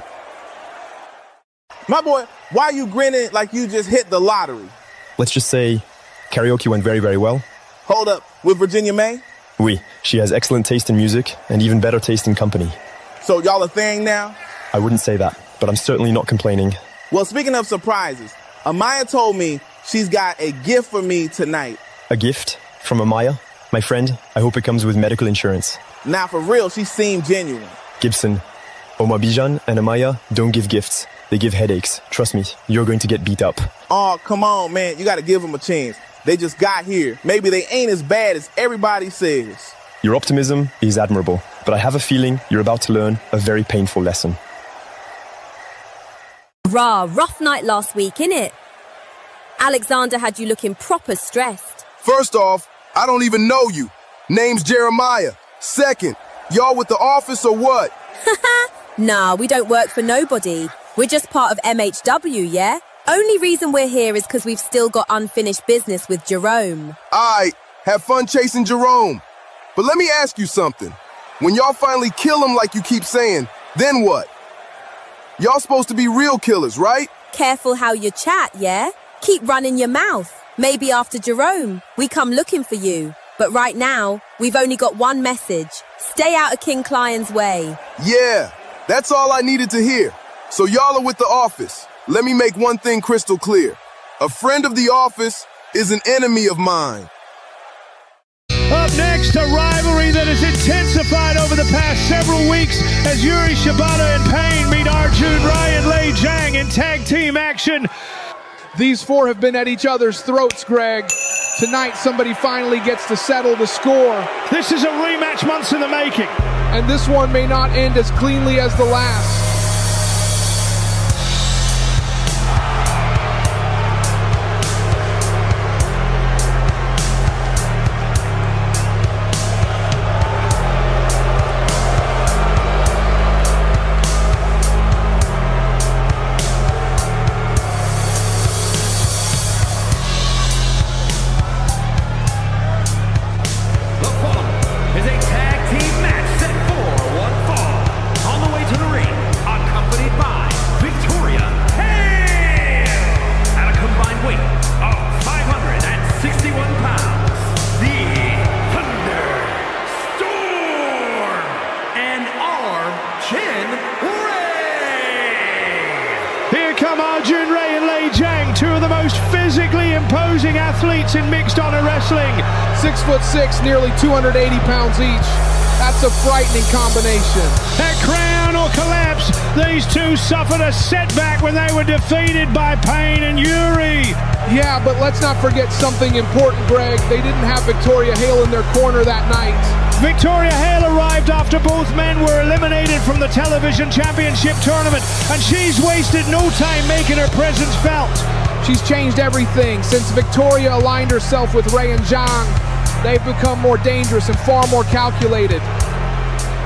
My boy, why are you grinning like you just hit the lottery? Let's just say karaoke went very, very well. Hold up, with Virginia May? Oui, she has excellent taste in music and even better taste in company. So y'all a thing now? I wouldn't say that, but I'm certainly not complaining. Well, speaking of surprises, Amaya told me she's got a gift for me tonight. A gift from Amaya? My friend, I hope it comes with medical insurance. Now, for real, she seemed genuine. Gibson, Omar Bijan and Amaya don't give gifts. They give headaches. Trust me, you're going to get beat up. Oh, come on, man. You got to give them a chance. They just got here. Maybe they ain't as bad as everybody says. Your optimism is admirable, but I have a feeling you're about to learn a very painful lesson. Rough night last week, innit? Alexander had you looking proper stressed. First off, I don't even know you. Name's Jeremiah. Second, y'all with the office or what? Nah, we don't work for nobody. We're just part of MHW, yeah? Only reason we're here is because we've still got unfinished business with Jerome. Aight, have fun chasing Jerome. But let me ask you something. When y'all finally kill him like you keep saying, then what? Y'all supposed to be real killers, right? Careful how you chat, yeah? Keep running your mouth. Maybe after Jerome, we come looking for you. But right now, we've only got one message. Stay out of King Clion's way. Yeah, that's all I needed to hear. So y'all are with the office. Let me make one thing crystal clear. A friend of the office is an enemy of mine. Up next, a rivalry that has intensified over the past several weeks as Yuri Shibata and Payne meet Arjun Ray and Lei Zhang in tag team action. These four have been at each other's throats, Greg. Tonight, somebody finally gets to settle the score. This is a rematch months in the making. And this one may not end as cleanly as the last. The following is a tag team match set for one fall. On the way to the ring, accompanied by Victoria Hale at a combined weight of 561 pounds. The Thunderstorm and Arjun Ray. Here come Arjun Ray and Lei Zhang, two of the most physically imposing athletes in mixed honor wrestling. 6'6", nearly 280 pounds each. That's a frightening combination. At Crown or Collapse, these two suffered a setback when they were defeated by Payne and Yuri. Yeah, but let's not forget something important, Greg. They didn't have Victoria Hale in their corner that night. Victoria Hale arrived after both men were eliminated from the television championship tournament, and she's wasted no time making her presence felt. She's changed everything. Since Victoria aligned herself with Ray and Zhang, they've become more dangerous and far more calculated.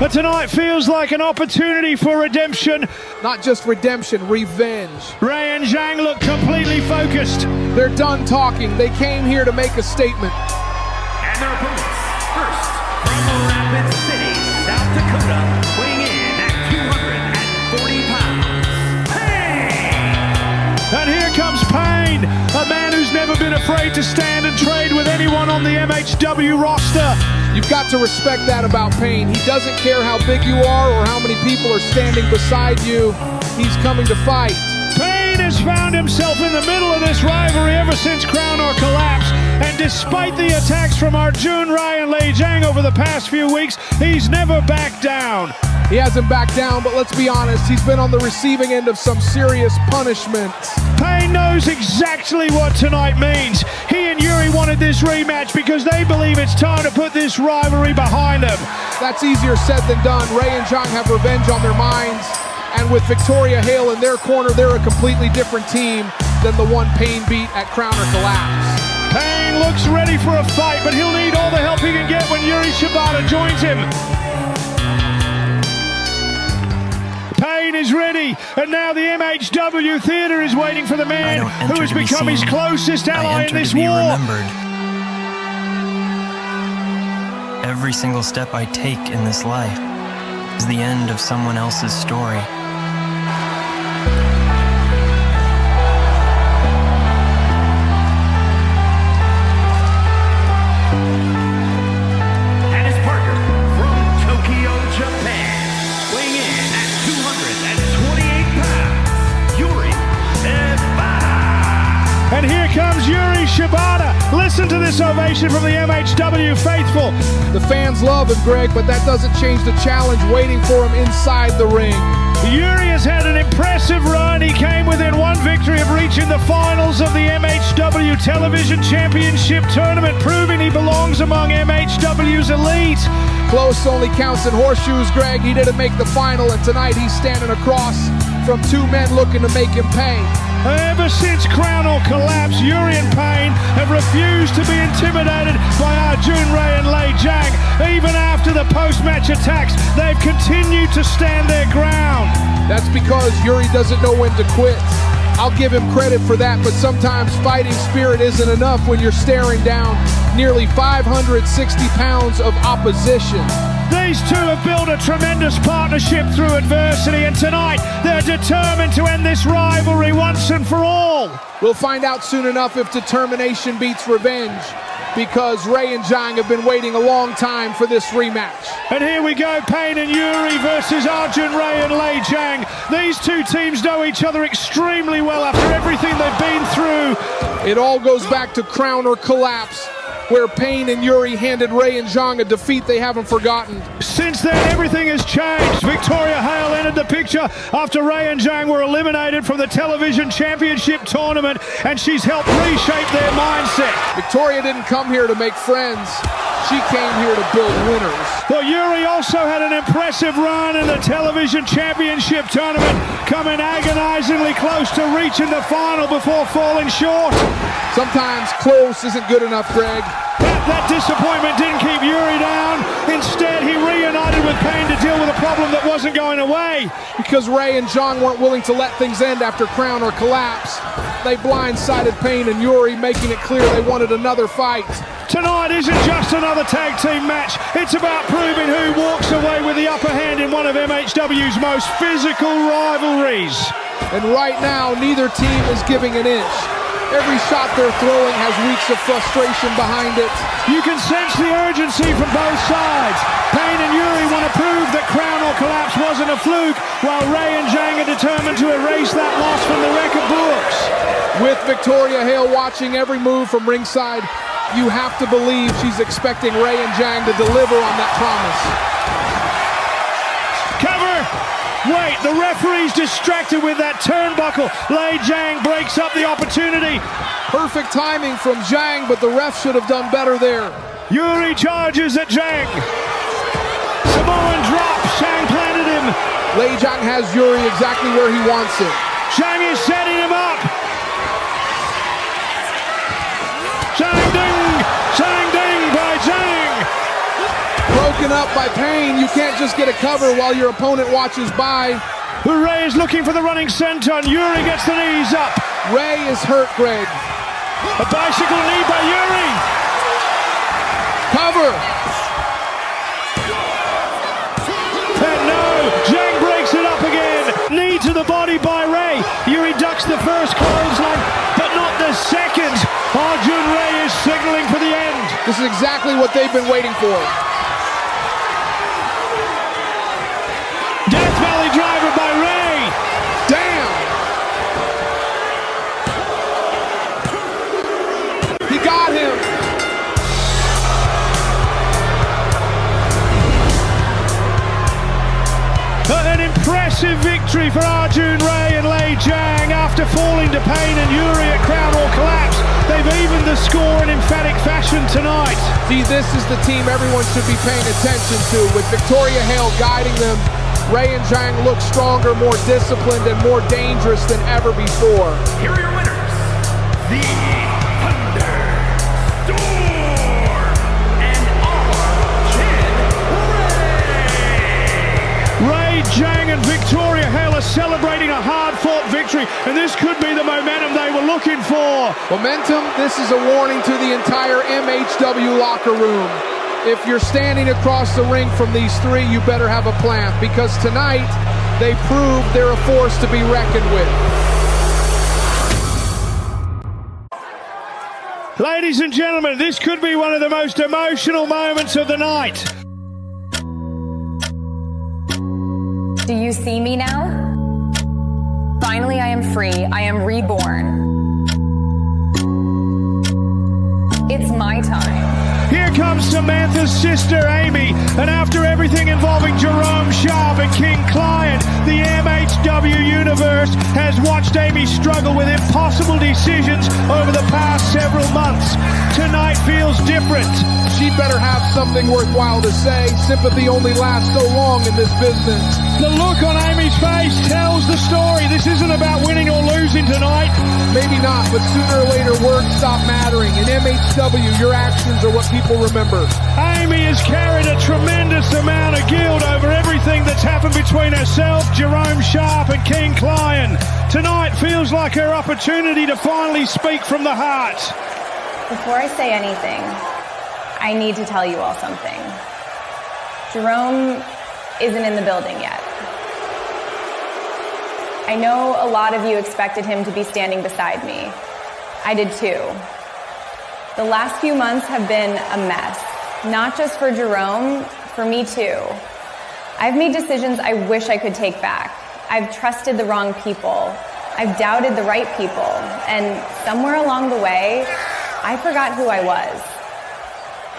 But tonight feels like an opportunity for redemption. Not just redemption, revenge. Ray and Zhang look completely focused. They're done talking. They came here to make a statement. And their opponents, first, from Rapid City, South Dakota, weighing in at 240 pounds, Payne! And here comes Payne, a man who's never been afraid to stand and trade with anyone on the MHW roster. You've got to respect that about Payne. He doesn't care how big you are or how many people are standing beside you. He's coming to fight. Payne has found himself in the middle of this rivalry ever since Crown or Collapse. And despite the attacks from Arjun Ray and Lei Zhang over the past few weeks, he's never backed down. He hasn't backed down, but let's be honest, he's been on the receiving end of some serious punishment. Payne knows exactly what tonight means. He and Yuri wanted this rematch because they believe it's time to put this rivalry behind them. That's easier said than done. Ray and Zhang have revenge on their minds. And with Victoria Hale in their corner, they're a completely different team than the one Payne beat at Crown or Collapse. Payne looks ready for a fight, but he'll need all the help he can get when Yuri Shibata joins him. Payne is ready, and now the MHW theater is waiting for the man who has become his closest ally in this war. Remembered. Every single step I take in this life is the end of someone else's story. And his partner from Tokyo, Japan, weighing in at 228 pounds, Yuri Shibata. And here comes Yuri Shibata. Listen to this ovation from the MHW faithful. The fans love him, Greg, but that doesn't change the challenge waiting for him inside the ring. Yuri has had an impressive run. He came within one victory of reaching the finals of the MHW Television Championship Tournament, proving he belongs among MHW's elite. Close only counts in horseshoes, Greg. He didn't make the final, and tonight he's standing across from two men looking to make him pay. Ever since Crown or Collapse, Yuri and Payne have refused to be intimidated by Arjun Ray and Lei Zhang. Even after the post-match attacks, they've continued to stand their ground. That's because Yuri doesn't know when to quit. I'll give him credit for that, but sometimes fighting spirit isn't enough when you're staring down nearly 560 pounds of opposition. These two have built a tremendous partnership through adversity, and tonight they're determined to end this rivalry once and for all. We'll find out soon enough if determination beats revenge, because Ray and Zhang have been waiting a long time for this rematch. And here we go, Payne and Yuri versus Arjun Ray and Lei Zhang. These two teams know each other extremely well after everything they've been through. It all goes back to Crown or Collapse, where Payne and Yuri handed Ray and Zhang a defeat they haven't forgotten. Since then, everything has changed. Victoria Hale entered the picture after Ray and Zhang were eliminated from the Television Championship Tournament, and she's helped reshape their mindset. Victoria didn't come here to make friends. She came here to build winners. Well, Yuri also had an impressive run in the Television Championship Tournament, coming agonizingly close to reaching the final before falling short. Sometimes close isn't good enough, Greg. That disappointment didn't keep Yuri down. Instead, he reunited with Payne to deal with a problem that wasn't going away. Because Ray and Zhang weren't willing to let things end after Crown or Collapse, they blindsided Payne and Yuri, making it clear they wanted another fight. Tonight isn't just another tag team match. It's about proving who walks away with the upper hand in one of MHW's most physical rivalries. And right now, neither team is giving an inch. Every shot they're throwing has weeks of frustration behind it. You can sense the urgency from both sides. Payne and Yuri want to prove that Crown or Collapse wasn't a fluke, while Ray and Zhang are determined to erase that loss from the record books. With Victoria Hale watching every move from ringside, you have to believe she's expecting Ray and Zhang to deliver on that promise. Cover! Wait, the referee's distracted with that turnbuckle. Lei Zhang breaks up the opportunity. Perfect timing from Zhang, but the ref should have done better there. Yuri charges at Zhang. Samoan drop, Zhang planted him. Lei Zhang has Yuri exactly where he wants it. Zhang is setting him up. Zhang ding by Zhang. Broken up by Payne. You can't just get a cover while your opponent watches by. Ray is looking for the running senton. Yuri gets the knees up. Ray is hurt, Greg. A bicycle knee by Yuri. Cover. And no, Zhang breaks it up again. Knee to the body by Ray. Yuri ducks the first clothesline, but not the second. Arjun Ray is signaling for the end. This is exactly what they've been waiting for. Death Valley driver by Ray. Damn. He got him. An impressive victory for Arjun Ray and Lei Zhang after falling to Payne and Yuri at Crown or Collapse. They've evened the score in emphatic fashion tonight. See, this is the team everyone should be paying attention to, with Victoria Hale guiding them. Ray and Zhang look stronger, more disciplined, and more dangerous than ever before. Here are your winners, the Thunderstorm and Arjun Ray. Ray, Zhang, and Victoria Hale are celebrating a hard-fought victory, and this could be the momentum they were looking for. Momentum? This is a warning to the entire MHW locker room. If you're standing across the ring from these three, you better have a plan, because tonight they proved they're a force to be reckoned with. Ladies and gentlemen, this could be one of the most emotional moments of the night. Do you see me now? Finally, I am free. I am reborn. It's my time. Here comes Samantha's sister, Amy, and after everything involving Jerome Sharp and King Client, the MHW universe has watched Amy struggle with impossible decisions over the past several months. Tonight feels different. She'd better have something worthwhile to say. Sympathy only lasts so long in this business. The look on Amy's face tells the story. This isn't about winning or losing tonight. Maybe not, but sooner or later words stop mattering. In MHW, your actions are what people remember. Amy has carried a tremendous amount of guilt over everything that's happened between herself, Jerome Sharp, and King Client. Tonight feels like her opportunity to finally speak from the heart. Before I say anything, I need to tell you all something. Jerome isn't in the building yet. I know a lot of you expected him to be standing beside me. I did too. The last few months have been a mess, not just for Jerome, for me too. I've made decisions I wish I could take back. I've trusted the wrong people. I've doubted the right people. And somewhere along the way, I forgot who I was.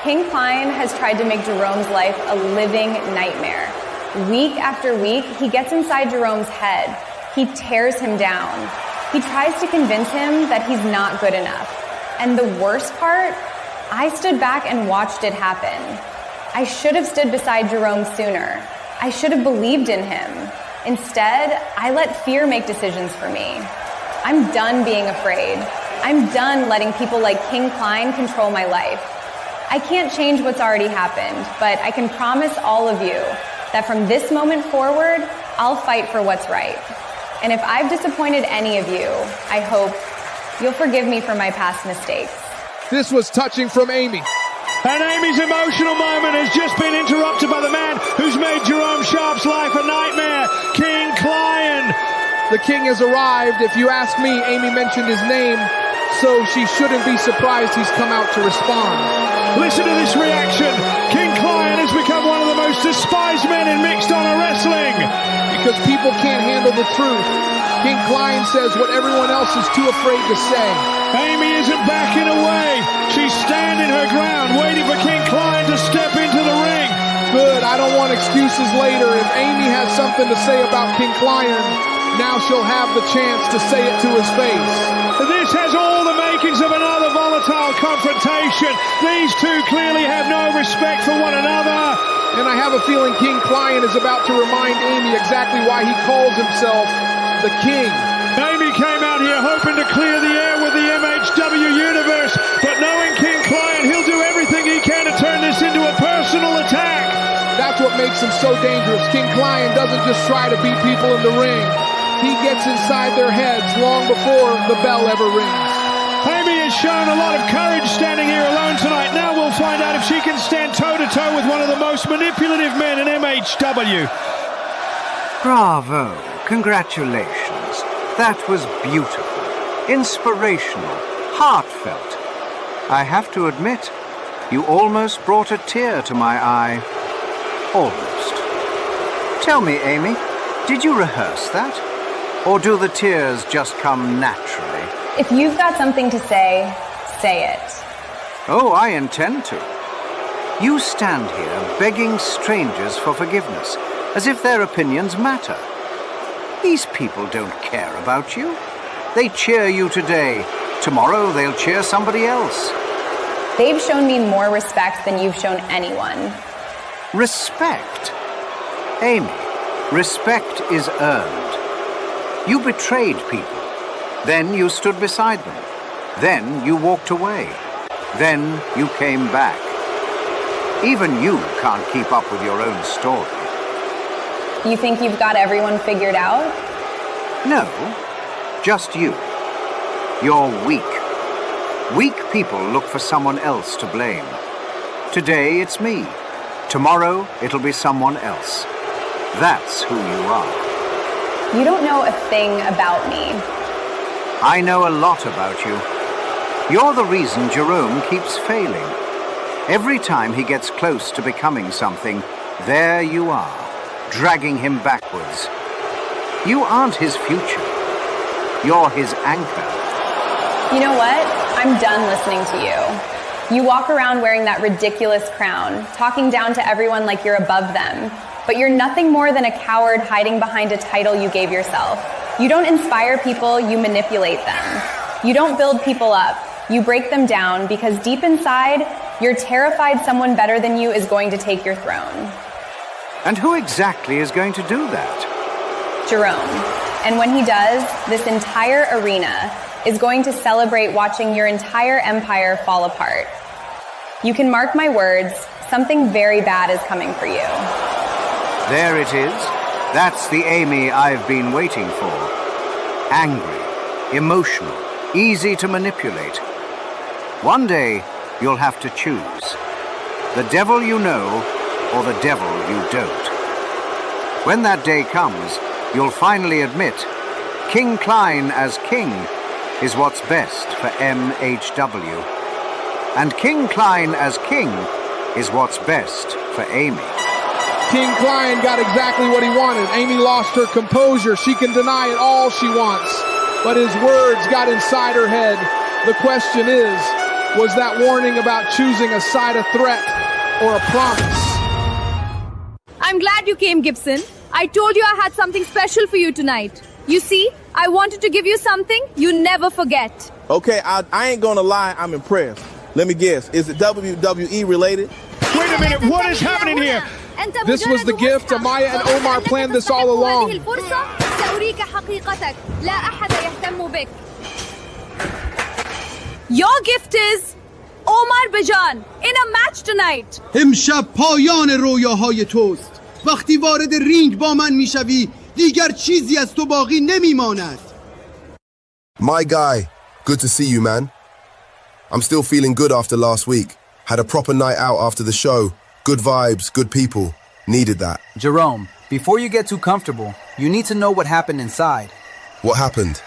King Klein has tried to make Jerome's life a living nightmare. Week after week, he gets inside Jerome's head. He tears him down. He tries to convince him that he's not good enough. And the worst part, I stood back and watched it happen. I should have stood beside Jerome sooner. I should have believed in him. Instead, I let fear make decisions for me. I'm done being afraid. I'm done letting people like King Klein control my life. I can't change what's already happened, but I can promise all of you that from this moment forward, I'll fight for what's right. And if I've disappointed any of you, I hope you'll forgive me for my past mistakes. This was touching from Amy. And Amy's emotional moment has just been interrupted by the man who's made Jerome Sharp's life a nightmare, King Klein. The king has arrived. If you ask me, Amy mentioned his name, so she shouldn't be surprised he's come out to respond. Listen to this reaction. King Klein has become one of the most despised men in mixed honor wrestling. Because people can't handle the truth. King Klein says what everyone else is too afraid to say. Amy isn't backing away. She's standing her ground, waiting for King Klein to step into the ring. Good, I don't want excuses later. If Amy has something to say about King Klein, now she'll have the chance to say it to his face. This has all the makings of another volatile confrontation. These two clearly have no respect for one another. And I have a feeling King Klein is about to remind Amy exactly why he calls himself the King. Amy came out here hoping to clear the air with the MHW universe, but knowing King Klein, he'll do everything he can to turn this into a personal attack. That's what makes him so dangerous. King Klein doesn't just try to beat people in the ring. He gets inside their heads long before the bell ever rings. Amy has shown a lot of courage standing here alone tonight. Now we'll find out if she can stand toe-to-toe with one of the most manipulative men in MHW. Bravo. Congratulations. That was beautiful, inspirational, heartfelt. I have to admit, you almost brought a tear to my eye. Almost. Tell me, Amy, did you rehearse that? Or do the tears just come naturally? If you've got something to say, say it. Oh, I intend to. You stand here begging strangers for forgiveness, as if their opinions matter. These people don't care about you. They cheer you today. Tomorrow they'll cheer somebody else. They've shown me more respect than you've shown anyone. Respect? Amy, respect is earned. You betrayed people. Then you stood beside them. Then you walked away. Then you came back. Even you can't keep up with your own story. You think you've got everyone figured out? No, just you. You're weak. Weak people look for someone else to blame. Today it's me. Tomorrow it'll be someone else. That's who you are. You don't know a thing about me. I know a lot about you. You're the reason Jerome keeps failing. Every time he gets close to becoming something, there you are, dragging him backwards. You aren't his future. You're his anchor. You know what? I'm done listening to you. You walk around wearing that ridiculous crown, talking down to everyone like you're above them. But you're nothing more than a coward hiding behind a title you gave yourself. You don't inspire people, you manipulate them. You don't build people up, you break them down because deep inside, you're terrified someone better than you is going to take your throne. And who exactly is going to do that? Jerome. And when he does, this entire arena is going to celebrate watching your entire empire fall apart. You can mark my words, something very bad is coming for you. There it is. That's the Amy I've been waiting for. Angry, emotional, easy to manipulate. One day, you'll have to choose. The devil you know, or the devil you don't. When that day comes, you'll finally admit King Klein as king is what's best for MHW. And King Klein as king is what's best for Amy. King Klein got exactly what he wanted. Amy lost her composure. She can deny it all she wants. But his words got inside her head. The question is, was that warning about choosing a side a threat or a promise? I'm glad you came, Gibson. I told you I had something special for you tonight. You see, I wanted to give you something you never forget. Okay, I ain't gonna lie, I'm impressed. Let me guess, is it WWE related? Wait a minute, what is happening here? This was the gift. Amaya and Omar planned this all along. Your gift is Omar Bajan in a match tonight. امشب پایان رویاهای توست. وقتی وارد رینگ با من میشوی دیگر چیزی از تو باقی نمیماند. My guy, good to see you, man. I'm still feeling good after last week. Had a proper night out after the show. Good vibes, good people. Needed that. Jerome, before you get too comfortable, you need to know what happened inside. What happened?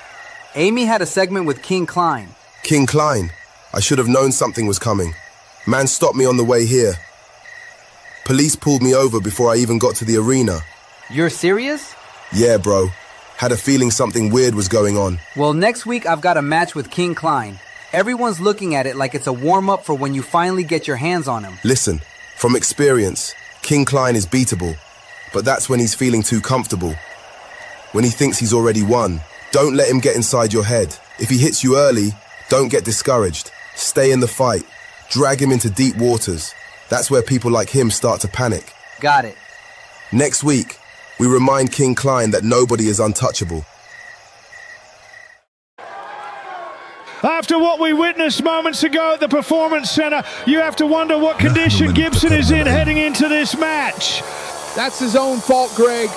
Amy had a segment with King Klein. King Klein? I should have known something was coming. Man stopped me on the way here. Police pulled me over before I even got to the arena. You're serious? Yeah, bro. Had a feeling something weird was going on. Well, next week I've got a match with King Klein. Everyone's looking at it like it's a warm-up for when you finally get your hands on him. Listen, from experience, King Klein is beatable. But that's when he's feeling too comfortable. When he thinks he's already won. Don't let him get inside your head. If he hits you early, don't get discouraged. Stay in the fight. Drag him into deep waters. That's where people like him start to panic. Got it. Next week, we remind King Klein that nobody is untouchable. After what we witnessed moments ago at the Performance Center, you have to wonder what condition Gibson is in heading into this match. That's his own fault, Greg.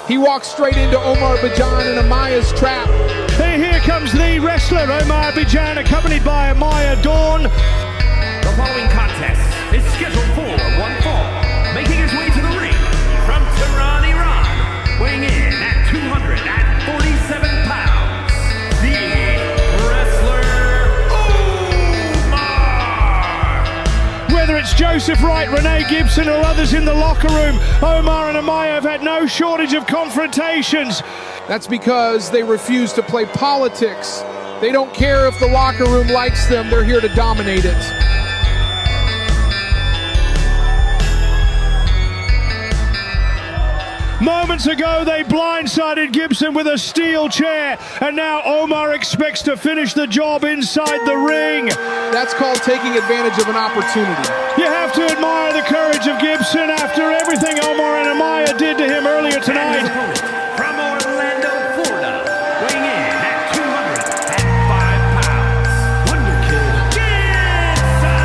He walked straight into Omar Bijan and Amaya's trap. Here comes the wrestler, Omar Bijan, accompanied by Amaya Dawn. The following contest is scheduled for one fall. Making his way to the ring from Tehran, Iran, weighing in at 247 pounds, the wrestler Omar! Whether it's Joseph Wright, Renee Gibson, or others in the locker room, Omar and Amaya have had no shortage of confrontations. That's because they refuse to play politics. They don't care if the locker room likes them, they're here to dominate it. Moments ago, they blindsided Gibson with a steel chair, and now Omar expects to finish the job inside the ring. That's called taking advantage of an opportunity. You have to admire the courage of Gibson after everything Omar and Amaya did to him earlier tonight. From Orlando, Florida, weighing in at 205 pounds, Wonder Kid Gibson!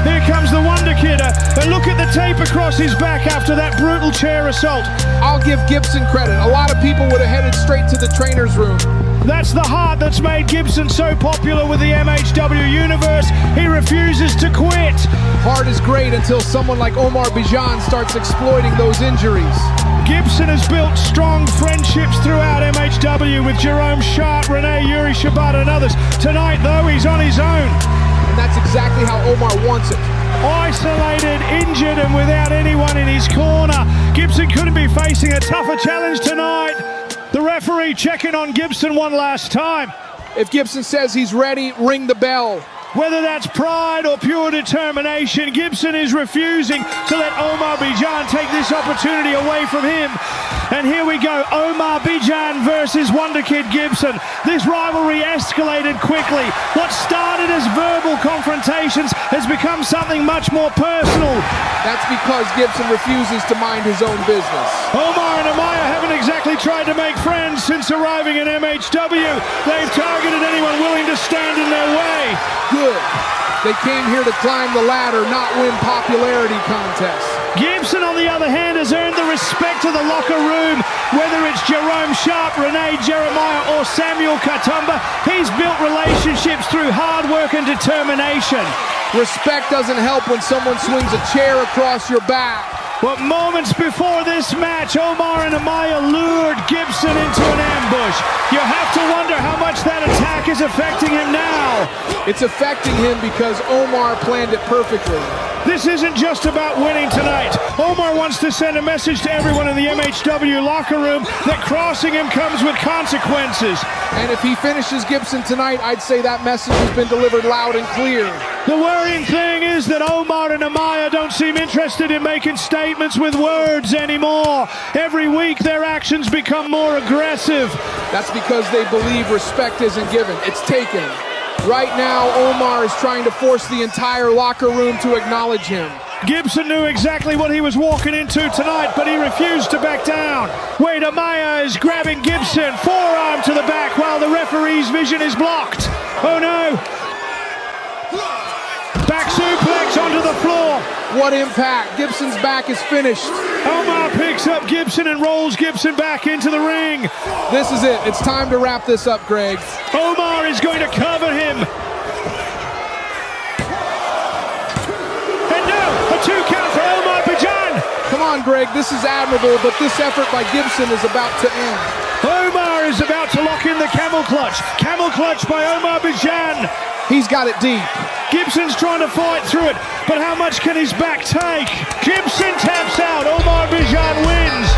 Here comes the Wonder Kid, and look at the tape across his back after that brutal chair assault. I'll give Gibson credit. A lot of people would have headed straight to the trainer's room. That's the heart that's made Gibson so popular with the MHW universe. He refuses to quit. Heart is great until someone like Omar Bijan starts exploiting those injuries. Gibson has built strong friendships throughout MHW with Jerome Sharp, Renee, Yuri Shibata, and others. Tonight, though, he's on his own. And that's exactly how Omar wants it. Isolated, injured, and without anyone in his corner. Gibson couldn't be facing a tougher challenge tonight. The referee checking on Gibson one last time. If Gibson says he's ready, ring the bell. Whether that's pride or pure determination, Gibson is refusing to let Omar Bijan take this opportunity away from him. And here we go, Omar Bijan versus Wonder Kid Gibson. This rivalry escalated quickly. What started as verbal confrontations has become something much more personal. That's because Gibson refuses to mind his own business. Omar and Amaya haven't exactly tried to make friends since arriving in MHW. They've targeted anyone willing to stand in their way. Good. They came here to climb the ladder, not win popularity contests. Gibson, on the other hand, has earned the respect of the locker room. Whether it's Jerome Sharp, Renee Jeremiah, or Samuel Katumba, he's built relationships through hard work and determination. Respect doesn't help when someone swings a chair across your back. But moments before this match, Omar and Amaya lured Gibson into an ambush. You have to wonder how much that attack is affecting him now. It's affecting him because Omar planned it perfectly. This isn't just about winning tonight. Omar wants to send a message to everyone in the MHW locker room that crossing him comes with consequences. And if he finishes Gibson tonight, I'd say that message has been delivered loud and clear. The worrying thing is that Omar and Amaya don't seem interested in making statements with words anymore. Every week their actions become more aggressive. That's because they believe respect isn't given, it's taken. Right now, Omar is trying to force the entire locker room to acknowledge him. Gibson knew exactly what he was walking into tonight, but he refused to back down. Wade Amaya is grabbing Gibson, forearm to the back, while the referee's vision is blocked. Oh no! Back suplex onto the floor. What impact. Gibson's back is finished. Omar picks up Gibson and rolls Gibson back into the ring. This is it. It's time to wrap this up, Greg. Omar is going to cover him. Greg. This is admirable, but this effort by Gibson is about to end. Omar is about to lock in the camel clutch. Camel clutch by Omar Bijan. He's got it deep. Gibson's trying to fight through it, but how much can his back take? Gibson taps out. Omar Bijan wins.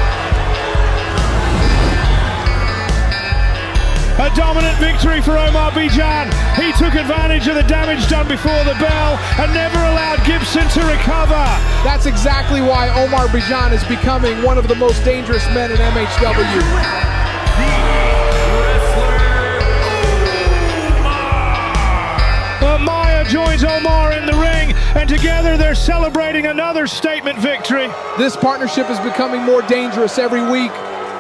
A dominant victory for Omar Bijan. He took advantage of the damage done before the bell and never allowed Gibson to recover. That's exactly why Omar Bijan is becoming one of the most dangerous men in MHW. Maya joins Omar in the ring, and together they're celebrating another statement victory. This partnership is becoming more dangerous every week.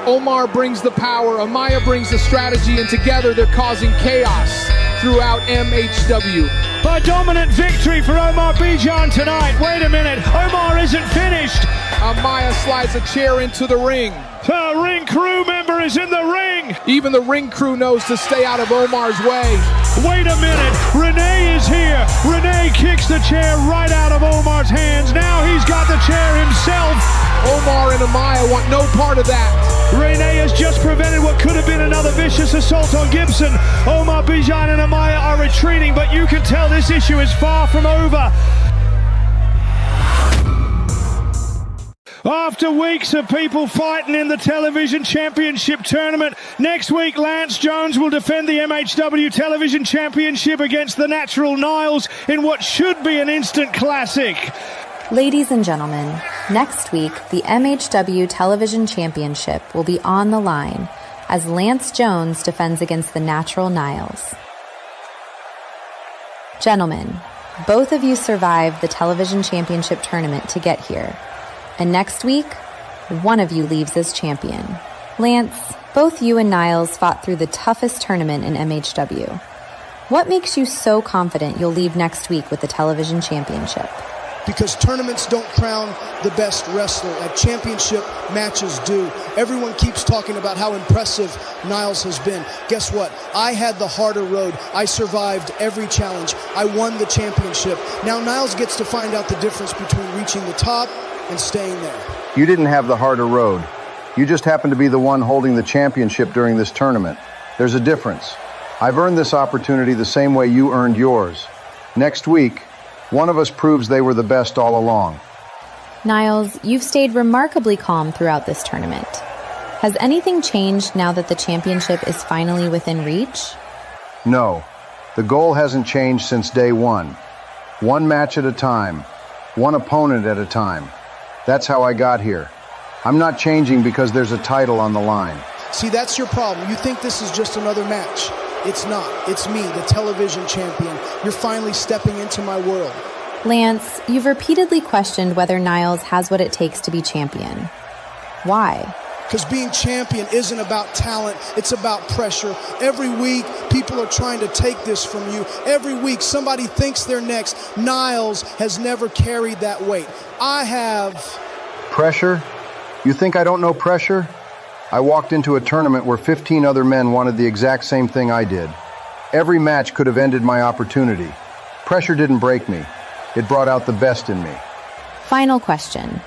Omar brings the power, Amaya brings the strategy, and together they're causing chaos throughout MHW. A dominant victory for Omar Bijan tonight. Wait a minute, Omar isn't finished. Amaya slides a chair into the ring. The ring crew member is in the ring. Even the ring crew knows to stay out of Omar's way. Wait a minute, Renee is here. Renee kicks the chair right out of Omar's hands. Now he's got the chair himself. Omar and Amaya want no part of that. Renee has just prevented what could have been another vicious assault on Gibson. Omar Bijan and Amaya are retreating, but you can tell this issue is far from over. After weeks of people fighting in the television championship tournament, next week Lance Jones will defend the MHW television championship against the Natural Niles in what should be an instant classic. Ladies and gentlemen, next week the MHW television championship will be on the line as Lance Jones defends against the Natural Niles. Gentlemen, both of you survived the television championship tournament to get here. And next week, one of you leaves as champion. Lance, both you and Niles fought through the toughest tournament in MHW. What makes you so confident you'll leave next week with the television championship? Because tournaments don't crown the best wrestler like championship matches do. Everyone keeps talking about how impressive Niles has been. Guess what? I had the harder road. I survived every challenge. I won the championship. Now Niles gets to find out the difference between reaching the top and staying there. You didn't have the harder road. You just happened to be the one holding the championship during this tournament. There's a difference. I've earned this opportunity the same way you earned yours. Next week, one of us proves they were the best all along. Niles, you've stayed remarkably calm throughout this tournament. Has anything changed now that the championship is finally within reach? No. The goal hasn't changed since day one. One match at a time. One opponent at a time. That's how I got here. I'm not changing because there's a title on the line. See, that's your problem. You think this is just another match. It's not. It's me, the television champion. You're finally stepping into my world. Lance, you've repeatedly questioned whether Niles has what it takes to be champion. Why? Because being champion isn't about talent, it's about pressure. Every week, people are trying to take this from you. Every week, somebody thinks they're next. Niles has never carried that weight. I have. Pressure? You think I don't know pressure? I walked into a tournament where 15 other men wanted the exact same thing I did. Every match could have ended my opportunity. Pressure didn't break me. It brought out the best in me. Final question.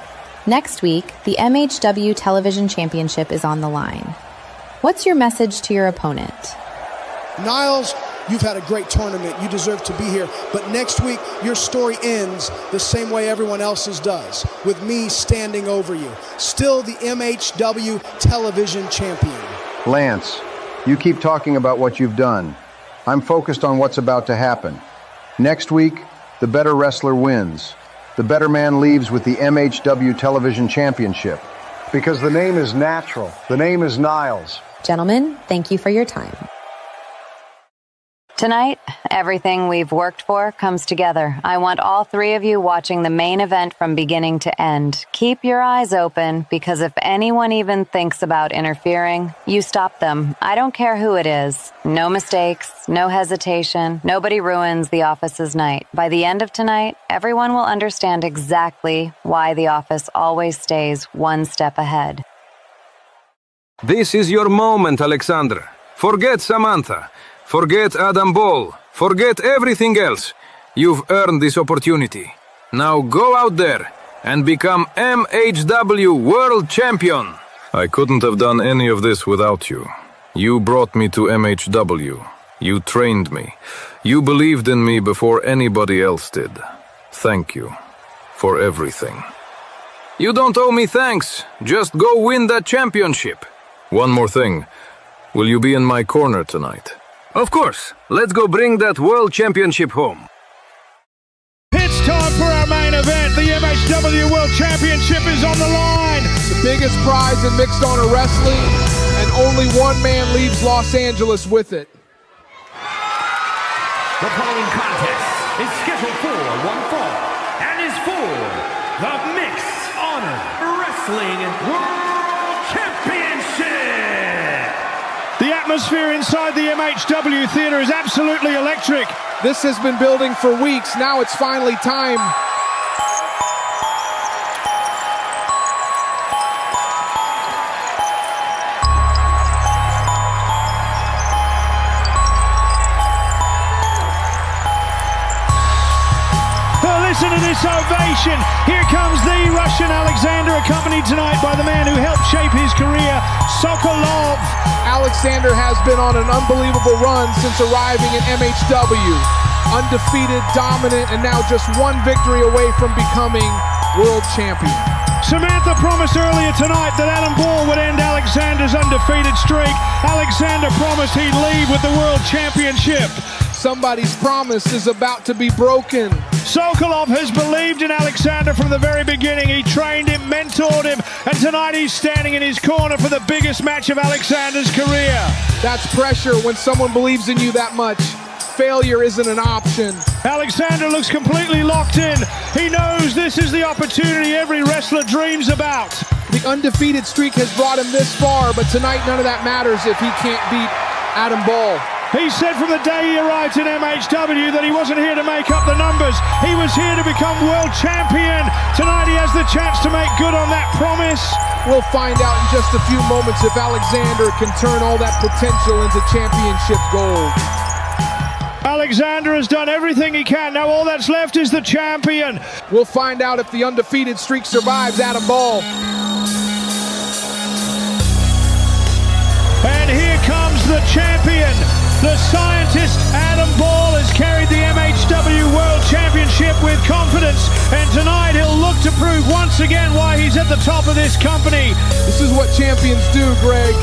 Next week, the MHW Television Championship is on the line. What's your message to your opponent? Niles, you've had a great tournament. You deserve to be here. But next week, your story ends the same way everyone else's does, with me standing over you. Still the MHW Television Champion. Lance, you keep talking about what you've done. I'm focused on what's about to happen. Next week, the better wrestler wins. The better man leaves with the MHW Television Championship. Because the name is natural. The name is Niles. Gentlemen, thank you for your time. Tonight, everything we've worked for comes together. I want all three of you watching the main event from beginning to end. Keep your eyes open, because if anyone even thinks about interfering, you stop them. I don't care who it is. No mistakes, no hesitation. Nobody ruins the office's night. By the end of tonight, everyone will understand exactly why the office always stays one step ahead. This is your moment, Alexandra. Forget Samantha. Forget Adam Ball. Forget everything else. You've earned this opportunity. Now go out there and become MHW World Champion. I couldn't have done any of this without you. You brought me to MHW. You trained me. You believed in me before anybody else did. Thank you for everything. You don't owe me thanks. Just go win that championship. One more thing. Will you be in my corner tonight? Of course. Let's go bring that World Championship home. It's time for our main event. The MHW World Championship is on the line. The biggest prize in mixed honor wrestling, and only one man leaves Los Angeles with it. The following contest is scheduled for one fall and is for the Mixed Honor Wrestling World Championship. The atmosphere inside the MHW theater is absolutely electric. This has been building for weeks. Now it's finally time. Listen to this ovation. Here comes the Russian Alexander, accompanied tonight by the man who helped shape his career, Sokolov. Alexander has been on an unbelievable run since arriving in MHW. Undefeated, dominant, and now just one victory away from becoming world champion. Samantha promised earlier tonight that Adam Ball would end Alexander's undefeated streak. Alexander promised he'd leave with the world championship. Somebody's promise is about to be broken. Sokolov has believed in Alexander from the very beginning. He trained him, mentored him, and tonight he's standing in his corner for the biggest match of Alexander's career. That's pressure when someone believes in you that much. Failure isn't an option. Alexander looks completely locked in. He knows this is the opportunity every wrestler dreams about. The undefeated streak has brought him this far, but tonight none of that matters if he can't beat Adam Ball. He said from the day he arrived in MHW that he wasn't here to make up the numbers. He was here to become world champion. Tonight he has the chance to make good on that promise. We'll find out in just a few moments if Alexander can turn all that potential into championship gold. Alexander has done everything he can. Now all that's left is the champion. We'll find out if the undefeated streak survives Adam Ball. And here comes the champion. The scientist Adam Ball has carried the MHW World Championship with confidence, and tonight he'll look to prove once again why he's at the top of this company. This is what champions do, Greg.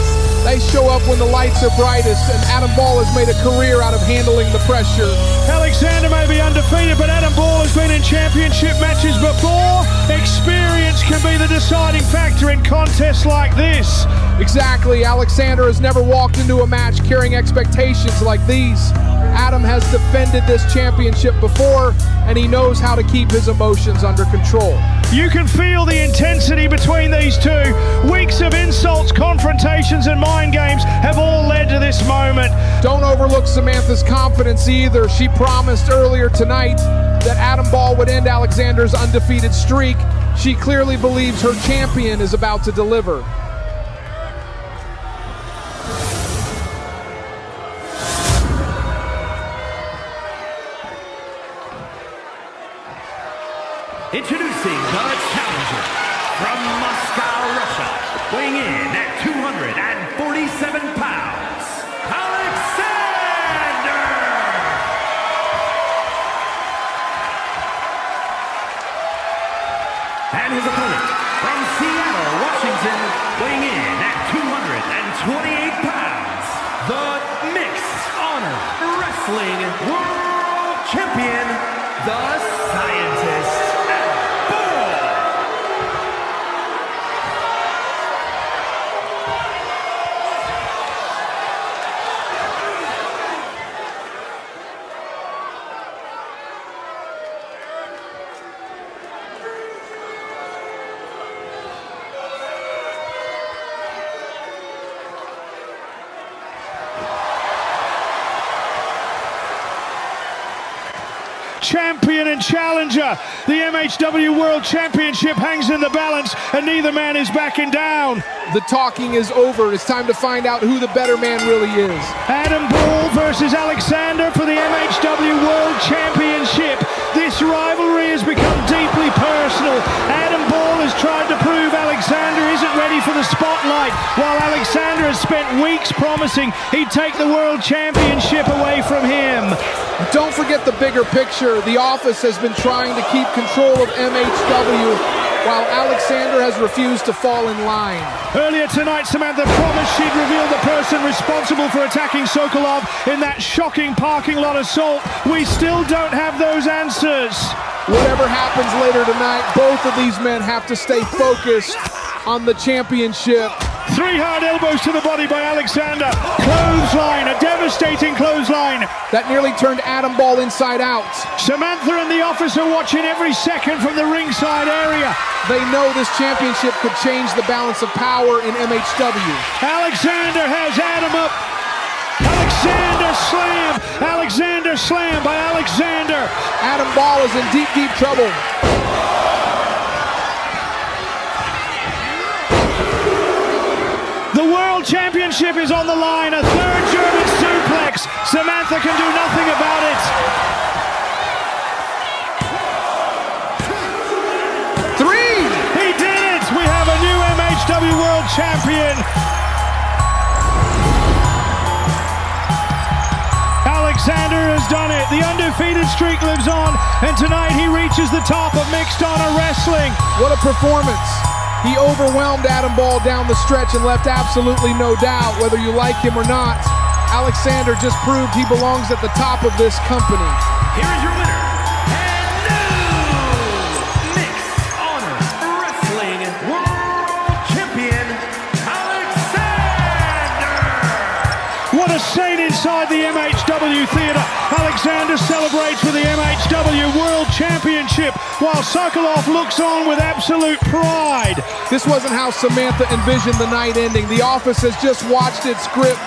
They show up when the lights are brightest, and Adam Ball has made a career out of handling the pressure. Alexander may be undefeated, but Adam Ball has been in championship matches before. Experience can be the deciding factor in contests like this. Exactly. Alexander has never walked into a match carrying expectations like these. Adam has defended this championship before, and he knows how to keep his emotions under control. You can feel the intensity between these two. Weeks of insults, confrontations, and mind games have all led to this moment. Don't overlook Samantha's confidence either. She promised earlier tonight that Adam Ball would end Alexander's undefeated streak. She clearly believes her champion is about to deliver. Introducing the challenger from Moscow, Russia, weighing in at 247 pounds, Alexander! And his opponent from Seattle, Washington, weighing in at 228 pounds, the Mixed Honor Wrestling World Champion, the Scientist. Champion and challenger. The MHW World Championship hangs in the balance, and neither man is backing down. The talking is over. It's time to find out who the better man really is. Adam Ball versus Alexander for the MHW World Championship. This rivalry has become deeply personal. Adam Ball has tried to prove Alexander isn't ready for the spotlight, while Alexander has spent weeks promising he'd take the World Championship away from him. Don't forget the bigger picture. The office has been trying to keep control of MHW, while Alexander has refused to fall in line. Earlier tonight, Samantha promised she'd reveal the person responsible for attacking Sokolov in that shocking parking lot assault. We still don't have those answers. Whatever happens later tonight, both of these men have to stay focused on the championship. 3 hard elbows to the body by Alexander. Clothesline, a devastating clothesline. That nearly turned Adam Ball inside out. Samantha and the office are watching every second from the ringside area. They know this championship could change the balance of power in MHW. Alexander has Adam up. Alexander slam. Alexander slam by Alexander. Adam Ball is in deep, deep trouble. The World Championship is on the line. A third German suplex. Samantha can do nothing about it. 3! He did it! We have a new MHW World Champion. Alexander has done it. The undefeated streak lives on, and tonight he reaches the top of Mixed Honor Wrestling. What a performance. He overwhelmed Adam Ball down the stretch and left absolutely no doubt, whether you like him or not. Alexander just proved he belongs at the top of this company. Here is your winner, and new Mixed Honor Wrestling World Champion, Alexander! What a scene inside the MHW theater. Alexander celebrates with the MHW World Championship, while Sokolov looks on with absolute pride. This wasn't how Samantha envisioned the night ending. The office has just watched its grip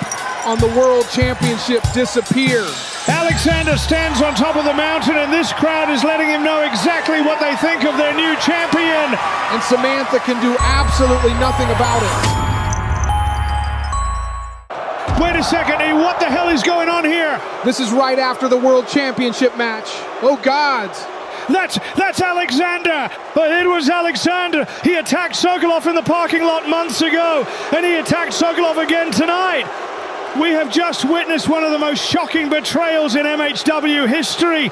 on the World Championship disappear. Alexander stands on top of the mountain, and this crowd is letting him know exactly what they think of their new champion. And Samantha can do absolutely nothing about it. Wait a second, what the hell is going on here? This is right after the World Championship match. Oh, God. That's Alexander. But it was Alexander. He attacked Sokolov in the parking lot months ago, and he attacked Sokolov again tonight. We have just witnessed one of the most shocking betrayals in MHW history.